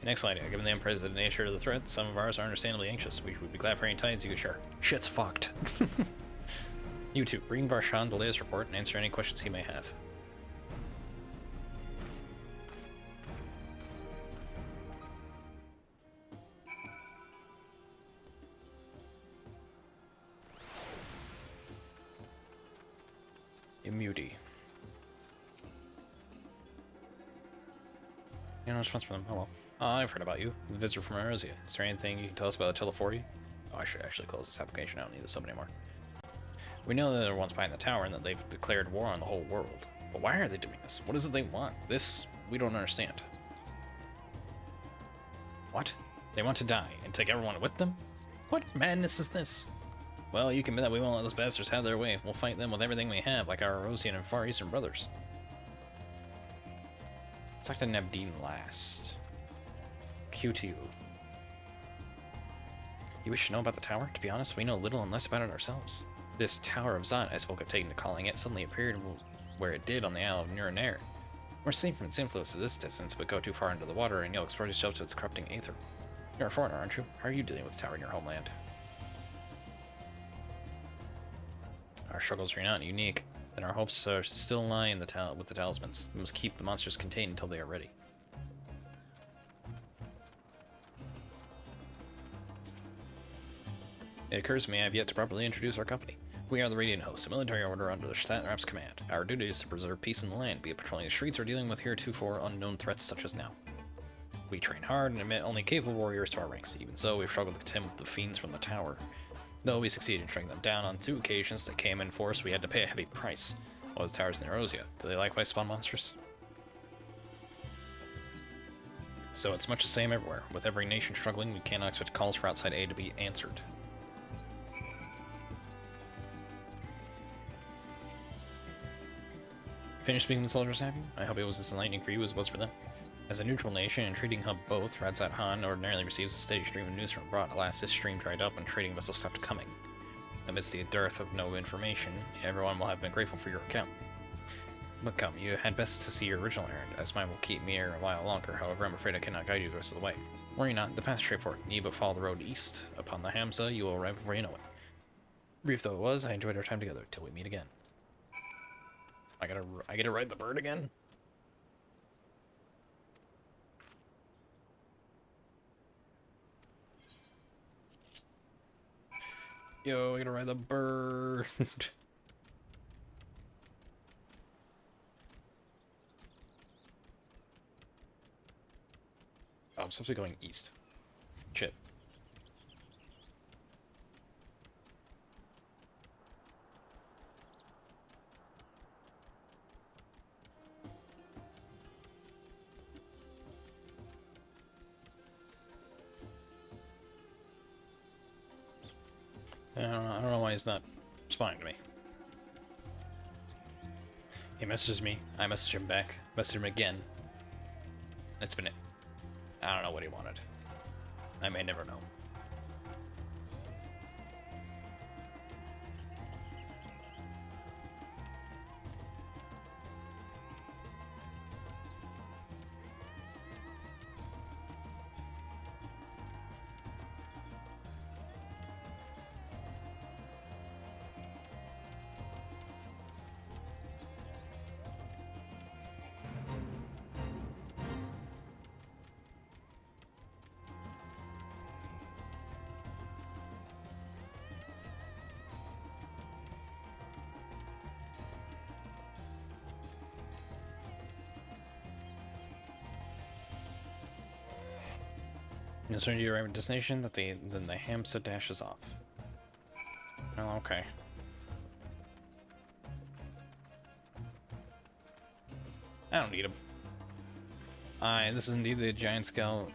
An excellent idea. Given the unprecedented nature of the threat, some of ours are understandably anxious. We would be glad for any tidings you could share. Shit's fucked. You two, bring Varshan the latest report and answer any questions he may have. Immunity. No response from them. Oh well. I've heard about you. The visitor from Erosia. Is there anything you can tell us about the Telefori? Oh, I should actually close this application. I don't need this up anymore. We know that they're once behind the tower and that they've declared war on the whole world. But why are they doing this? What is it they want? This, we don't understand. What? They want to die and take everyone with them? What madness is this? Well, you can bet that we won't let those bastards have their way. We'll fight them with everything we have, like our Erosian and Far Eastern brothers. Let's talk to Nabdeen last. QTU. You wish to know about the tower? To be honest, we know little and less about it ourselves. This Tower of Zot, I spoke of taking to calling it, suddenly appeared where it did on the Isle of Nuranair. We're safe from its influence at this distance, but go too far into the water and you'll expose yourself to its corrupting aether. You're a foreigner, aren't you? How are you dealing with the tower in your homeland? Our struggles are not unique, and our hopes are still lie in with the talismans. We must keep the monsters contained until they are ready. It occurs to me I have yet to properly introduce our company. We are the Radiant Host, a military order under the Statrap's command. Our duty is to preserve peace in the land, be it patrolling the streets or dealing with heretofore unknown threats such as now. We train hard and admit only capable warriors to our ranks. Even so, we've struggled to contend with the fiends from the tower. Though we succeeded in shutting them down on 2 occasions that came in force, we had to pay a heavy price. What are the towers in Erosia? Do they likewise spawn monsters? So it's much the same everywhere. With every nation struggling, we cannot expect calls for outside aid to be answered. Finished speaking with the soldiers, have you? I hope it was as enlightening for you as it was for them. As a neutral nation and treating hub both, Radzat Han ordinarily receives a steady stream of news from abroad. Alas, this stream dried up and trading vessels stopped coming. Amidst the dearth of no information, everyone will have been grateful for your account. But come, you had best to see your original errand, as mine will keep me here a while longer. However, I'm afraid I cannot guide you the rest of the way. Worry not, the path is straightforward. Need but follow the road east. Upon the Hamza, you will arrive before you know it. Brief though it was, I enjoyed our time together. Till we meet again. I gotta ride the bird again? Yo, I gotta ride the bird. Oh, I'm supposed to be going east. Shit. I don't know why he's not responding to me. He messages me, I message him back, message him again. That's been it. I don't know what he wanted. I may never know. As soon as you arrive at destination, then the Hamsa dashes off. Oh, okay. I don't need him. This is indeed the Giant Skull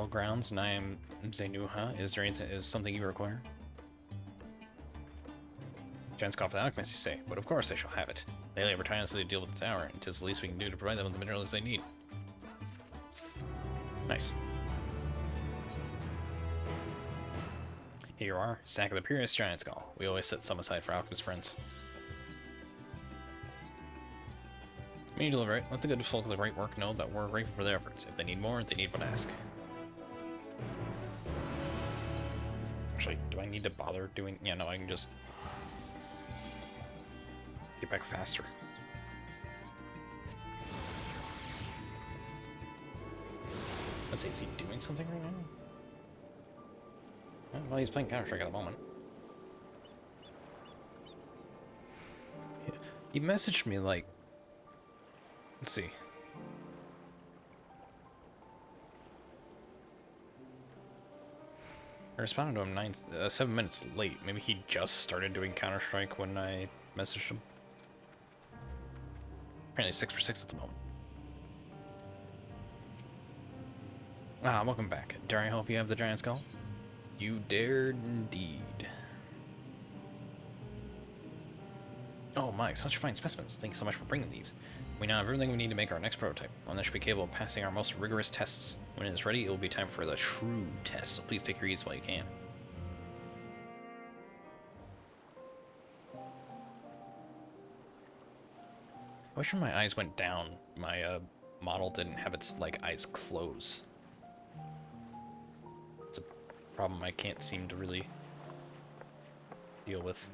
grounds, and I am Zenuha. Is there anything, is something you require? Giant Skull for the alchemists, you say, but of course they shall have it. They labor tirelessly to deal with the tower, and 'tis the least we can do to provide them with the minerals they need. Nice. Here you are, sack of the purest Giant Skull. We always set some aside for alchemist friends. When you deliver it, let the good folk of the great work know that we're grateful for their efforts. If they need more, they need but ask. Actually, do I need to bother doing... Yeah, no, I can just... get back faster. Let's see, is he doing something right now? Well, he's playing Counter-Strike at the moment. He messaged me like... Let's see. I responded to him 7 minutes late. Maybe he just started doing Counter-Strike when I messaged him. Apparently 6 for 6 at the moment. Welcome back. Dare I hope you have the Giant Skull? You dared indeed. Oh my, such fine specimens. Thank you so much for bringing these. We now have everything we need to make our next prototype. One that should be capable of passing our most rigorous tests. When it is ready, it will be time for the true test, so please take your ease while you can. I wish when my eyes went down, my model didn't have its like eyes close. It's a problem I can't seem to really deal with.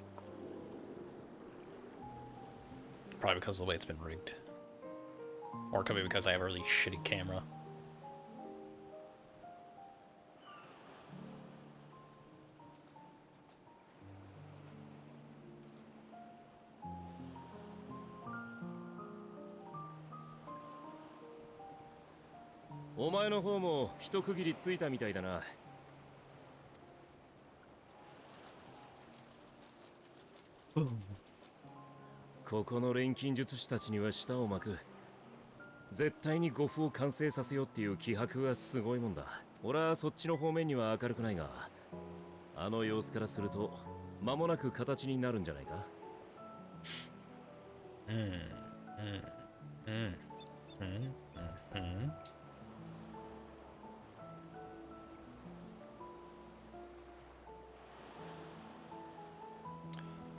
Probably because of the way it's been rigged. Or it could be because I have a really shitty camera. お前の方も一区切りついたみたいだな。ここの錬金術師たちには舌を巻く。絶対に呉服を完成させようっていう気迫はすごいもんだ。俺はそっちの方面には明るくないが、あの様子からすると間もなく形になるんじゃないか。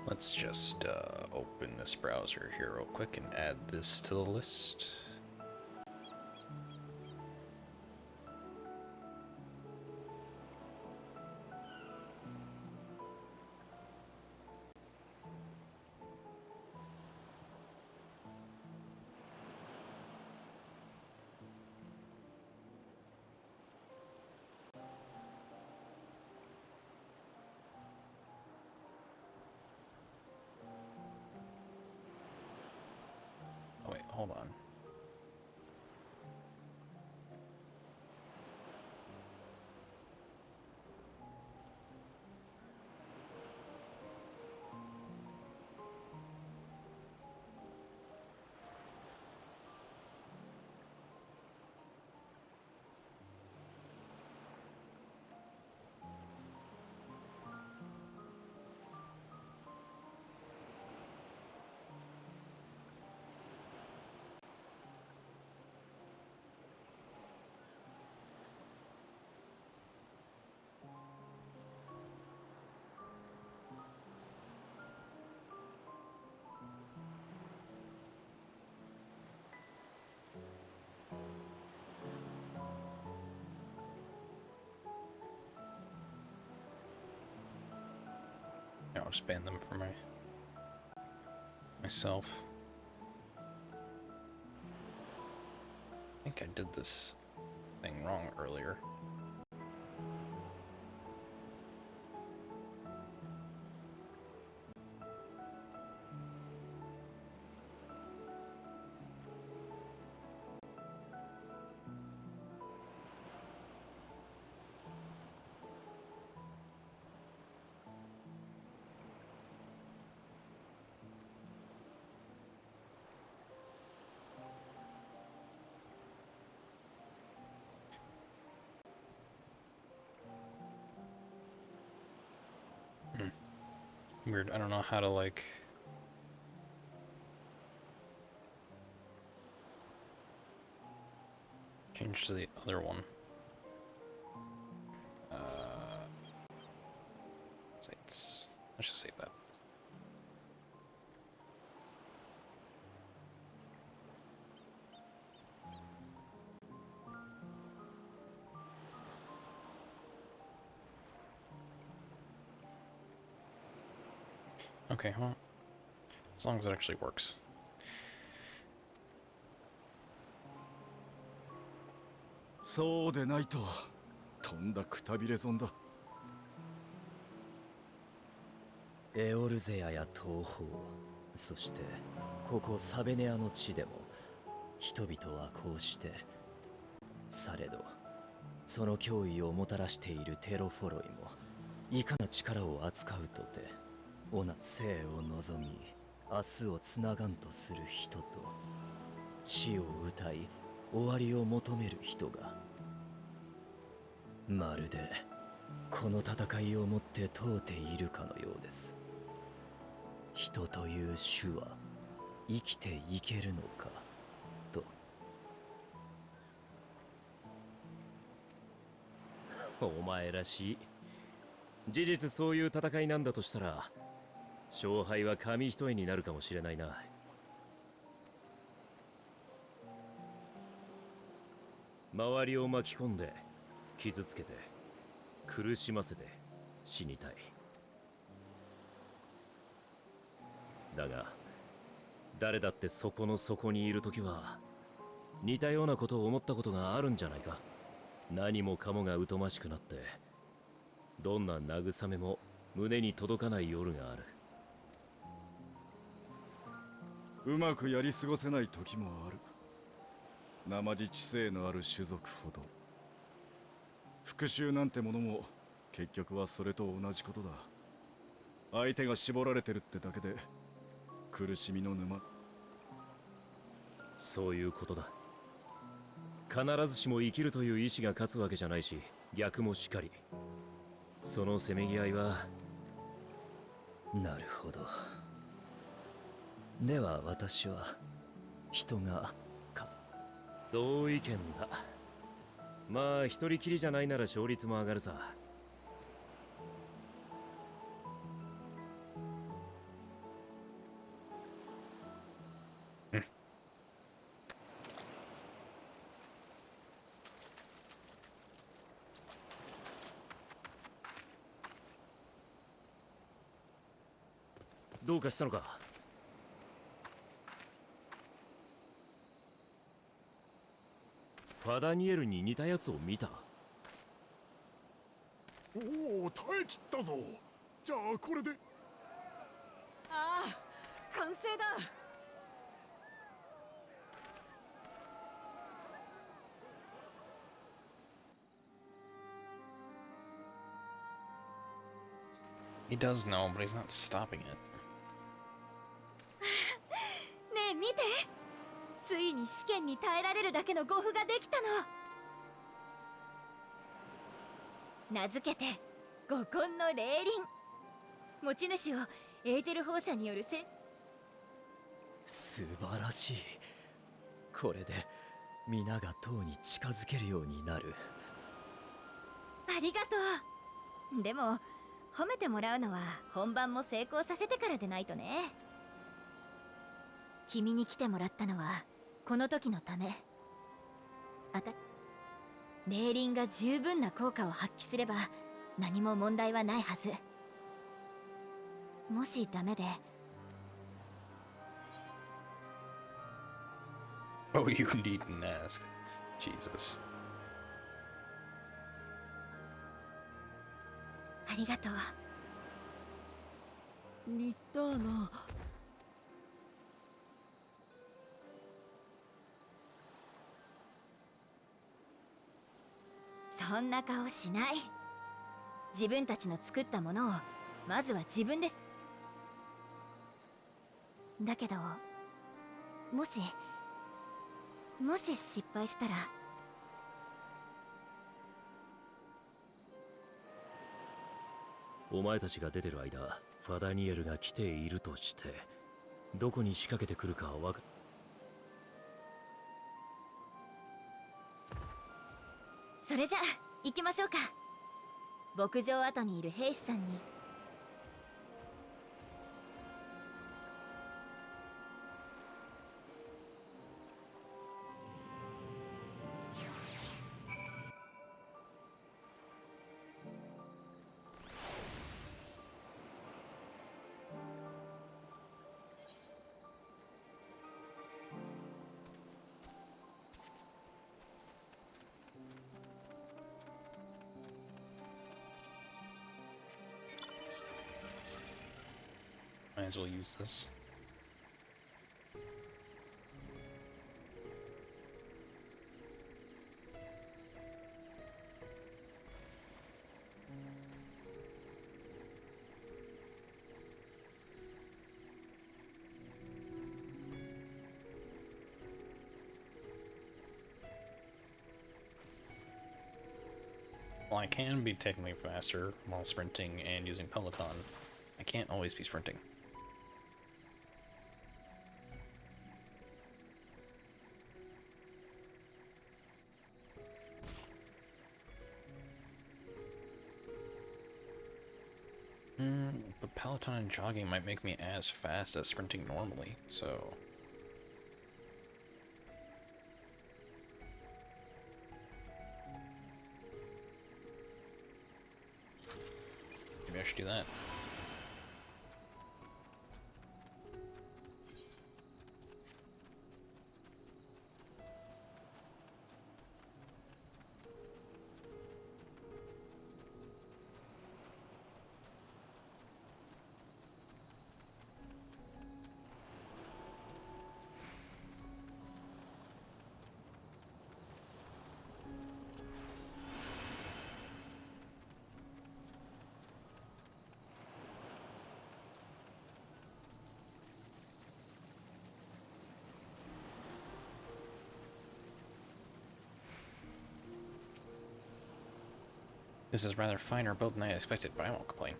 Let's just open this browser here real quick and add this to the list. Oh wait, hold on. I'll just ban them for myself. I think I did this thing wrong earlier. Weird, I don't know how to like change to the other one. Sites. Let's just save that. Okay, well, as long as it actually works. そうでないととんだくたびれ損だ。エオルゼアや東方、そしてここサベネアの地でも人々はこうして、されどその脅威をもたらしているテロフォロイもいかな力を扱うとて生を望み明日をつながんとする人と死を歌い終わりを求める人がまるでこの戦いをもって問うているかのようです。人という種は生きていけるのかと。お前らしい。事実そういう戦いなんだとしたら勝敗は紙一重になるかもしれないな。周りを巻き込んで傷つけて苦しませて死にたい。だが誰だってそこの底にいるときは似たようなことを思ったことがあるんじゃないか。何もかもが疎ましくなってどんな慰めも胸に届かない夜がある。うまくやり過ごせない時もある。生地知性のある種族ほど復讐なんてものも結局はそれと同じことだ。相手が絞られてるってだけで苦しみの沼。そういうことだ。必ずしも生きるという意志が勝つわけじゃないし、逆もしかり。そのせめぎ合いは。なるほど。では私は人が同意見だ。まあ一人きりじゃないなら勝率も上がるさ。どうかしたのか？ファダニエルに似たやつを見た。おお、耐え切ったぞ。じゃあこれで。ああ、完成だ。He does know, but he's not stopping it. ねえ見て、ついに試験に耐えられるだけの護符ができたの。名付けて五根の霊輪。持ち主をエーテル放射による素晴らしい。これで皆が塔に近づけるようになる。ありがとう。でも褒めてもらうのは本番も成功させてからでないとね。君に来てもらったのはこの時のため。霊輪が十分な効果を発揮すれば何も問題はないはず。もしダメで。Oh, you needn't ask. Jesus. ありがとう。リターナ。そんな顔しない。自分たちの作ったものをまずは自分で。だけどもし失敗したら。お前たちが出てる間、ファダニエルが来ているとして、どこに仕掛けてくるかわか。それじゃあ行きましょうか。牧場跡にいる兵士さんに。Might as well use this. While I can be technically faster while sprinting and using Peloton, I can't always be sprinting. But Peloton and jogging might make me as fast as sprinting normally, so... maybe I should do that. This is rather finer boat than I expected, but I won't complain.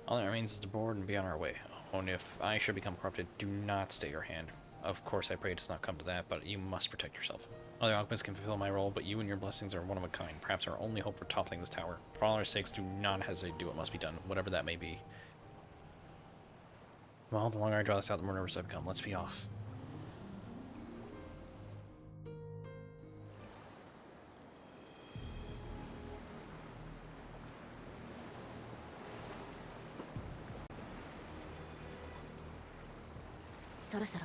All that remains is to board and be on our way. Oh, and if I should become corrupted, do not stay your hand. Of course, I pray it does not come to that, but you must protect yourself. Other alchemists can fulfill my role, but you and your blessings are one of a kind. Perhaps our only hope for toppling this tower. For all our sakes, do not hesitate to do what must be done, whatever that may be. Well, the longer I draw this out, the more nervous I become. Let's be off.そろそろ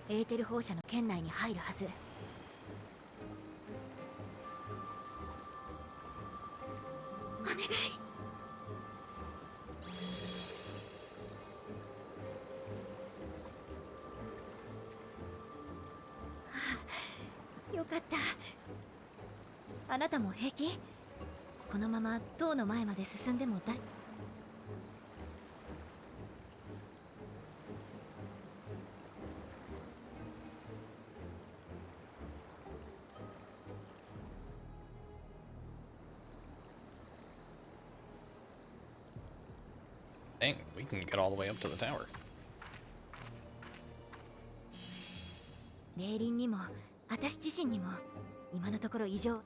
エーテル放射の圏内に入るはず。お願い。よかった。あなたも平気？このまま塔の前まで進んでも大Dang, we can get all the way up to the tower. 霊輪にも私自身にも今のところ異常。あ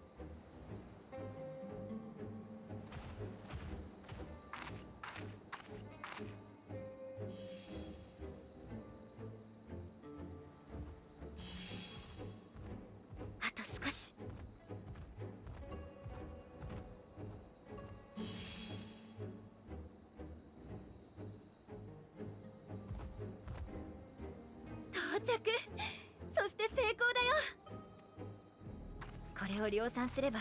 と少し。到着。そして成功だよ。これを量産すれば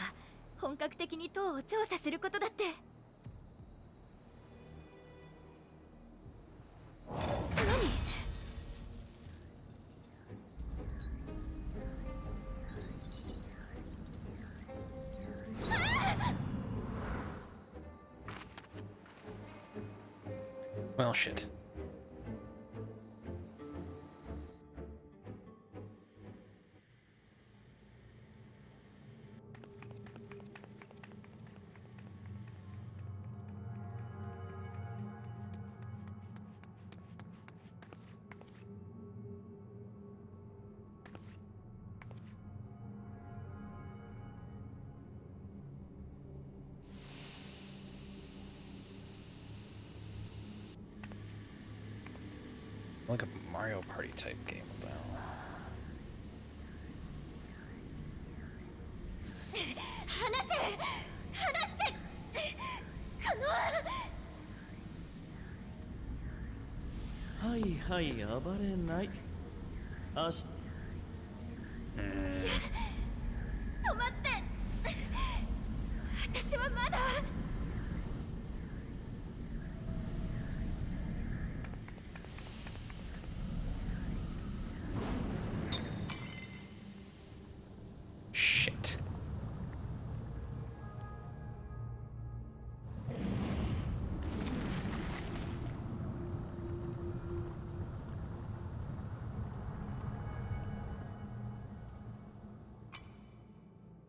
本格的に塔を調査することだって。何？ Well, shit. Like a Mario Party type game about. 離せ！離して！この…はいはい暴れない足止まって！私はまだ。 Shit.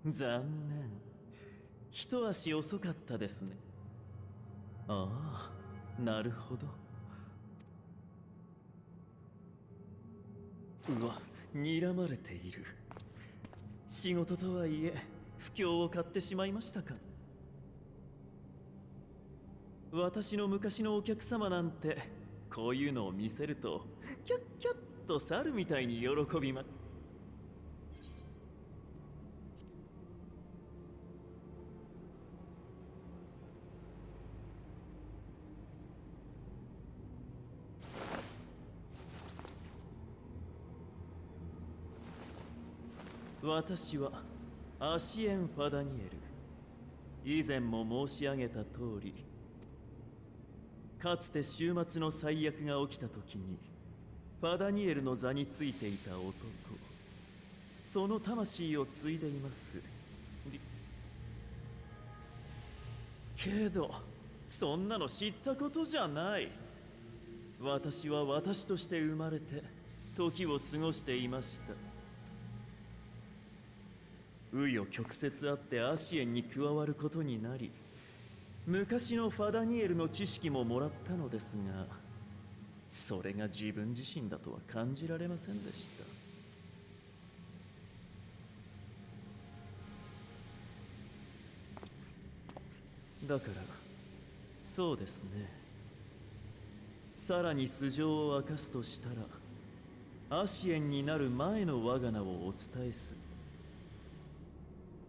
残念。一足遅かったですね。ああ、なるほど。うわ、睨まれている。仕事とはいえ不況を買ってしまいましたか。私の昔のお客様なんてこういうのを見せるとキャッキャッと猿みたいに喜びます。私はアシエン・ファダニエル。以前も申し上げた通り、かつて終末の最悪が起きた時にファダニエルの座についていた男、その魂を継いでいます。けどそんなの知ったことじゃない。私は私として生まれて時を過ごしていました。紆余曲折あってアシエンに加わることになり、昔のファダニエルの知識ももらったのですが、それが自分自身だとは感じられませんでした。だからそうですね、さらに素性を明かすとしたら、アシエンになる前の我が名をお伝えする。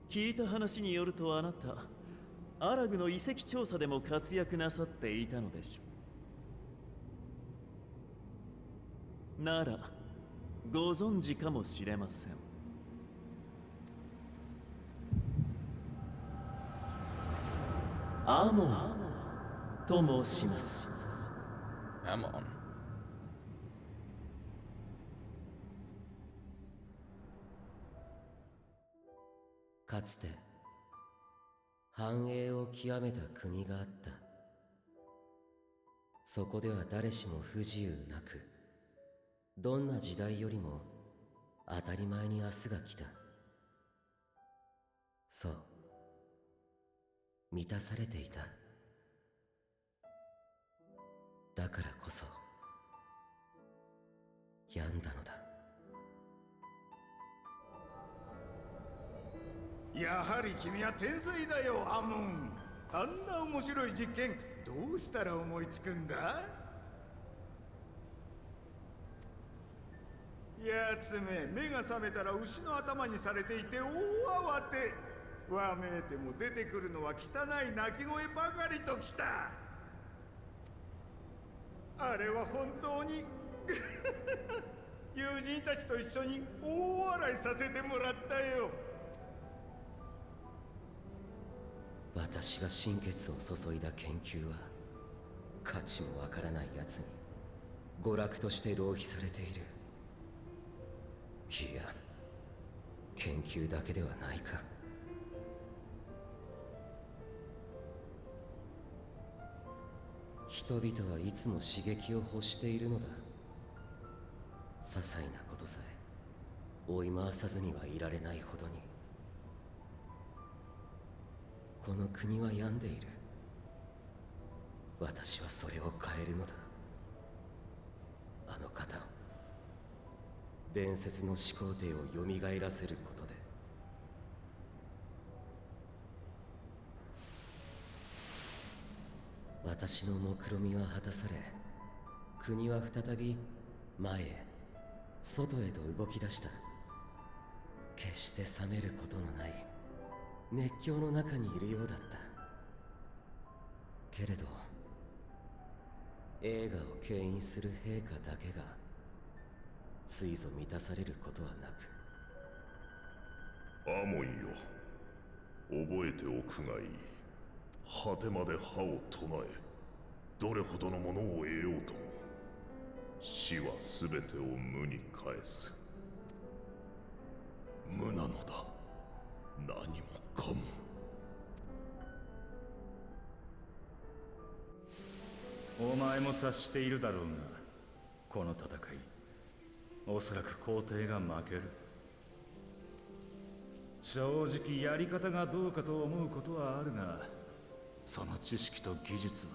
聞いた話によると、あなたアラグの遺跡調査でも活躍なさっていたのでしょう。ならご存知かもしれません。アモンと申します。アモン。かつて繁栄を極めた国があった。そこでは誰しも不自由なく、どんな時代よりも当たり前に明日が来た。そう、満たされていた。だからこそ病んだのだ。やはり君は天才だよ、アモン。あんな面白い実験どうしたら思いつくんだ？やつめ、目が覚めたら牛の頭にされていて大慌て。わめいても出てくるのは汚い鳴き声ばかりときた。あれは本当に友人たちと一緒に大笑いさせてもらったよ。私が心血を注いだ研究は、価値もわからない奴に娯楽として浪費されている。いや、研究だけではないか。人々はいつも刺激を欲しているのだ。些細なことさえ追い回さずにはいられないほどに。この国は病んでいる。私はそれを変えるのだ。あの方を、伝説の始皇帝を蘇らせることで。私の目論見は果たされ、国は再び前へ、外へと動き出した。決して冷めることのない熱狂の中にいるようだった。けれど映画を牽引する陛下だけがついぞ満たされることはなく。アモンよ、覚えておくがいい。果てまで歯を唱え、どれほどのものを得ようとも、死は全てを無に返す。無なのだ、何もかも。お前も察しているだろうが、この戦い、おそらく皇帝が負ける。正直やり方がどうかと思うことはあるが、その知識と技術は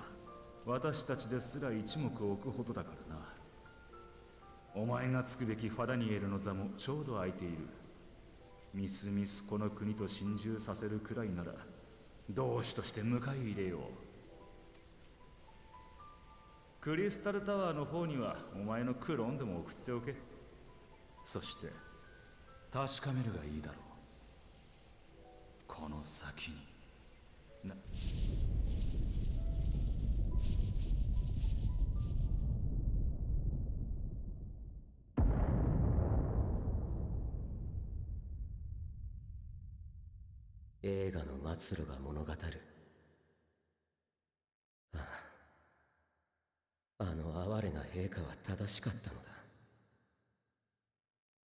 私たちですら一目置くほどだからな。お前がつくべきファダニエルの座もちょうど空いている。みすみすこの国と心中させるくらいなら、同志として迎え入れよう。クリスタルタワーの方にはお前のクローンでも送っておけ。そして確かめるがいいだろう。この先にな。映画の末路が物語る。ああ、あの哀れな陛下は正しかったのだ。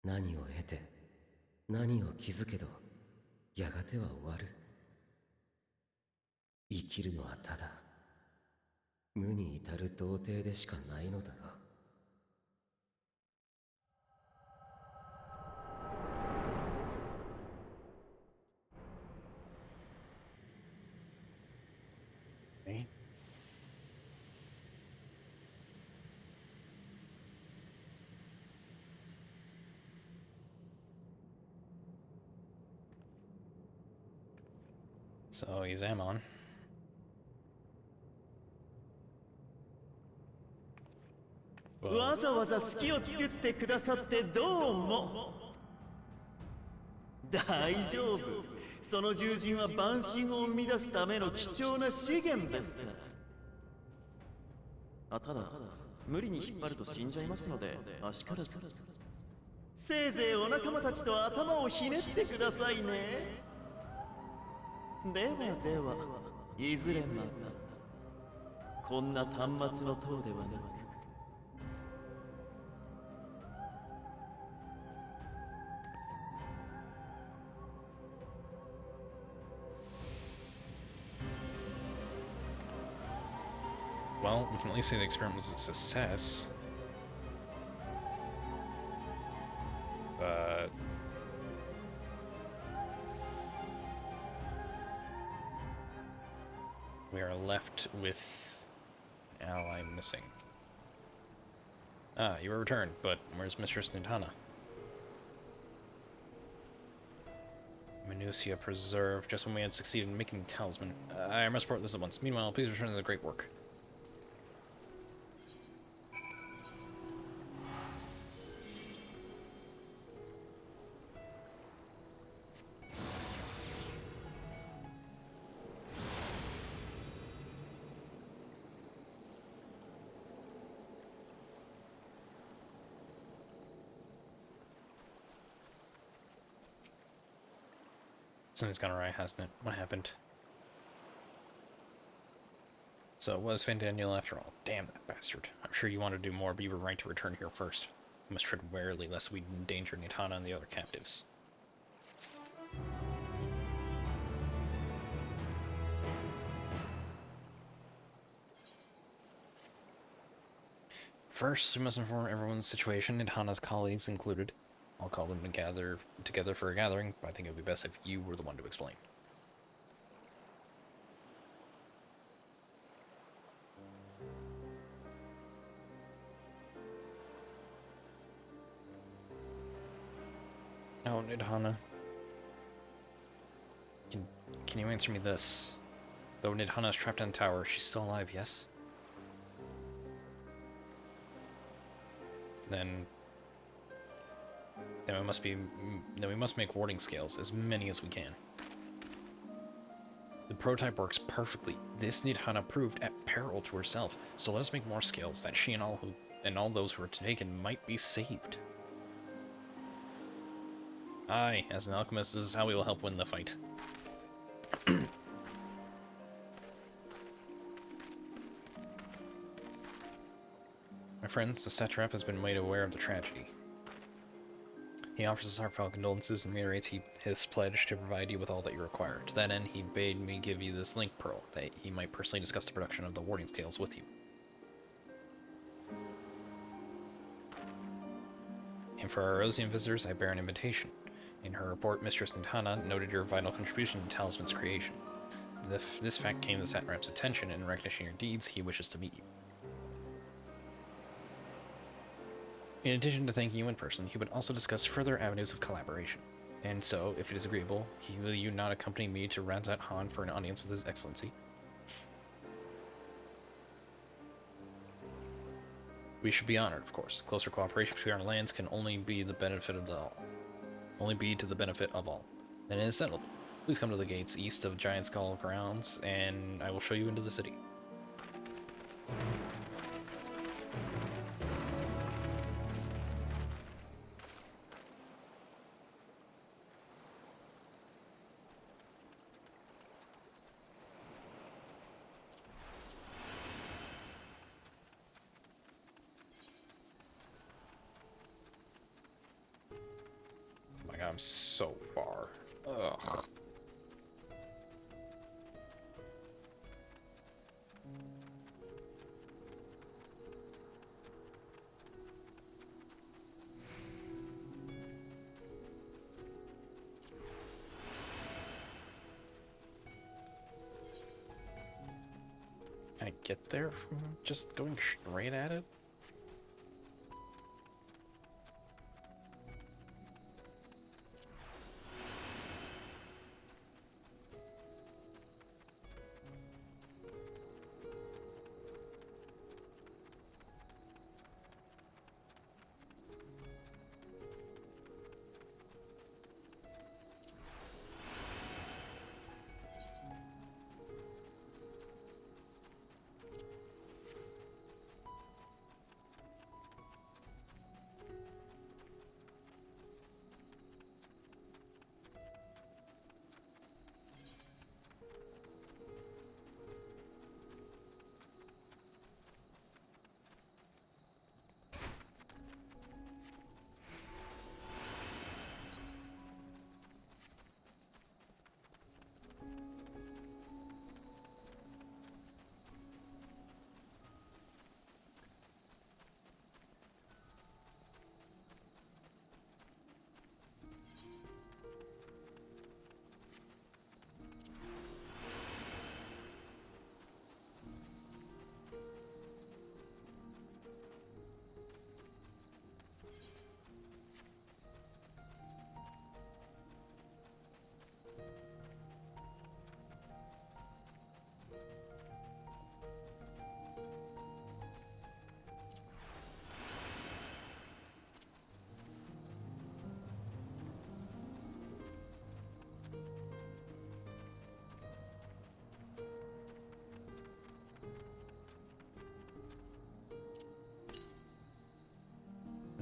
何を得て何を気づけど、やがては終わる。生きるのはただ無に至る童貞でしかないのだが。So he's Amon. Whoa. わざわざ隙を作ってくださってどうも。大丈夫。その獣人は万神を生み出すための貴重な資源ですから。ただ無理に引っ張ると死んじゃいますので、あしからず。せいぜいお仲間たちと頭をひねってくださいね。ではいずれまた。こんな端末の塔ではなく。Well, we can at least say the experiment was a success. But we are left with ally missing. Ah, you were returned, but where's Mistress Nidhana? Minutia preserved, just when we had succeeded in making the talisman. I must report this at once. Meanwhile, please return to the great work. Something's gone awry, hasn't it? What happened? So it was Fandaniel after all. Damn that bastard. I'm sure you want to do more, but you were right to return here first. We must tread warily lest we endanger Nidhana and the other captives. First, we must inform everyone's situation, Nidhana's colleagues included. I'll call them together for a gathering, but I think it would be best if you were the one to explain. Oh, Nidhana. Can you answer me this? Though Nidhana is trapped in the tower, she's still alive, yes? Then we must make warding scales, as many as we can. The prototype works perfectly. This Nidhana proved at peril to herself, so let us make more scales that she and all those who are taken might be saved. Aye, as an alchemist, this is how we will help win the fight. My friends, the satrap has been made aware of the tragedy. He offers us heartfelt condolences and reiterates his pledge to provide you with all that you require. To that end, he bade me give you this link pearl, that he might personally discuss the production of the warding scales with you. And for our Rosian visitors, I bear an invitation. In her report, Mistress Nidhana noted your vital contribution to Talisman's creation. This fact came to the satrap's attention, and in recognition of your deeds, he wishes to meet you. In addition to thanking you in person, he would also discuss further avenues of collaboration. And so, if it is agreeable, will you not accompany me to Ranzat Han for an audience with His Excellency? We should be honored, of course. Closer cooperation between our lands can only be to the benefit of all. Then it is settled. Please come to the gates east of Giant Skull grounds, and I will show you into the city. I'm so far. Ugh. Can I get there from just going straight at it?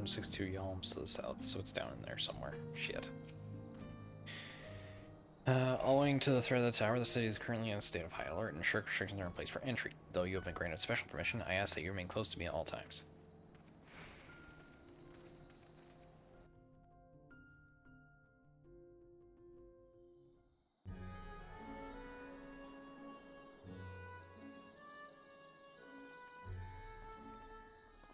162 yalms to the south, so it's down in there somewhere. Shit. Owing to the threat of the tower, the city is currently in a state of high alert and strict restrictions are in place for entry. Though you have been granted special permission, I ask that you remain close to me at all times.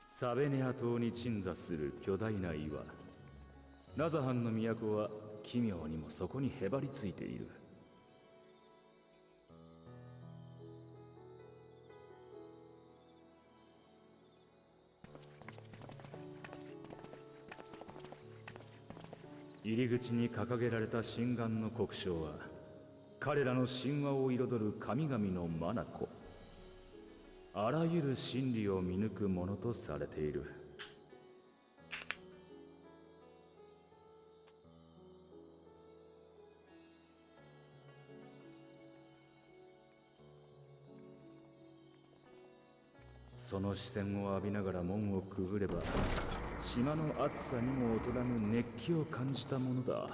サベネア島に鎮座する巨大な岩。ラザハンの都は奇妙にもそこにへばりついている。入り口に掲げられた神願の国章は、彼らの神話を彩る神々の眼。あらゆる真理を見抜くものとされている。その視線を浴びながら門をくぐれば、島の暑さにも劣らぬ熱気を感じたものだ。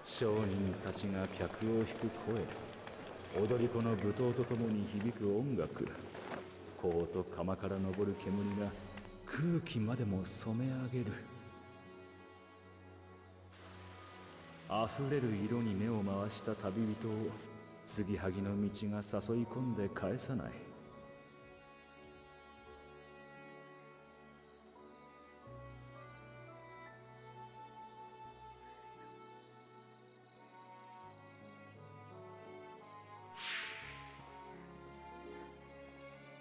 商人たちが客を引く声、踊り子の舞踏とともに響く音楽、こうと釜から昇る煙が空気までも染め上げる。溢れる色に目を回した旅人を継ぎはぎの道が誘い込んで返さない。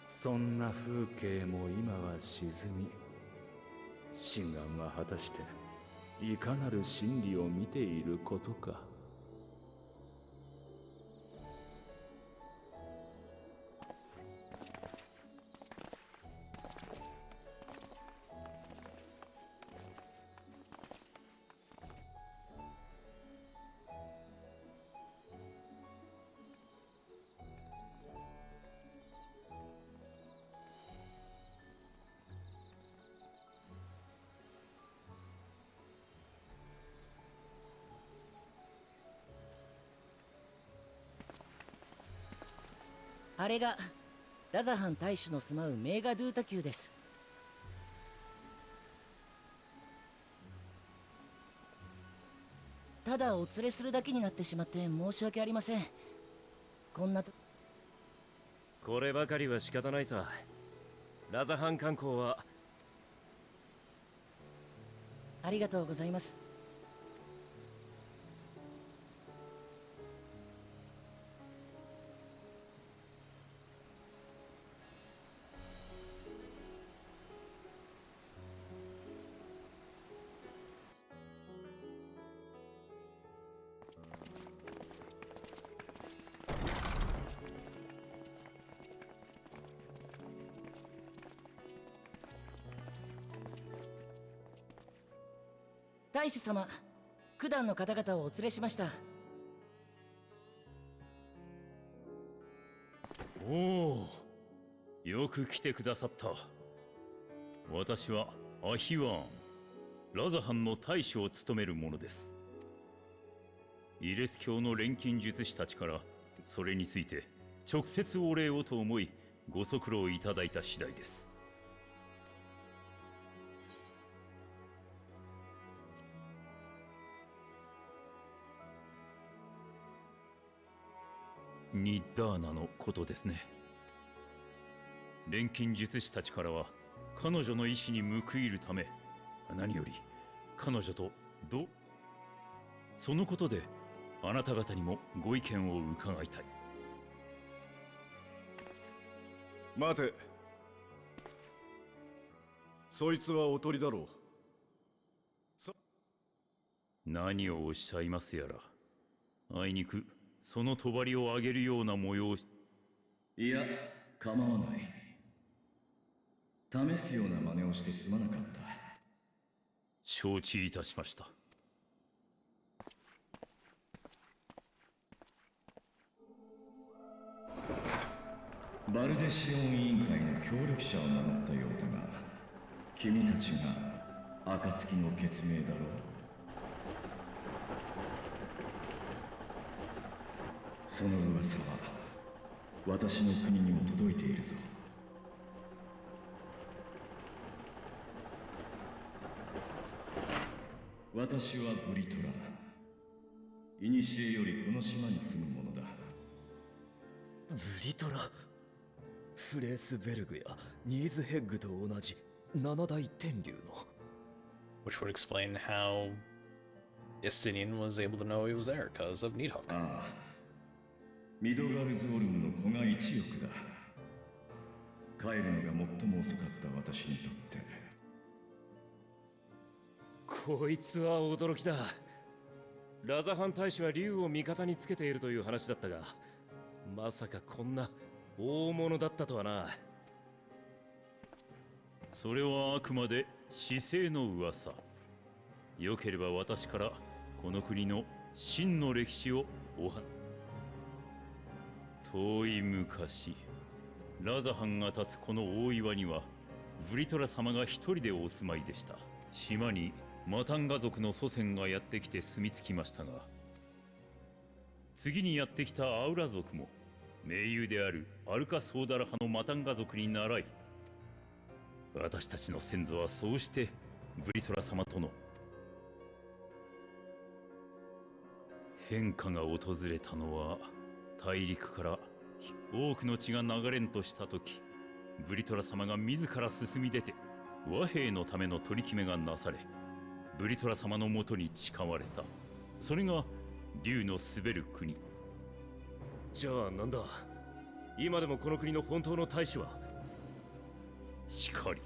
そんな風景も今は沈み、神願は果たしていかなる真理を見ていることか。あれがラザハン大使の住まうメーガドゥータ宮です。ただお連れするだけになってしまって申し訳ありません。こんなとこればかりは仕方ないさ。ラザハン観光はありがとうございます。大使様、九段の方々をお連れしました。おお、よく来てくださった。私はアヒワーン、ラザハンの大使を務める者です。イレス教の錬金術師たちからそれについて直接お礼をと思いご足労いただいた次第です。ニッダーナのことですね。錬金術師たちからは彼女の意志に報いるため、何より彼女とそのことであなた方にもご意見を伺いたい。待て、そいつはおとりだろう。何をおっしゃいますやら。あいにくその帳を上げるような催し。いや、構わない。試すような真似をしてすまなかった。承知いたしました。バルデシオン委員会の協力者を名乗ったようだが、君たちが暁の決命だろう。その噂は私の国にも届いているぞ。私はブリトラ。古よりこの島に住む者だ。ブリトラ、フレースベルグやニーズヘッグと同じ七大天竜の。Which would explain how Istinian was able to know he was there because of Needhawk. ああ、ミドガルズオルムの子が1億だ。帰るのが最も遅かった私にとって。こいつは驚きだ。ラザハン大使は竜を味方につけているという話だったが、まさかこんな大物だったとはな。それはあくまで市政の噂。よければ私からこの国の真の歴史を遠い昔、ラザハンが立つこの大岩にはブリトラ様が一人でお住まいでした。島にマタンガ族の祖先がやってきて住み着きましたが、次にやってきたアウラ族も盟友であるアルカ・ソーダラ派のマタンガ族に倣い、私たちの先祖はそうしてブリトラ様との変化が訪れたのは、大陸から多くの血が流れんとした時、ブリトラ様が自ら進み出て和平のための取り決めがなされ、ブリトラ様のもとに誓われた。それが竜の滑る国。じゃあなんだ、今でもこの国の本当の大使は？しかり、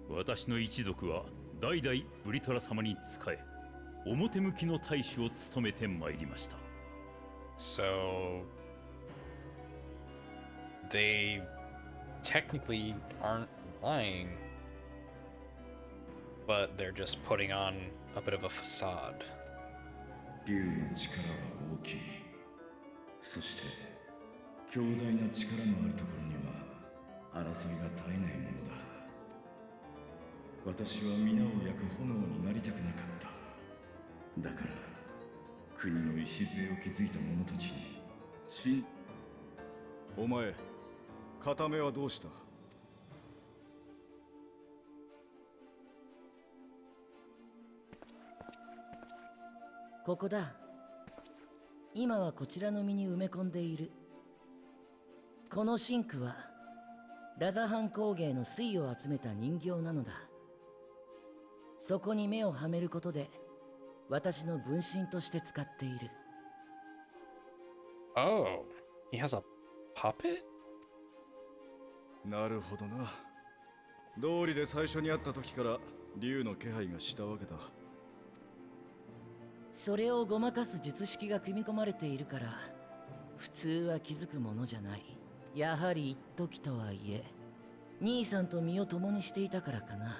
私の一族は代々ブリトラ様に仕え、表向きの大使を務めてまいりました。So they technically aren't lying, but they're just putting on a bit of a facade. 竜の力は大きい。そして強大な力のあるところには争いが絶えないものだ。私は皆を焼く炎になりたくなかった。だから国の礎を築いた者たちにお前、片目はどうした？ここだ。今はこちらの身に埋め込んでいる。このシンクはラザハン工芸の粋を集めた人形なのだ。そこに目をはめることで私の分身として使っている。Oh, he has a puppet? なるほどな。道理で最初に会った時から竜の気配がしたわけだ。それをごまかす術式が組み込まれているから普通は気づくものじゃない。やはり一時とはいえ兄さんと身を共にしていたからかな。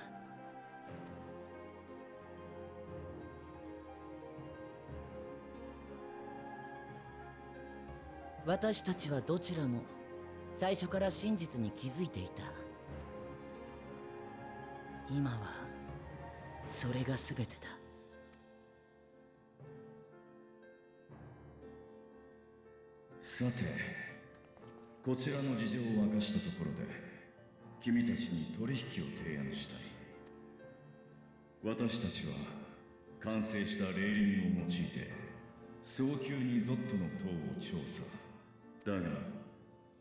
私たちはどちらも最初から真実に気づいていた。今はそれが全てだ。さて、こちらの事情を明かしたところで君たちに取引を提案したい。私たちは完成した霊輪を用いて早急にゾットの塔を調査。だが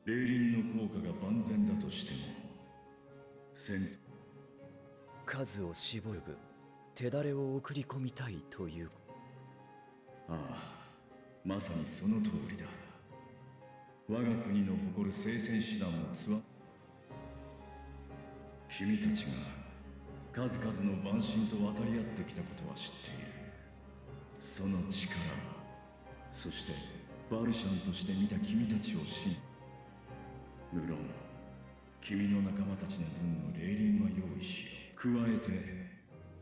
霊輪の効果が万全だとしても数を絞る分手だれを送り込みたいという。ああ、まさにその通りだ。我が国の誇る聖戦士団を君たちが数々の蛮神と渡り合ってきたことは知っている。その力、そしてバルシャンとして見た君たちを無論君の仲間たちの分の霊輪は用意しよう。加えて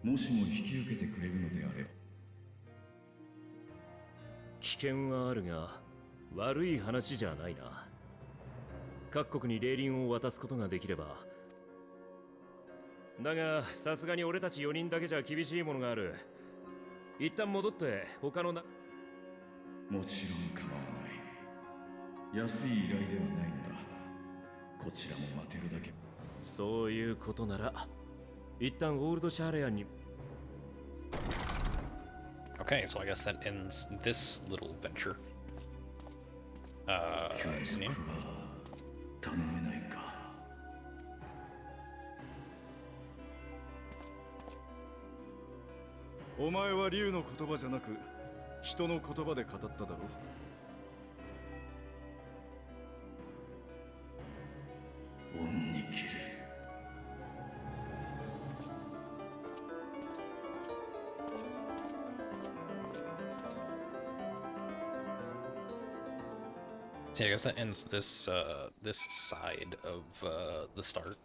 もしも引き受けてくれるのであれば。危険はあるが悪い話じゃないな。各国に霊輪を渡すことができれば。だがさすがに俺たち4人だけじゃ厳しいものがある。一旦戻って他のな。もちろん構わない。安い依頼ではないのだ。こちらも待てるだけ。そういうことなら一旦オールドシャーレアンに。 Okay, so I guess that ends this little venture. What's the name? 頼めないか。お前は竜の言葉じゃなく人の言葉で語っただろう。恩に切る。So yeah, I guess that ends this this side of the start.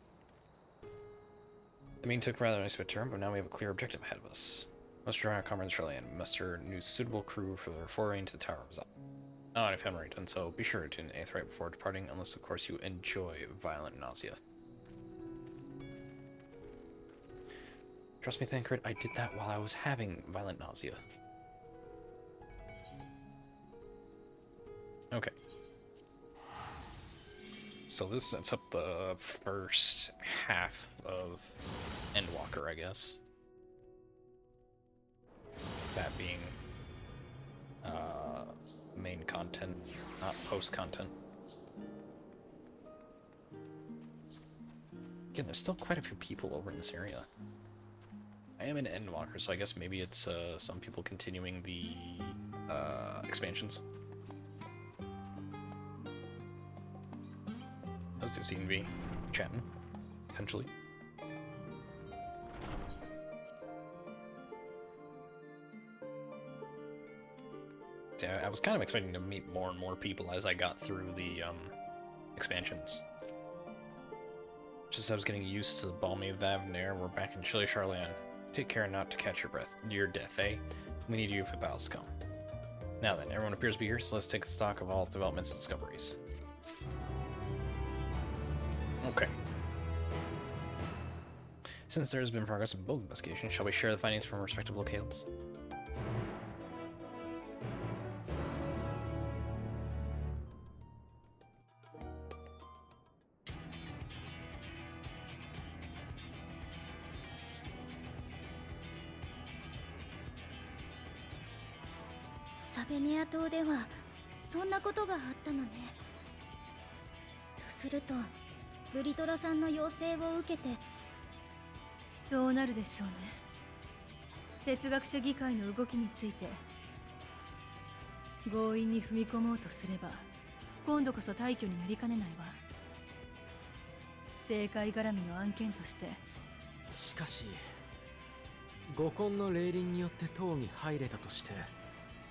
The meeting took rather a nice bit of turn, but now we have a clear objective ahead of us. Must return our comrades Shirley and muster a new suitable crew for their foray into the Tower of Zop. Oh, and if I haven't already done so, be sure to tune in 8th right before departing, unless of course you enjoy violent nausea. Trust me, Thancred, I did that while I was having violent nausea. Okay. So this sets up the first half of Endwalker, I guess. That being main content, not post content. Again, there's still quite a few people over in this area. I am an Endwalker, so I guess maybe it's some people continuing the expansions. Those two seem to be chatting, potentially. Yeah, I was kind of expecting to meet more and more people as I got through the expansions. Just as I was getting used to the balmy Vavnir, we're back in chilly Charlian. Take care not to catch your death, eh? We need you for battles to come. Now then, everyone appears to be here, so let's take stock of all developments and discoveries. Okay. Since there has been progress in both investigations, shall we share the findings from respective locales? Sabenia 島ではそんなことがあったのね。とするとブリトラさんの要請を受けて。そうなるでしょうね。哲学者議会の動きについて強引に踏み込もうとすれば今度こそ退去になりかねないわ。政界絡みの案件として。しかし五根の霊輪によって塔に入れたとして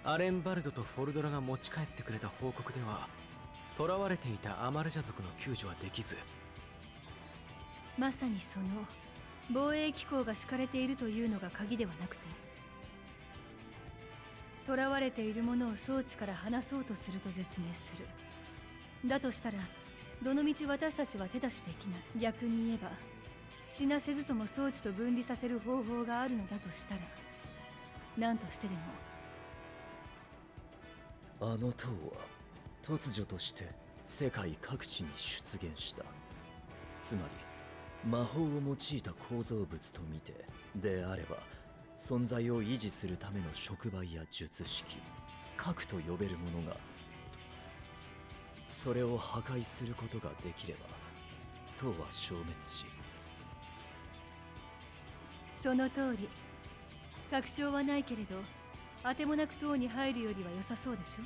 アレンバルドとフォルドラが持ち帰ってくれた報告では囚われていたアマルジャ族の救助はできず、まさにその防衛機構が敷かれているというのが鍵ではなくて、囚われているものを装置から離そうとすると絶命する。だとしたらどのみち私たちは手出しできない。逆に言えば死なせずとも装置と分離させる方法があるのだとしたら何としてでも。あの塔は突如として世界各地に出現した。つまり魔法を用いた構造物と見てであれば存在を維持するための触媒や術式、核と呼べるものが、それを破壊することができれば塔は消滅し。その通り。確証はないけれどあてもなく塔に入るよりは良さそうでし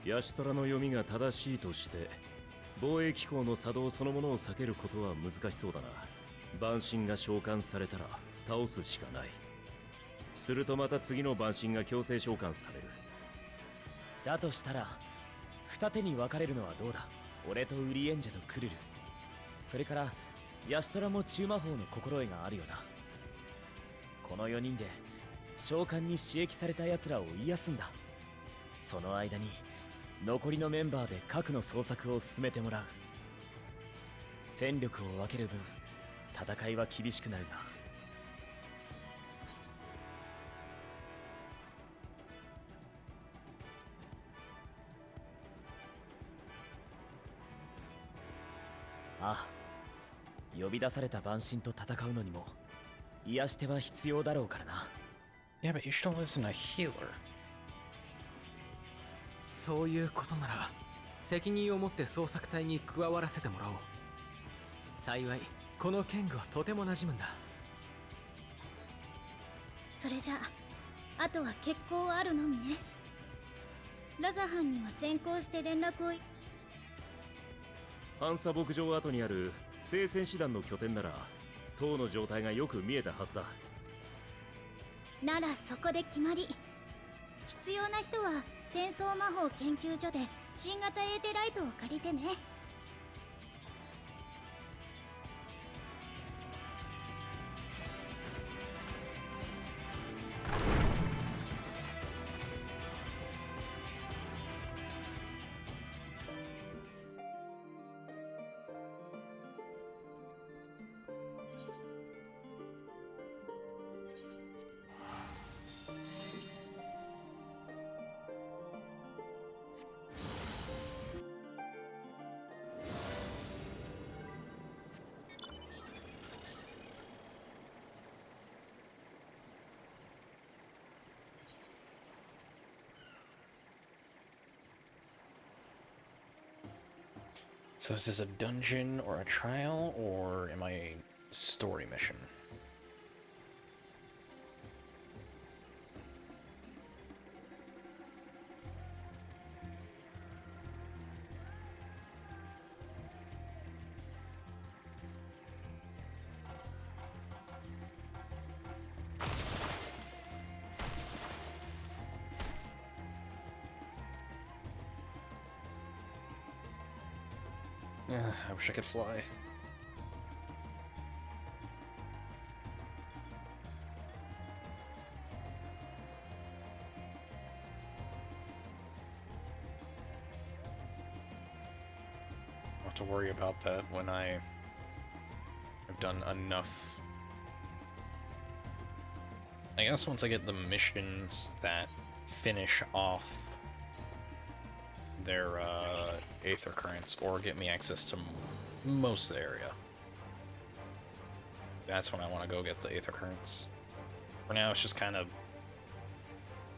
ょ。ヤシトラの読みが正しいとして防衛機構の作動そのものを避けることは難しそうだな。万神が召喚されたら倒すしかない。するとまた次の万神が強制召喚される。だとしたら二手に分かれるのはどうだ。俺とウリエンジェとクルル、それからヤシトラも中魔法の心得があるよな。この4人で召喚に刺激された奴らを癒すんだ。その間に残りのメンバーで核の捜索を進めてもらう。戦力を分ける分戦いは厳しくなるが、ああ、呼び出された蛮神と戦うのにも癒し手は必要だろうからな。 Yeah, but you should listen to a healer. そういうことなら責任を持って捜索隊に加わらせてもらおう。幸いこの剣具はとても馴染むんだ。それじゃあとは決行あるのみね。ラザハンには先行して連絡を。ハンサ牧場跡にある聖戦士団の拠点なら塔の状態がよく見えたはずだ。ならそこで決まり。必要な人は転送魔法研究所で新型エーテライトを借りてね。So is this a dungeon or a trial, or am I a story mission? I wish I could fly. I'll have to worry about that when I've done enough. I guess once I get the missions that finish off their aether currents or get me access to most of the area, that's when I want to go get the aether currents. For now, it's just kind of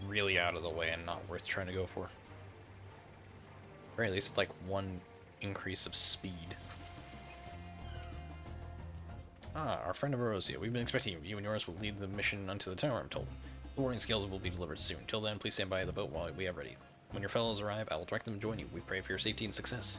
really out of the way and not worth trying to go for. Or at least like one increase of speed. Ah, our friend of Erosia. We've been expecting you. You and yours will lead the mission unto the tower, I'm told. The warning scales will be delivered soon. Till then, please stand by the boat while we have ready. When your fellows arrive, I will direct them to join you. We pray for your safety and success.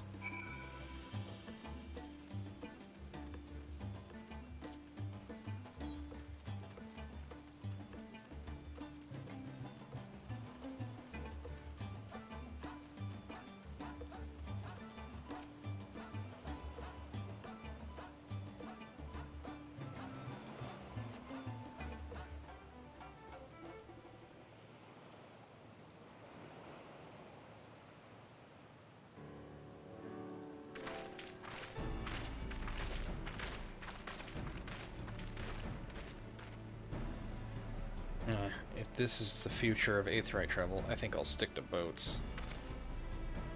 If this is the future of Aetherite travel, I think I'll stick to boats.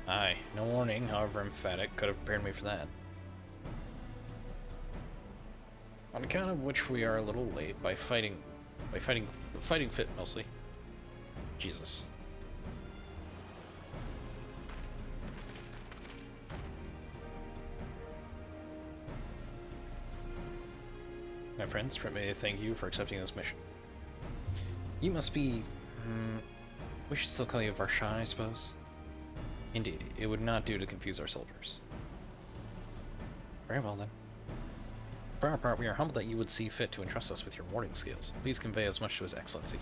Aye, no warning, however emphatic, could have prepared me for that. On account of which we are a little late by fighting fit mostly. Jesus. My friends, permit me to thank you for accepting this mission. You must be... we should still call you Varshan, I suppose? Indeed, it would not do to confuse our soldiers. Very well, then. For our part, we are humbled that you would see fit to entrust us with your warding skills. Please convey as much to His Excellency.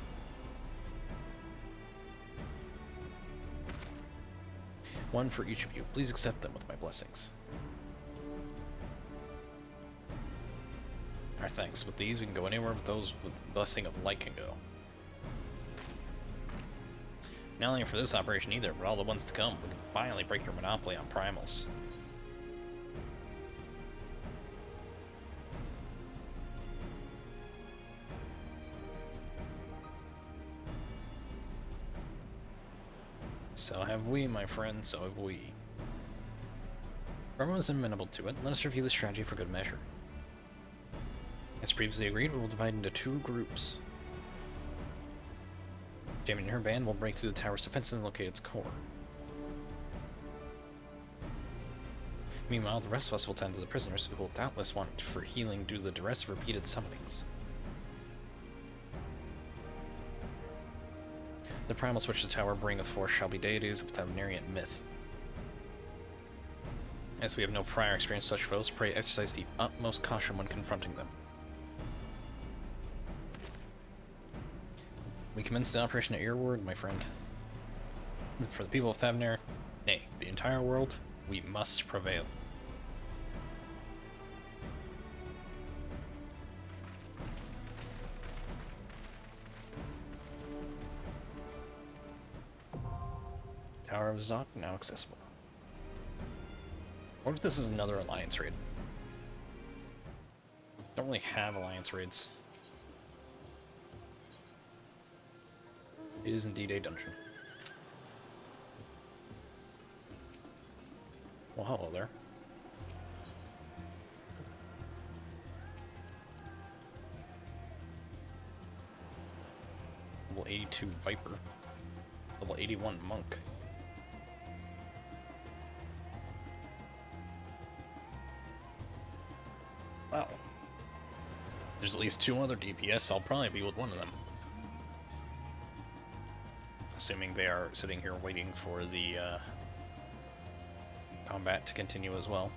One for each of you. Please accept them with my blessings. Our thanks. With these, we can go anywhere with those with the blessing of light can go. Not only for this operation either, but all the ones to come. We can finally break your monopoly on primals. So have we, my friend, so have we. Everyone's amenable to it. Let us review the strategy for good measure. As previously agreed, we will divide into 2 groups. Jamie and her band will break through the tower's defenses and locate its core. Meanwhile, the rest of us will tend to the prisoners, who will doubtless want for healing due to the duress of repeated summonings. The primals which the tower bringeth forth shall be deities of Thavnarian myth. As we have no prior experience with such foes, pray exercise the utmost caution when confronting them. We commence the operation at your word, my friend. For the people of Thavnar, nay, the entire world, we must prevail. Tower of Zot now accessible. What if this is another alliance raid? Don't really have alliance raids. It is indeed a dungeon. Well, hello there. Level 82 Viper. Level 81 Monk. Wow. There's at least 2 other DPS, I'll probably be with one of them. Assuming they are sitting here waiting for the combat to continue as well.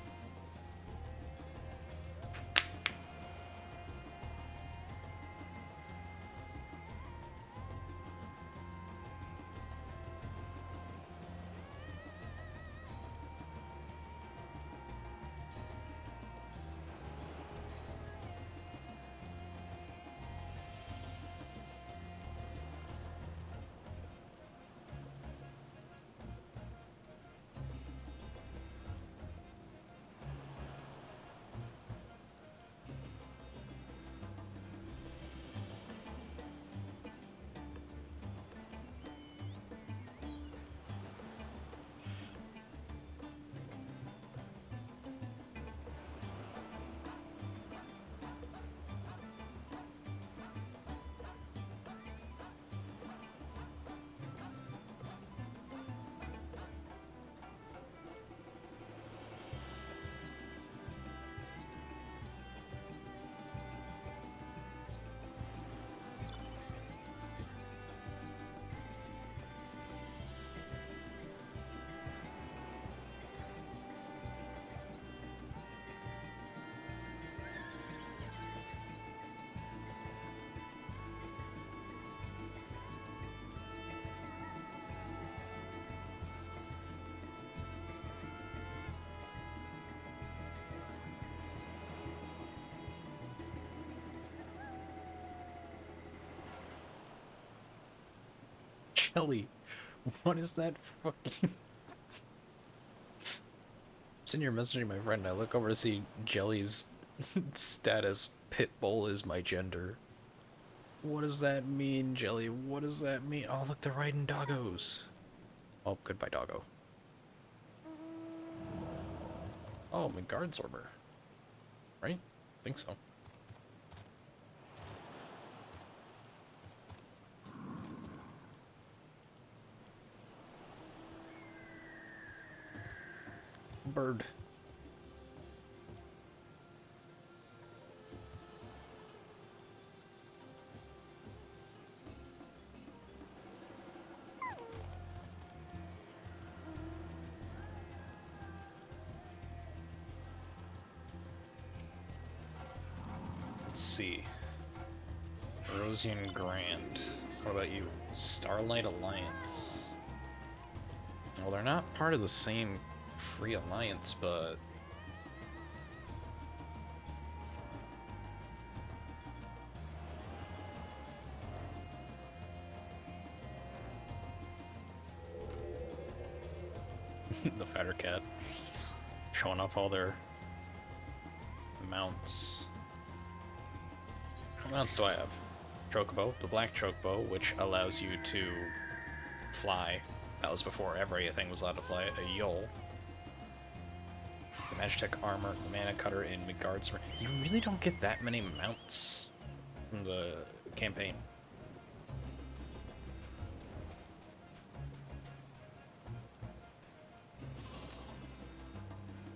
Jelly, what is that fucking... Send your message to my friend. I look over to see Jelly's status. Pitbull is my gender. What does that mean, Jelly? What does that mean? Oh, look, they're riding doggos. Oh, goodbye, doggo. Oh, my guard sorber. Right? I think so. Bird. Let's see. Rosian Grand. What about you? Starlight Alliance. Well, they're not part of the same Free Alliance, but... the fatter cat. Showing off all their mounts. What mounts do I have? Chocobo, the black chocobo, which allows you to fly. That was before everything was allowed to fly. A Yol. The Magitech armor, the mana cutter in Midgard's. You really don't get that many mounts from the campaign.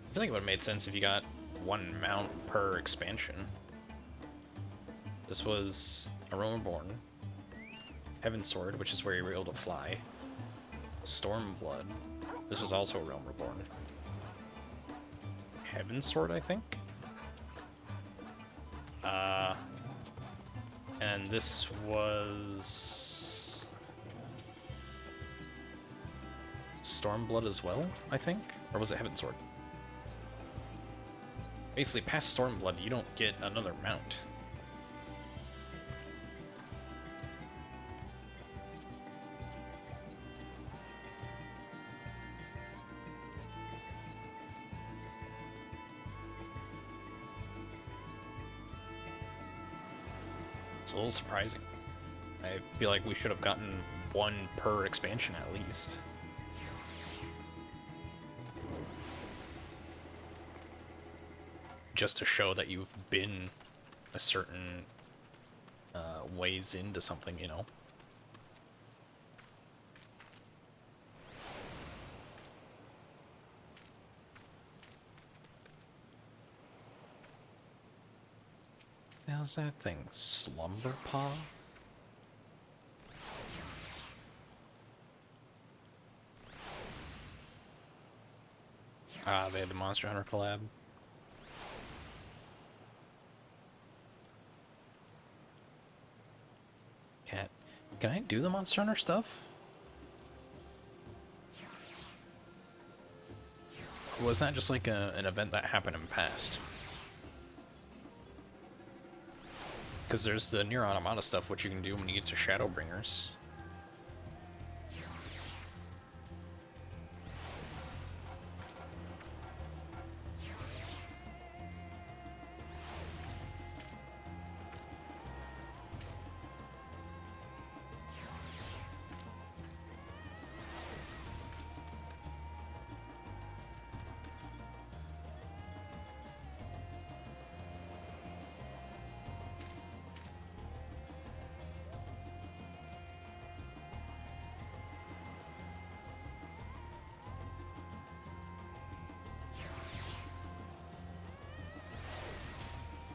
I feel like it would have made sense if you got one mount per expansion. This was A Realm Reborn, Heaven's Sword, which is where you were able to fly, Stormblood. This was also A Realm Reborn. Heaven's Sword, I think? And this was Stormblood as well, I think? Or was it Heaven's Sword? Basically, past Stormblood, you don't get another mount. It's a little surprising. I feel like we should have gotten one per expansion at least. Just to show that you've been a certain ways into something, you know? How's that thing? Slumber Paw? Ah, they had the Monster Hunter collab. Cat. Can I do the Monster Hunter stuff? Or was that just like an event that happened in the past? Because there's the Nier Automata stuff, which you can do when you get to Shadowbringers.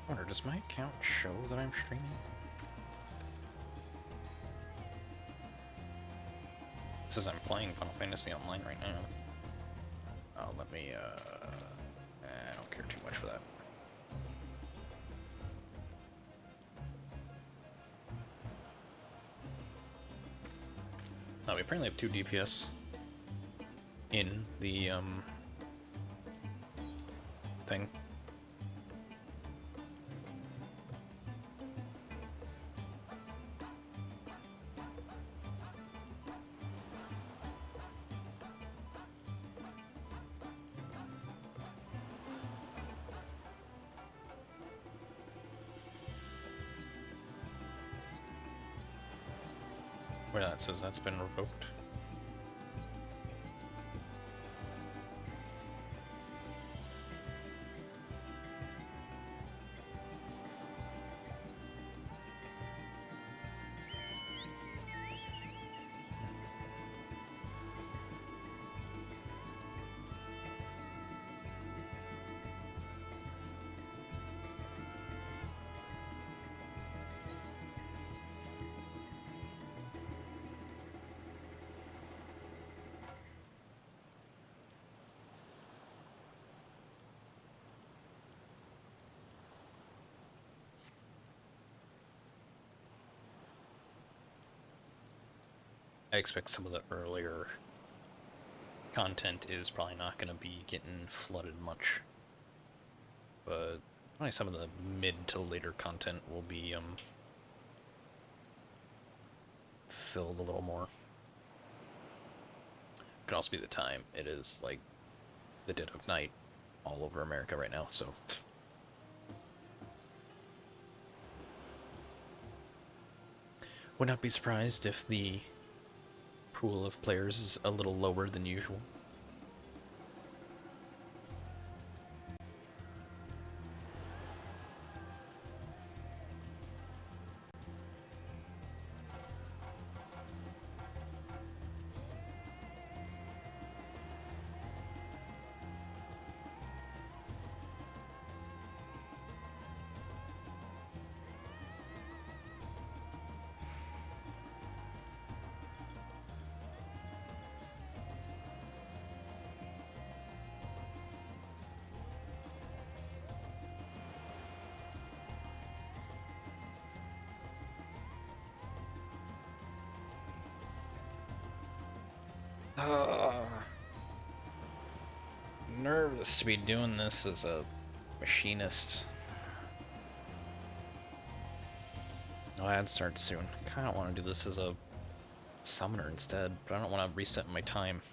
I wonder, does my account show that I'm streaming? It says I'm playing Final Fantasy Online right now. Oh, let me, I don't care too much for that. Oh, we apparently have 2 DPS in the, thing. Where that says that's been revoked. I expect some of the earlier content is probably not going to be getting flooded much, but probably some of the mid to later content will be filled a little more. could also be the time. It is like the dead of night all over America right now, so. Would not be surprised if the pool of players is a little lower than usual. Nervous to be doing this as a machinist. Oh, ad starts soon. I kind of want to do this as a summoner instead, but I don't want to reset my time.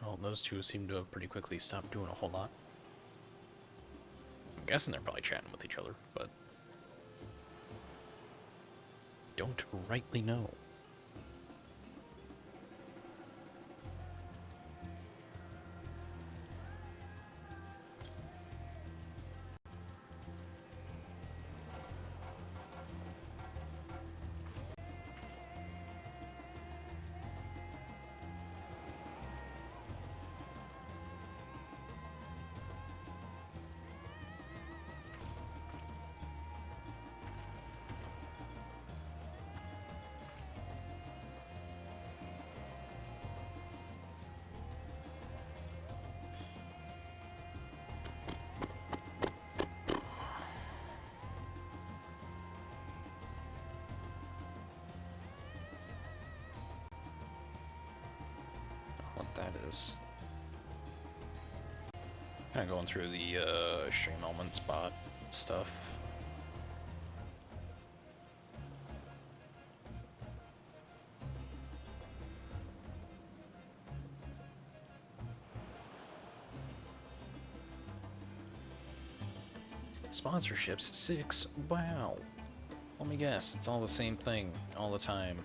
Well, those two seem to have pretty quickly stopped doing a whole lot. I'm guessing they're probably chatting with each other, but don't rightly know. What that is. Kind of going through the stream element spot stuff. Sponsorships 6. Wow. Let me guess, it's all the same thing all the time.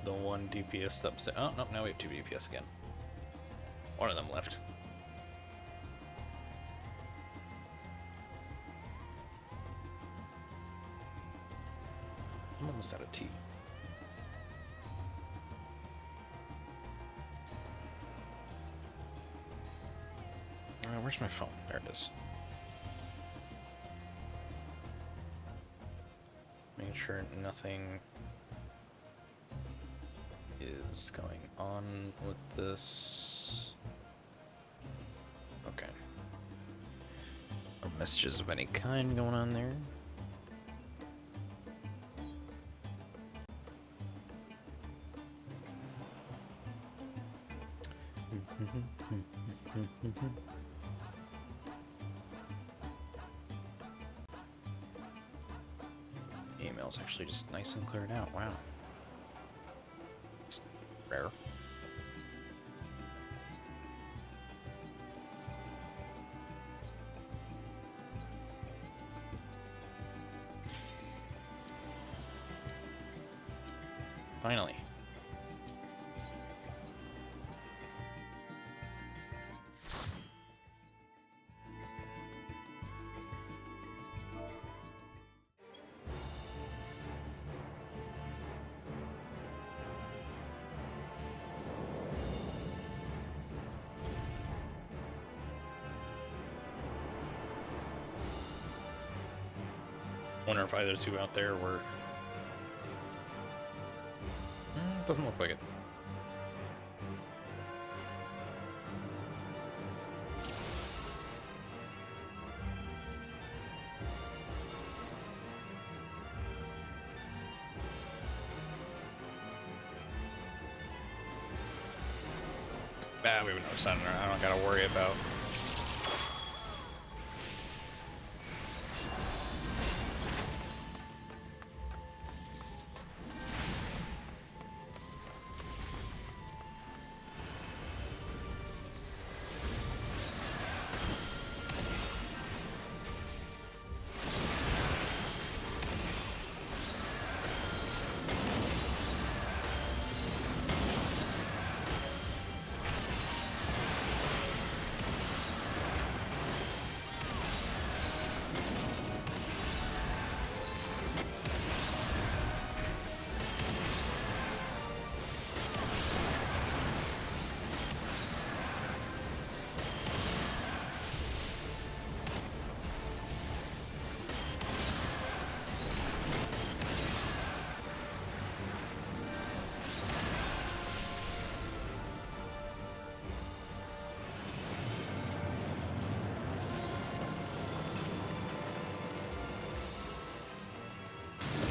the one DPS that was. Oh no, now we have 2 DPS again. One of them left. I'm almost out of tea. Where's my phone? There it is. Make sure nothing is going on with this. Okay. No messages of any kind going on there. Email's actually just nice and cleared out. Wow. It's rare. Finally. Wonder if either two out there were. Doesn't look like it. Ah, we have no sun. I don't gotta worry about.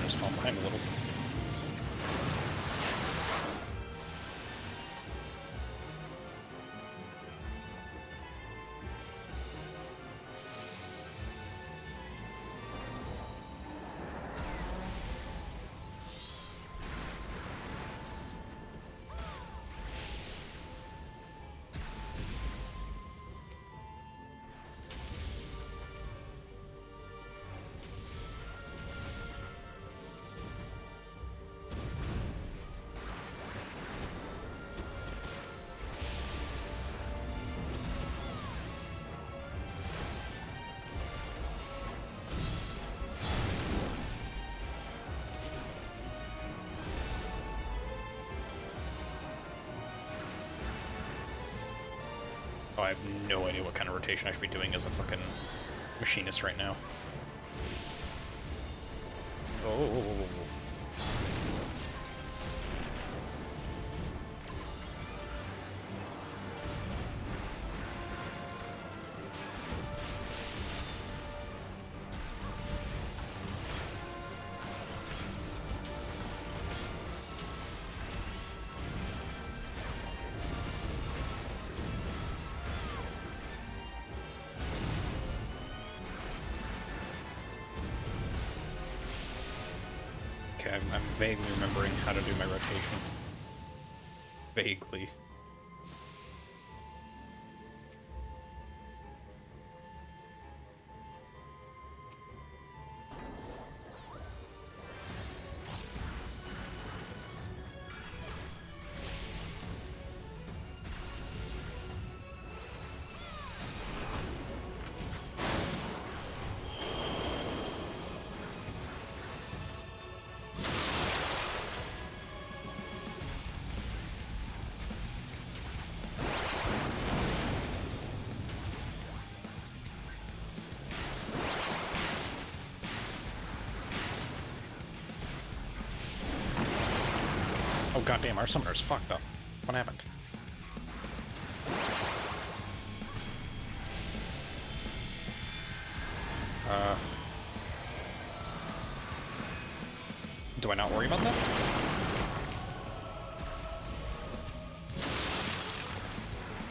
Just fall behind a little. Oh, I have no idea what kind of rotation I should be doing as a fucking machinist right now. Oh. Okay, I'm vaguely remembering how to do my rotation. Vaguely. goddamn, our summoner's fucked up. What happened? Do I not worry about that?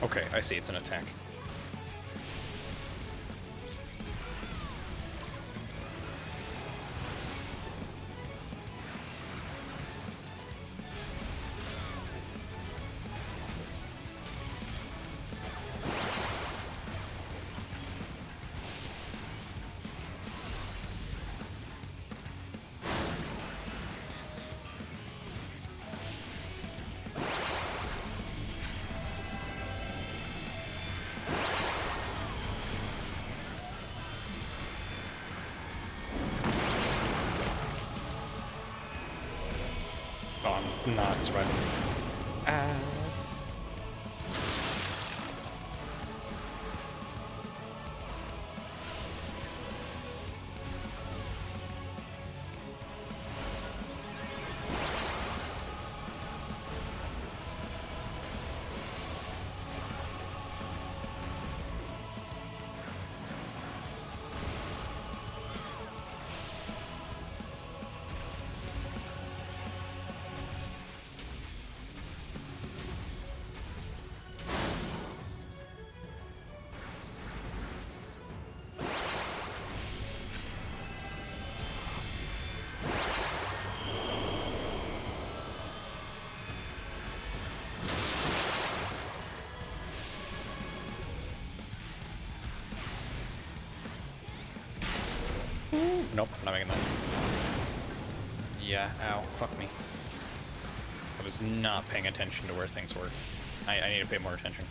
Okay, I see, it's an attack. Oh, I'm not surviving. Nope, I'm not making that. Yeah, ow, fuck me. I was not paying attention to where things were. I need to pay more attention.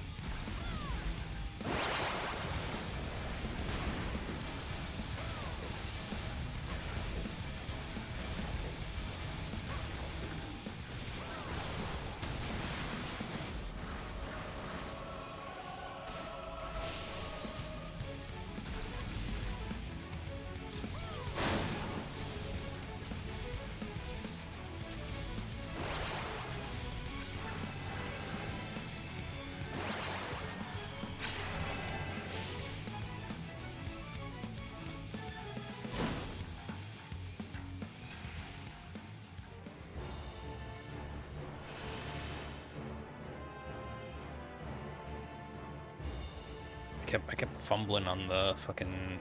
I kept fumbling on the fucking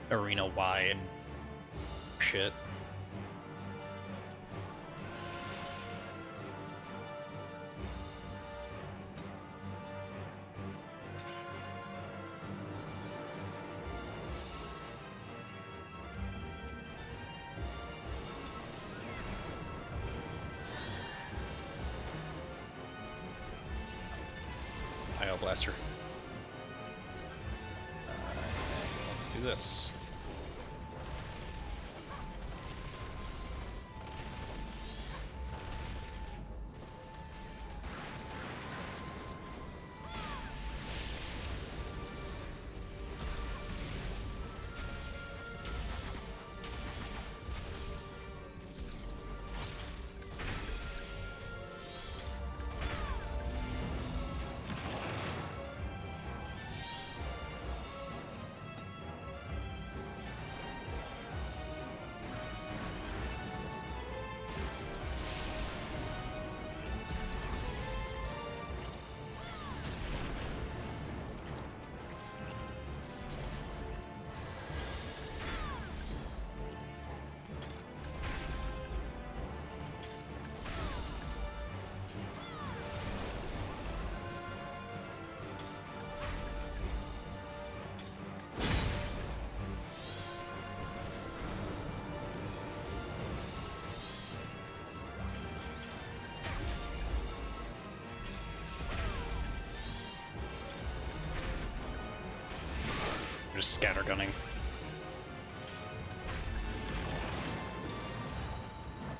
arena wide shit. IO blaster. Let's do this. Just scattergunning.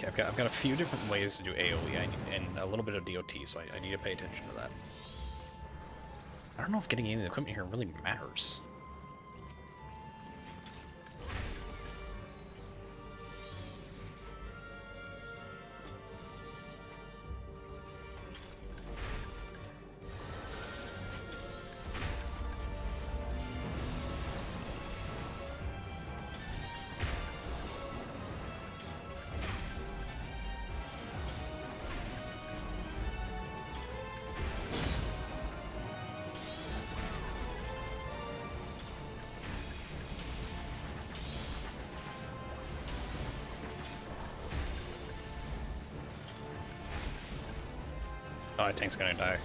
Okay, I've got a few different ways to do AoE and a little bit of DOT, so I need to pay attention to that. I don't know if getting any of the equipment here really matters. Oh, that tank's gonna die.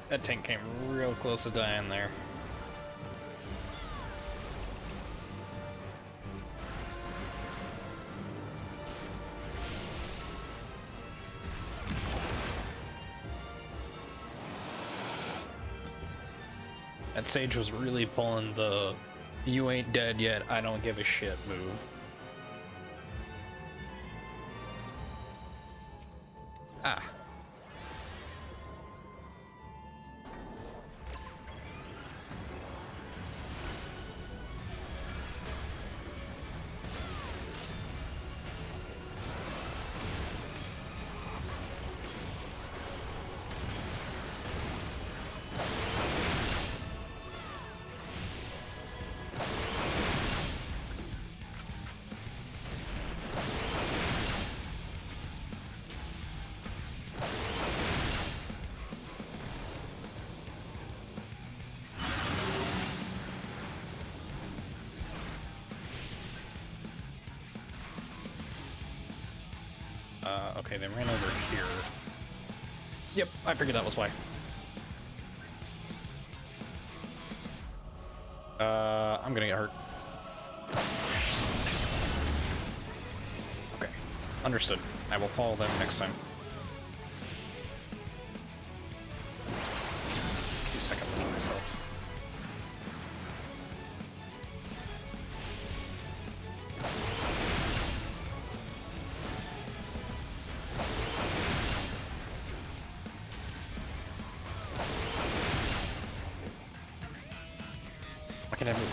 That tank came real close to dying there. That Sage was really pulling the "you ain't dead yet, I don't give a shit" move. Ah. Okay, they ran over here. Yep, I figured that was why. I'm gonna get hurt. Okay, understood. I will follow them next time. 2 seconds to myself. Why can't I move?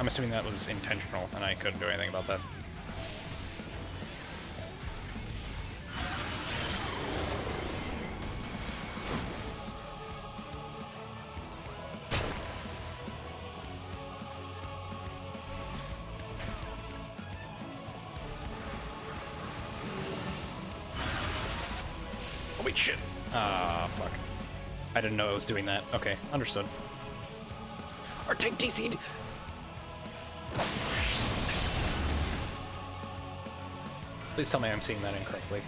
I'm assuming that was intentional, and I couldn't do anything about that. Oh wait, shit. Ah, fuck. I didn't know I was doing that. Okay, understood. Our tank DC'd! Please tell me I'm seeing that incorrectly.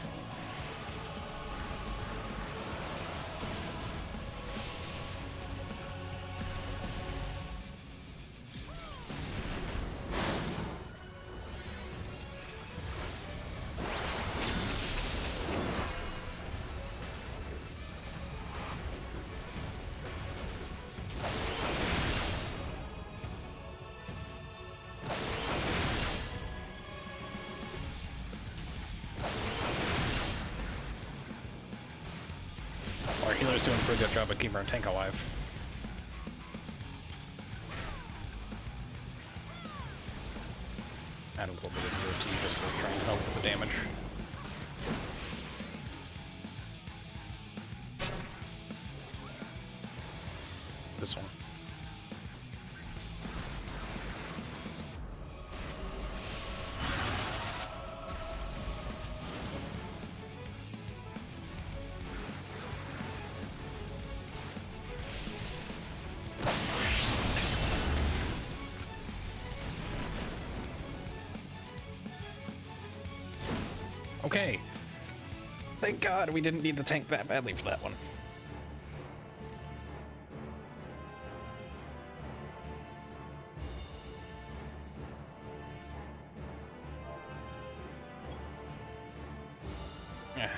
Our healer's doing a pretty good job of keeping our tank alive. Add a little bit of UOT just to try and help with the damage. This one. Okay. Thank God we didn't need the tank that badly for that one. Yeah.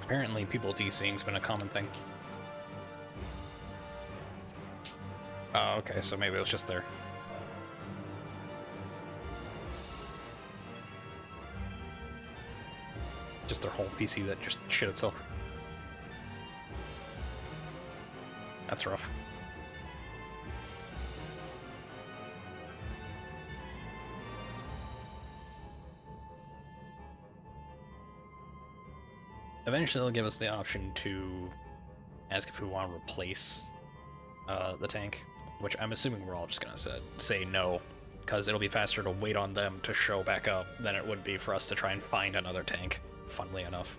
Apparently, people DCing's been a common thing. Oh, okay, so maybe it was just there. Just their whole PC that just shit itself. That's rough. Eventually they'll give us the option to ask if we want to replace the tank, which I'm assuming we're all just gonna say no, because it'll be faster to wait on them to show back up than it would be for us to try and find another tank, funnily enough.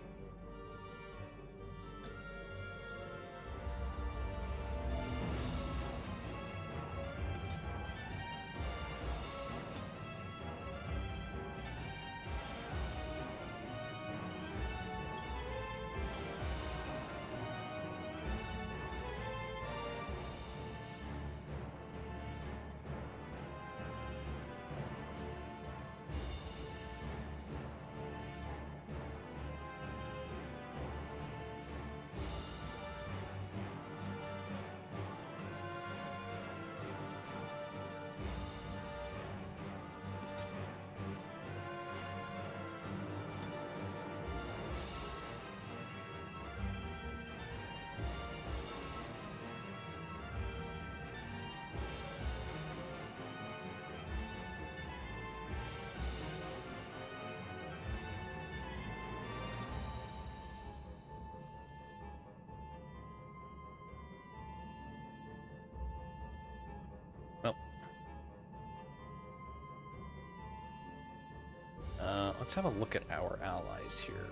Let's have a look at our allies here.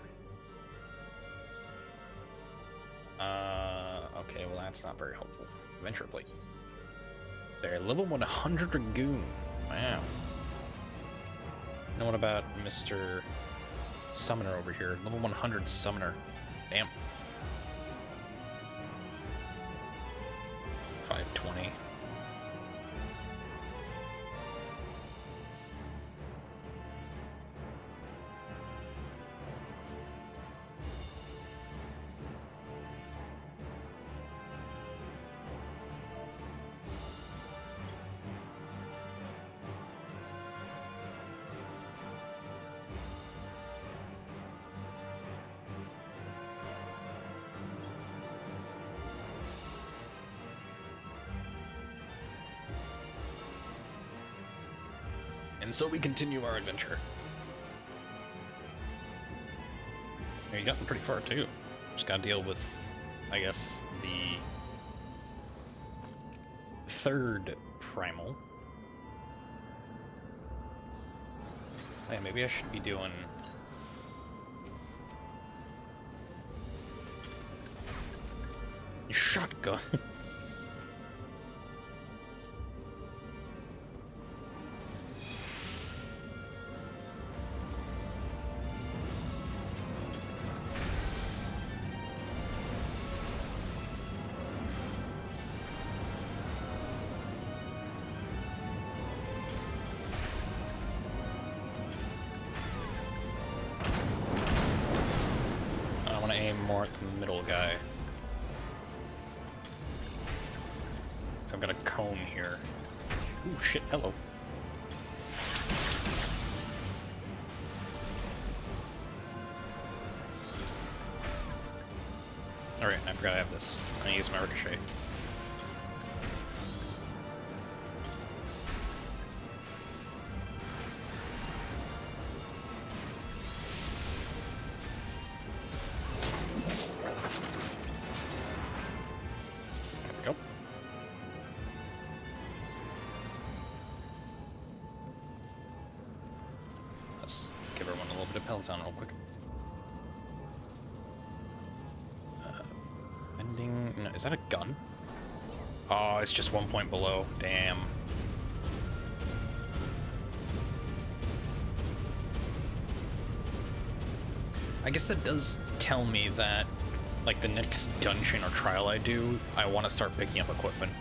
Okay, well that's not very helpful. Adventure plate. They're level 100 Dragoon. Wow. Now what about Mr. Summoner over here? Level 100 Summoner. Damn. 520. And so we continue our adventure. We've gotten pretty far too. Just gotta deal with, I guess, the third primal. Oh, yeah, maybe I should be doing shotgun. More at the middle guy. So I've got a cone here. Ooh, shit, hello. Alright, I forgot I have this. I'm gonna use my ricochet. Real quick. Bending. No, is that a gun? Oh, it's just 1 point below. Damn. I guess that does tell me that, like, the next dungeon or trial I do, I want to start picking up equipment.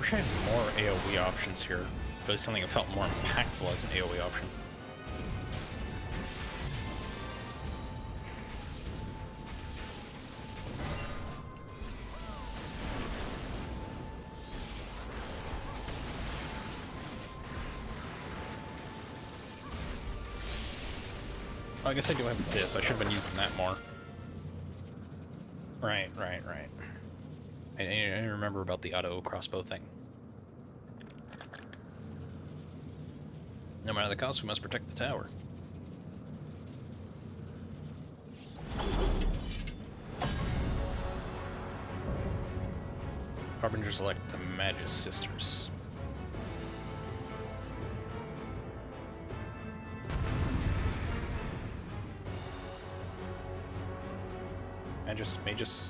wish I had more AoE options here. Really something that felt more impactful as an AoE option. I guess I do have this. I should have been using that more. Right. I didn't remember about the auto crossbow thing. No matter the cost, we must protect the tower. Harbingers elect the Magus Sisters. Magus.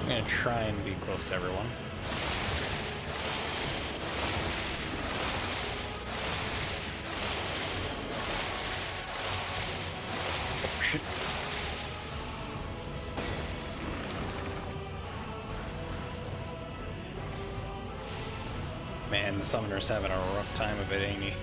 I'm gonna try and be close to everyone. Oh, shit. Man, the summoner's having a rough time of it, ain't he?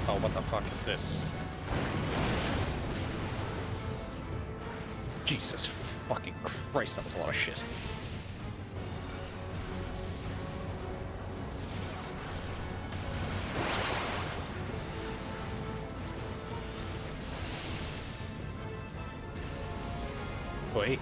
Oh, what the fuck is this? Jesus fucking Christ, that was a lot of shit. Wait.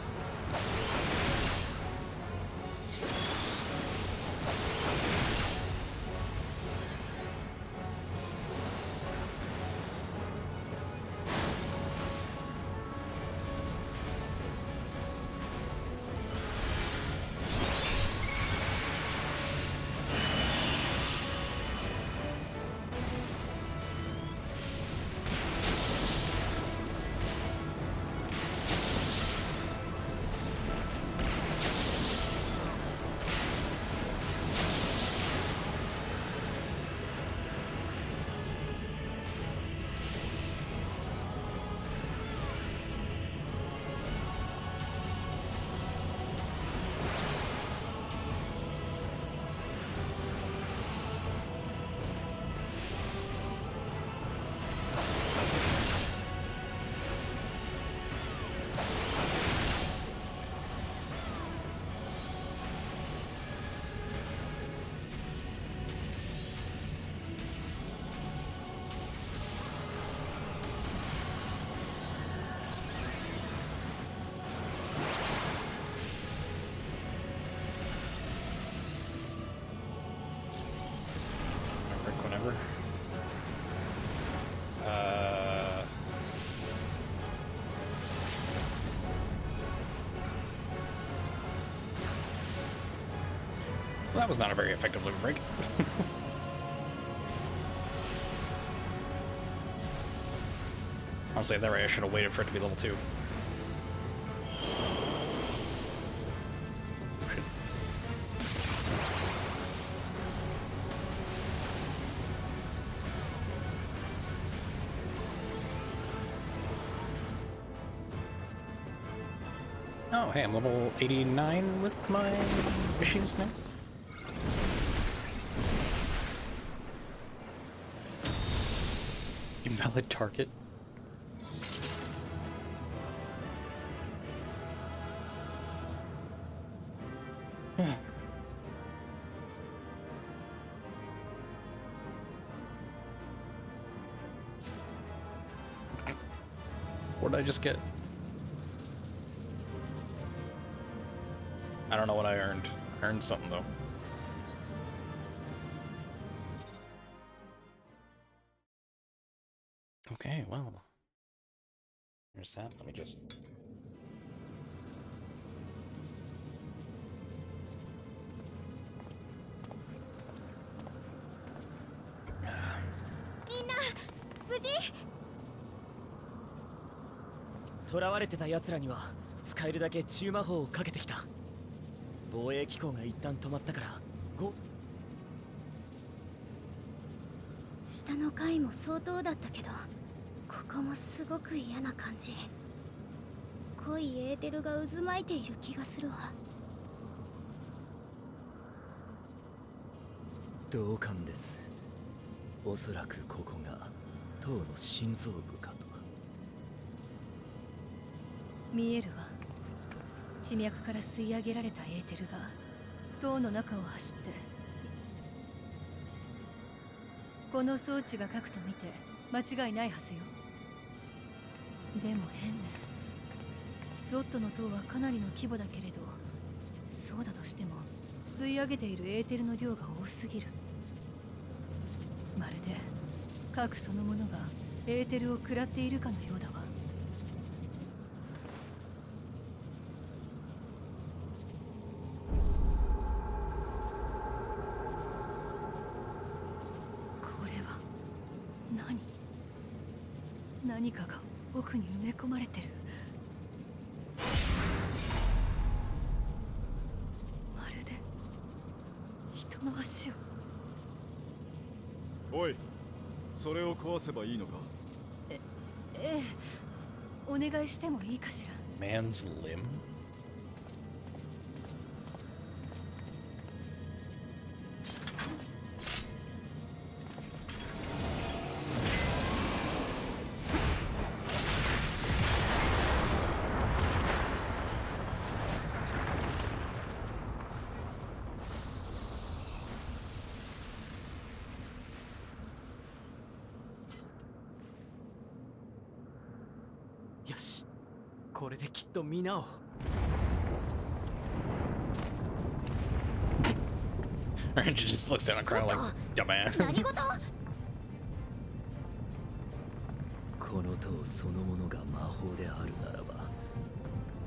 Whenever. Well, that was not a very effective loop break. Honestly, that way I should have waited for it to be level 2. Oh, hey, I'm level 89 with my machines now. Invalid target. What did I just get? I don't know what I earned. I earned something though. Okay, well. There's that. Let me just...囚われてた奴らには使えるだけ中魔法をかけてきた。防衛機構が一旦止まったから下の階も相当だったけど、ここもすごく嫌な感じ。濃いエーテルが渦巻いている気がするわ。同感です。おそらくここが塔の心臓部かと。見えるわ。地脈から吸い上げられたエーテルが塔の中を走って、この装置が核と見て間違いないはずよ。でも変ね。ゾットの塔はかなりの規模だけれど、そうだとしても吸い上げているエーテルの量が多すぎる。まるで核そのものがエーテルを食らっているかのようだわ。何かが奥に埋め込まれてる。まるで人の足を。おい、それを壊せばいいのか？ええ、お願いしてもいいかしら。 Man's limb?よし、これできっと皆を。She just looks down on crowd like dumbass. 何事？この塔そのものが魔法であるならば、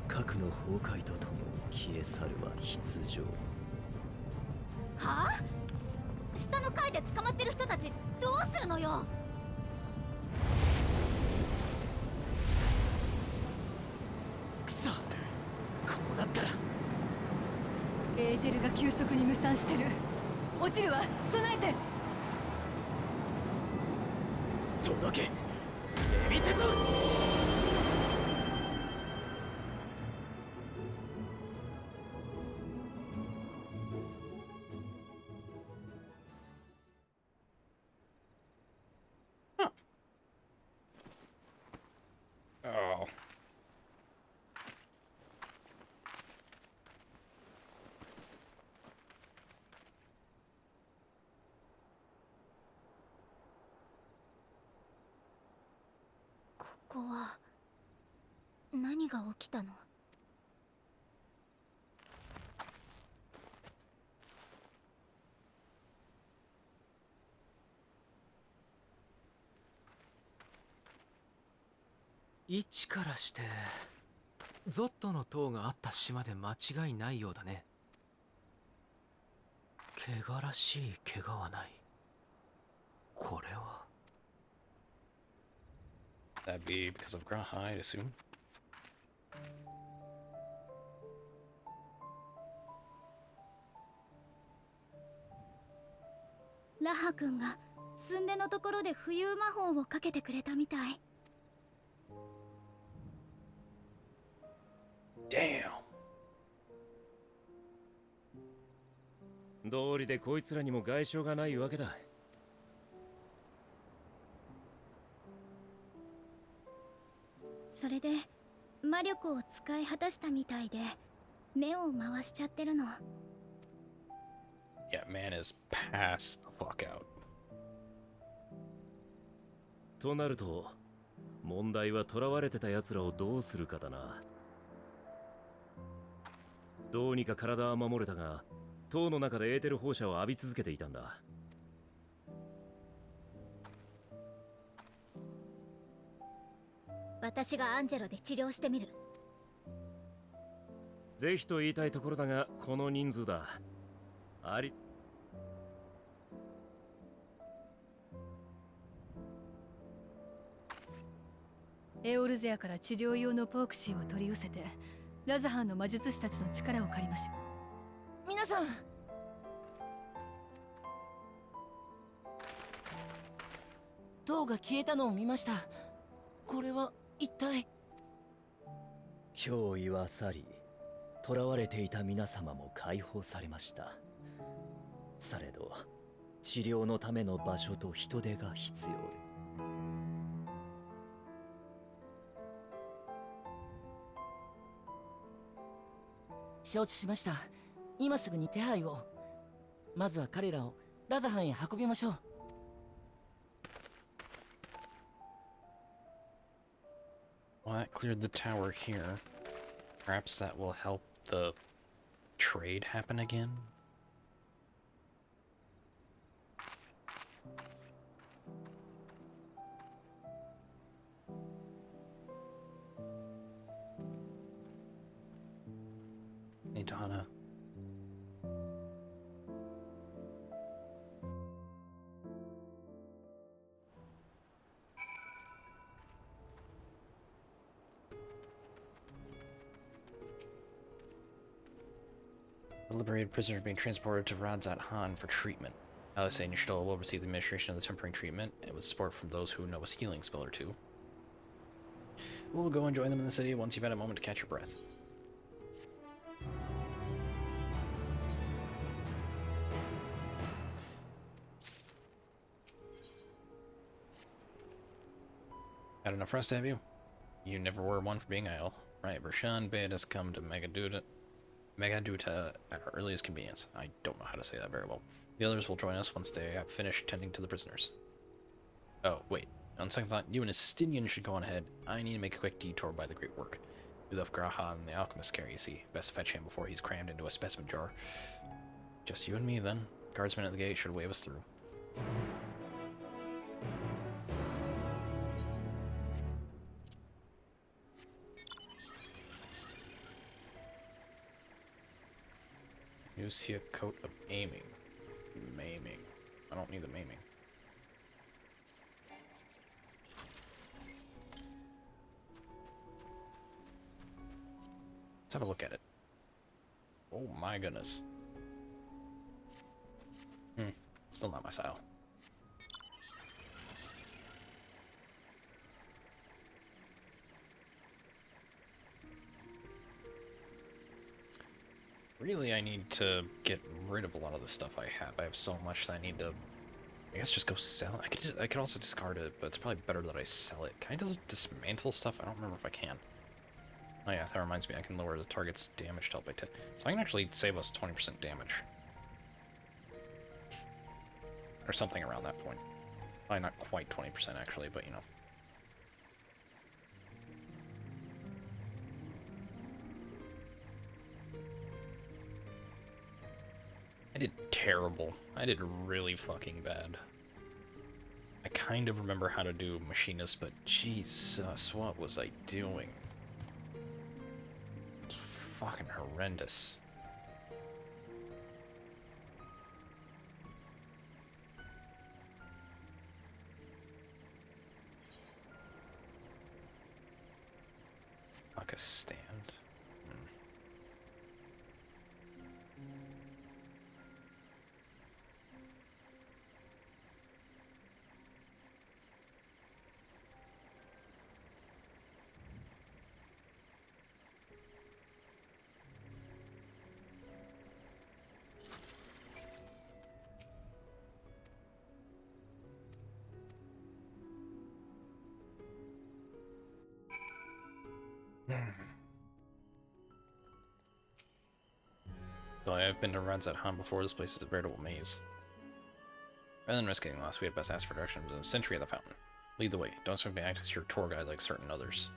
核の崩壊とともに消え去るは必要。はあ？下の階で捕まってる人たちどうするのよ？くそ、こうなったらエーテルが急速に無散してる。落ちるわ、備えて。届け、エビテト。Oh.ここは何が起きたの？位置からしてゾットの塔があった島で間違いないようだね。怪我らしい怪我はない。これは That'd be because of Graha, I'd assume. ラハ君がすんでのところで浮遊魔法をかけてくれたみたい。Damn. 道理でこいつらにも外傷がないわけだ。それで魔力を使い果たしたみたいで目を回しちゃってるの。Yeah, man is passed the fuck out. となると、問題は囚われてた奴らをどうするかだな。どうにか体は守れたが、塔の中でエーテル放射を浴び続けていたんだ。私がアンジェロで治療してみる。ぜひと言いたいところだが、この人数だ。あり。エオルゼアから治療用のポークシーを取り寄せて、ラザハンの魔術師たちの力を借りましょう。皆さん、塔が消えたのを見ました。これは一体。脅威は去り、囚われていた皆様も解放されました。されど治療のための場所と人手が必要で。承知しました。今すぐに手配を。まずは彼らをラザハンへ運びましょう。Well, that cleared the tower here. Perhaps that will help the trade happen again? Hey, Donna. The liberated prisoners are being transported to Radzat Han for treatment. Alice and Yashtola will receive the administration of the temporary treatment, and with support from those who know a healing spell or two. We'll go and join them in the city once you've had a moment to catch your breath. Had enough rest, have you? You never were one for being idle. Right, Bershan bade us come to Megaduta at our earliest convenience. I don't know how to say that very well. The others will join us once they have finished tending to the prisoners. Oh, wait. On second thought, you and Estinian should go on ahead. I need to make a quick detour by the Great Work. We left Graha and the alchemist care, you see. Best fetch him before he's crammed into a specimen jar. Just you and me, then. Guardsmen at the gate should wave us through. You see a coat of aiming. Maiming. I don't need the maiming. Let's have a look at it. Oh my goodness. Still not my style. Really, I need to get rid of a lot of the stuff I have. I have so much that I need to, I guess, just go sell it. I could also discard it, but it's probably better that I sell it. Can I just dismantle stuff? I don't remember if I can. Oh yeah, that reminds me, I can lower the target's damage dealt by 10. So I can actually save us 20% damage. Or something around that point. Probably not quite 20% actually, but you know. I did terrible. I did really fucking bad. I kind of remember how to do machinist, but Jesus, what was I doing? It's fucking horrendous. Fuck a stand. Though I have been to runs at Han before, this place is a veritable maze. Rather than risk getting lost, we had best ask for directions in the sentry at the fountain. Lead the way. Don't simply act as your tour guide like certain others.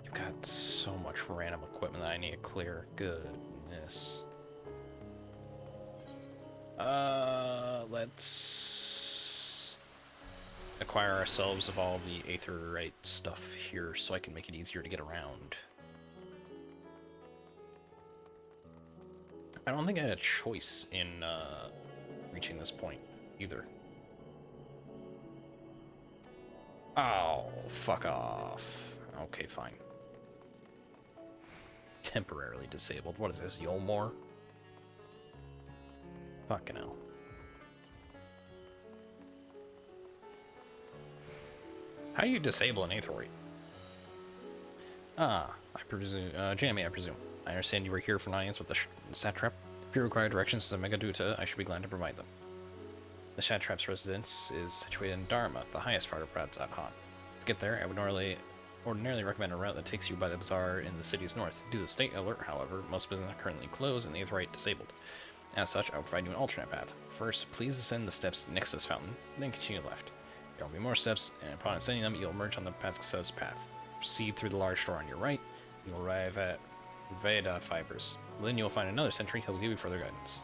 You've got so much random equipment that I need to clear. Goodness. Let's acquire ourselves of all the aetherite stuff here so I can make it easier to get around. I don't think I had a choice in reaching this point either. Oh, fuck off. Okay, fine. Temporarily disabled. What is this, Yolmore? Fucking hell. How do you disable an aetherite? Ah, I presume, Jamie, I presume. I understand you were here for an audience with the satrap. If you require directions to Megaduta, I should be glad to provide them. The satrap's residence is situated in Dharma, the highest part of Pratzat Han. To get there, I would ordinarily recommend a route that takes you by the bazaar in the city's north. Due to the state alert, however, most businesses are currently closed and the aetherite disabled. As such, I will provide you an alternate path. First, please ascend the steps next to this fountain, then continue left. There will be more steps, and upon ascending them, you'll emerge on the Path's path. Proceed through the large door on your right, and you'll arrive at Veda Fibers. Then you'll find another sentry who will give you further guidance.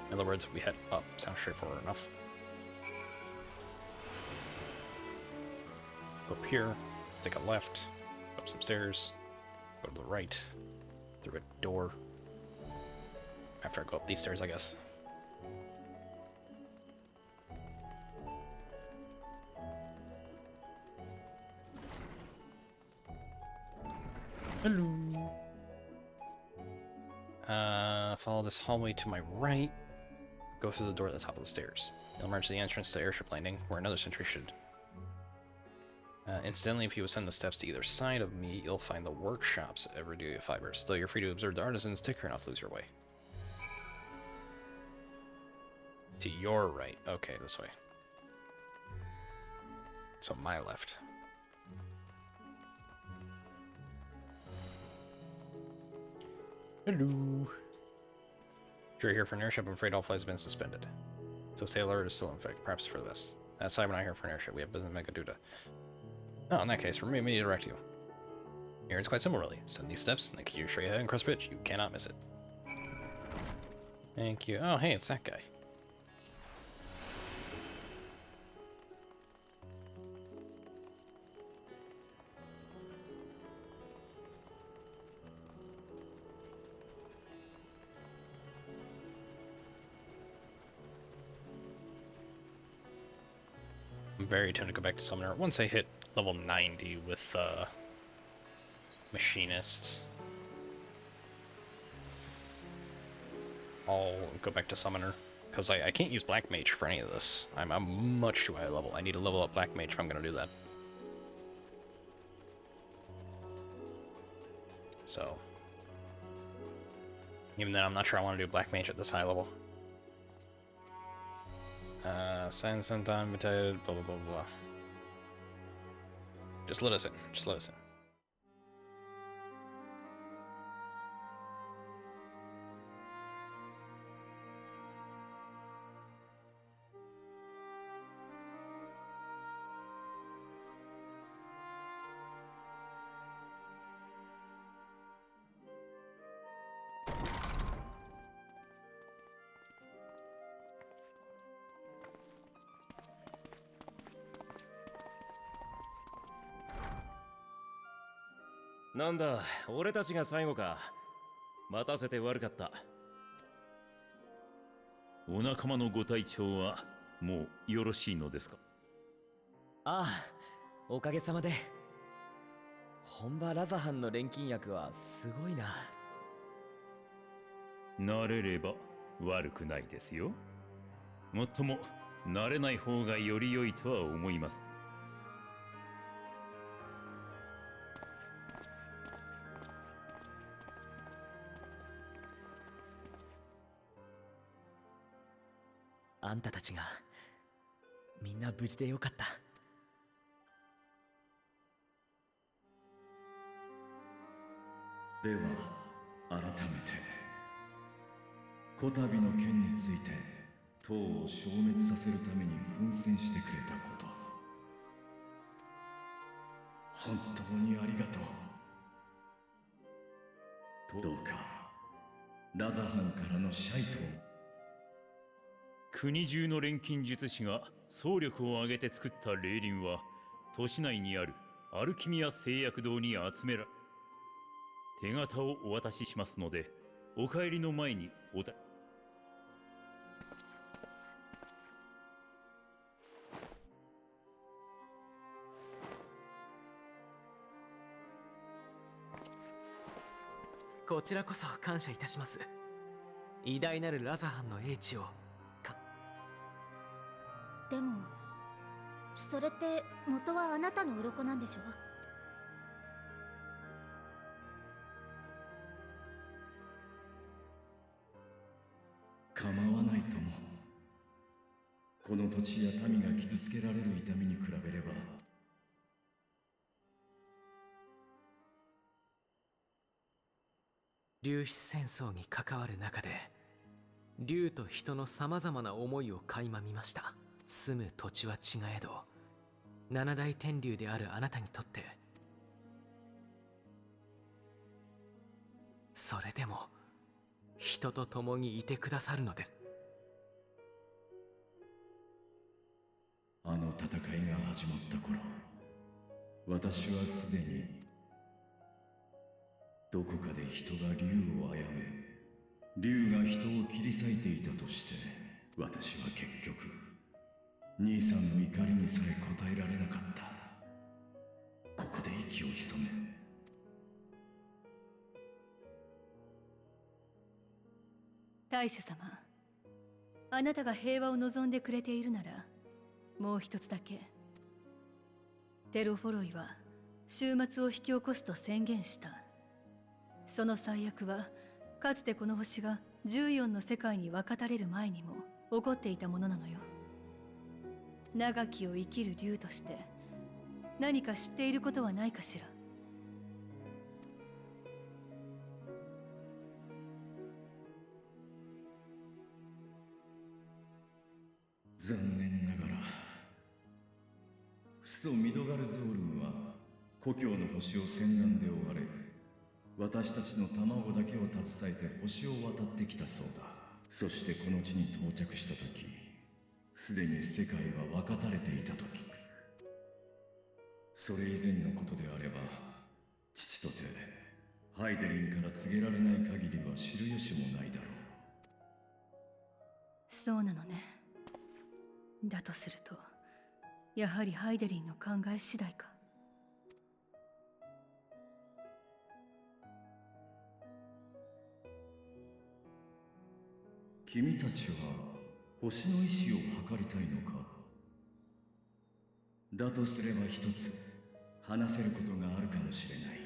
In other words, we head up. Sounds straightforward enough. Go up here, take a left, up some stairs, go to the right, through a door. After I go up these stairs, I guess. Hello. Follow this hallway to my right. Go through the door at the top of the stairs. You'll emerge the entrance to the airship landing, where another sentry should. Incidentally, if you ascend the steps to either side of me, you'll find the workshops at Reduia Fibers. Though you're free to observe the artisans, take care not to lose your way. To your right. Okay, this way. So my left. Hello. If you're here for an airship, I'm afraid all flights have been suspended. So stay alert is still in effect, perhaps for the best. That's why we're not here for an airship. We have business in Megaduta. Oh, in that case, permit me to direct you. Here it's quite simple, really. Send these steps, and then continue straight ahead and cross pitch. You cannot miss it. Thank you. Oh, hey, it's that guy. I'm very tempted to go back to Summoner once I hit level 90 with Machinist. I'll go back to Summoner, because I can't use Black Mage for any of this. I'm much too high level. I need to level up Black Mage if I'm going to do that. So, even then, I'm not sure I want to do Black Mage at this high level. Sign sometime, blah blah blah blah. Just let us in. Just let us in.なんだ、俺たちが最後か。待たせて悪かった。お仲間のご隊長はもうよろしいのですか？ああ、おかげさまで。本場ラザハンの錬金薬はすごいな。慣れれば悪くないですよ。もっとも慣れない方がより良いとは思います。あんたたちがみんな無事でよかった。では改めてこたびの件について党を消滅させるために奮戦してくれたこと本当にありがとう。どうかラザハンからのシャイトを国中の錬金術師が総力を挙げて作った霊輪は都市内にあるアルキミア製薬堂に集めら手形をお渡ししますのでお帰りの前にこちらこそ感謝いたします。偉大なるラザハンの英知をでもそれって元はあなたの鱗なんでしょ？構わないとも。この土地や民が傷つけられる痛みに比べれば流出戦争に関わる中で竜と人のさまざまな思いを垣間見ました。住む土地は違えど七大天竜であるあなたにとってそれでも人と共にいてくださるのです。あの戦いが始まった頃私はすでにどこかで人が竜を殺め竜が人を切り裂いていたとして私は結局兄さんの怒りにさえ応えられなかった。ここで息を潜め大主様、あなたが平和を望んでくれているならもう一つだけ。テロフォロイは終末を引き起こすと宣言した。その最悪はかつてこの星が14の世界に分かたれる前にも起こっていたものなのよ。長きを生きる竜として何か知っていることはないかしら。残念ながらフスト・ミドガルゾールムは故郷の星を戦乱で追われ私たちの卵だけを携えて星を渡ってきたそうだ。そしてこの地に到着した時すでに世界は分かたれていたと聞く。それ以前のことであれば父とてハイデリンから告げられない限りは知る由もないだろう。そうなのね。だとするとやはりハイデリンの考え次第か。君たちは星の意志を測りたいのか。だとすれば一つ話せることがあるかもしれない。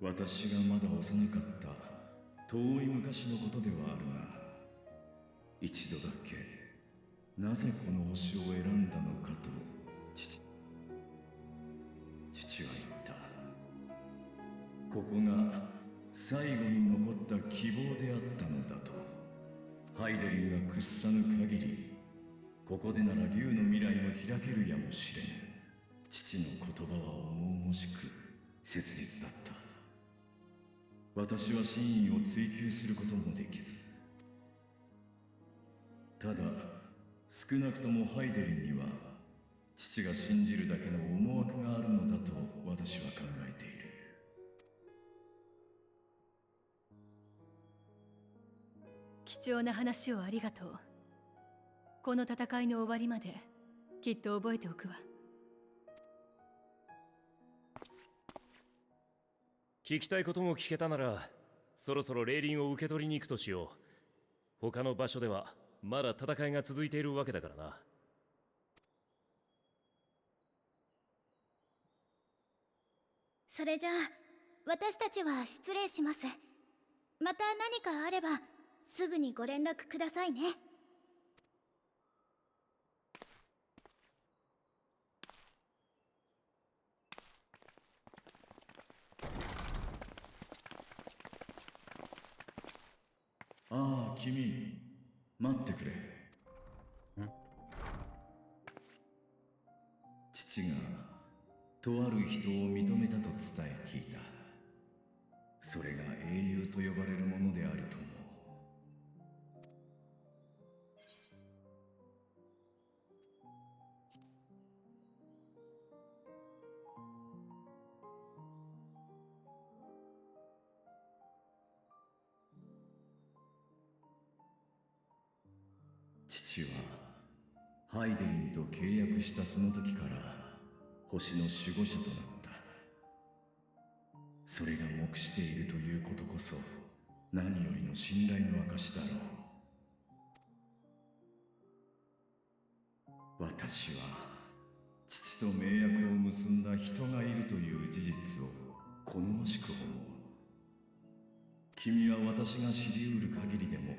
私がまだ幼かった遠い昔のことではあるが一度だけなぜこの星を選んだのかと父は言った。ここが最後に残った希望であったのだと。ハイデリンが屈さぬ限りここでなら竜の未来も開けるやもしれぬ。父の言葉は重々しく切実だった。私は真意を追求することもできずただ少なくともハイデリンには父が信じるだけの思惑があるのだと私は考えている。貴重な話をありがとう。この戦いの終わりまできっと覚えておくわ。聞きたいことも聞けたならそろそろ霊輪を受け取りに行くとしよう。他の場所ではまだ戦いが続いているわけだからな。それじゃあ私たちは失礼します。また何かあればすぐにご連絡くださいね。ああ、君、待ってくれ。父がとある人を認めたと伝え聞いた。それが英雄と呼ばれるものであると思う。父はハイデリンと契約したその時から星の守護者となった。それが目しているということこそ何よりの信頼の証だろう。私は父と盟約を結んだ人がいるという事実を好ましく思う。君は私が知りうる限りでも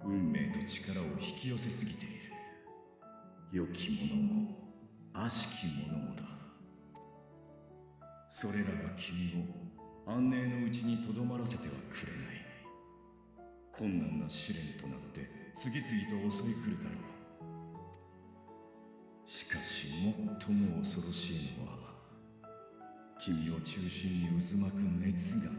運命と力を引き寄せすぎている。良きものも悪しきものもだ。それらが君を安寧のうちにとどまらせてはくれない。困難な試練となって次々と襲い来るだろう。しかし最も恐ろしいのは君を中心に渦巻く熱が。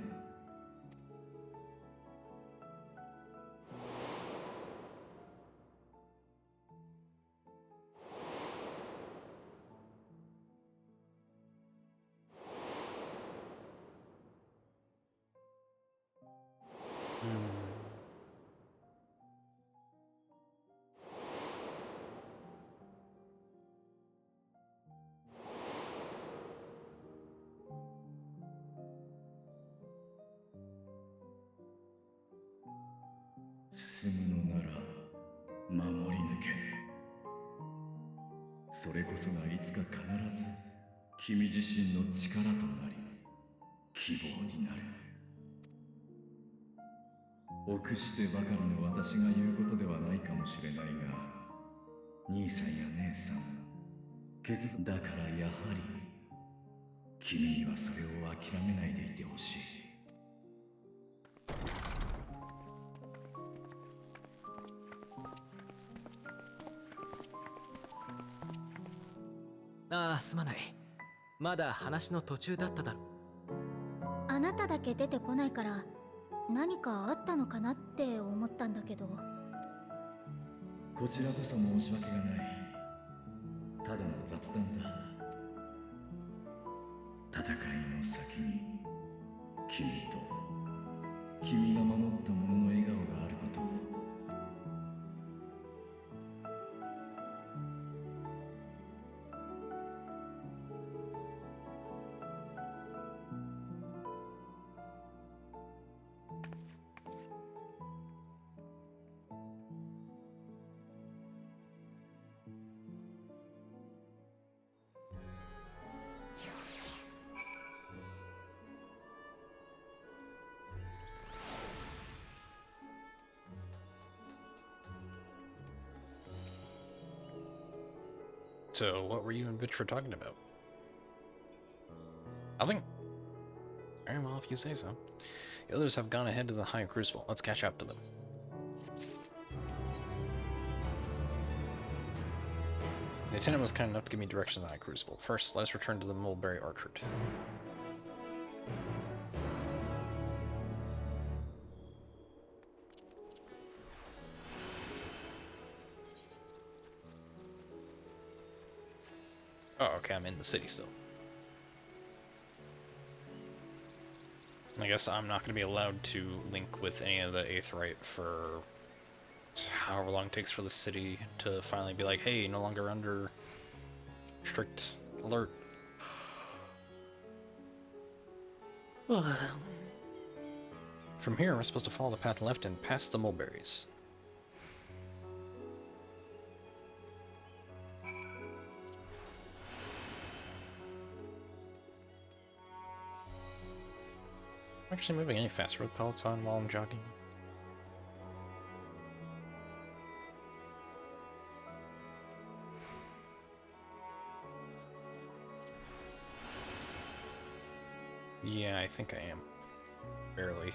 進むのなら守り抜け。それこそがいつか必ず君自身の力となり希望になる。臆してばかりの私が言うことではないかもしれないが、兄さんや姉さん、だからやはり君にはそれを諦めないでいてほしい。ああ、すまない。まだ話の途中だっただろ。あなただけ出てこないから何かあったのかなって思ったんだけど。こちらこそ申し訳がない。ただの雑談だ。戦いの先に君と君が守った者の笑顔があることを。So, what were you and Vitra talking about? Nothing? Very well, if you say so. The others have gone ahead to the High Crucible. Let's catch up to them. The Lieutenant was kind enough to give me directions on the High Crucible. First, let us return to the Mulberry Orchard. Oh, okay, I'm in the city still. I guess I'm not going to be allowed to link with any of the Aetheryte for however long it takes for the city to finally be like, hey, no longer under strict alert. From here, we're supposed to follow the path left and past the mulberries. I'm actually moving any faster with Peloton while I'm jogging. Yeah, I think I am. Barely.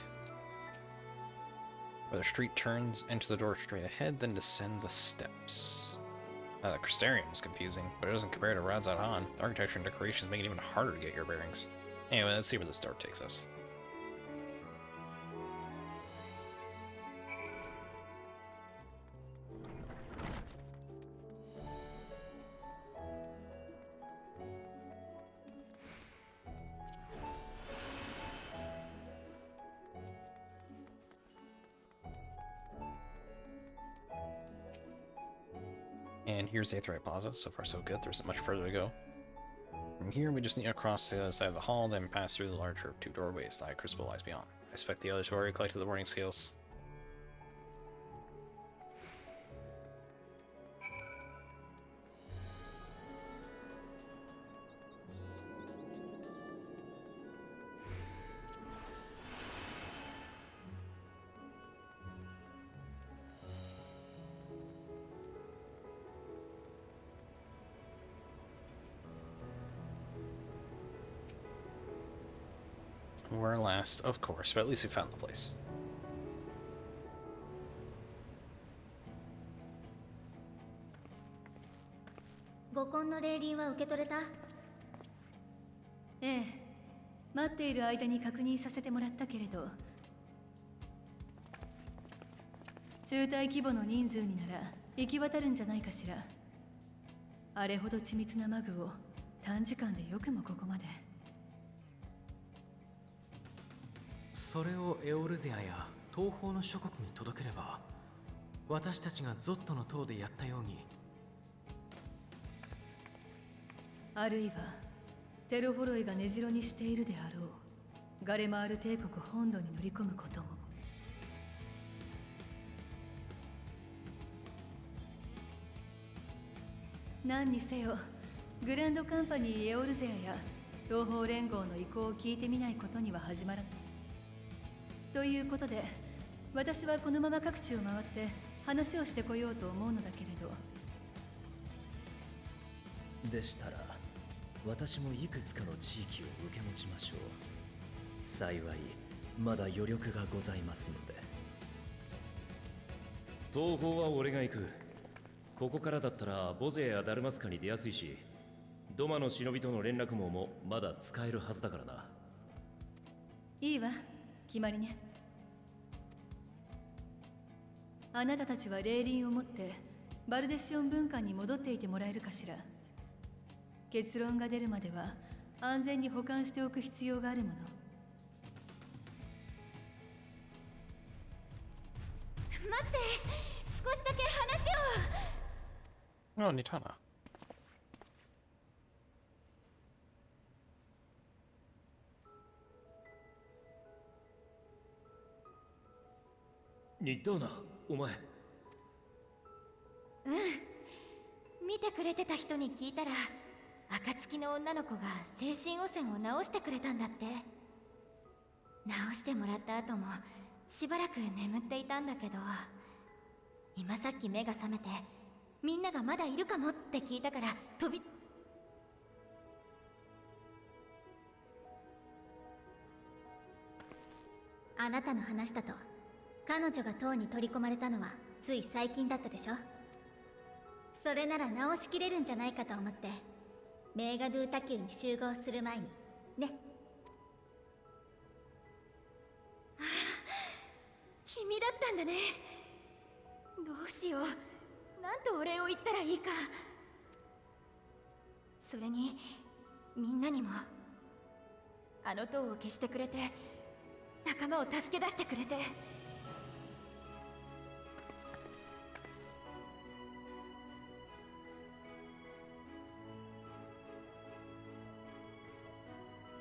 Where the street turns, enter the door straight ahead, then descend the steps. The Crystarium is confusing, but it doesn't compare to Radzat Han. The architecture and decorations make it even harder to get your bearings. Anyway, let's see where this door takes us. And here's Aetheryte Plaza. So far so good, there isn't much further to go. From here, we just need to cross to the other side of the hall, then pass through the larger of two doorways that Crucible lies beyond. I expect the others have already collected the warning seals. We're last, of course, but at least we found the place.ええ、待っている間に確認させてもらったけれど、中隊規模の人数になら行き渡るんじゃないかしら。あれほど緻密なマグを短時間でよくもここまで。それをエオルゼアや東方の諸国に届ければ、私たちがゾットの塔でやったように。あるいはテロフォロイが根城にしているであろうガレマール帝国本土に乗り込むことも。何にせよグランドカンパニーエオルゼアや東方連合の意向を聞いてみないことには始まらない。ということで、私はこのまま各地を回って話をしてこようと思うのだけれど。でしたら、私もいくつかの地域を受け持ちましょう。幸い、まだ余力がございますので。東方は俺が行く。ここからだったらボゼやダルマスカに出やすいし、ドマの忍びとの連絡網もまだ使えるはずだからな。いいわ、決まりね。あなたたちは霊輪を持ってバルデシオン文館に戻っていてもらえるかしら。結論が出るまでは安全に保管しておく必要があるもの。待って、少しだけ話を。Oh, Nitana. ニッドーナ、お前。見てくれてた人に聞いたら、暁の女の子が精神汚染を治してくれたんだって。治してもらった後もしばらく眠っていたんだけど、今さっき目が覚めて、みんながまだいるかもって聞いたから飛び。あなたの話だと、彼女が塔に取り込まれたのはつい最近だったでしょ。それなら直しきれるんじゃないかと思って、メーガドゥータ級に集合する前にね。ああ、君だったんだね。どうしよう、なんとお礼を言ったらいいか。それにみんなにも、あの塔を消してくれて、仲間を助け出してくれて。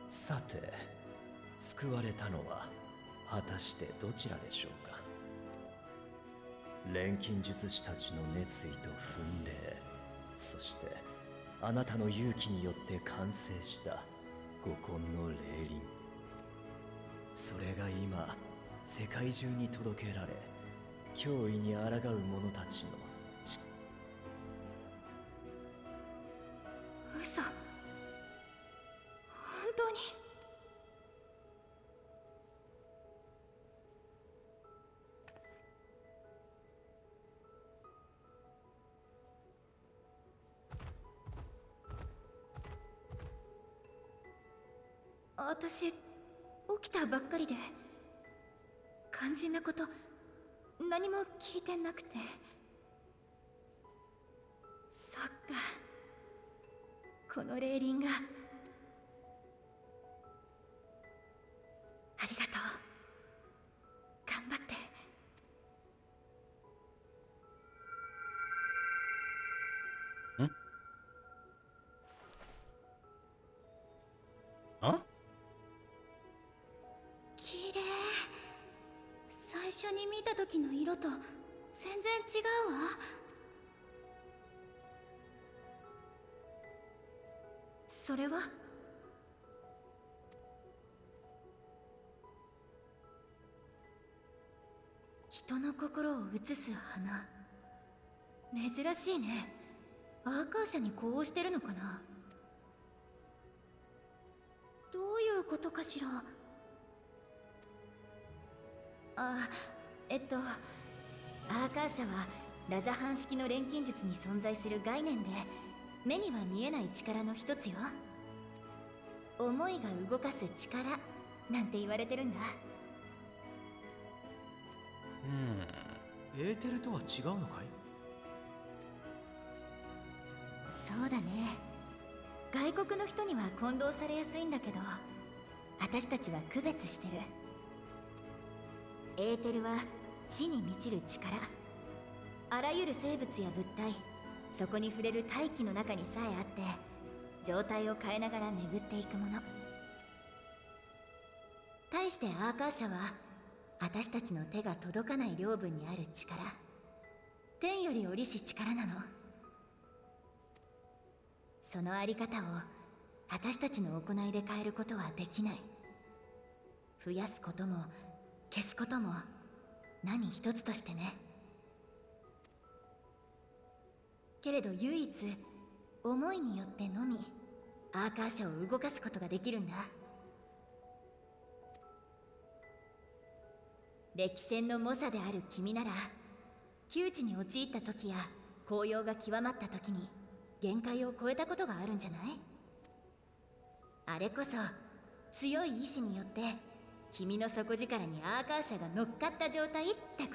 さて、救われたのは果たしてどちらでしょうか。錬金術師たちの熱意と奮励、そしてあなたの勇気によって完成した五根の霊輪。それが今世界中に届けられ、脅威に抗う者たちの嘘、本当に。私起きたばっかりで肝心なこと何も聞いてなくて。そっか、このレーリンが。ありがとう。頑張って。あ？綺麗。最初に見た時の色と全然違うわ。それは？人の心を映す花。珍しいね。アーカーシャに呼応してるのかな。どういうことかしら。アーカーシャはラザハン式の錬金術に存在する概念で、目には見えない力の一つよ。思いが動かす力なんて言われてるんだ。エーテルとは違うのかい？そうだね。外国の人には混同されやすいんだけど、私たちは区別してる。エーテルは地に満ちる力。あらゆる生物や物体、そこに触れる大気の中にさえあって、状態を変えながら巡っていくもの。対してアーカーシャは私たちの手が届かない領分にある力。天より折し力なの。そのあり方を私たちの行いで変えることはできない。増やすことも消すことも何一つとしてね。けれど唯一思いによってのみアーカーシャを動かすことができるんだ。歴戦の猛者である君なら、窮地に陥った時や高揚が極まった時に限界を超えたことがあるんじゃない？あれこそ強い意志によって君の底力にアーカーシャが乗っかった状態ってこ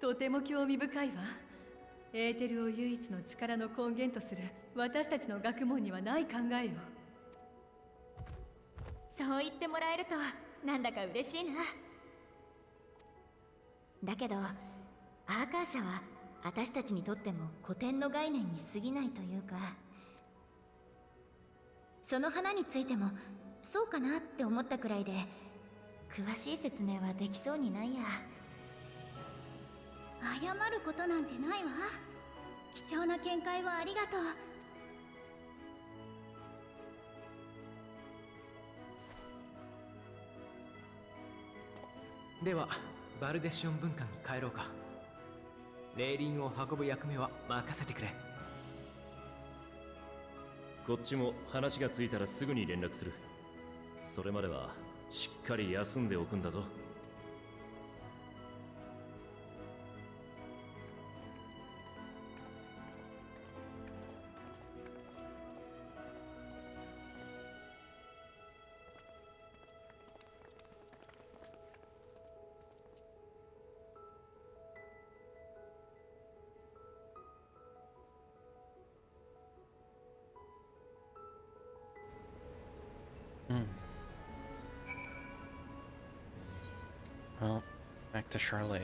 と。とても興味深いわ。エーテルを唯一の力の根源とする私たちの学問にはない考えよ。そう言ってもらえるとなんだか嬉しいな。だけどアーカーシャは私たちにとっても古典の概念に過ぎないというか、その花についてもそうかなって思ったくらいで、詳しい説明はできそうにないや。謝ることなんてないわ。貴重な見解をありがとう。ではバルデシオン文館に帰ろうか。霊輪を運ぶ役目は任せてくれ。こっちも話がついたらすぐに連絡する。それまではしっかり休んでおくんだぞ。Well, back to Charlotte.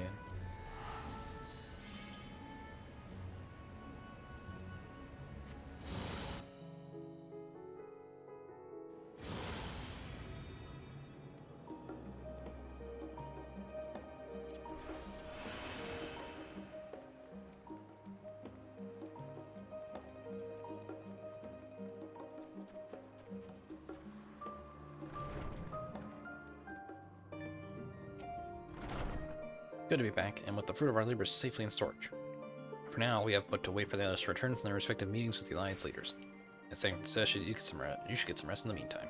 Good to be back, and with the fruit of our labors safely in storage. For now, we have but to wait for the others to return from their respective meetings with the Alliance leaders. And saying, you should get some rest in the meantime.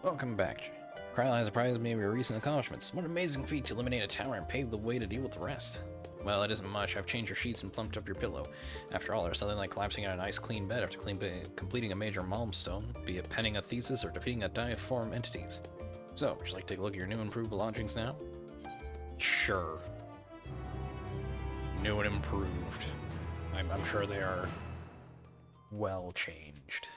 Welcome back. Kryla has apprised me of your recent accomplishments. What an amazing feat to eliminate a tower and pave the way to deal with the rest. Well, it isn't much. I've changed your sheets and plumped up your pillow. After all, there's something like collapsing on a nice clean bed after completing a major milestone, be it penning a thesis or defeating a diaform entities. So, would you like to take a look at your new improved lodgings now? Sure. New and improved. I'm sure they are well changed.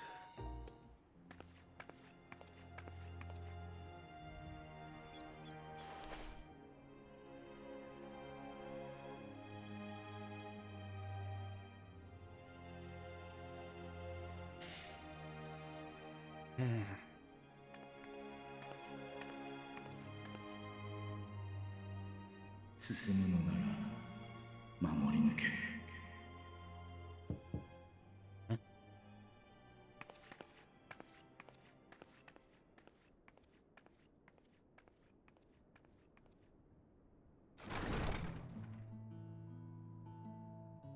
Hmm. 進むのなら守り抜け。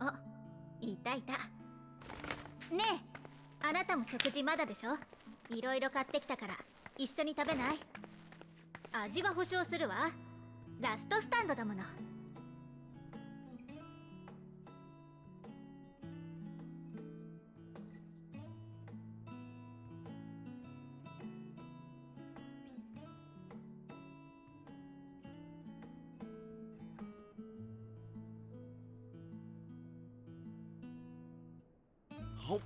あ、いたいた。ねえ、あなたも食事まだでしょ？いろいろ買ってきたから一緒に食べない？味は保証するわ。ラストスタンドだもの。ほっ。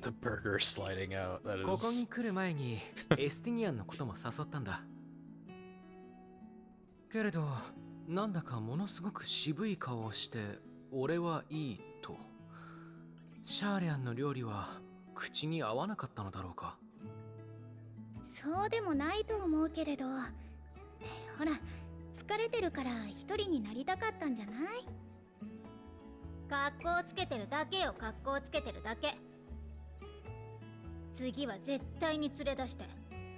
The burger sliding out. That ここに is. 来る前にエスティニアンのことも誘ったんだ。けれど、なんだかものすごく渋い顔をして俺はいいと。シャーレアンの料理は口に合わなかったのだろうか。そうでもないと思うけれど、ほら疲れてるから一人になりたかったんじゃない？格好つけてるだけよ、格好つけてるだけ。次は絶対に連れ出して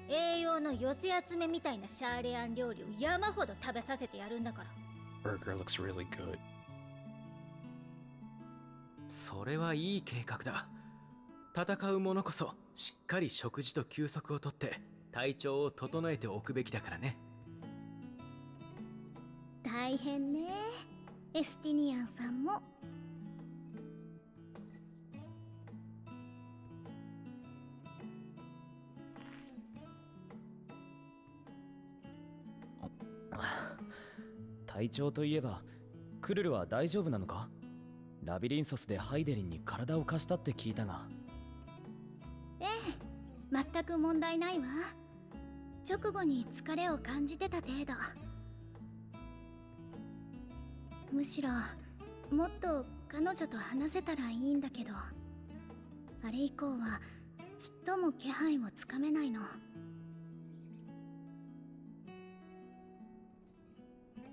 栄養の寄せ集めみたいなシャーレアン料理を山ほど食べさせてやるんだから。 Burger looks really good. それはいい計画だ。戦う者こそしっかり食事と休息をとって体調を整えておくべきだからね。大変ね、エスティニアンさんも。体調といえばクルルは大丈夫なのか？ラビリンソスでハイデリンに体を貸したって聞いたが。ええ、全く問題ないわ。直後に疲れを感じてた程度。むしろもっと彼女と話せたらいいんだけど、あれ以降はちっとも気配をつかめないの。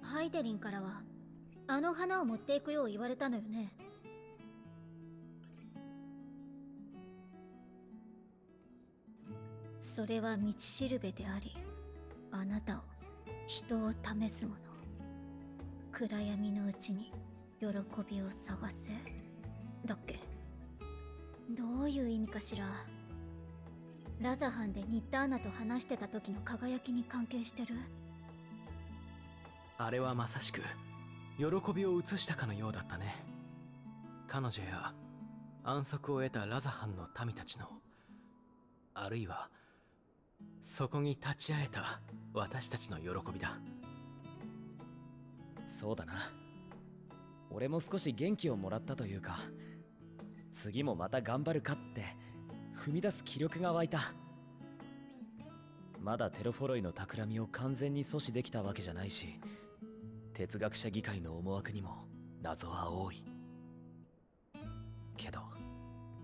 ハイデリンからはあの花を持っていくよう言われたのよね。それは道しるべであり、あなたを、人を試すもの。暗闇のうちに喜びを探せだっけ。どういう意味かしら。ラザハンでニッターナと話してた時の輝きに関係してる？あれはまさしく喜びを映したかのようだったね。彼女や安息を得たラザハンの民たちの、あるいはそこに立ち会えた私たちの喜びだ。そうだな。俺も少し元気をもらったというか、次もまた頑張るかって踏み出す気力が湧いた。まだテロフォロイの企みを完全に阻止できたわけじゃないし、哲学者議会の思惑にも謎は多い。けど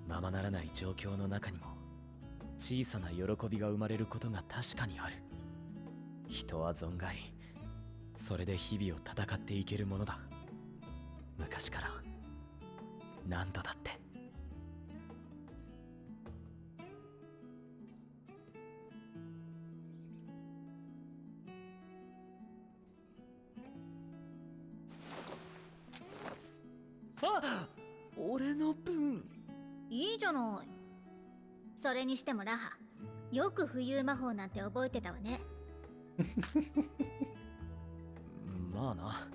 ままならない状況の中にも小さな喜びが生まれることが確かにある。人は存外それで日々を戦っていけるものだ。昔から何度だって。あ、俺の分。いいじゃない。それにしてもラハ、よく浮遊魔法なんて覚えてたわね。まあな。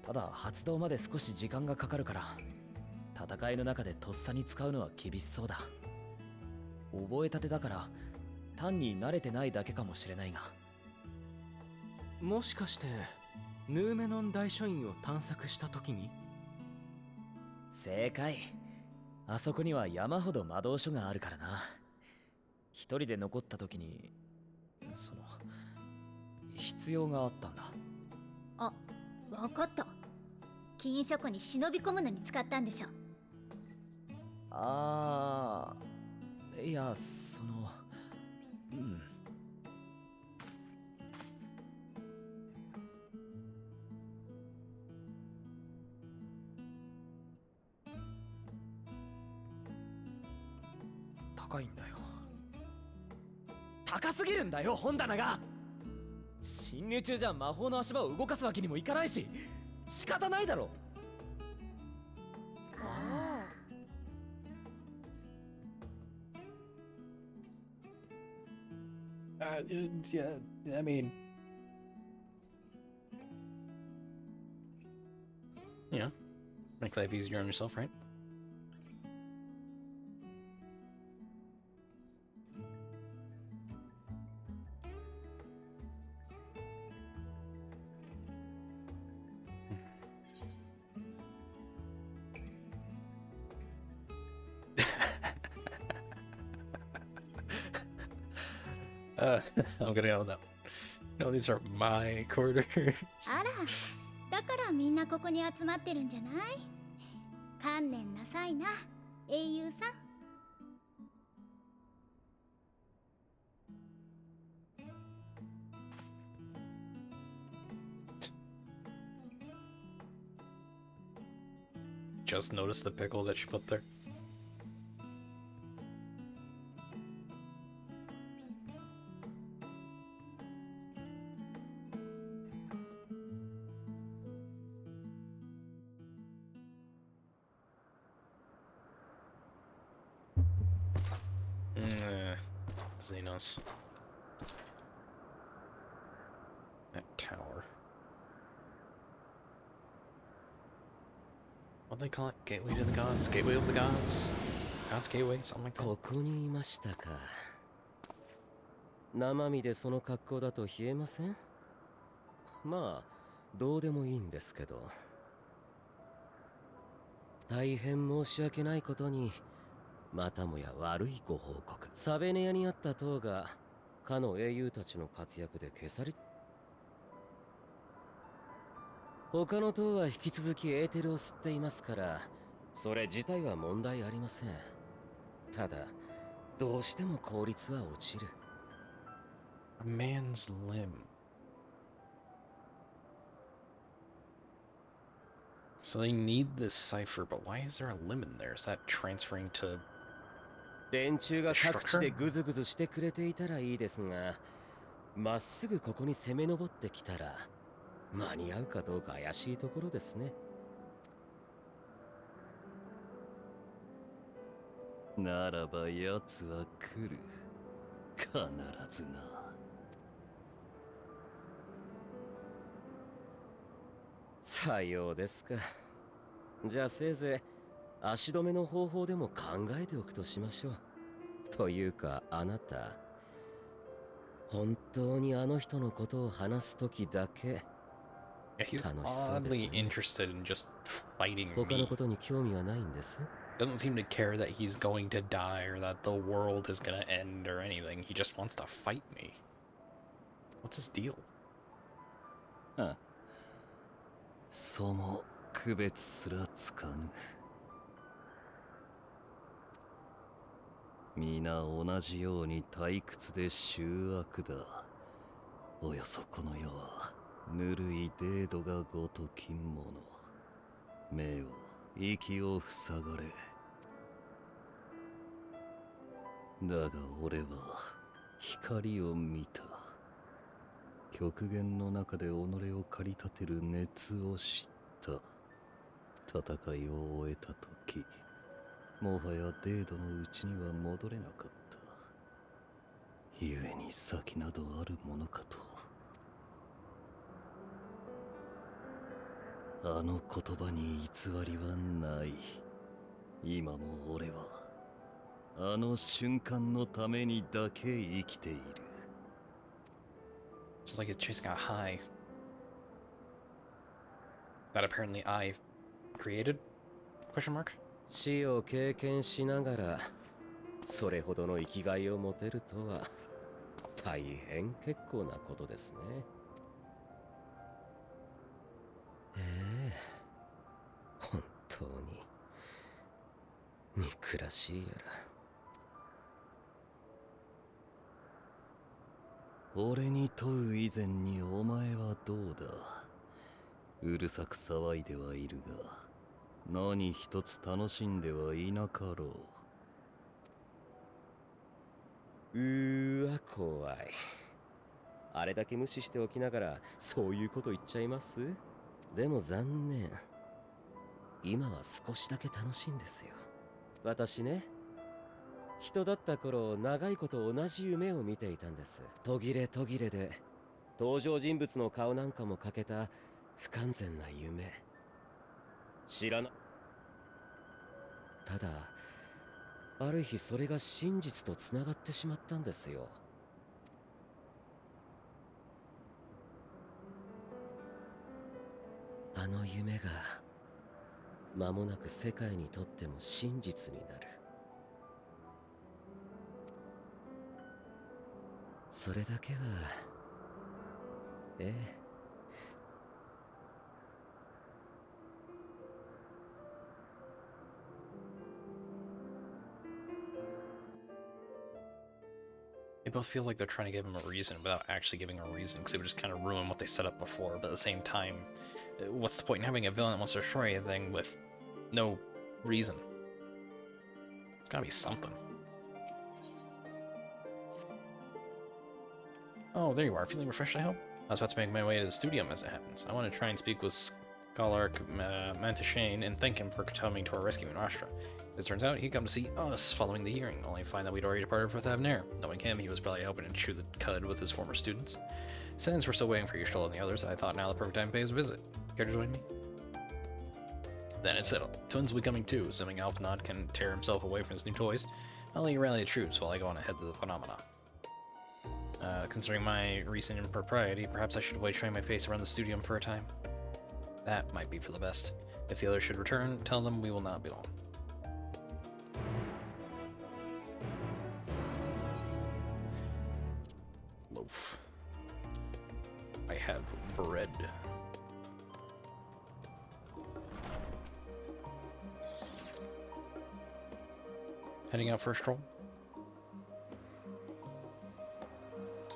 ただ発動まで少し時間がかかるから、戦いの中でとっさに使うのは厳しそうだ。覚えたてだから単に慣れてないだけかもしれないが。もしかしてヌーメノン大書院を探索した時に？正解。あそこには山ほど魔導書があるからな。一人で残った時に必要があったんだ。あ、わかった。禁書庫に忍び込むのに使ったんでしょ。ああ、いや、うん。高いんだよ。高すぎるんだよ、本棚が。侵入中じゃ魔法の足場を動かすわけにもいかないし、仕方ないだろ。Yeah, I mean, you know, make life easier on yourself, right? I'm gonna go with that. No, these are my quarters. あら、だからみんなここに集まってるんじゃない？観念なさいな、英雄さん。Just notice the pickle that she put there. Xenos. That tower. What do they call it? Gateway to the gods? Gateway of the gods? God's gateway? Something like that. ここにいましたか。生身でその格好だと冷えません？まあ、どうでもいいんですけど。大変申し訳ないことに、またもや悪いご報告。サベネアにあった塔が、かの英雄たちの活躍で消され、他の塔は引き続きエーテルを吸っていますから、それ自体は問題ありません。ただ、どうしても効率は落ちる。A man's limb. So they need this cipher, but why is there a limb in there? Is that transferring to 連中が各地でグズグズしてくれていたらいいですが、まっすぐここに攻め上ってきたら、間に合うかどうか怪しいところですね。ならば奴は来る。必ずな。さようですか。じゃあせいぜい足止めの方法でも考えておくとしましょう。というかあなた、本当にあの人のことを話すときだけ Yeah, he's 楽しそうです oddly ね。 interested in just fighting 他の me. ことに興味はないんです。 Doesn't seem to care that he's going to die or that the world is gonna end or anything. He just wants to fight me. What's his deal? あ、その区別すらつかぬ。皆同じように退屈で醜悪だ。およそこの世はぬるいデードがごときもの。目を息を塞がれ。だが俺は光を見た。極限の中で己を駆り立てる熱を知った。戦いを終えた時、もはやデードのうちには戻れなかった。故に先などあるものかと。あの言葉に偽りはない。今も俺はあの瞬間のためにだけ生きている。It's like it's chasing a high that apparently I created? Question mark? 死を経験しながらそれほどの生きがいを持てるとは大変結構なことですね。本当に憎らしいやら。俺に問う以前にお前はどうだ。うるさく騒いではいるが何一つ楽しんではいなかろう。わ怖い。あれだけ無視しておきながらそういうこと言っちゃいます？でも残念。今は少しだけ楽しいんですよ。私ね、人だった頃長いこと同じ夢を見ていたんです。途切れ途切れで登場人物の顔なんかも欠けた不完全な夢。知らな。ただある日それが真実とつながってしまったんですよ。あの夢が間もなく世界にとっても真実になる。それだけはええ。They both feel like they're trying to give him a reason without actually giving a reason, because it would just kind of ruin what they set up before. But at the same time, what's the point in having a villain that wants to destroy anything with no reason? It's gotta be something. Oh, there you are. Feeling refreshed, I hope? I was about to make my way to the studio as it happens. I want to try and speak with Scholar Mantashane and thank him for coming to our rescue in Ashtra. As it turns out, he'd come to see us following the hearing, only to find that we'd already departed for Thavnair. Knowing him, he was probably hoping to chew the cud with his former students. Since we're still waiting for Yashtola and the others, I thought now the perfect time to pay his visit. Care to join me? Then it's settled. Twins will be coming too, assuming Alphanod can tear himself away from his new toys. I'll let you rally the troops while I go on ahead to the phenomena. Considering my recent impropriety, perhaps I should avoid showing my face around the studium for a time. That might be for the best. If the others should return, tell them we will not be long. Loaf. I have bread. Heading out for a stroll?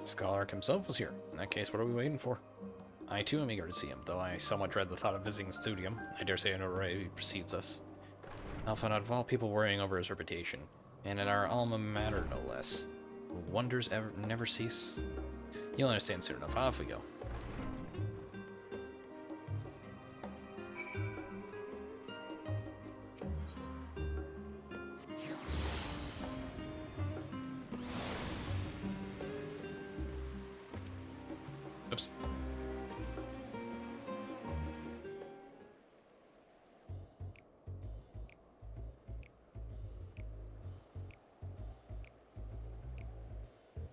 Scholar himself was here. In that case, what are we waiting for? I too am eager to see him, though I somewhat dread the thought of visiting the studium. I dare say notoriety precedes us. Alpha out of all people worrying over his reputation, and at our alma mater no less. Wonders never cease? You'll understand soon enough. Off we go. Oops.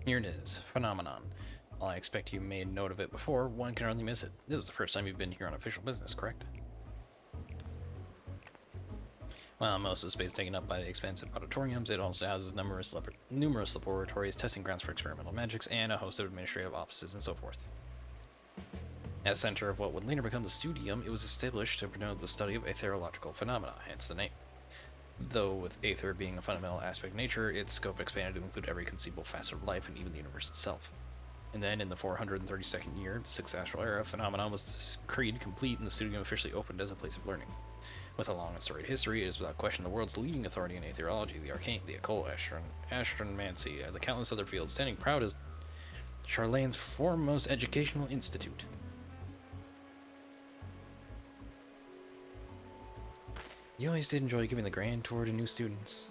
Here it is, Phenomenon. While I expect you made note of it before, one can hardly miss it. This is the first time you've been here on official business, correct? While most of the space taken up by the expansive auditoriums, it also houses numerous laboratories, testing grounds for experimental magics, and a host of administrative offices and so forth. As center of what would later become the studium, it was established to promote the study of aetherological phenomena, hence the name. Though with aether being a fundamental aspect of nature, its scope expanded to include every conceivable facet of life and even the universe itself. And then, in the 432nd year, the 6th astral era, phenomenon was decreed complete and the studium officially opened as a place of learning. With a long and storied history, it is without question the world's leading authority in aetherology, the arcane, the occult, astromancy, and the countless other fields, standing proud as Charlane's foremost educational institute. You always did enjoy giving the grand tour to new students.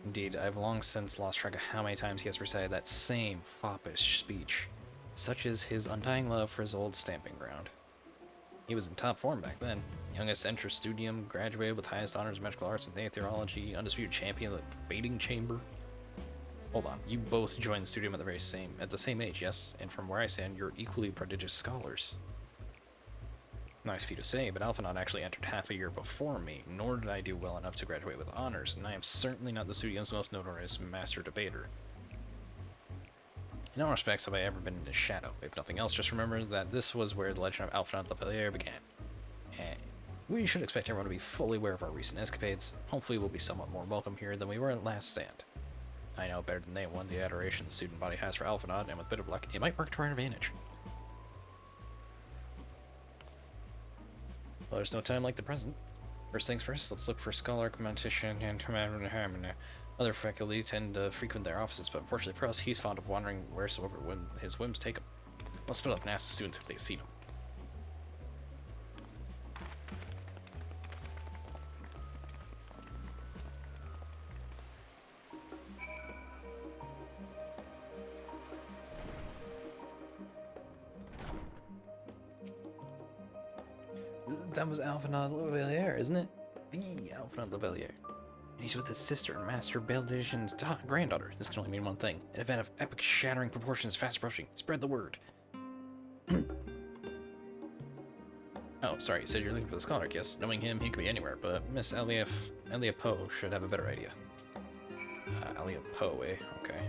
Indeed, I've long since lost track of how many times he has recited that same foppish speech. Such is his undying love for his old stamping ground. He was in top form back then. Youngest enter studium, graduated with highest honors in magical arts and theology, undisputed champion of the debating chamber. Hold on, you both joined the studium at the same age, yes? And from where I stand, you're equally prodigious scholars. Nice for you to say, but Alphinaud actually entered half a year before me, nor did I do well enough to graduate with honors, and I am certainly not the studium's most notorious master debater. In all respects have I ever been in his shadow. If nothing else, just remember that this was where the legend of Alphinaud Lepellier began. And we should expect everyone to be fully aware of our recent escapades. Hopefully we'll be somewhat more welcome here than we were at last stand. I know better than anyone the adoration the student body has for Alphinaud, and with a bit of luck, it might work to our advantage. Well, there's no time like the present. First things first, let's look for scholar, competition, and other faculty tend to frequent their offices, but unfortunately for us, he's fond of wandering wheresoever his whims take him. Let's split up and ask the students if they've seen him. That was Alphinaud Lepellier, isn't it? The Alphinaud Lepellier. And he's with his sister, Master Beldition's granddaughter. This can only mean one thing. An event of epic shattering proportions fast approaching. Spread the word. Oh, sorry, you said you're looking for the scholar, yes. Knowing him, he could be anywhere, but Miss Elia Poe should have a better idea. Elia Poe, eh? Okay.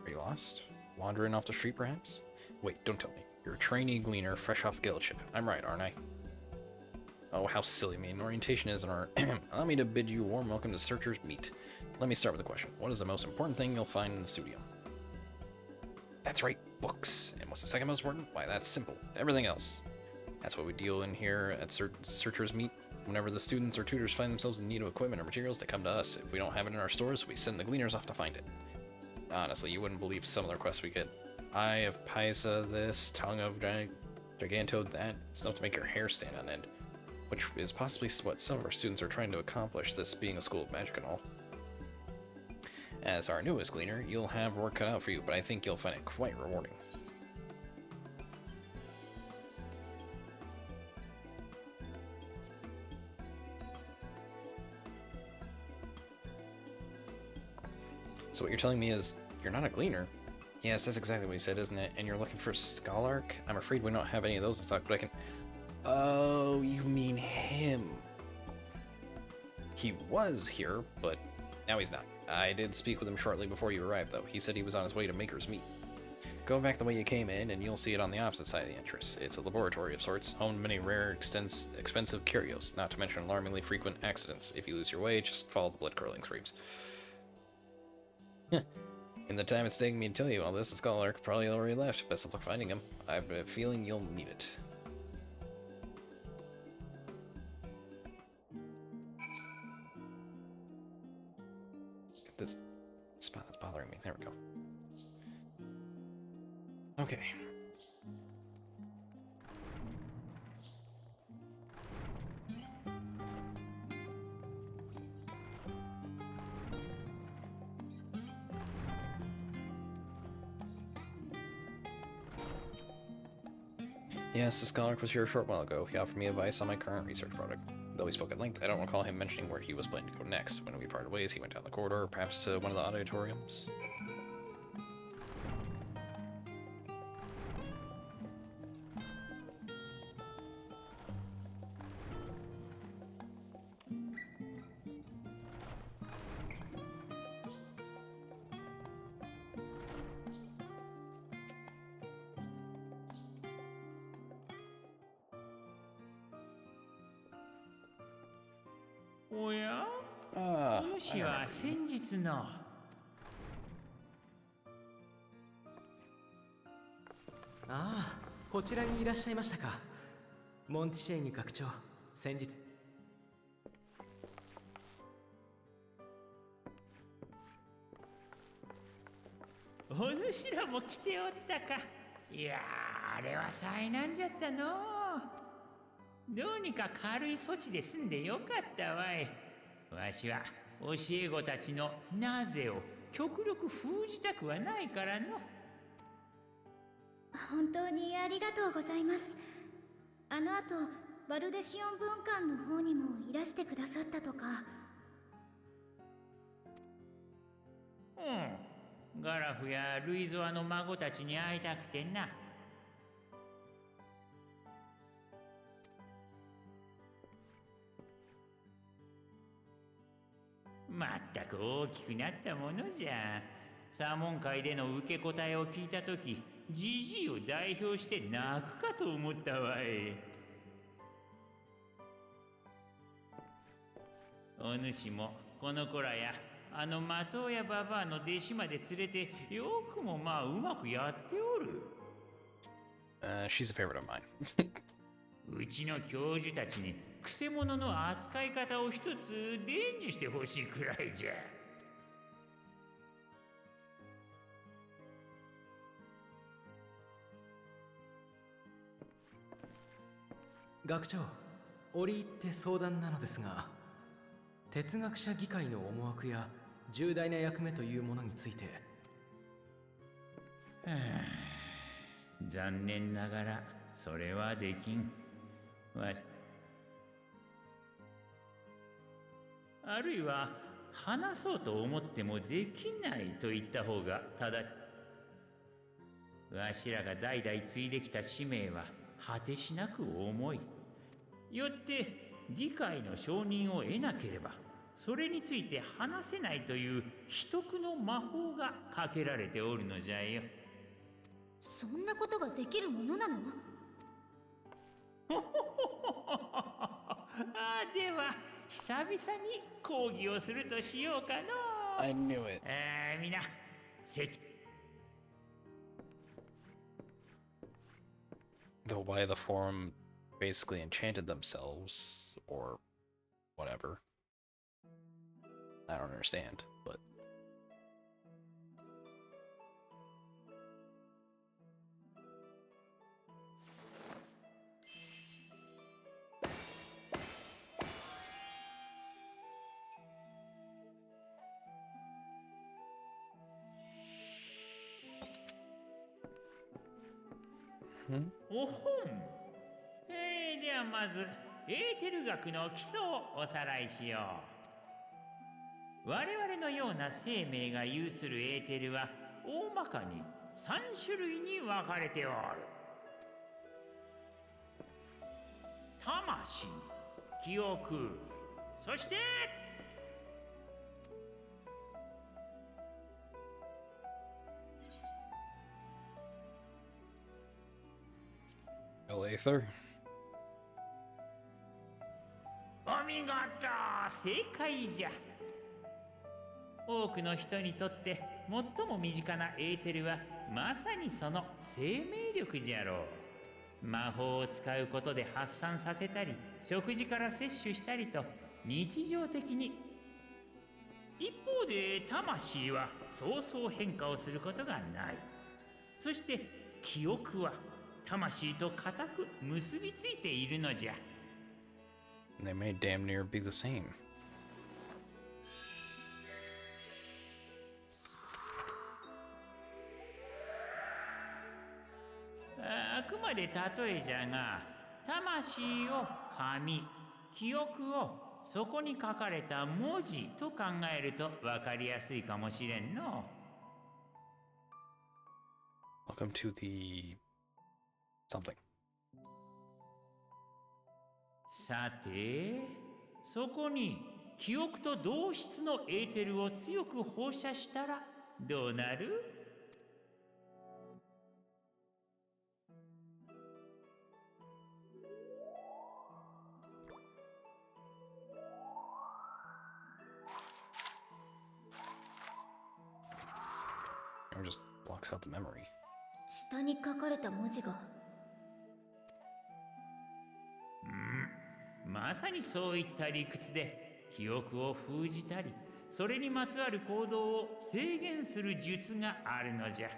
Are you lost? Wandering off the street, perhaps? Wait, don't tell me. You're a trainee gleaner fresh off guildship. I'm right, aren't I? Oh, how silly me. An orientation is an art. Allow me to bid you a warm welcome to Searcher's Meet. Let me start with a question. What is the most important thing you'll find in the studio? That's right, books. And what's the second most important? Why, that's simple. Everything else. That's what we deal in here at Searcher's Meet. Whenever the students or tutors find themselves in need of equipment or materials, they come to us. If we don't have it in our stores, we send the gleaners off to find it. Honestly, you wouldn't believe some of the requests we get. Eye of Paisa this, tongue of Giganto that, stuff to make your hair stand on end. Which is possibly what some of our students are trying to accomplish, this being a school of magic and all. As our newest gleaner, you'll have work cut out for you, but I think you'll find it quite rewarding. So what you're telling me is, you're not a gleaner? Yes, that's exactly what he said, isn't it? And you're looking for Scholark? I'm afraid we don't have any of those in stock, but I can... Oh, you mean him. He was here, but now he's not. I did speak with him shortly before you arrived, though. He said he was on his way to Maker's Meet. Go back the way you came in, and you'll see it on the opposite side of the entrance. It's a laboratory of sorts, home to many rare, expensive curios, not to mention alarmingly frequent accidents. If you lose your way, just follow the blood-curdling screams. In the time it's taking me to tell you all this, the Scholar probably already left. Best of luck finding him. I have a feeling you'll need it. Get this spot that's bothering me. There we go. Okay. Yes, the Scholar was here a short while ago. He offered me advice on my current research project. Though he spoke at length, I don't recall him mentioning where he was planning to go next. When we parted ways, he went down the corridor, perhaps to one of the auditoriums.おや？ああ、お主は先日の。ああ、こちらにいらっしゃいましたか。モンティシェーニ学長、先日。主らも来ておったか。いやー、あれは災難じゃったのう。どうにか軽い措置で済んでよかったわい。わしは教え子たちのなぜを極力封じたくはないからの。本当にありがとうございます。あの後バルデシオン文館の方にもいらしてくださったとか。うん、ガラフやルイゾアの孫たちに会いたくてな。まったく大きくなったものじゃ。サーモン会での受け答えを聞いたとき、ジジイを代表して泣くかと思ったわい。お主もこの子らやあの的尾やババアの弟子まで連れてよくもまあうまくやっておる。She's a favorite of mine. うちの教授たちにくせ者の扱い方を一つ伝授してほしいくらいじゃ。学長、折り入って相談なのですが、哲学者議会の思惑や重大な役目というものについて。残念ながらそれはできん。あるいは話そうと思ってもできないと言った方が正しい。わしらが代々継いできた使命は果てしなく重い。よって議会の承認を得なければそれについて話せないという秘匿の魔法がかけられておるのじゃよ。そんなことができるものなの？では久々に講義をするとしようかの。I knew it. みな、Though why the forum basically enchanted themselves, or whatever. I don't understand, but... Hmm? おほん。ではまずエーテル学の基礎をおさらいしよう。我々のような生命が有するエーテルは大まかに3種類に分かれておる。魂、記憶、そしてAether? お見事、正解じゃ。多くの人にとって最も身近なエーテルはまさにその生命力じゃろう。魔法を使うことで発散させたり食事から摂取したりと日常的に。一方で魂はそうそう変化をすることがない。そして記憶は魂と固く結びついているのじゃ。They may damn near be the same. あくまで例えじゃが、魂を紙、記憶をそこに書かれた文字と考えると分かりやすいかもしれんの。Welcome to the... something. さて、そこに記憶と同質のエーテルを強く放射したらどうなる？Or just blocks out the memory. 下に書かれた文字が。まさにそういった理屈で記憶を封じたりそれにまつわる行動を制限する術があるのじゃ。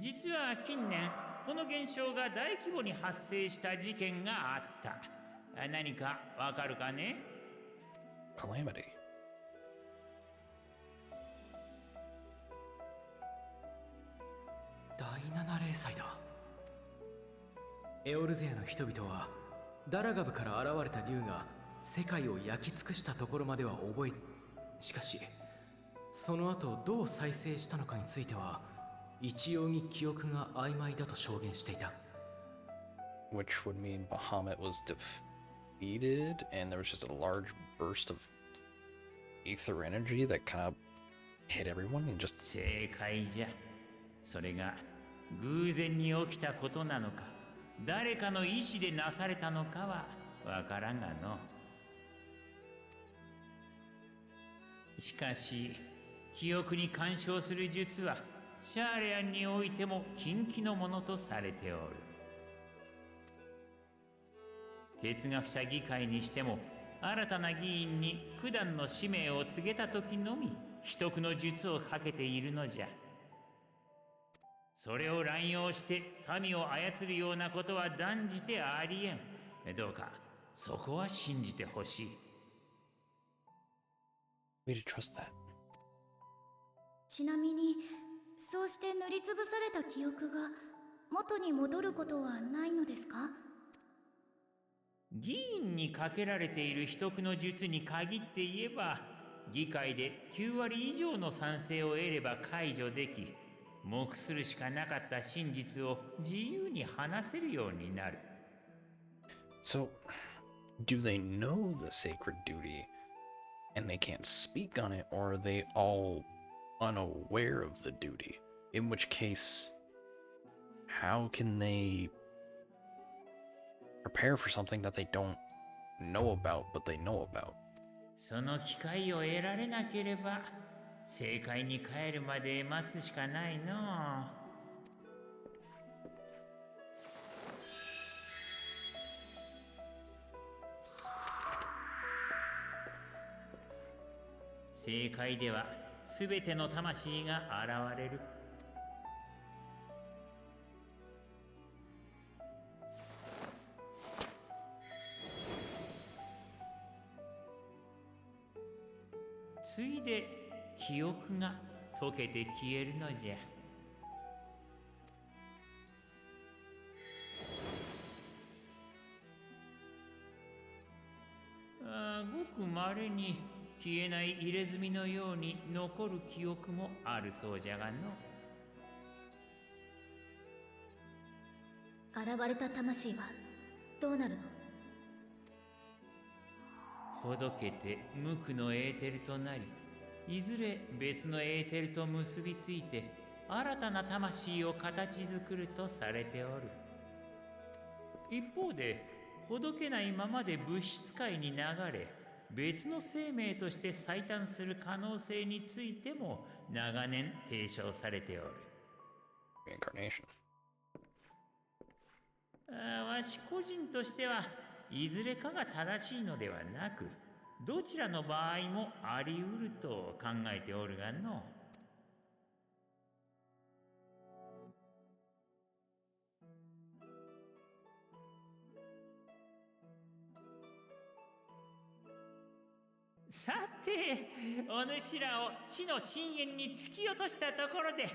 実は近年この現象が大規模に発生した事件があった。何かわかるかね？ Calamity. 第七霊祭だ。エオルゼアの人々はダラガブから現れた竜が世界を焼き尽くしたところまでは覚え、しかしその後どう再生したのかについては一様に記憶が曖昧だと証言していた。 Which would mean Bahamut was defeated and there was just a large burst of ether energy that kind of hit everyone and just... 正解じゃ。それが偶然に起きたことなのか、誰かの意志でなされたのかはわからんがの。しかし記憶に干渉する術はシャーレアンにおいても禁忌のものとされておる。哲学者議会にしても新たな議員に九段の使命を告げた時のみ秘匿の術をかけているのじゃ。それを乱用して民を操るようなことは断じてありえん。どうかそこは信じてほしい。Way to trust that. ちなみにそうして塗りつぶされた記憶が元に戻ることはないのですか？議員にかけられている秘匿の術に限って言えば、議会で9割以上の賛成を得れば解除でき、黙するしかなかった真実を自由に話せるようになる。So, do they know the sacred duty and they can't speak on it, or are they all unaware of the duty? In which case, how can they prepare for something that they don't know about, but they know about? その機会を得られなければ、正解に帰るまで待つしかないの。正解では全ての魂が現れる。ついで記憶が溶けて消えるのじゃ。ごくまれに消えない入れ墨のように残る記憶もあるそうじゃがの。現れた魂はどうなるの？ほどけて無垢のエーテルとなり、いずれ別のエーテルと結びついて新たな魂を形作るとされておる。一方でほどけないままで物質界に流れ、別の生命として再誕する可能性についても長年提唱されておる。Reincarnation. わし個人としてはいずれかが正しいのではなく、どちらの場合もあり得ると考えておるがの。さて、お主らを地の深淵に突き落としたところで、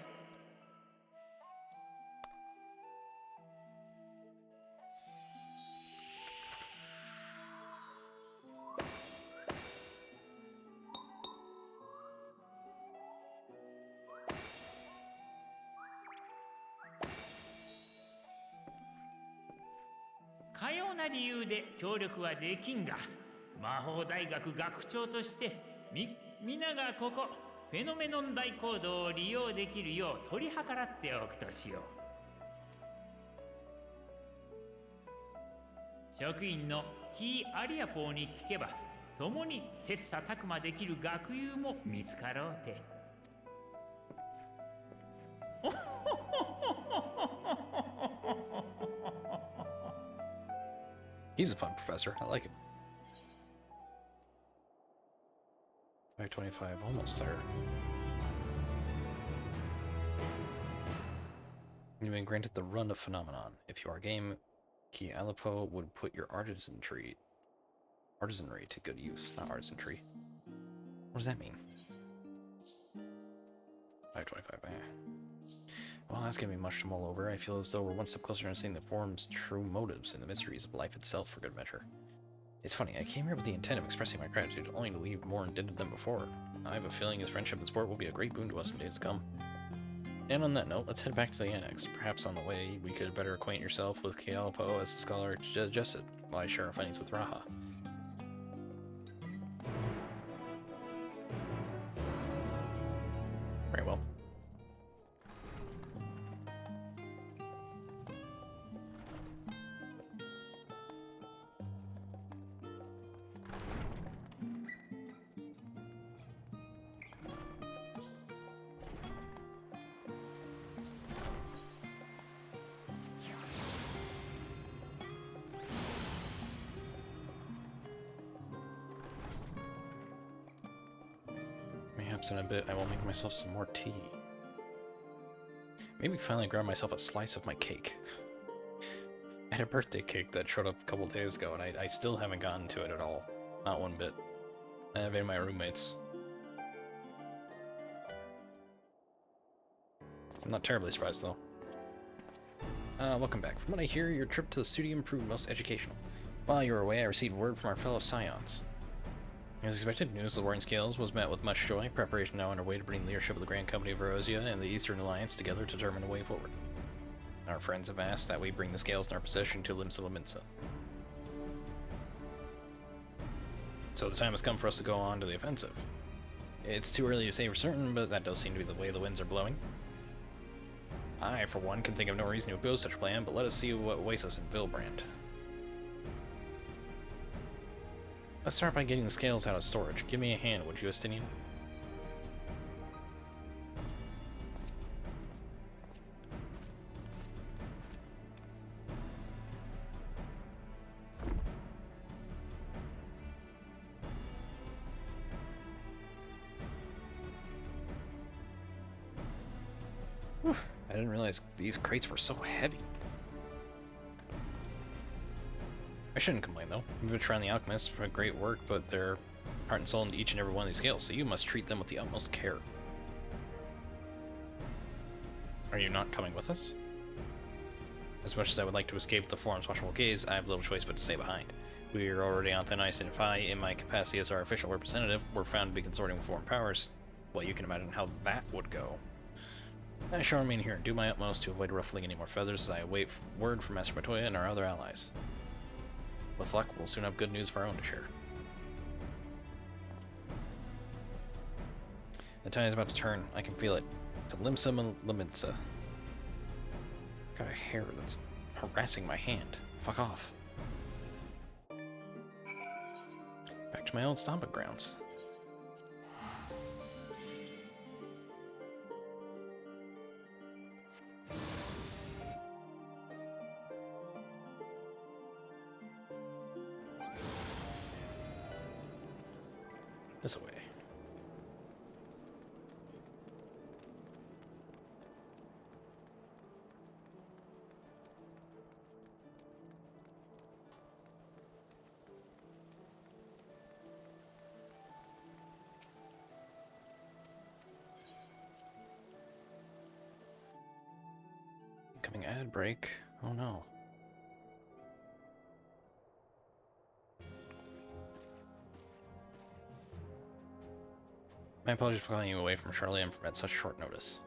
かような理由で協力はできんが、魔法大学学長として皆がここフェノメノン大講堂を利用できるよう取り計らっておくとしよう。職員のキー・アリアポーに聞けば、共に切磋琢磨できる学友も見つかろうて。He's a fun professor. I like him. 525, almost there. You've been granted the Run of Phenomenon. If you are game, Kialapo would put your artisanry to good use. Not artisanry. What does that mean? 525, Well, that's gonna be much to mull over. I feel as though we're one step closer to understanding the form's true motives and the mysteries of life itself for good measure. It's funny, I came here with the intent of expressing my gratitude, only to leave more indebted than before. I have a feeling his friendship and support will be a great boon to us in days to come. And on that note, let's head back to the Annex. Perhaps on the way, we could better acquaint yourself with Kialapo as the scholar suggested, while I share our findings with Raha. Very well. Perhaps in a bit I will make myself some more tea. Maybe finally grab myself a slice of my cake. I had a birthday cake that showed up a couple days ago, and I still haven't gotten to it at all. Not one bit. I have it in my roommates. I'm not terribly surprised, though. Welcome back. From what I hear, your trip to the studio proved most educational. While you were away, I received word from our fellow Scions. As expected, news of the Warring Scales was met with much joy. Preparation now underway to bring the leadership of the Grand Company of Erosia and the Eastern Alliance together to determine a way forward. Our friends have asked that we bring the scales in our possession to Limsa Laminsa. So the time has come for us to go on to the offensive. It's too early to say for certain, but that does seem to be the way the winds are blowing. I, for one, can think of no reason to oppose such a plan, but let us see what awaits us in Vilbrand. Let's start by getting the scales out of storage. Give me a hand, would you, Estinian? Whew, I didn't realize these crates were so heavy. I shouldn't complain, though. Vitra and the Alchemists put great work, but their heart and soul into each and every one of these scales, so you must treat them with the utmost care. Are you not coming with us? As much as I would like to escape the Forum's watchful gaze, I have little choice but to stay behind. We are already on thin ice, and if I, in my capacity as our official representative, were found to be consorting with foreign powers, well, you can imagine how that would go. I shall remain here and do my utmost to avoid ruffling any more feathers as I await word from Master Matoya and our other allies. With luck, we'll soon have good news of our own to share. The tide is about to turn. I can feel it. To Limsa Laminsa. Got a hair that's harassing my hand. Fuck off. Back to my old stomping grounds. This way. Incoming ad break. Oh no. My apologies for calling you away from Charlian at such short notice.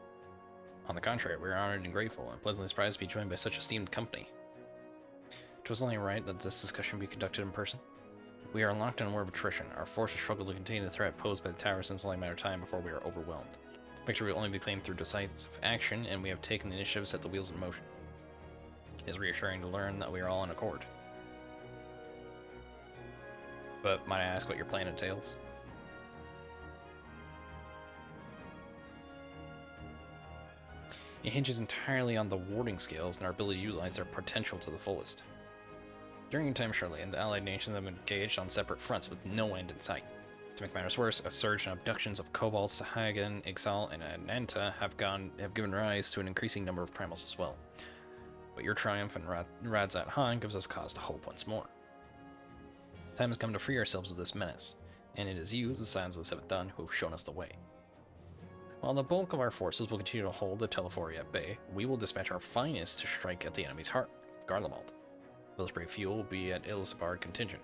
On the contrary, we are honored and grateful, and pleasantly surprised to be joined by such esteemed company. It was only right that this discussion be conducted in person. We are locked in a war of attrition. Our forces struggle to contain the threat posed by the tower since it's only a matter of time before we are overwhelmed. Victory will only be claimed through decisive action, and we have taken the initiative to set the wheels in motion. It is reassuring to learn that we are all in accord. But might I ask what your plan entails? It hinges entirely on the warding scales and our ability to utilize their potential to the fullest. During your time, Charlie, and the allied nations have been engaged on separate fronts with no end in sight. To make matters worse, a surge in abductions of Cobalt, Sahagin, Ixal, and Ananta have given rise to an increasing number of primals as well. But your triumph in Radzat Han gives us cause to hope once more. Time has come to free ourselves of this menace, and it is you, the Scions of the Seventh Dawn, who have shown us the way. While the bulk of our forces will continue to hold the Telefori at bay, we will dispatch our finest to strike at the enemy's heart, Garlemald. Those brave few will be at Ilsabard contingent.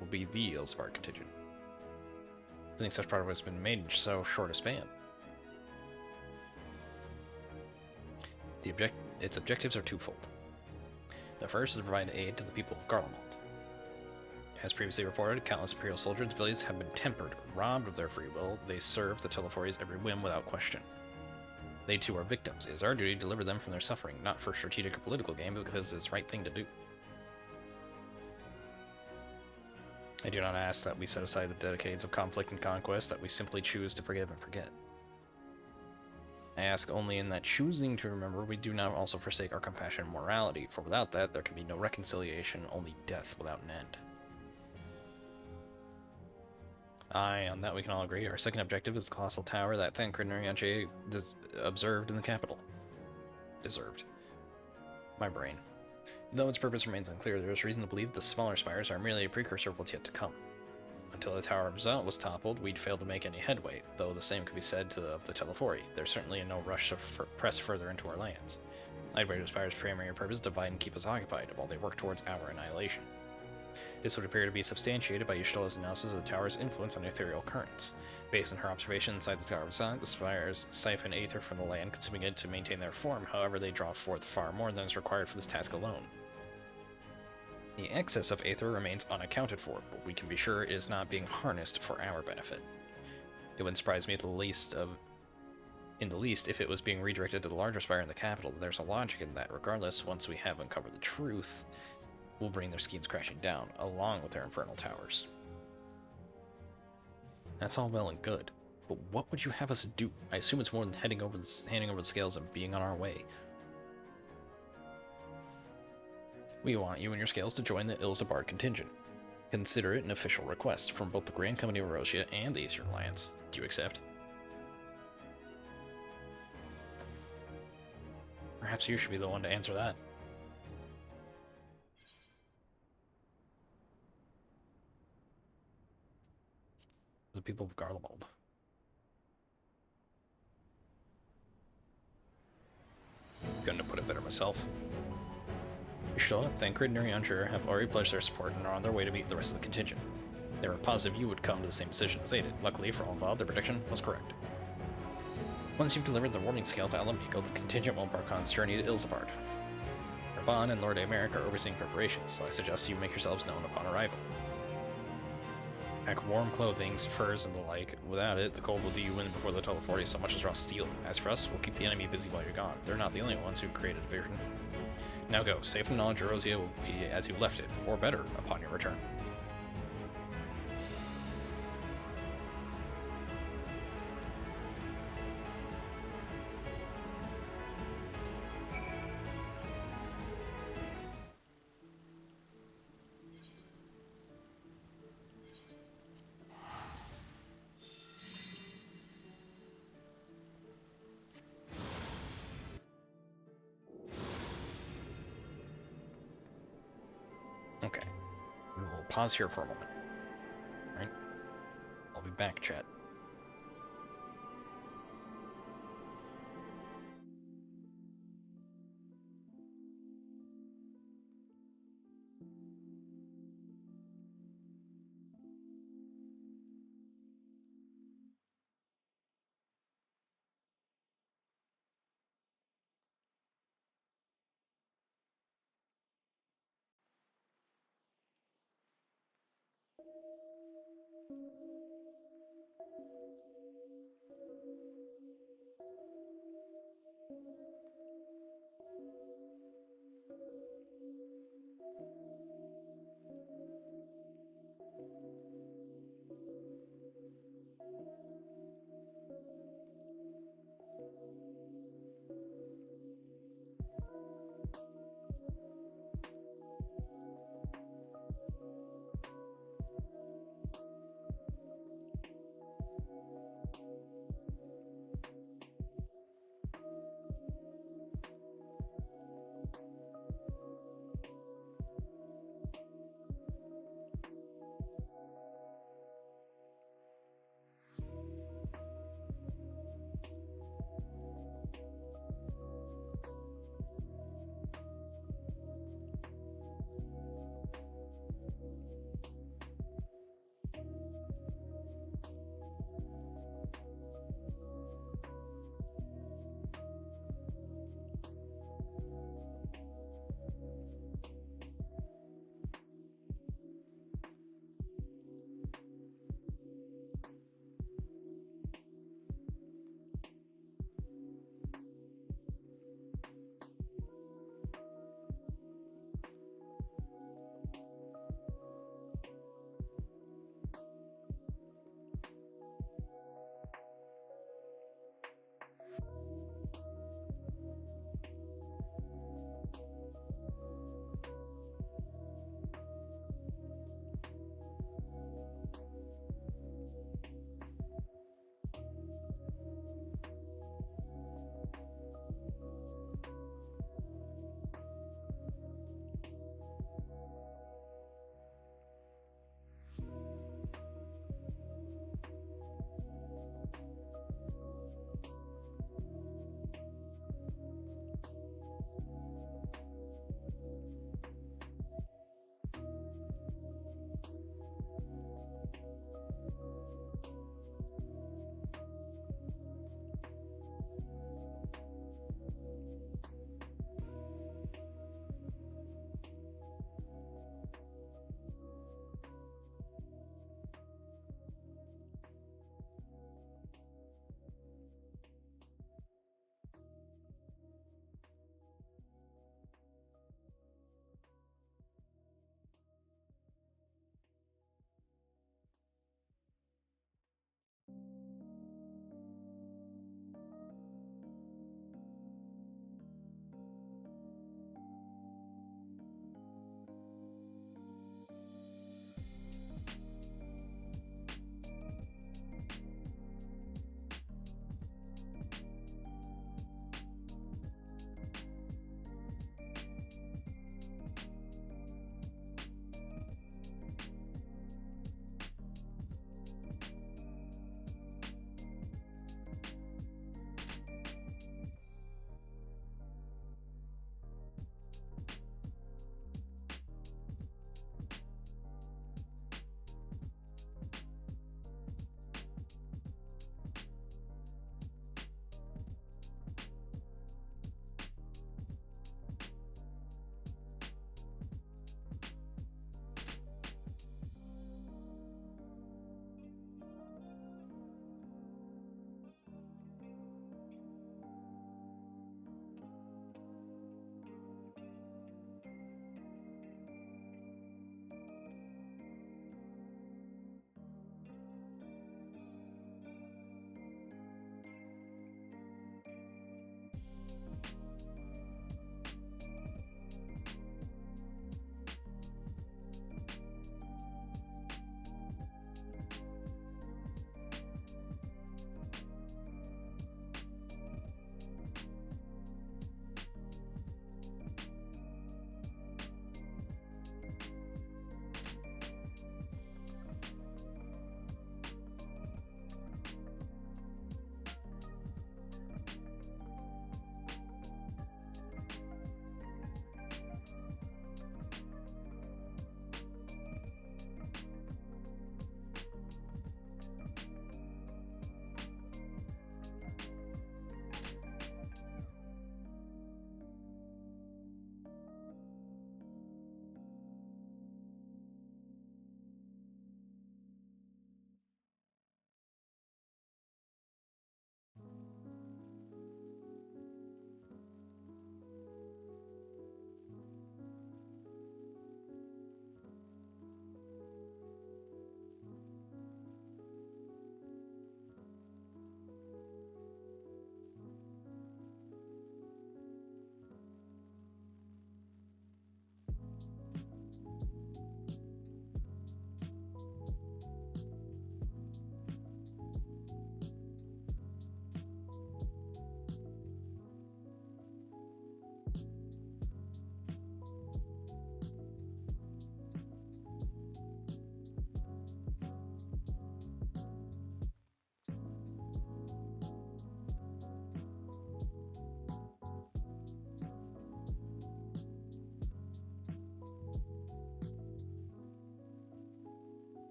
Will be the Ilsabard contingent. I think such progress has been made in so short a span. Its objectives are twofold. The first is to provide aid to the people of Garlemald. As previously reported, countless Imperial soldiers and civilians have been tempered, robbed of their free will. They serve the Telefories every whim without question. They too are victims. It is our duty to deliver them from their suffering, not for strategic or political gain, but because it is the right thing to do. I do not ask that we set aside the decades of conflict and conquest, that we simply choose to forgive and forget. I ask only in that choosing to remember, we do not also forsake our compassion and morality, for without that, there can be no reconciliation, only death without an end. Aye, on that we can all agree. Our second objective is the colossal tower that Thancred Narianche observed in the capital. Deserved. My brain. Though its purpose remains unclear, there is reason to believe the smaller spires are merely a precursor of what's yet to come. Until the Tower of Zelt was toppled, we'd failed to make any headway, though the same could be said of the Telefori. There's certainly no rush to press further into our lands. Lightweight Spire's primary purpose is to divide and keep us occupied, while they work towards our annihilation. This would appear to be substantiated by Yshtola's analysis of the tower's influence on ethereal currents. Based on her observation inside the Tower of Zelt, the spires siphon aether from the land, consuming it to maintain their form. However, they draw forth far more than is required for this task alone. The excess of aether remains unaccounted for, but we can be sure it is not being harnessed for our benefit. It wouldn't surprise me in the least if it was being redirected to the larger spire in the capital. There's a logic in that. Regardless, once we have uncovered the truth, we'll bring their schemes crashing down, along with their infernal towers. That's all well and good, but what would you have us do? I assume it's more than handing over the scales and being on our way. We want you and your scales to join the Ilsabard contingent. Consider it an official request from both the Grand Company of Erosia and the Eastern Alliance. Do you accept? Perhaps you should be the one to answer that. The people of Garlemald. Couldn't have put it better myself. Y'shtola, Thancred, and Narianjur have already pledged their support and are on their way to meet the rest of the contingent. They were positive you would come to the same decision as they did. Luckily for all involved, their prediction was correct. Once you've delivered the warning scales to Alamigo, the contingent will embark on its journey to Ilsabard. Raban and Lord Americ are overseeing preparations, so I suggest you make yourselves known upon arrival. Pack warm clothing, furs, and the like. Without it, the cold will do you in before the Telefori so much as raw steel. As for us, we'll keep the enemy busy while you're gone. They're not the only ones who created a division. Now go, safe in the knowledge Erosia will be as you left it, or better, upon your return. Okay. We'll pause here for a moment. Right? I'll be back, chat.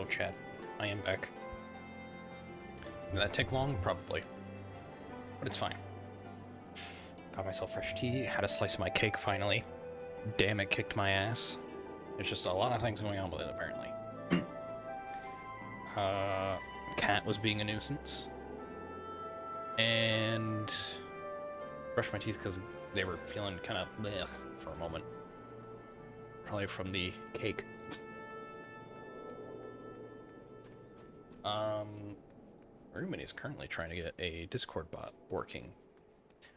chat. I am back. Did that take long? Probably. But it's fine. Got myself fresh tea, had a slice of my cake finally. Damn, it kicked my ass. There's just a lot of things going on with it, apparently. Cat was being a nuisance. And brushed my teeth because they were feeling kind of bleh for a moment. Probably from the cake. Reuben is currently trying to get a Discord bot working.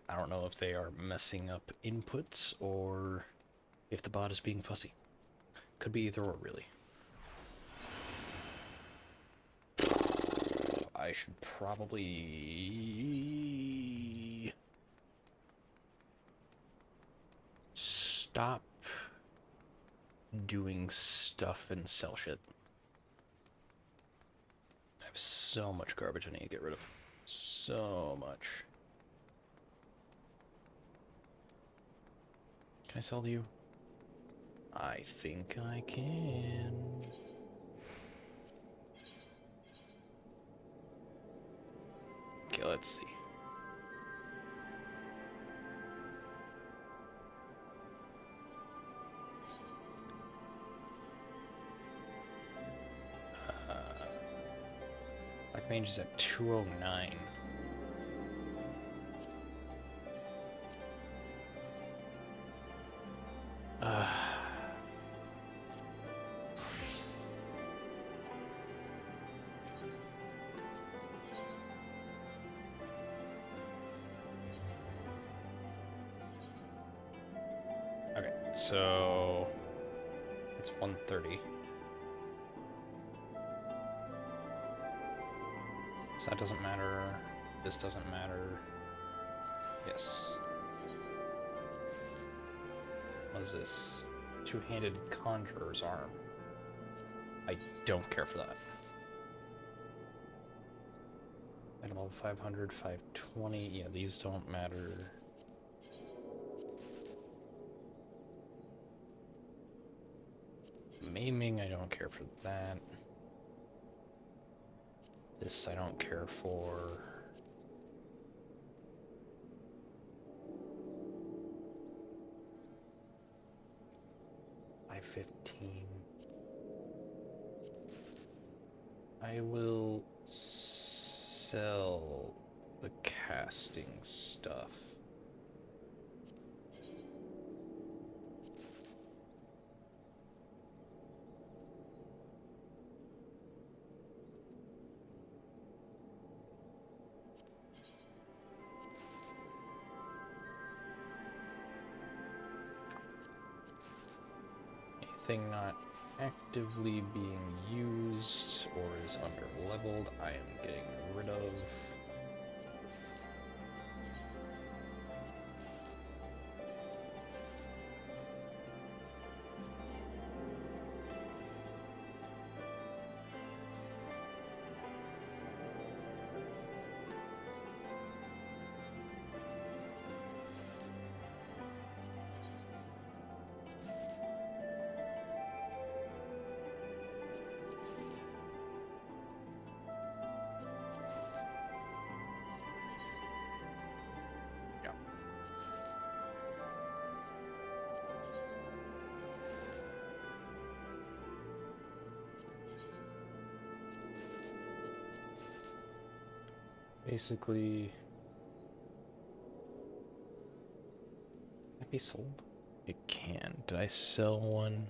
I don't know if they are messing up inputs or if the bot is being fussy. Could be either or, really. I should probably stop doing stuff and sell shit. I have so much garbage I need to get rid of. So much. Can I sell to you? I think I can. Okay, let's see. Black Mage is at 209. Okay, so it's 130. So that doesn't matter. This doesn't matter. Yes. What is this? Two-handed conjurer's arm. I don't care for that. Item level 500, 520. Yeah, these don't matter. Maiming, I don't care for that. This I don't care for. I-15. I will sell the casting stuff. Anything not actively being used or is under-leveled, I am getting rid of. Basically, can it be sold? It can. Did I sell one?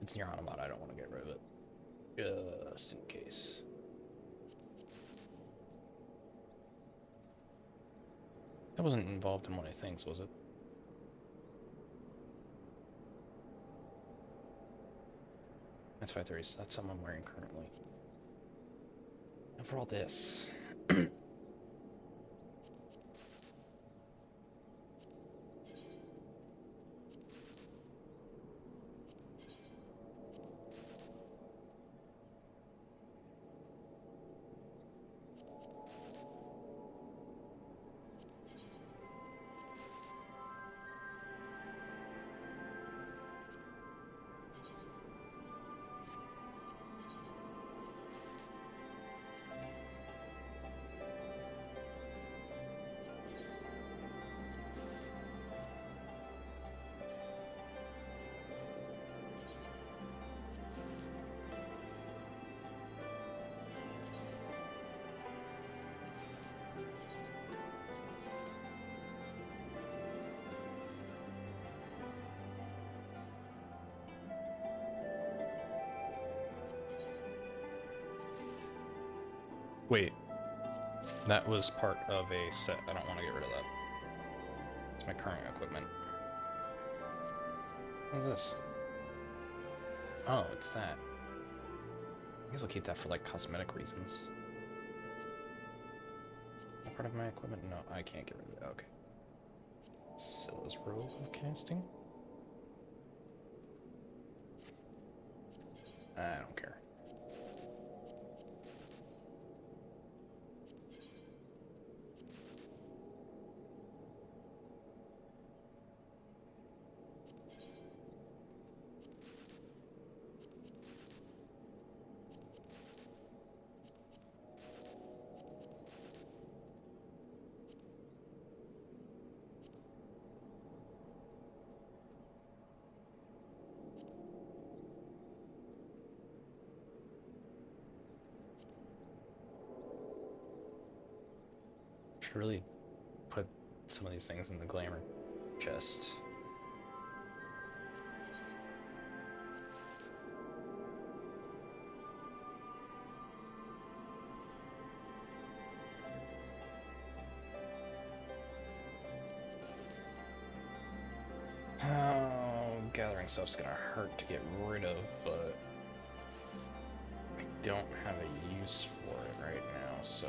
It's near Autobot. I don't want to get rid of it. Just in case. That wasn't involved in one of the things, was it? That's 530s. That's something I'm wearing currently. And for all this. Wait. That was part of a set. I don't want to get rid of that. It's my current equipment. What is this? Oh, it's that. I guess I'll keep that for like cosmetic reasons. What part of my equipment? No, I can't get rid of it. Okay. Scylla's robe of casting? I don't care. Should really put some of these things in the glamour chest. Oh, gathering stuff's gonna hurt to get rid of, but I don't have a use for it right now, so...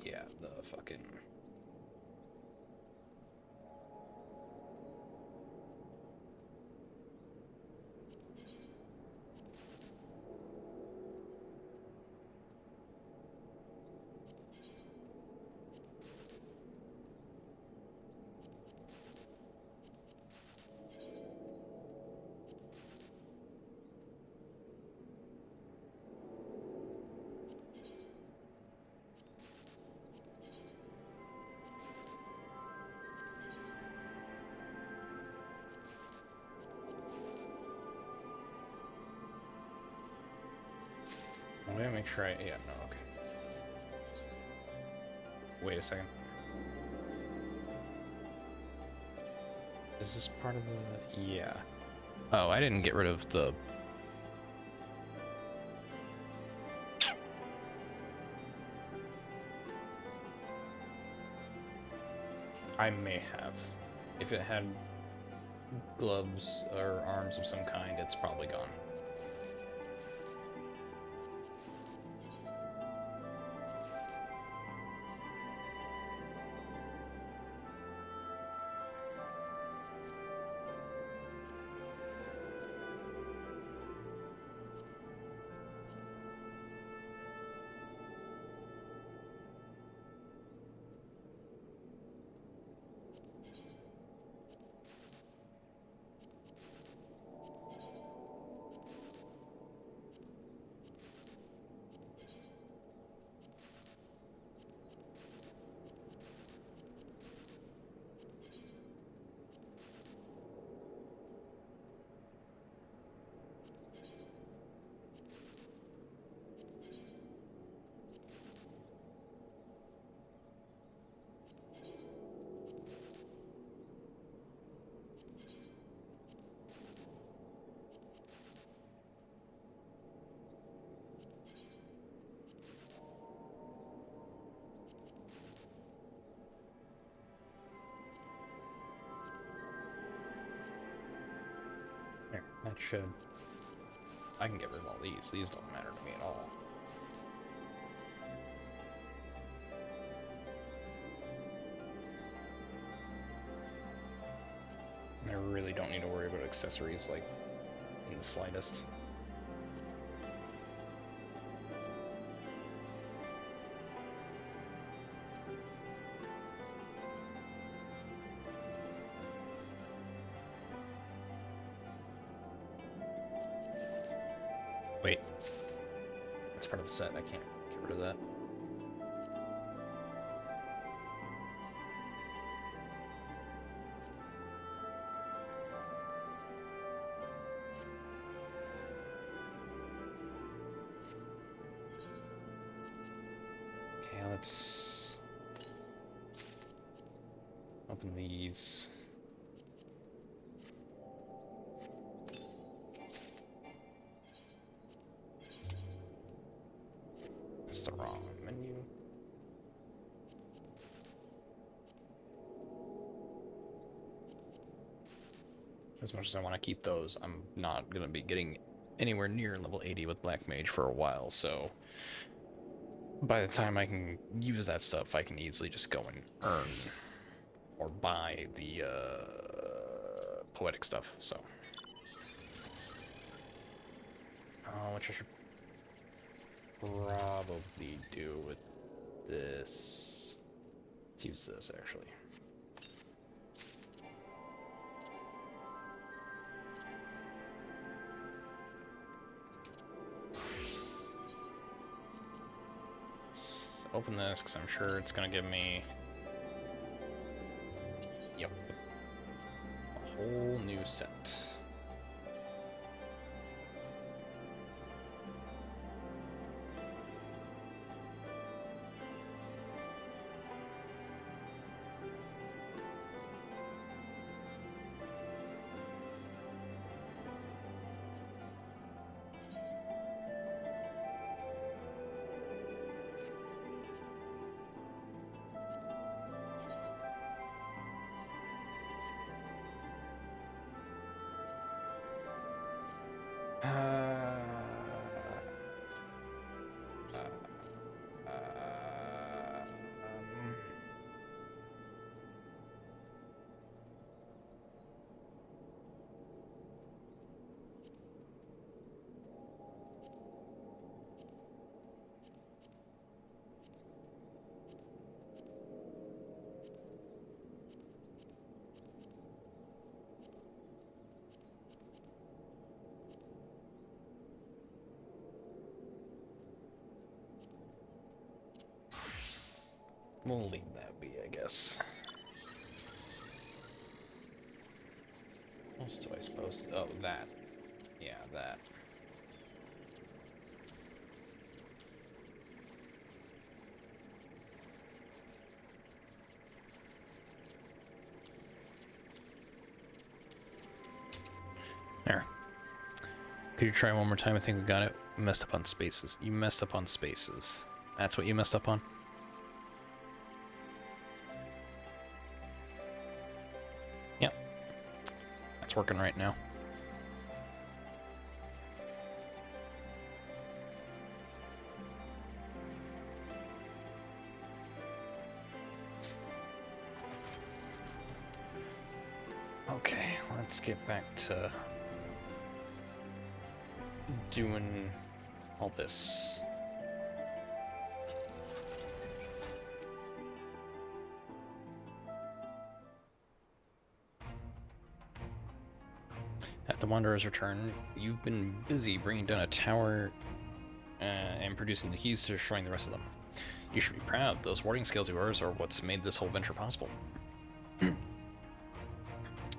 Yeah, the fucking... I'm gonna make sure yeah, no, okay. Wait a second. Is this part of the... yeah. Oh, I didn't get rid of the... I may have. If it had gloves or arms of some kind, it's probably gone. There, that should... I can get rid of all these. These don't matter to me at all. And I really don't need to worry about accessories like the slightest. Wait. That's part of the set. I can't get rid of that. Okay, let's open these. That's the wrong menu. As much as I want to keep those, I'm not going to be getting anywhere near level 80 with Black Mage for a while, so by the time I can use that stuff, I can easily just go and earn or buy the poetic stuff, so. Which I should probably do with this. Let's use this, actually. Let's open this, because I'm sure it's going to give me... Yep. A whole new set. We'll leave that be, I guess. What else do I suppose? Oh, that. Yeah, that. There. Could you try one more time? I think we got it. Messed up on spaces. You messed up on spaces. That's what you messed up on? Yep. That's working right now. Okay, let's get back to doing all this. At the Wanderer's return, you've been busy bringing down a tower and producing the keys to destroying the rest of them. You should be proud. Those warding skills of yours are what's made this whole venture possible.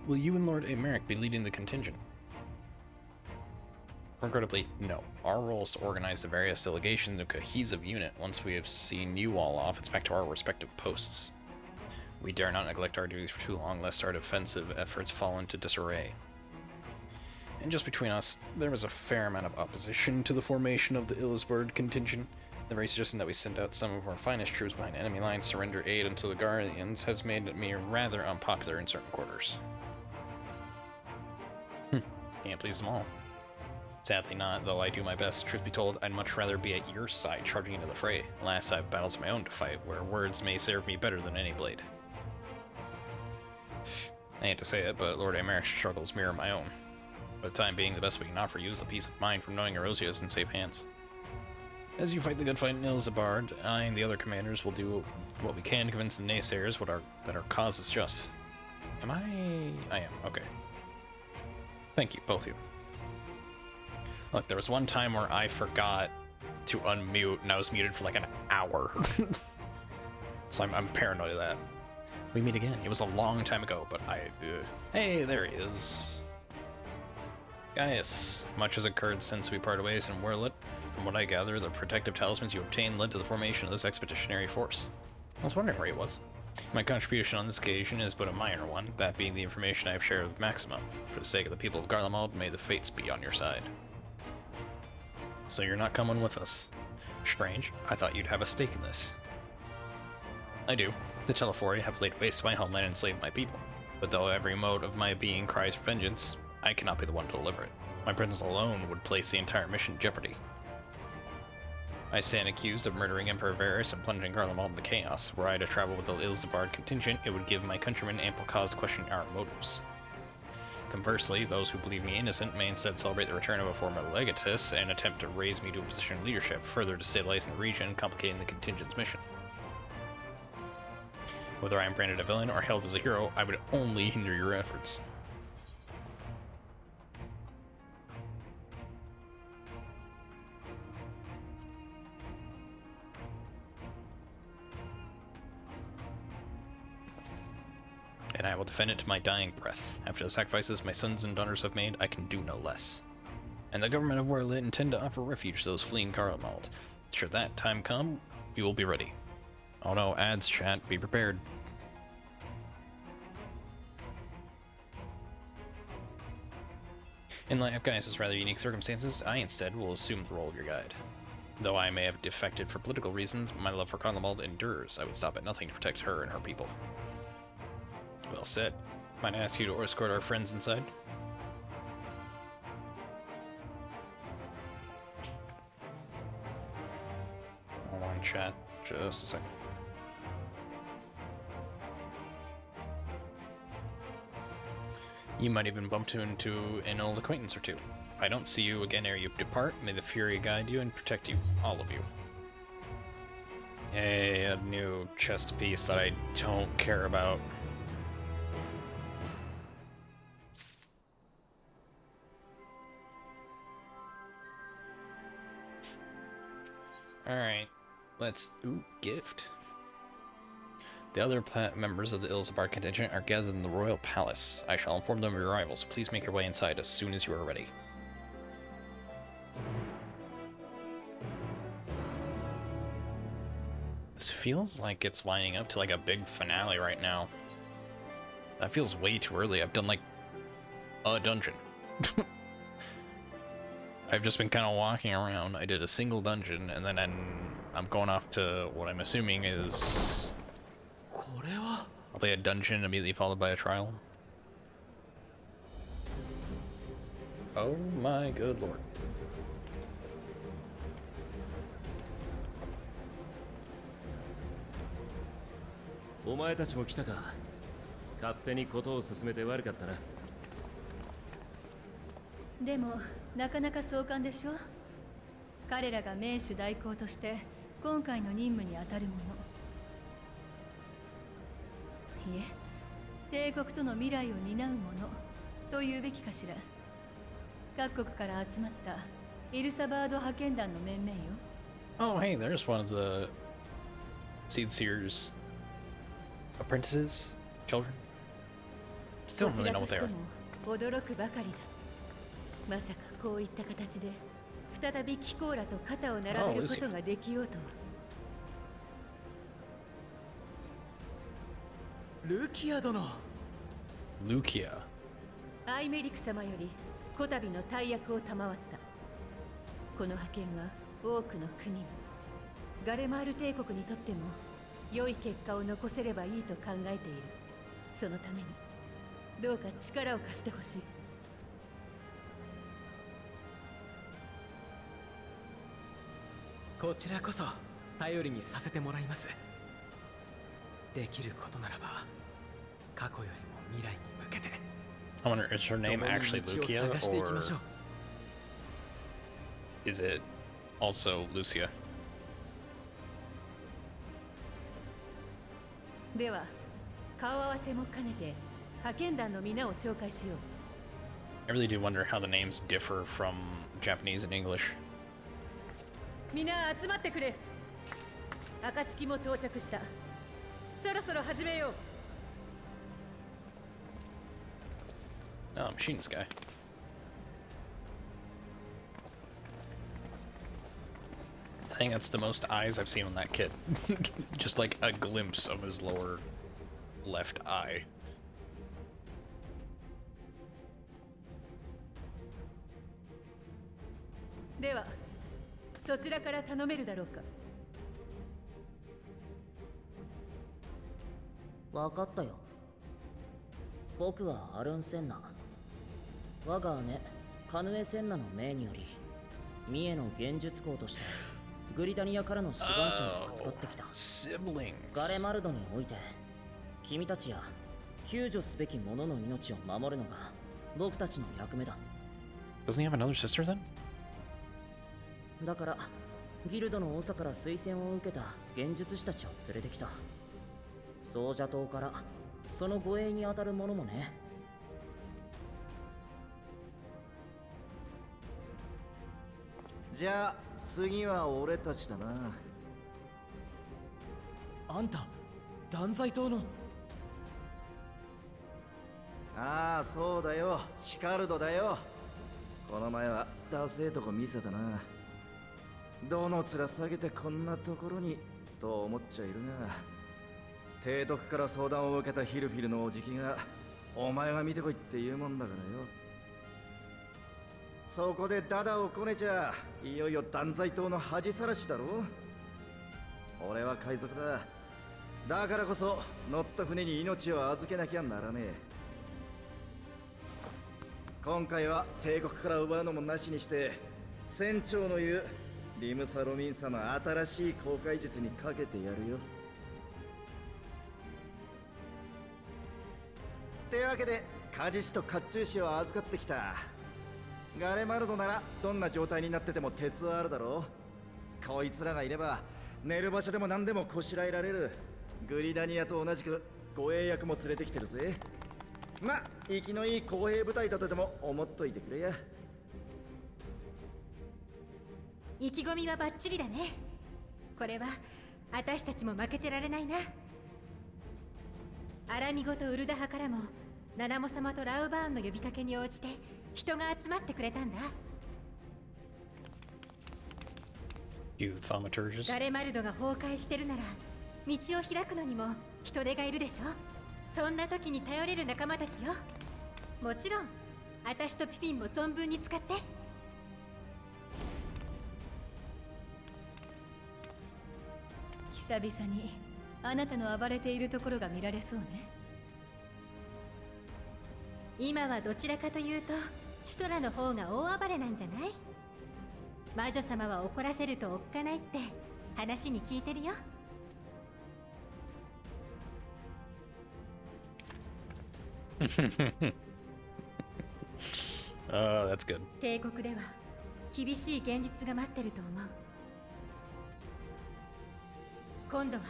Will you and Lord Emeric be leading the contingent? Regrettably, no. Our role is to organize the various delegations into a cohesive unit. Once we have seen you all off, it's back to our respective posts. We dare not neglect our duties for too long, lest our defensive efforts fall into disarray. And just between us, there was a fair amount of opposition to the formation of the Illisburg contingent. The very suggestion that we send out some of our finest troops behind enemy lines to render aid unto the Guardians has made me rather unpopular in certain quarters. Can't please them all. Sadly not, though I do my best. Truth be told, I'd much rather be at your side charging into the fray. Alas, I've battles of my own to fight, where words may serve me better than any blade. I hate to say it, but Lord Americ's struggles mirror my own. For the time being, the best we can offer you is the peace of mind from knowing Erosia is in safe hands. As you fight the good fight in Ilzabard, I and the other commanders will do what we can to convince the naysayers that our cause is just. Am I? I am. Okay. Thank you, both of you. Look, there was one time where I forgot to unmute, and I was muted for like an hour. So I'm paranoid of that. We meet again. It was a long time ago, but Hey, there he is. Gaius, much has occurred since we parted ways in Werlet. From what I gather, the protective talismans you obtained led to the formation of this expeditionary force. I was wondering where he was. My contribution on this occasion is but a minor one, that being the information I have shared with Maxima. For the sake of the people of Garlemald, may the fates be on your side. So you're not coming with us. Strange. I thought you'd have a stake in this. I do. The Telefori have laid waste my homeland and enslaved my people. But though every mode of my being cries for vengeance, I cannot be the one to deliver it. My presence alone would place the entire mission in jeopardy. I stand accused of murdering Emperor Varus and plunging Garlemald into chaos. Were I to travel with the Ilzabard contingent, it would give my countrymen ample cause to question our motives. Conversely, those who believe me innocent may instead celebrate the return of a former legatus and attempt to raise me to a position of leadership, further destabilizing the region and complicating the contingent's mission. Whether I am branded a villain or hailed as a hero, I would only hinder your efforts. And I will defend it to my dying breath. After the sacrifices my sons and daughters have made, I can do no less. And the government of Werlet intend to offer refuge to those fleeing Garlemald. Should that time come, we will be ready. Oh no, ads, chat, be prepared. In light of Gaius' rather unique circumstances, I instead will assume the role of your guide. Though I may have defected for political reasons, my love for Garlemald endures. I would stop at nothing to protect her and her people. Well said. Might I ask you to escort our friends inside? Hold on, chat. Just a second. You might even bump into an old acquaintance or two. If I don't see you again ere you depart, may the Fury guide you and protect you, all of you. Yay, a new chest piece that I don't care about. Alright, let's... Ooh, gift. The other members of the Ilzabard contingent are gathered in the Royal Palace. I shall inform them of your arrivals. Please make your way inside as soon as you are ready. This feels like it's lining up to like a big finale right now. That feels way too early. I've done like a dungeon. I've just been kind of walking around. I did a single dungeon, and then I'm going off to what I'm assuming is probably a dungeon immediately followed by a trial. Oh my good lord.でもなかなか壮観でしょ。彼らが名手代行として今回の任務に当たるもの。いえ、帝国との未来を担うものと言うべきかしら。各国から集まったイルサバード派遣団の面々よ。Oh, hey, there's one of the Seed Seer's apprentices, children. Still don't really know what they are. 驚くばかりだ。まさかこういった形で再びキコーラと肩を並べることができようとは。ルキア殿。ルキア。アイメリク様よりこたびの大役を賜った。この派遣は多くの国、ガレマール帝国にとっても良い結果を残せればいいと考えている。そのためにどうか力を貸してほしい。こちらこそ頼りにさせてもらいます。できることならば過去よりも未来に向けて。I wonder, is her name actually Lucia, or is it also Lucia? では顔合わせも兼ねて派遣団の皆を紹介しよう。 I really do wonder how the names differ from Japanese and English. みんな集まってくれ。暁も到着した。そろそろ始めよう。 Oh, machinist guy. I think that's the most eyes I've seen on that kid. Just like a glimpse of his lower left eye. ではそちらから頼めるだろうか。わかったよ。僕はアルン・センナ。我が姉カヌエ・センナの命により三重の幻術校としてグリタニアからの志願者を扱ってきた。ガレマルドにおいて君たちや救助すべき者の命を守るのが僕たちの役目だ。 Doesn't he have another sister then? だからギルドの長から推薦を受けた幻術師たちを連れてきた。奏者島からその護衛に当たる者もね。じゃあ次は俺たちだな。あんた断罪党の。ああそうだよ、シカルドだよ。この前はダセえとこ見せたな。どの面下げてこんなところにと思っちゃいるが、提督から相談を受けたヒルフィルのおじきがお前が見てこいって言うもんだからよ。そこでダダをこねちゃいよいよ断罪党の恥さらしだろ。俺は海賊だ。だからこそ乗った船に命を預けなきゃならねえ。今回は帝国から奪うのもなしにして船長の言うリムサロミンサの新しい航海術にかけてやるよ。ってわけでカジシと甲冑師を預かってきた。ガレマルドならどんな状態になってても鉄はあるだろう。こいつらがいれば寝る場所でも何でもこしらえられる。グリダニアと同じく護衛役も連れてきてるぜ。ま、生きのいい公兵部隊だとでも思っといてくれや。意気込みはバッチリだね。これは私たちも負けてられないな。アラミゴとウルダ派からもナナモ様とラウバーンの呼びかけに応じて人が集まってくれたんだ。ガレマルドが崩壊してるなら道を開くのにも人手がいるでしょ。そんな時に頼れる仲間たちよ。もちろん私とピピンも存分に使って。久々にあなたの暴れているところが見られそうね。今はどちらかというとシュトラの方が大暴れなんじゃない？魔女様は怒らせるとおっかないって話に聞いてるよ。That's good. 帝国では厳しい現実が待ってると思う。今度は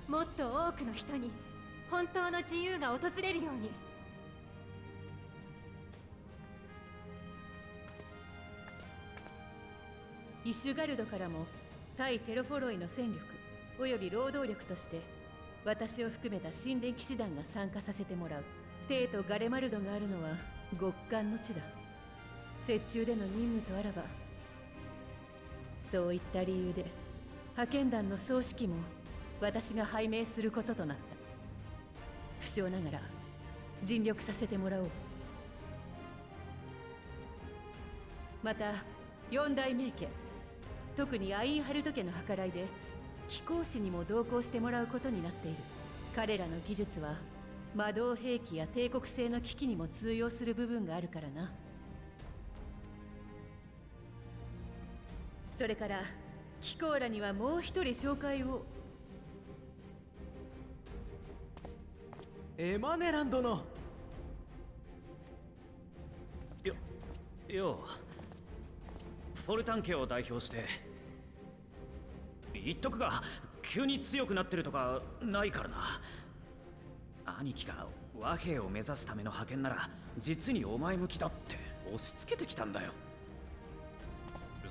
もっと多くの人に本当の自由が訪れるように。イシュガルドからも対テロフォロイの戦力および労働力として私を含めた神殿騎士団が参加させてもらう。テイとガレマルドがあるのは極寒の地だ。雪中での任務とあらばそういった理由で派遣団の総指揮も私が拝命することとなった。不詳ながら尽力させてもらおう。また四大名家、特にアインハルト家の計らいで飛行士にも同行してもらうことになっている。彼らの技術は魔導兵器や帝国製の機器にも通用する部分があるからな。それからキコーラにはもう一人紹介を。エマネランドの。よう、フォルタン家を代表して言っとくが、急に強くなってるとかないからな。兄貴が和平を目指すための派遣なら実にお前向きだって押し付けてきたんだよ。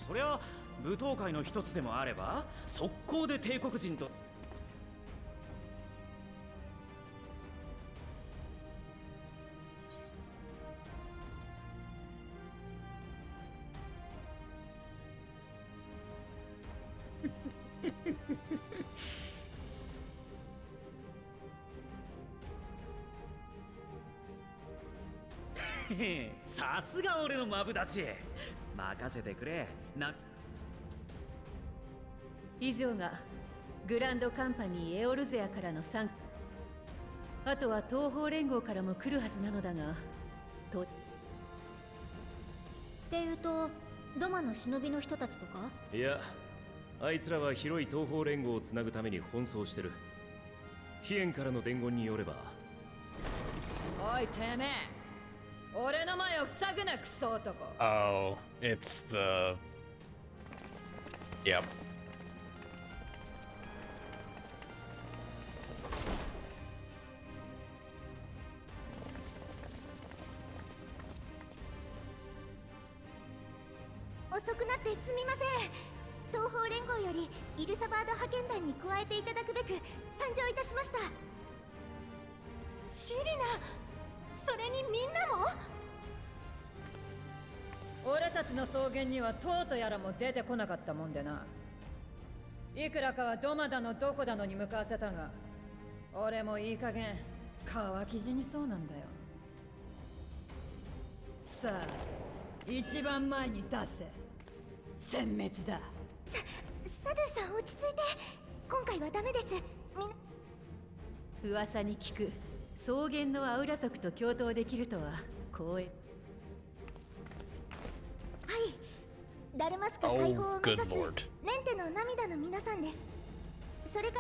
そりゃ舞踏会の一つでもあれば速攻で帝国人とさすが俺のマブダチ。任せてくれな。以上がグランドカンパニーエオルゼアからの参加。あとは東方連合からも来るはずなのだが、っていうとドマの忍びの人たちとか？いや、あいつらは広い東方連合をつなぐために奔走してる。飛燕からの伝言によれば。おいてめえ、俺の前を塞ぐなクソ男。 Oh, it's the... Yep.遅くなってすみません。東方連合よりイルサバード派遣団に加えていただくべく参上いたしました。シリナ、それにみんなも？俺たちの草原にはトートやらも出てこなかったもんでな。いくらかはドマだのどこだのに向かわせたが、俺もいい加減乾き死にそうなんだよ。さあ一番前に出せ。殲滅だ。サドゥさん落ち着いて。今回はダメです。噂に聞く草原のアウラ族と共闘できるとは光栄。はい、ダルマスカ解放を目指すレンテの涙の皆さんです。それか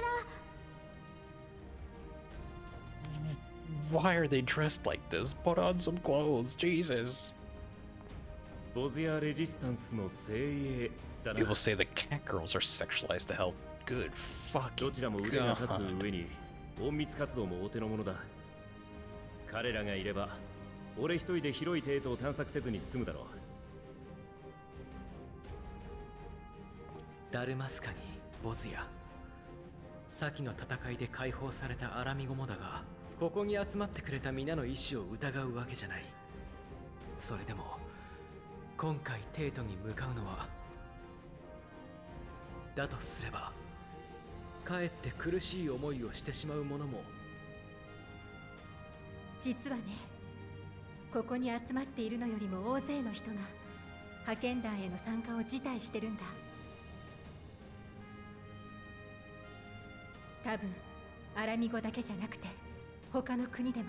ら Why are they dressed like this? Put on some clothes, Jesus. ボズヤレジスタンスの精鋭だな。 People say the cat girls are sexualized to hell. Good fucking どちらも腕が立つ God. 上に隠密活動もお手の物だ。彼らがいれば俺一人で広い帝都を探索せずに済むだろう。ダルマスカにボズヤ、先の戦いで解放されたアラミゴもだが、ここに集まってくれた皆の意志を疑うわけじゃない。それでも今回帝都に向かうのは、だとすればかえって苦しい思いをしてしまう者も。実はね、ここに集まっているのよりも大勢の人が派遣団への参加を辞退してるんだ。多分アラミゴだけじゃなくて他の国でも。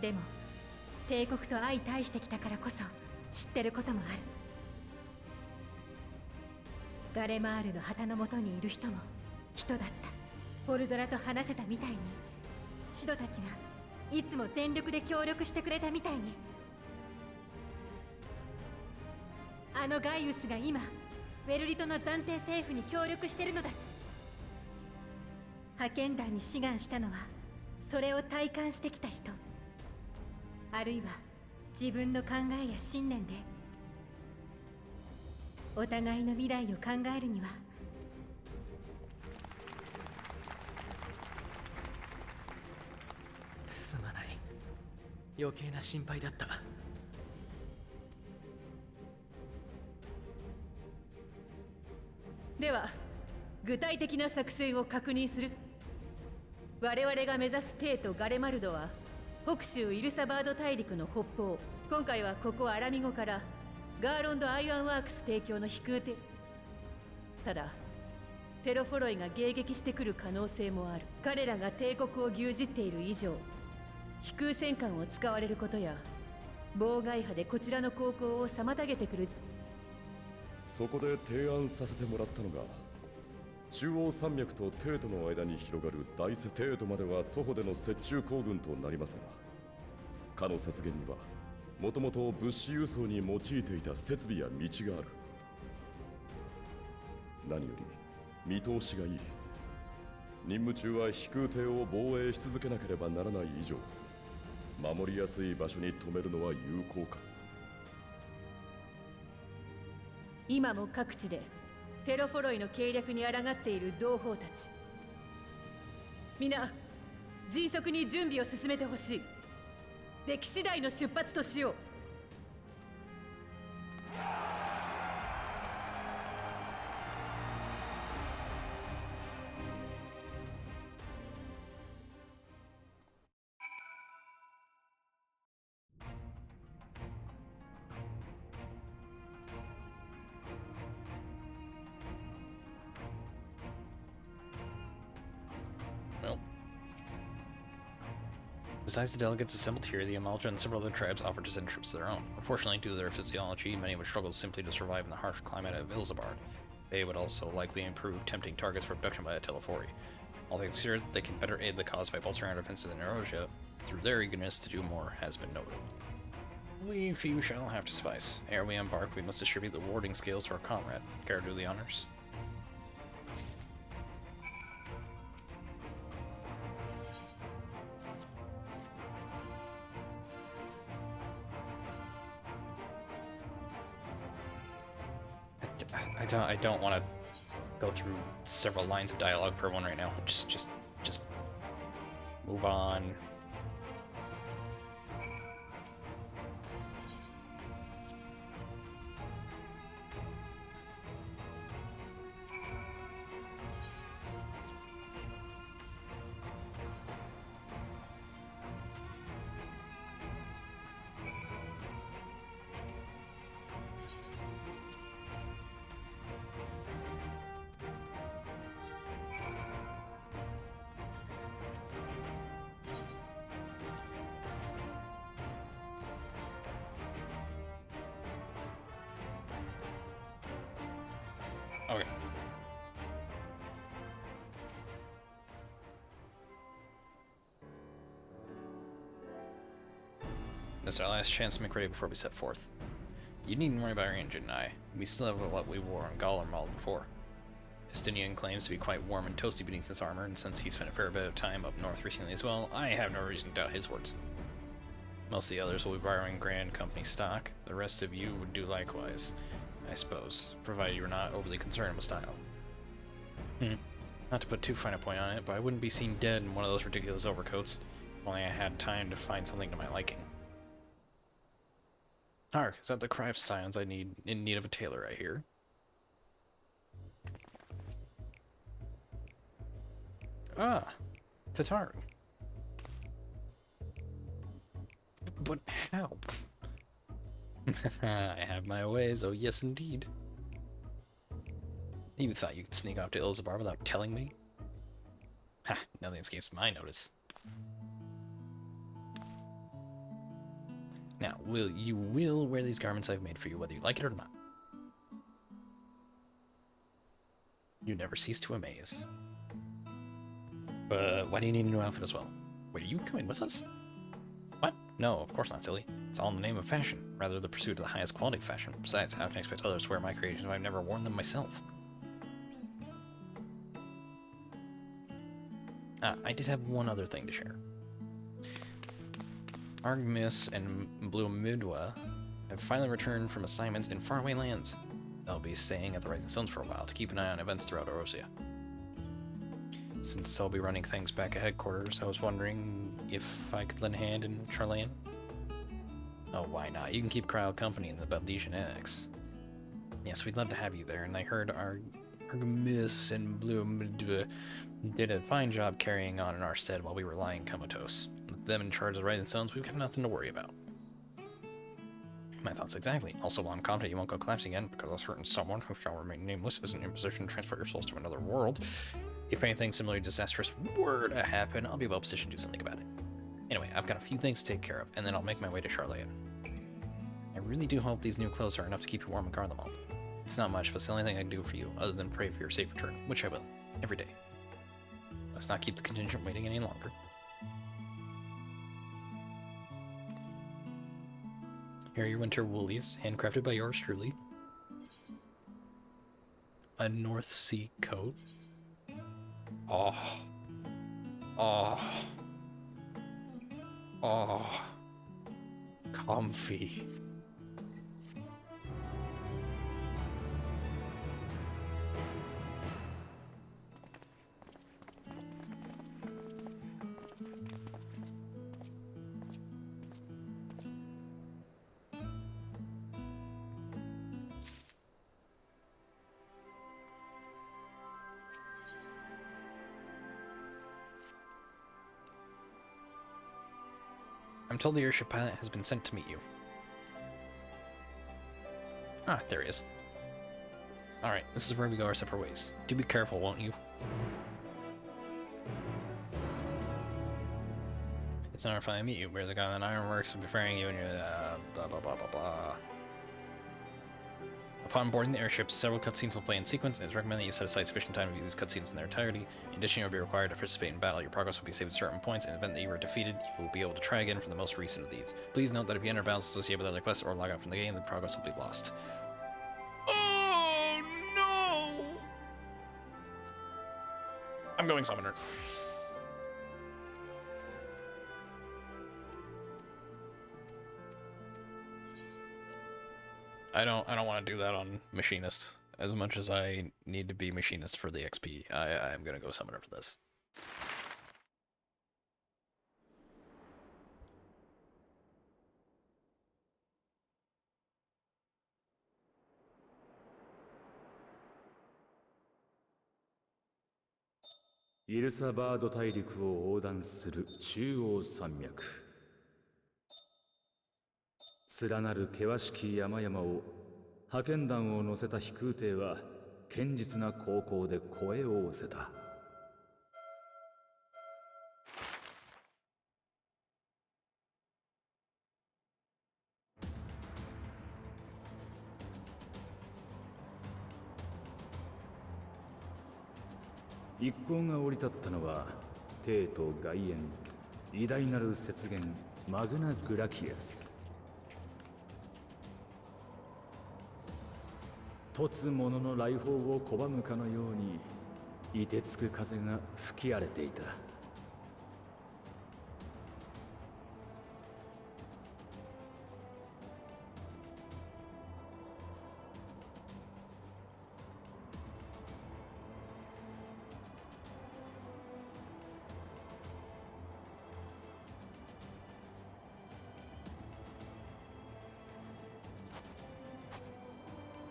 でも帝国と相対してきたからこそ知ってることもある。ガレマールの旗の下にいる人も人だった。フォルドラと話せたみたいに、シドたちがいつも全力で協力してくれたみたいに。あのガイウスが今ウェルリトの暫定政府に協力してるのだ。派遣団に志願したのはそれを体感してきた人、あるいは自分の考えや信念でお互いの未来を考えるには。すまない、余計な心配だった。では具体的な作戦を確認する。我々が目指す帝都ガレマルドは北州イルサバード大陸の北方。今回はここアラミゴからガーロンド・アイアンワークス提供の飛空艇。ただテロフォロイが迎撃してくる可能性もある。彼らが帝国を牛耳っている以上、飛空戦艦を使われることや妨害波でこちらの航行を妨げてくる。そこで提案させてもらったのが、中央山脈と帝都の間に広がる大雪。帝都までは徒歩での雪中行軍となりますが、かの雪原にはもともと物資輸送に用いていた設備や道がある。何より見通しがいい。任務中は飛空艇を防衛し続けなければならない以上、守りやすい場所に止めるのは有効か。今も各地でテロフォロイの計略に抗っている同胞たち、皆迅速に準備を進めてほしい。出来次第の出発としよう。Besides the delegates assembled here, the Amalja and several other tribes offered to send troops of their own. Unfortunately, due to their physiology, many would struggle simply to survive in the harsh climate of Ilzabard. They would also likely prove tempting targets for abduction by a Telefori. All things considered, they can better aid the cause by bolstering our defenses in Erosia. Through their eagerness to do more has been noted. We few shall have to suffice. Ere we embark, we must distribute the warding scales to our comrade. Care to do the honors? I don't want to go through several lines of dialogue per one right now. Just move on. Okay. This is our last chance to make ready before we set forth. You needn't worry about your engine, we still have what we wore on Gallermal before. Estinian claims to be quite warm and toasty beneath his armor, and since he spent a fair bit of time up north recently as well, I have no reason to doubt his words. Most of the others will be borrowing Grand Company stock. The rest of you would do likewise, I suppose, provided you were not overly concerned with style. Not to put too fine a point on it, but I wouldn't be seen dead in one of those ridiculous overcoats, if only I had time to find something to my liking. Hark, is that the cry of silence in need of a tailor, I hear? Ah, Tataru. But how? I have my ways, oh yes indeed. You thought you could sneak off to Ilzabar without telling me? Ha, nothing escapes my notice. Now, you will wear these garments I've made for you, whether you like it or not. You never cease to amaze. But why do you need a new outfit as well? Wait, are you coming with us? What? No, of course not, silly. It's all in the name of fashion, rather the pursuit of the highest quality of fashion. Besides, how can I expect others to wear my creations if I've never worn them myself? I did have one other thing to share. Argmis and Blumidwa have finally returned from assignments in faraway lands. They'll be staying at the Rising Stones for a while to keep an eye on events throughout Erosia. Since I'll be running things back at headquarters, I was wondering if I could lend a hand in Charlayan? Oh, why not? You can keep Cryo company in the Baldesian Annex. Yes, we'd love to have you there, and I heard Argmis and Blumidwa did a fine job carrying on in our stead while we were lying comatose. With them in charge of the Rising Stones, we've got nothing to worry about. My thoughts exactly. Also, while I'm confident you won't go collapsing again, because a certain someone who shall remain nameless isn't in position to transfer your souls to another world. If anything similarly disastrous were to happen, I'll be well positioned to do something about it. Anyway, I've got a few things to take care of, and then I'll make my way to Charlayan. I really do hope these new clothes are enough to keep you warm and guard them all. It's not much, but it's the only thing I can do for you, other than pray for your safe return, which I will, every day. Let's not keep the contingent waiting any longer. Here are your winter woolies, handcrafted by yours truly. A North Sea coat. Oh. Oh. Oh. Comfy. I'm told the airship pilot has been sent to meet you. Ah, there he is. Alright, this is where we go our separate ways. Do be careful, won't you? It's an honor to finally meet you. We're the guy on Ironworks will be ferrying you and you're blah blah blah blah blah. Upon boarding the airship, several cutscenes will play in sequence. It is recommended that you set aside sufficient time to view these cutscenes in their entirety. In addition, you will be required to participate in battle. Your progress will be saved at certain points. In the event that you are defeated, you will be able to try again from the most recent of these. Please note that if you enter battles associated with other quests or log out from the game, the progress will be lost. Oh no! I'm going Summoner. I don't want to do that on Machinist. As much as I need to be Machinist for the XP, I am gonna go Summoner for this.イルサバード大陸を横断する中央山脈。連なる険しき山々を派遣団を乗せた飛空艇は堅実な航行で声を寄せた。一行が降り立ったのは帝都外縁偉大なる雪原マグナ・グラキエス。突者の来訪を拒むかのように凍てつく風が吹き荒れていた。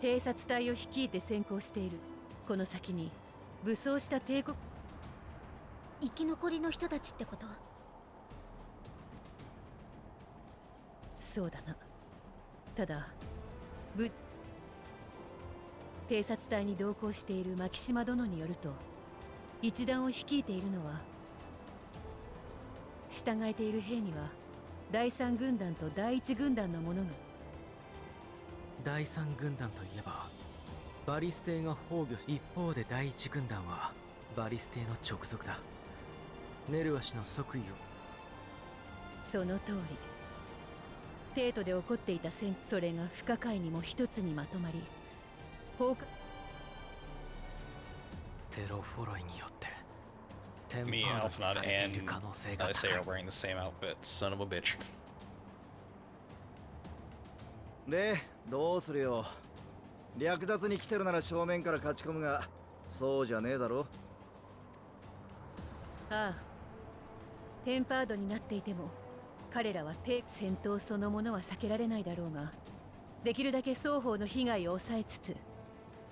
偵察隊を率いて先行している。この先に武装した帝国。生き残りの人たちってこと？そうだな。ただ偵察隊に同行している牧島殿によると、一団を率いているのは従えている兵には第三軍団と第一軍団の者が。第三軍団といえばバリス艇が崩御。一方で第一軍団はバリス艇の直属だ。ネルワ氏の即位を。その通り。帝都で起こっていた戦、それが不可解にも一つにまとまり崩壊。テロフォロイによってテン Me, パード Alphanot, されてい and る可能性が I 高 say い。 are wearing the same outfit. Son of a bitch. で、どうするよ。略奪に来てるなら正面から勝ち込むが、そうじゃねえだろ。ああ、テンパードになっていても彼らは戦闘そのものは避けられないだろうが、できるだけ双方の被害を抑えつつ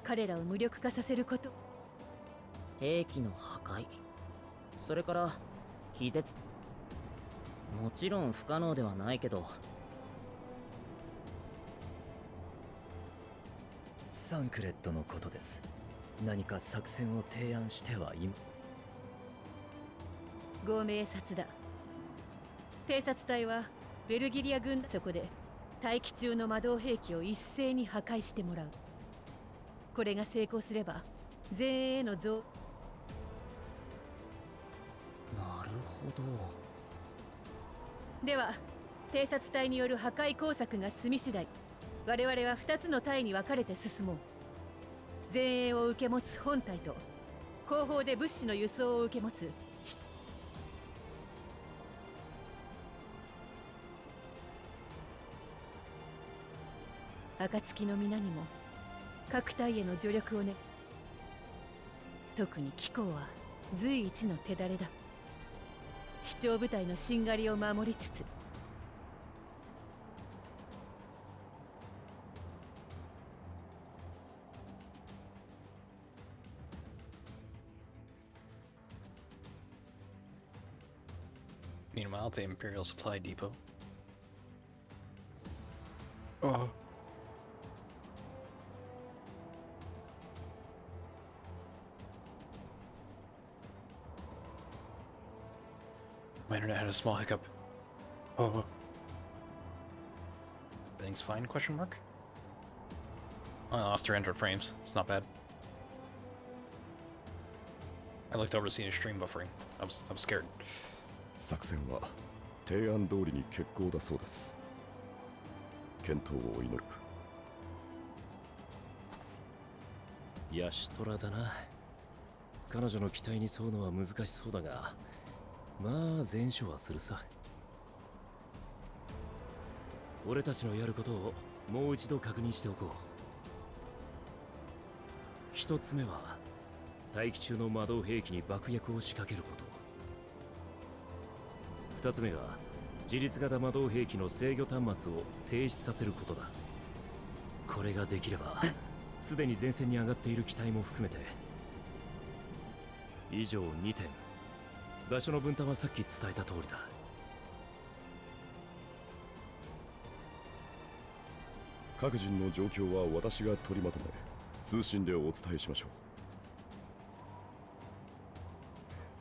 彼らを無力化させること。兵器の破壊、それから気絶。もちろん不可能ではないけど。サンクレットのことです。何か作戦を提案しては今。ご明察だ。偵察隊はベルギリア軍、そこで待機中の魔導兵器を一斉に破壊してもらう。これが成功すれば前衛への増。なるほど。では偵察隊による破壊工作が済み次第、我々は2つの隊に分かれて進もう。前衛を受け持つ本隊と後方で物資の輸送を受け持つ暁の皆にも各隊への助力をね。特に貴公は随一の手だれだ。主張部隊のしんがりを守りつつ、Meanwhile, at the Imperial Supply Depot. My internet had a small hiccup. Everything's fine? Question mark. I lost 300 frames. It's not bad. I looked over to see a stream buffering. I'm scared. 作戦は提案通りに決行だそうです。健闘を祈る。ヤシトラだな。彼女の期待に沿うのは難しそうだが、まあ前処はするさ。俺たちのやることをもう一度確認しておこう。一つ目は大気中の魔導兵器に爆薬を仕掛けること。二つ目が自律型魔導兵器の制御端末を停止させることだ。これができればすでに前線に上がっている機体も含めて以上2点。場所の分担はさっき伝えた通りだ。各人の状況は私が取りまとめ、通信でお伝えしましょ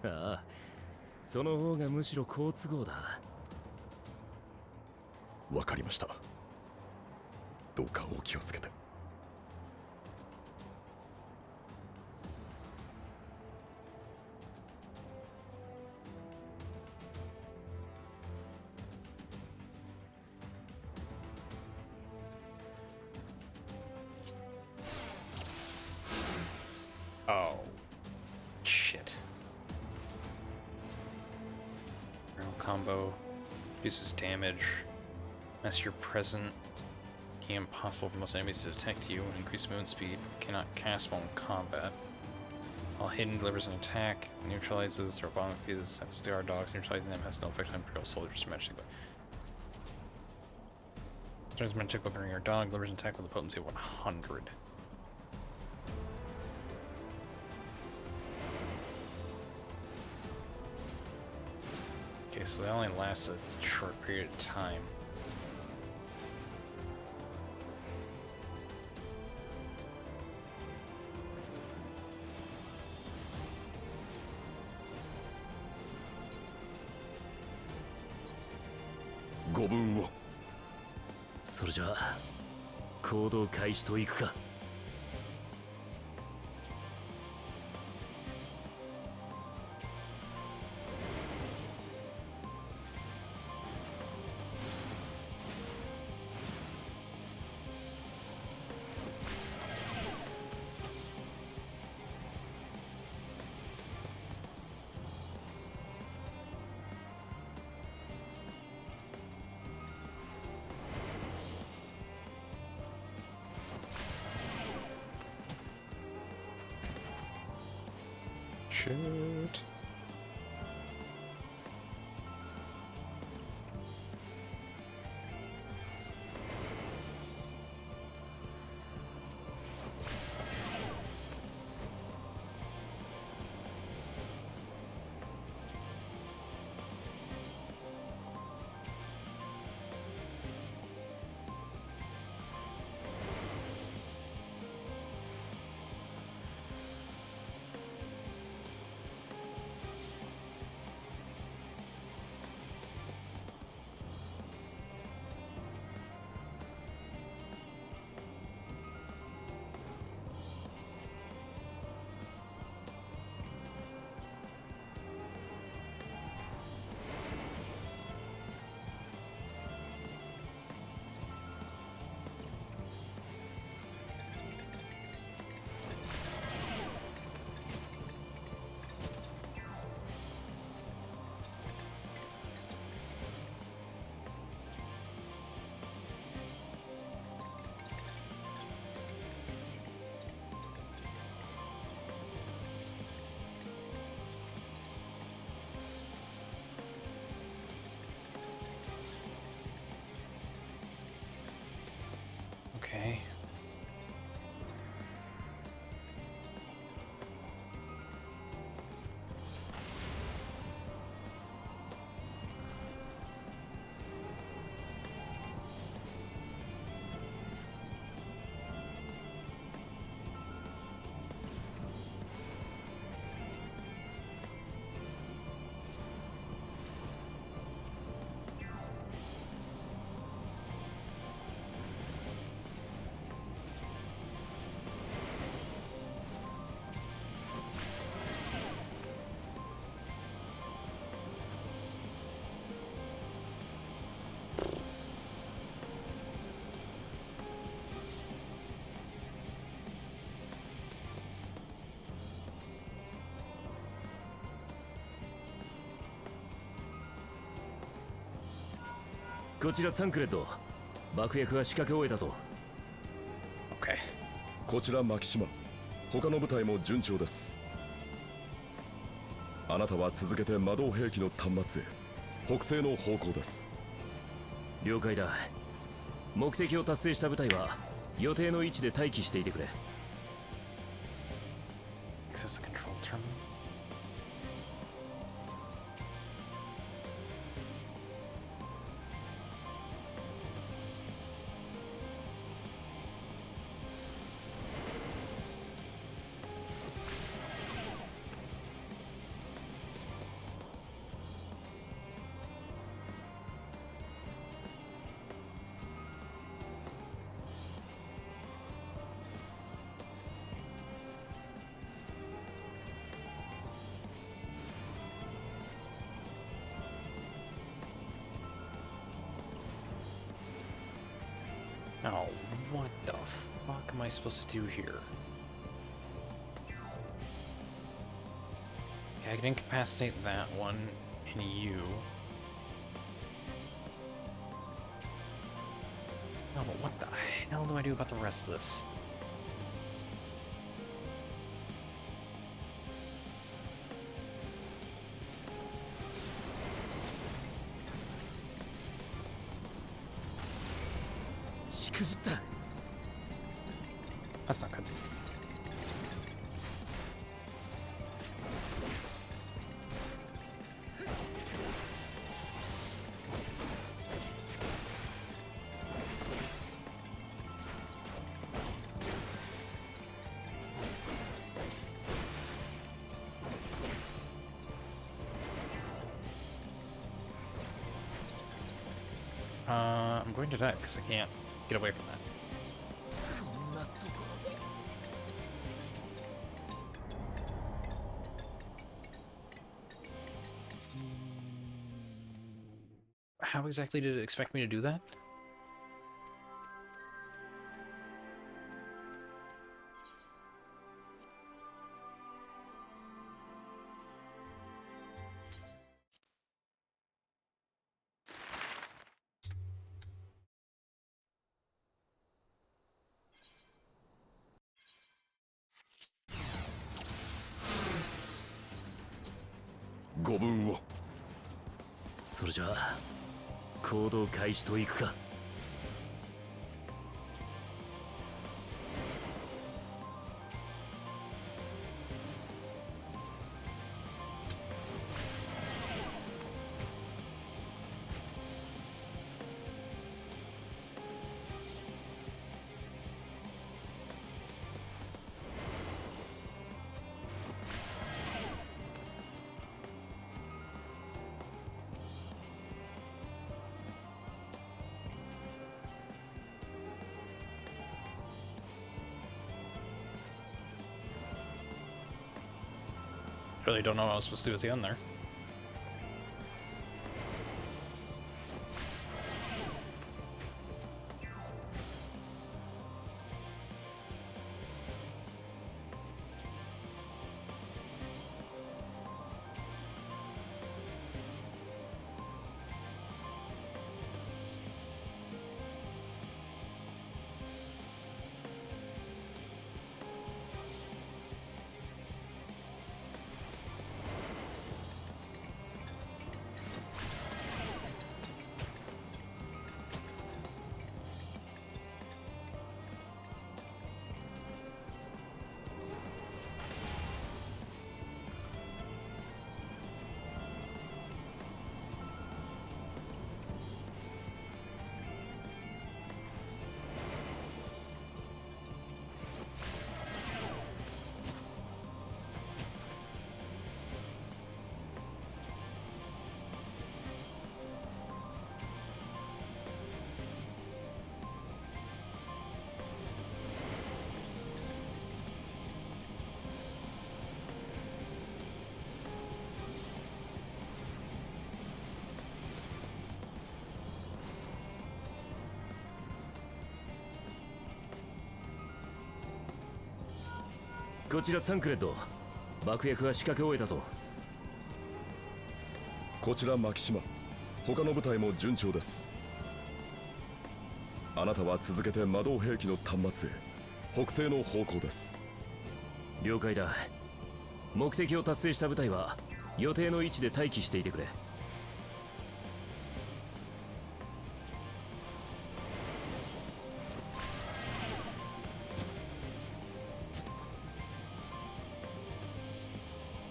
う。ああ、その方がむしろ好都合だ。わかりました。どうかお気をつけて。Oh, shit. Real combo reduces damage. Unless you're present, it can be impossible for most enemies to detect you and increase movement speed. Cannot cast while in combat. While hidden, delivers an attack, neutralizes or bomb fuse SDR dogs. Neutralizing them has no effect on Imperial soldiers or magic. Turns magic weapon on your dog, delivers an attack with a potency of 100. Okay, so they only last a short period of time. Go分を。それじゃあ行動開始といくか。Shoot. こちらサンクレッド。爆薬は仕掛け終えたぞ。Okay. こちらマキシマ。他の部隊も順調です。あなたは続けて魔導兵器の端末へ。北西の方向です。了解だ。目的を達成した部隊は予定の位置で待機していてくれ。Access the control terminal. Oh, what the fuck am I supposed to do here? Okay, I can incapacitate that one and you. Oh, but what the hell do I do about the rest of this? That's not good. I'm going to die because I can't get away from that. How exactly did it expect me to do that? Go分を。それじゃあ行動開始といくか。Really don't know what I was supposed to do at the end there.こちらサンクレッド。爆薬は仕掛け終えたぞ。こちらマキシマ。他の部隊も順調です。あなたは続けて魔導兵器の端末へ北西の方向です。了解だ。目的を達成した部隊は予定の位置で待機していてくれ。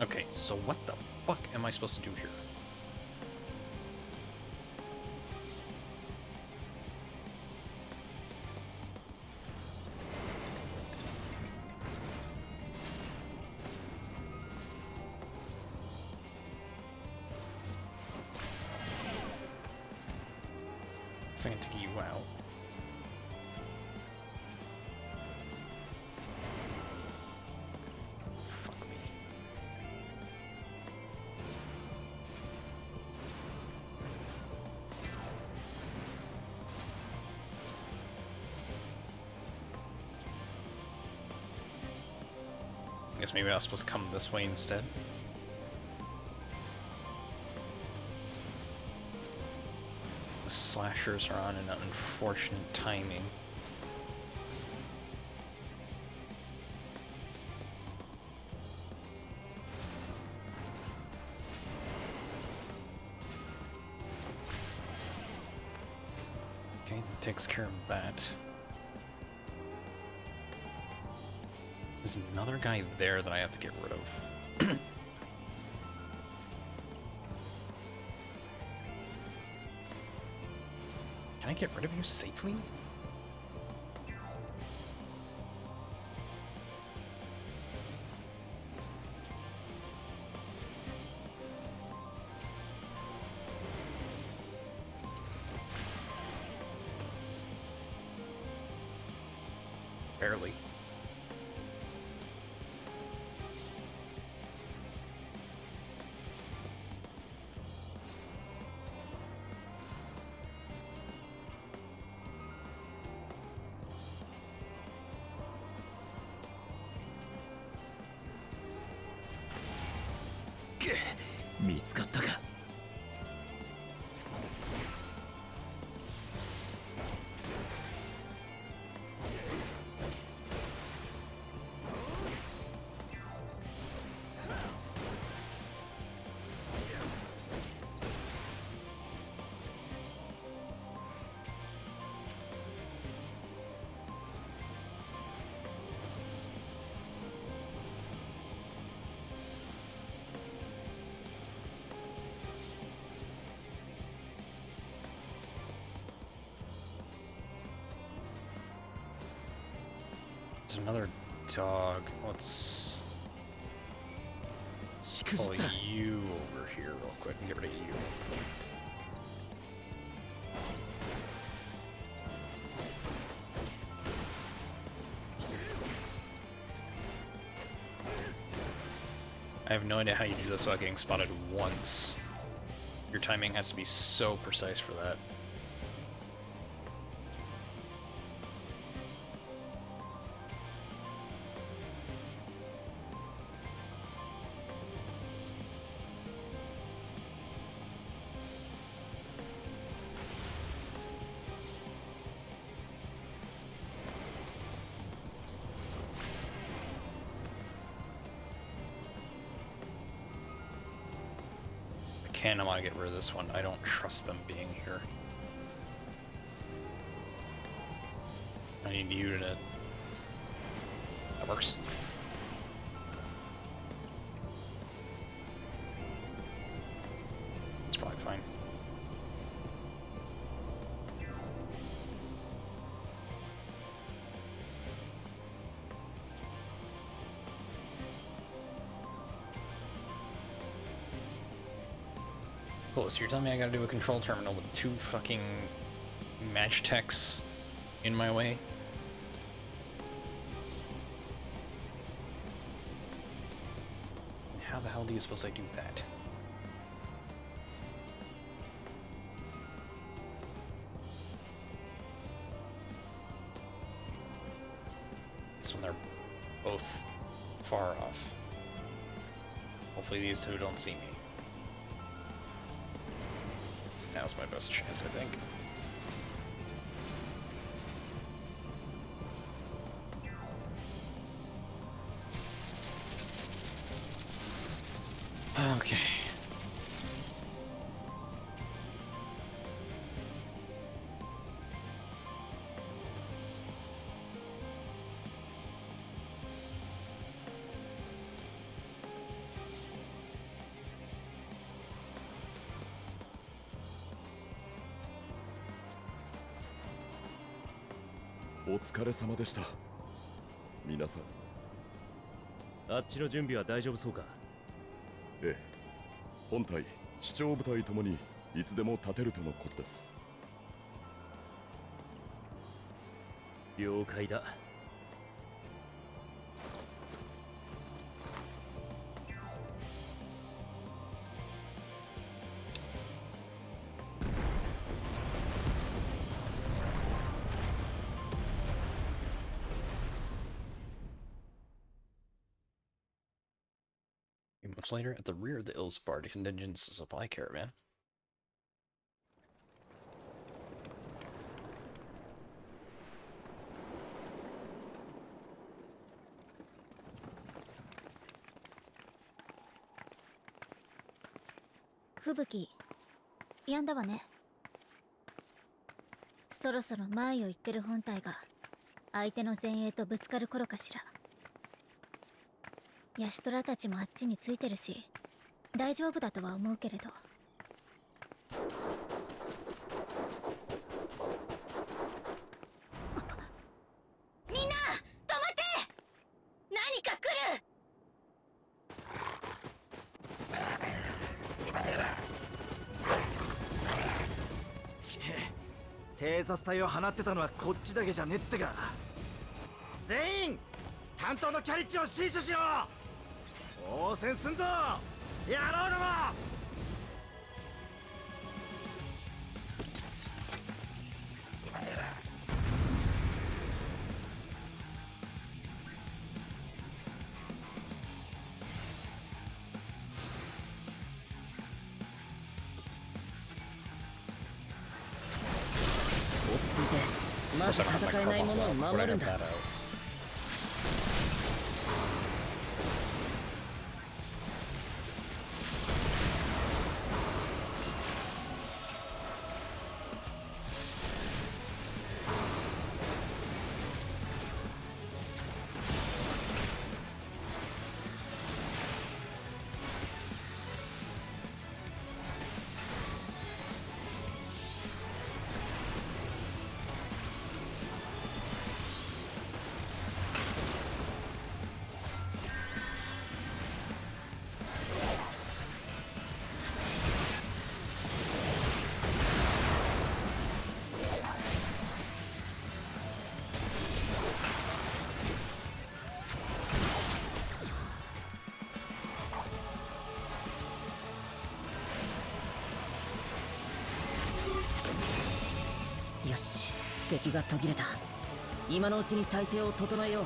Okay, so what the fuck am I supposed to do here? So I can take you out. Fuck me. I guess maybe I was supposed to come this way instead. The slashers are on an unfortunate timing. Okay, that takes care of that. There's another guy there that I have to get rid of. Can I get rid of you safely? Barely.くっ、見つかったか。There's another dog. Let's pull you over here real quick and get rid of you. I have no idea how you do this without getting spotted once. Your timing has to be so precise for that. I want to get rid of this one. I don't trust them being here. I need you to... That works. It's probably fine. Cool, so you're telling me I gotta do a control terminal with 2 fucking match techs in my way? How the hell do you suppose I do that? This one, they're both far off. Hopefully these 2 don't see me. Now's my best chance, I think. お疲れ様でした。皆さん。あっちの準備は大丈夫そうか？ええ、本隊、視聴部隊ともにいつでも立てるとのことです。了解だ。Much later, at the rear of the ill-sparred contingent's supply caravan. Fubuki, 止んだわね。そろそろ前を行ってる本体が相手の前衛とぶつかる頃かしら。ヤシトラたちもあっちについてるし、大丈夫だとは思うけれど。みんな、止まって！何か来る！偵察隊を放ってたのはこっちだけじゃねってか。全員担当のキャリッジを死守しろ。応戦すんぞ野郎ども。落ち着いて、まず戦えないものを守るんだ。よし、敵が途切れた。今のうちに体勢を整えよう。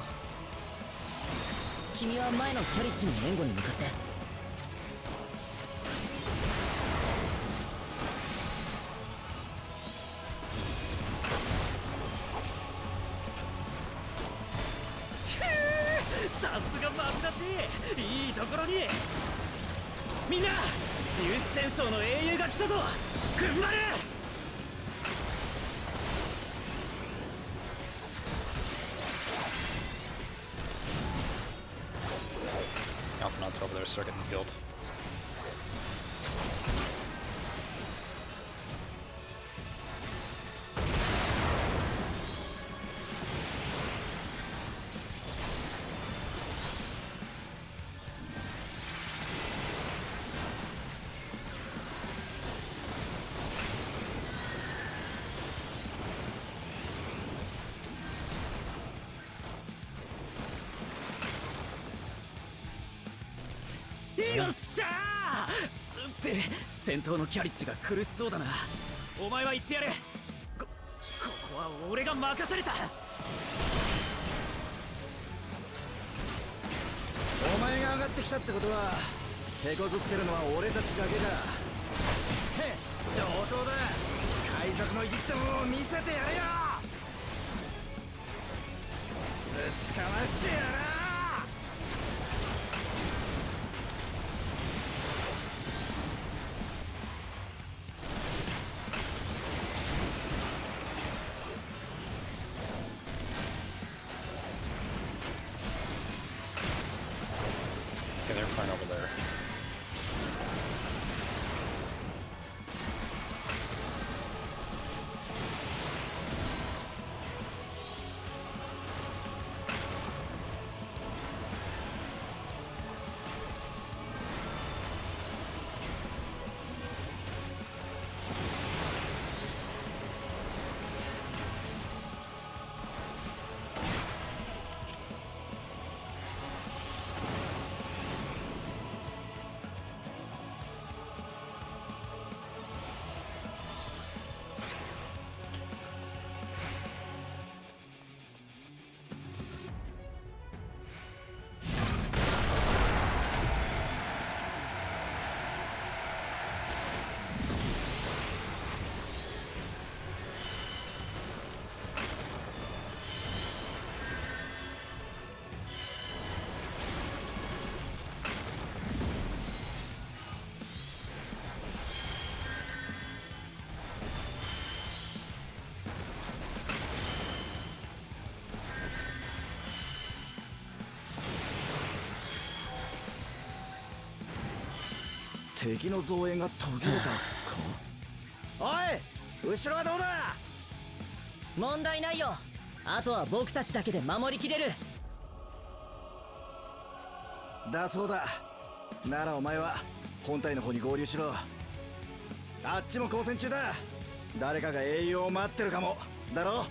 君は前のキャリッジの援護に向かって。さすがマブダチ、いいところに。みんな、粒子戦争の英雄が来たぞ。踏ん張れ。Alphanauts over there circuit and guild.よっしゃーって戦闘のキャリッジが苦しそうだな。お前は言ってやれ。ここは俺が任された。お前が上がってきたってことは手こずってるのは俺たちだけだ。へっ、上等だ。海賊の意地ってものを見せてやれよ。ぶちかましてやら。Okay, they're fine over there. 敵の増援が途切れたか。おい、後ろはどうだ。問題ないよ。あとは僕たちだけで守りきれる。だそうだ。ならお前は本体の方に合流しろ。あっちも交戦中だ。誰かが英雄を待ってるかもだろ。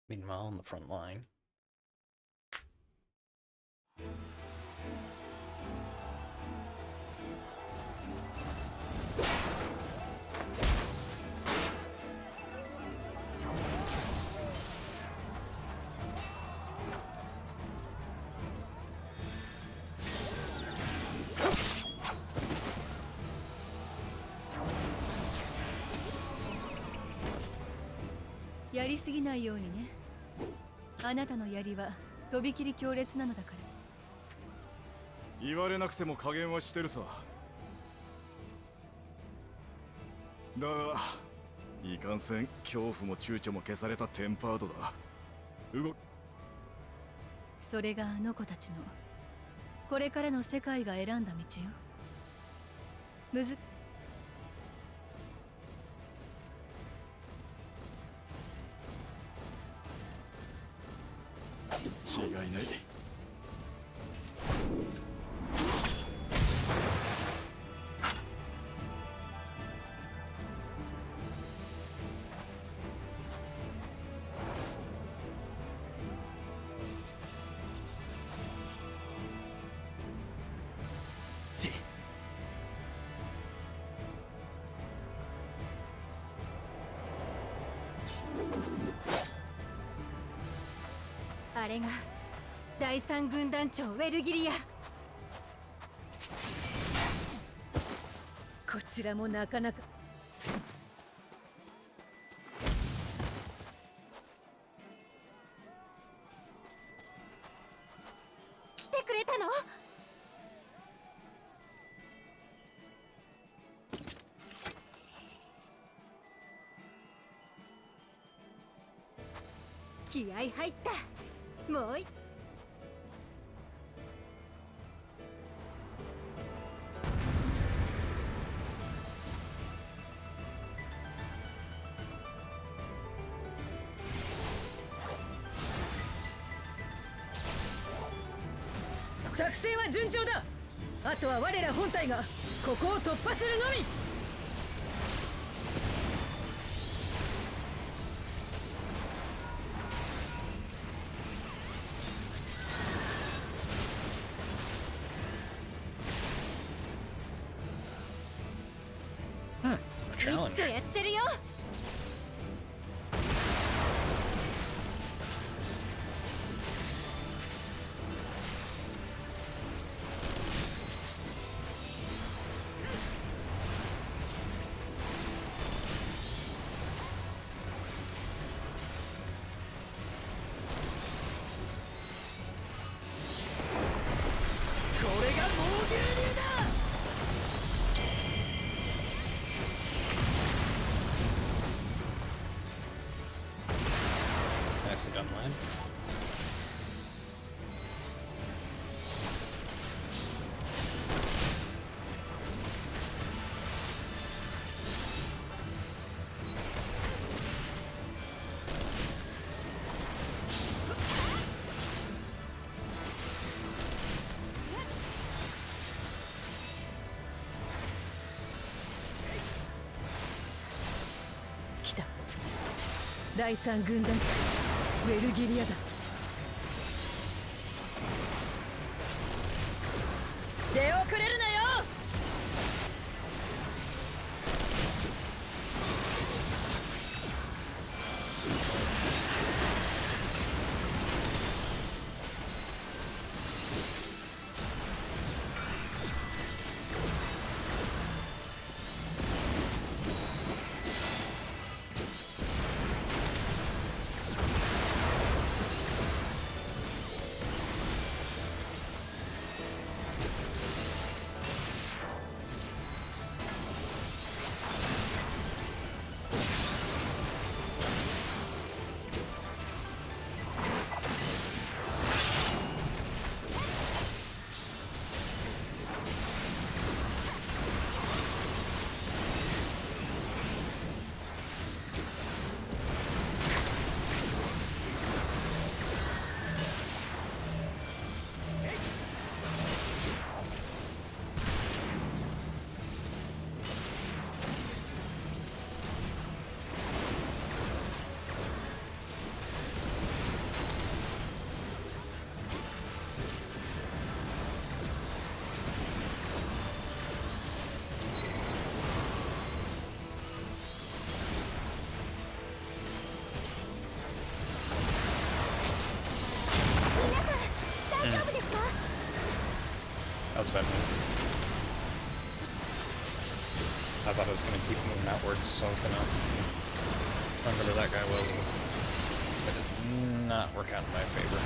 Meanwhile, on the front line.「やりすぎないようにね。あなたの槍はとびきり強烈なのだから。言われなくても加減はしてるさ。だがいかんせん恐怖も躊躇も消されたテンパードだ。それがあの子たちのこれからの世界が選んだ道よ。違いない。あれが第三軍団長ウェルギリア。こちらもなかなか。来てくれたの？気合入った。もう作戦は順調だ。あとは我ら本体がここを突破するのみ。一丁やっちゃるよ。これが猛牛流だ。Nicely done, line.来た。第三軍団長ウェルギリアだ。出遅れるなよ。bad move. I thought it was going to keep moving outwards, so I was going to run where that guy was, but it did not work out in my favor.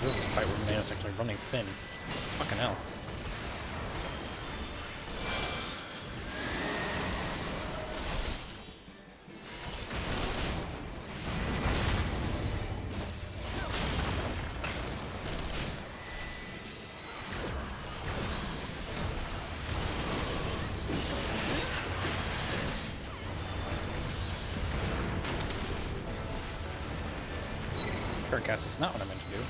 This is a fight where Mana's actually running thin. Fucking hell. Cast is not what I meant to do.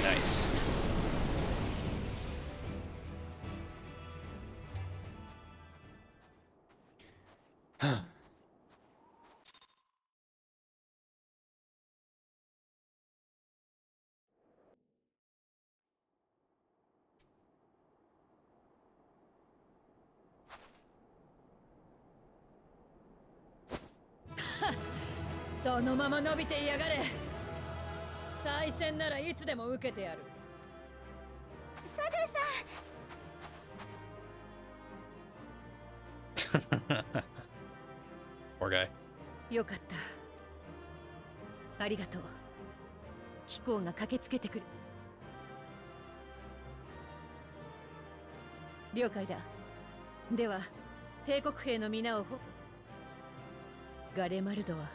Nice.そのまま伸びていやがれ。再戦ならいつでも受けてやる。サドゥさん。Poor guy. よかった。ありがとう。貴公が駆けつけてくる。了解だ。では、帝国兵の皆をガレマルドは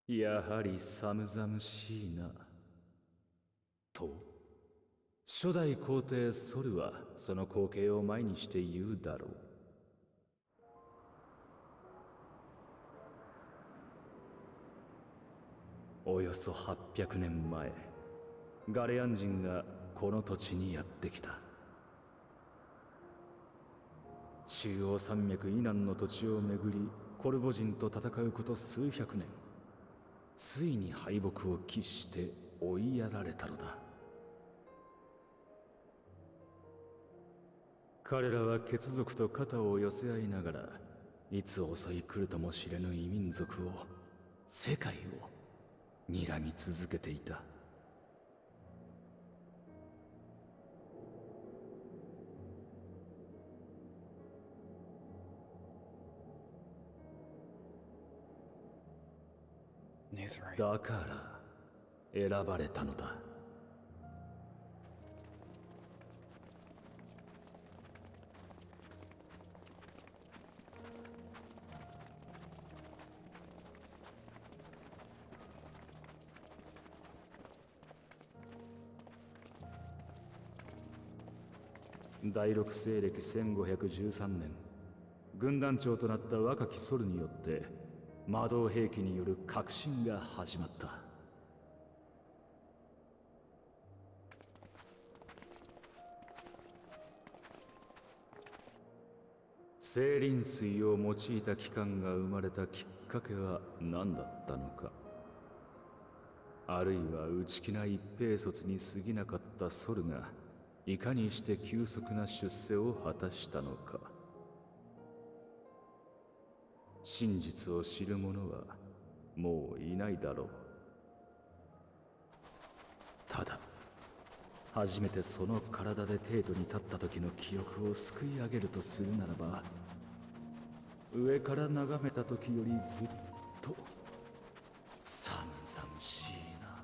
やはり寒々しいな。と、初代皇帝ソルはその光景を前にして言うだろう。およそ800年前、ガレアン人がこの土地にやってきた。中央山脈以南の土地をめぐり、コルボ人と戦うこと数百年。ついに敗北を喫して追いやられたのだ。彼らは血族と肩を寄せ合いながら、いつ襲い来るとも知れぬ異民族を、世界を睨み続けていた。だから選ばれたのだ。第六西暦1513年、軍団長となった若きソルによって魔導兵器による革新が始まった。精靈水を用いた機関が生まれたきっかけは何だったのか、あるいは内気な一兵卒に過ぎなかったソルがいかにして急速な出世を果たしたのか。真実を知る者はもういないだろう。ただ初めてその体で帝都に立った時の記憶をすくい上げるとするならば、上から眺めた時よりずっと寒々しいな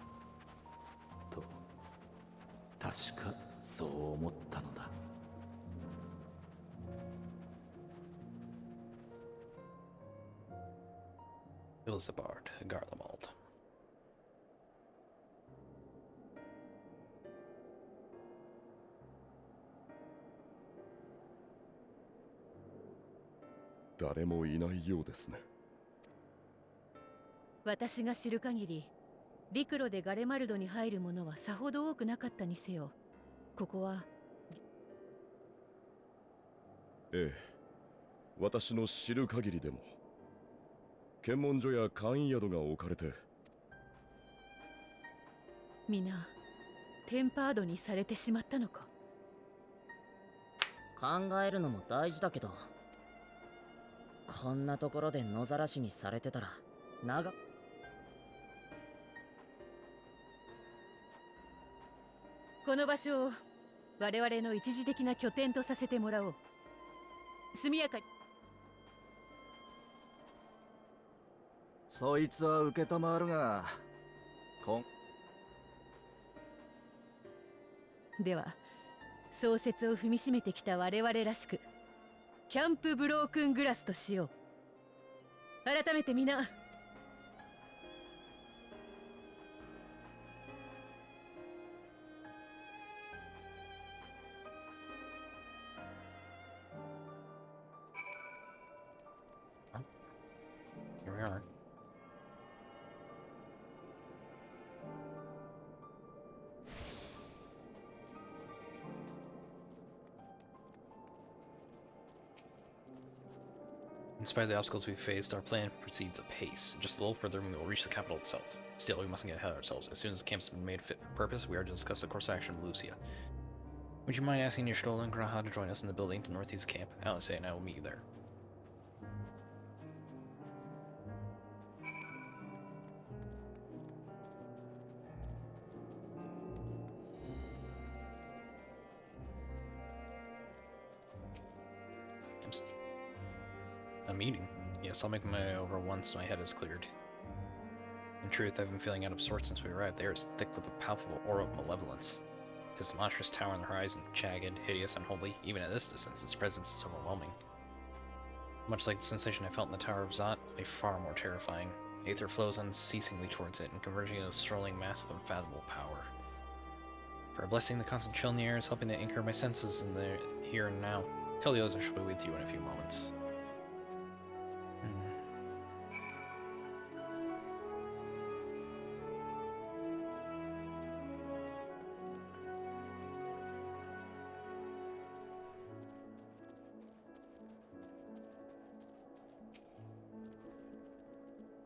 と、確かそう思ったのだ。Ilzabard Garlemald. 誰もいないようですね。私が知る限り、陸路でガレマルドに入る者はさほど多くなかったにせよ、ここは。ええ、私の知る限りでも検問所や簡易宿が置かれて、皆テンパードにされてしまったのか。考えるのも大事だけど、こんなところで野ざらしにされてたらこの場所を我々の一時的な拠点とさせてもらおう。速やかに。そいつは受けたまわるが、では創設を踏みしめてきた我々らしく、キャンプブロークングラスとしよう。改めて皆Here we are. In spite of the obstacles we've faced, our plan proceeds apace. Just a little further and we will reach the capital itself. Still, we mustn't get ahead of ourselves. As soon as the camp's been made fit for purpose, we are to discuss the course of action with Lucia. Would you mind asking your Shkola and Graha to join us in the building to northeast camp? Alice and I will meet you there. A meeting? Yes, I'll make my way over once my head is cleared. In truth, I've been feeling out of sorts since we arrived. The air is thick with a palpable aura of malevolence. 'Tis the monstrous tower on the horizon, jagged, hideous, unholy. Even at this distance, its presence is overwhelming. Much like the sensation I felt in the Tower of Zot, only far more terrifying. Aether flows unceasingly towards it, and converging into a swirling mass of unfathomable power. For a blessing, the constant chill in the air is helping to anchor my senses in the here and now. Tell the others I shall be with you in a few moments.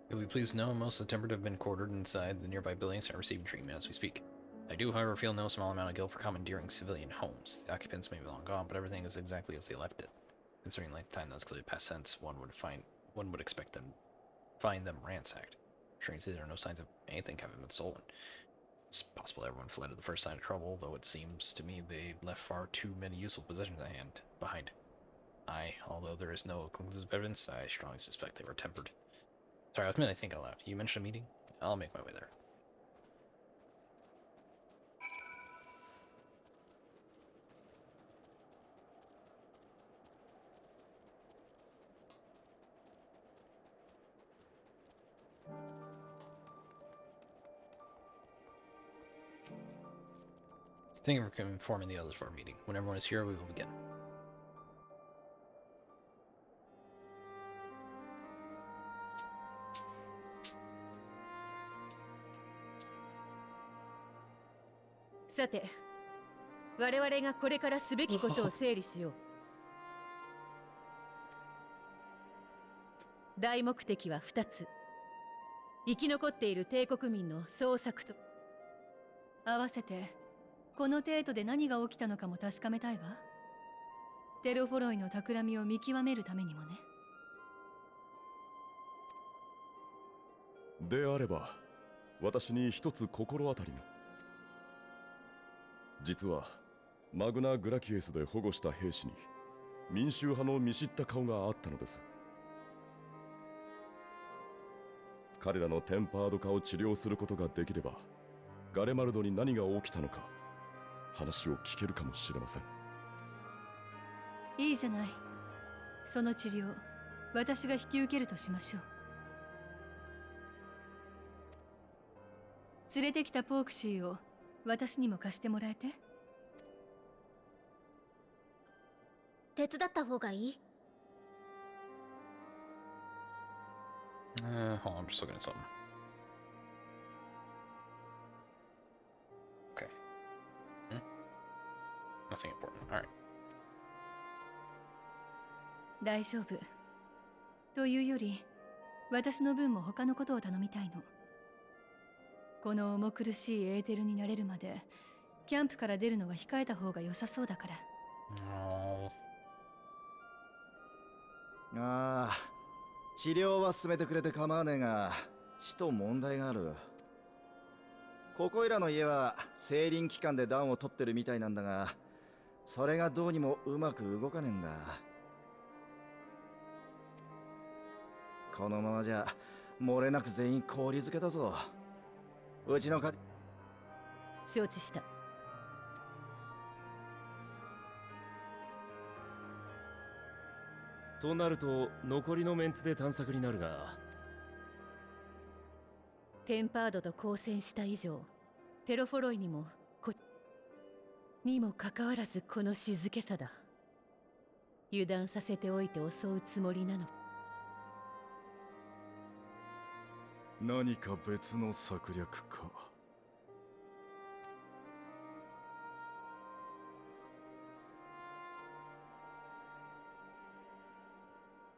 You'll be pleased to know most of the timber have been quartered inside the nearby buildings and are receiving treatment as we speak. I do, however, feel no small amount of guilt for commandeering civilian homes. The occupants may be long gone, but everything is exactly as they left it. Considering the length of time that's clearly past since, one would expect them find them ransacked. Strangely, there are no signs of anything having been stolen. It's possible everyone fled at the first sign of trouble, though it seems to me they left far too many useful possessions behind. Although there is no conclusive evidence, I strongly suspect they were tempered. Sorry, I was merely thinking aloud. You mentioned a meeting? I'll make my way there. Thank you for informing the others for our meeting. When everyone is here, we will begin.さて、我々がこれからすべきことを整理しよう。大目的は2つ。生き残っている帝国民の捜索と合わせてこの程度で何が起きたのかも確かめたいわ。テロフォロイの企みを見極めるためにもね。であれば私に一つ心当たりが。実はマグナ・グラキエスで保護した兵士に民衆派の見知った顔があったのです。彼らのテンパード化を治療することができればガレマルドに何が起きたのか話を聞けるかもしれません。いいじゃない。その治療私が引き受けるとしましょう。連れてきたポークシーを私にも貸してもらえて。手伝った方がいい？ Hold on, I'm just looking at something. Okay. Nothing important. Alright. 大丈夫。というより、私の分も他のことを頼みたいの。この重苦しいエーテルになれるまで、キャンプから出るのは控えた方が良さそうだから。ああ、治療は進めてくれて構わねえが、ちと問題がある。ここいらの家は成林期間で暖を取ってるみたいなんだが、それがどうにもうまく動かねえんだ。このままじゃ漏れなく全員氷漬けだぞ。うちのか承知した。となると残りのメンツで探索になるが、テンパードと交戦した以上、テロフォロイにもにもかかわらずこの静けさだ。油断させておいて襲うつもりなの。何か別の策略か。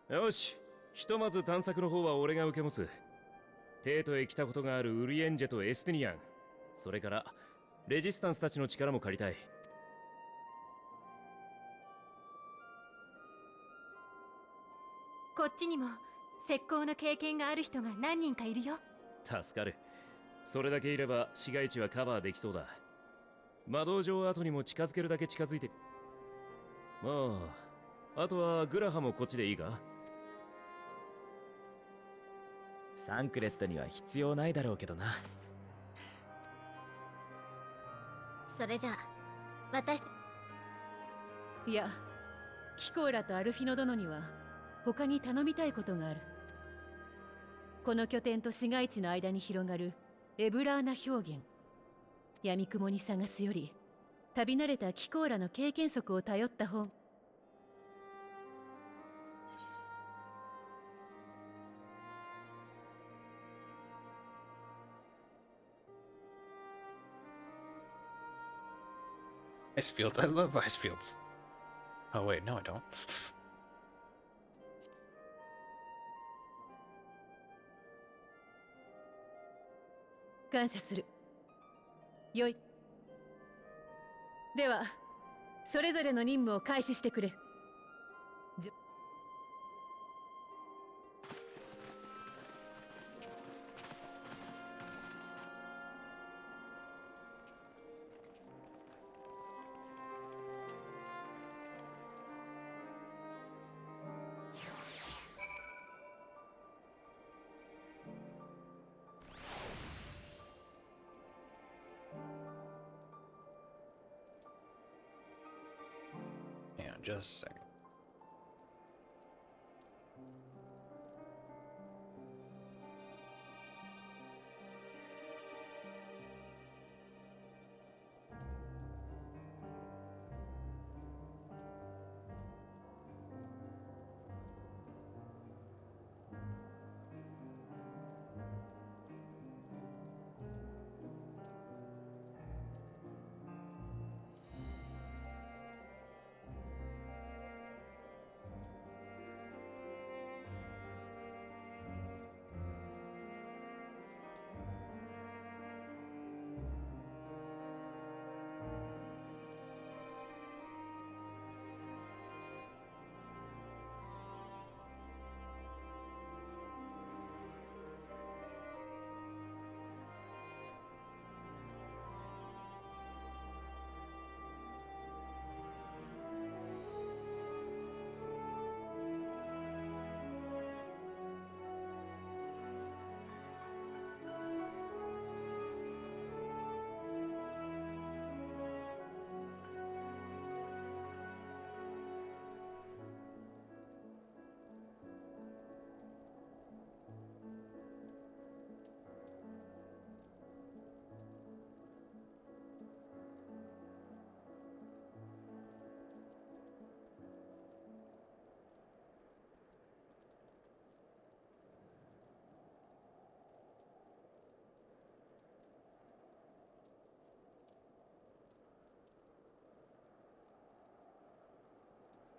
よし、ひとまず探索の方は俺が受け持つ。テートへ来たことがあるウリエンジェとエステニアン、それからレジスタンスたちの力も借りたい。こっちにも石膏の経験がある人が何人かいるよ。助かる。それだけいれば市街地はカバーできそうだ。魔導場跡にも近づけるだけ近づいて。まあ、あとはグラハもこっちでいいか。サンクレットには必要ないだろうけどな。それじゃあ私いや、キコーラとアルフィノ殿には他に頼みたいことがある。この拠点と市街地の間に広がるエブラーナ表現、闇雲に探すより旅慣れたキコーラの経験則を頼った方。Ice fields. I love ice fields. Oh wait, no I don't. 感謝する。よい。では、それぞれの任務を開始してくれ。Hang on just a second.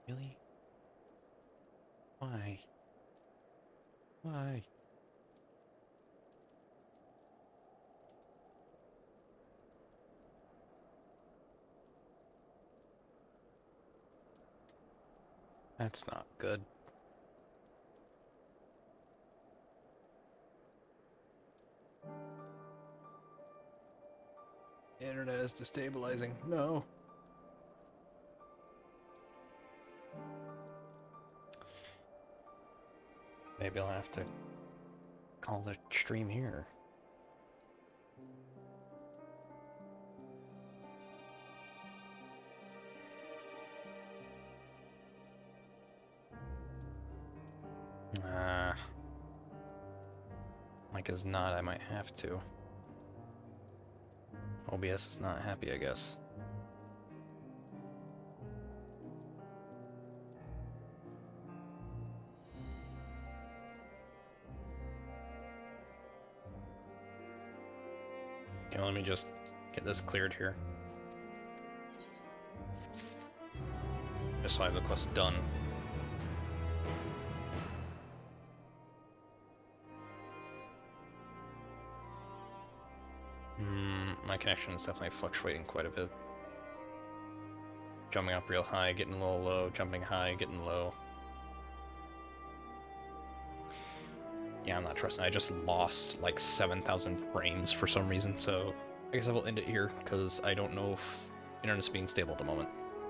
Really? Why? Why? That's not good. The internet is destabilizing. No. Maybe I'll have to call the stream here. Like as not, I might have to. OBS is not happy, I guess. Okay, let me just get this cleared here. Just so I have the quest done. My connection is definitely fluctuating quite a bit. Jumping up real high, getting a little low, jumping high, getting low. Yeah, I'm not trusting. I just lost like 7,000 frames for some reason, so I guess I will end it here because I don't know if internet's being stable at the moment.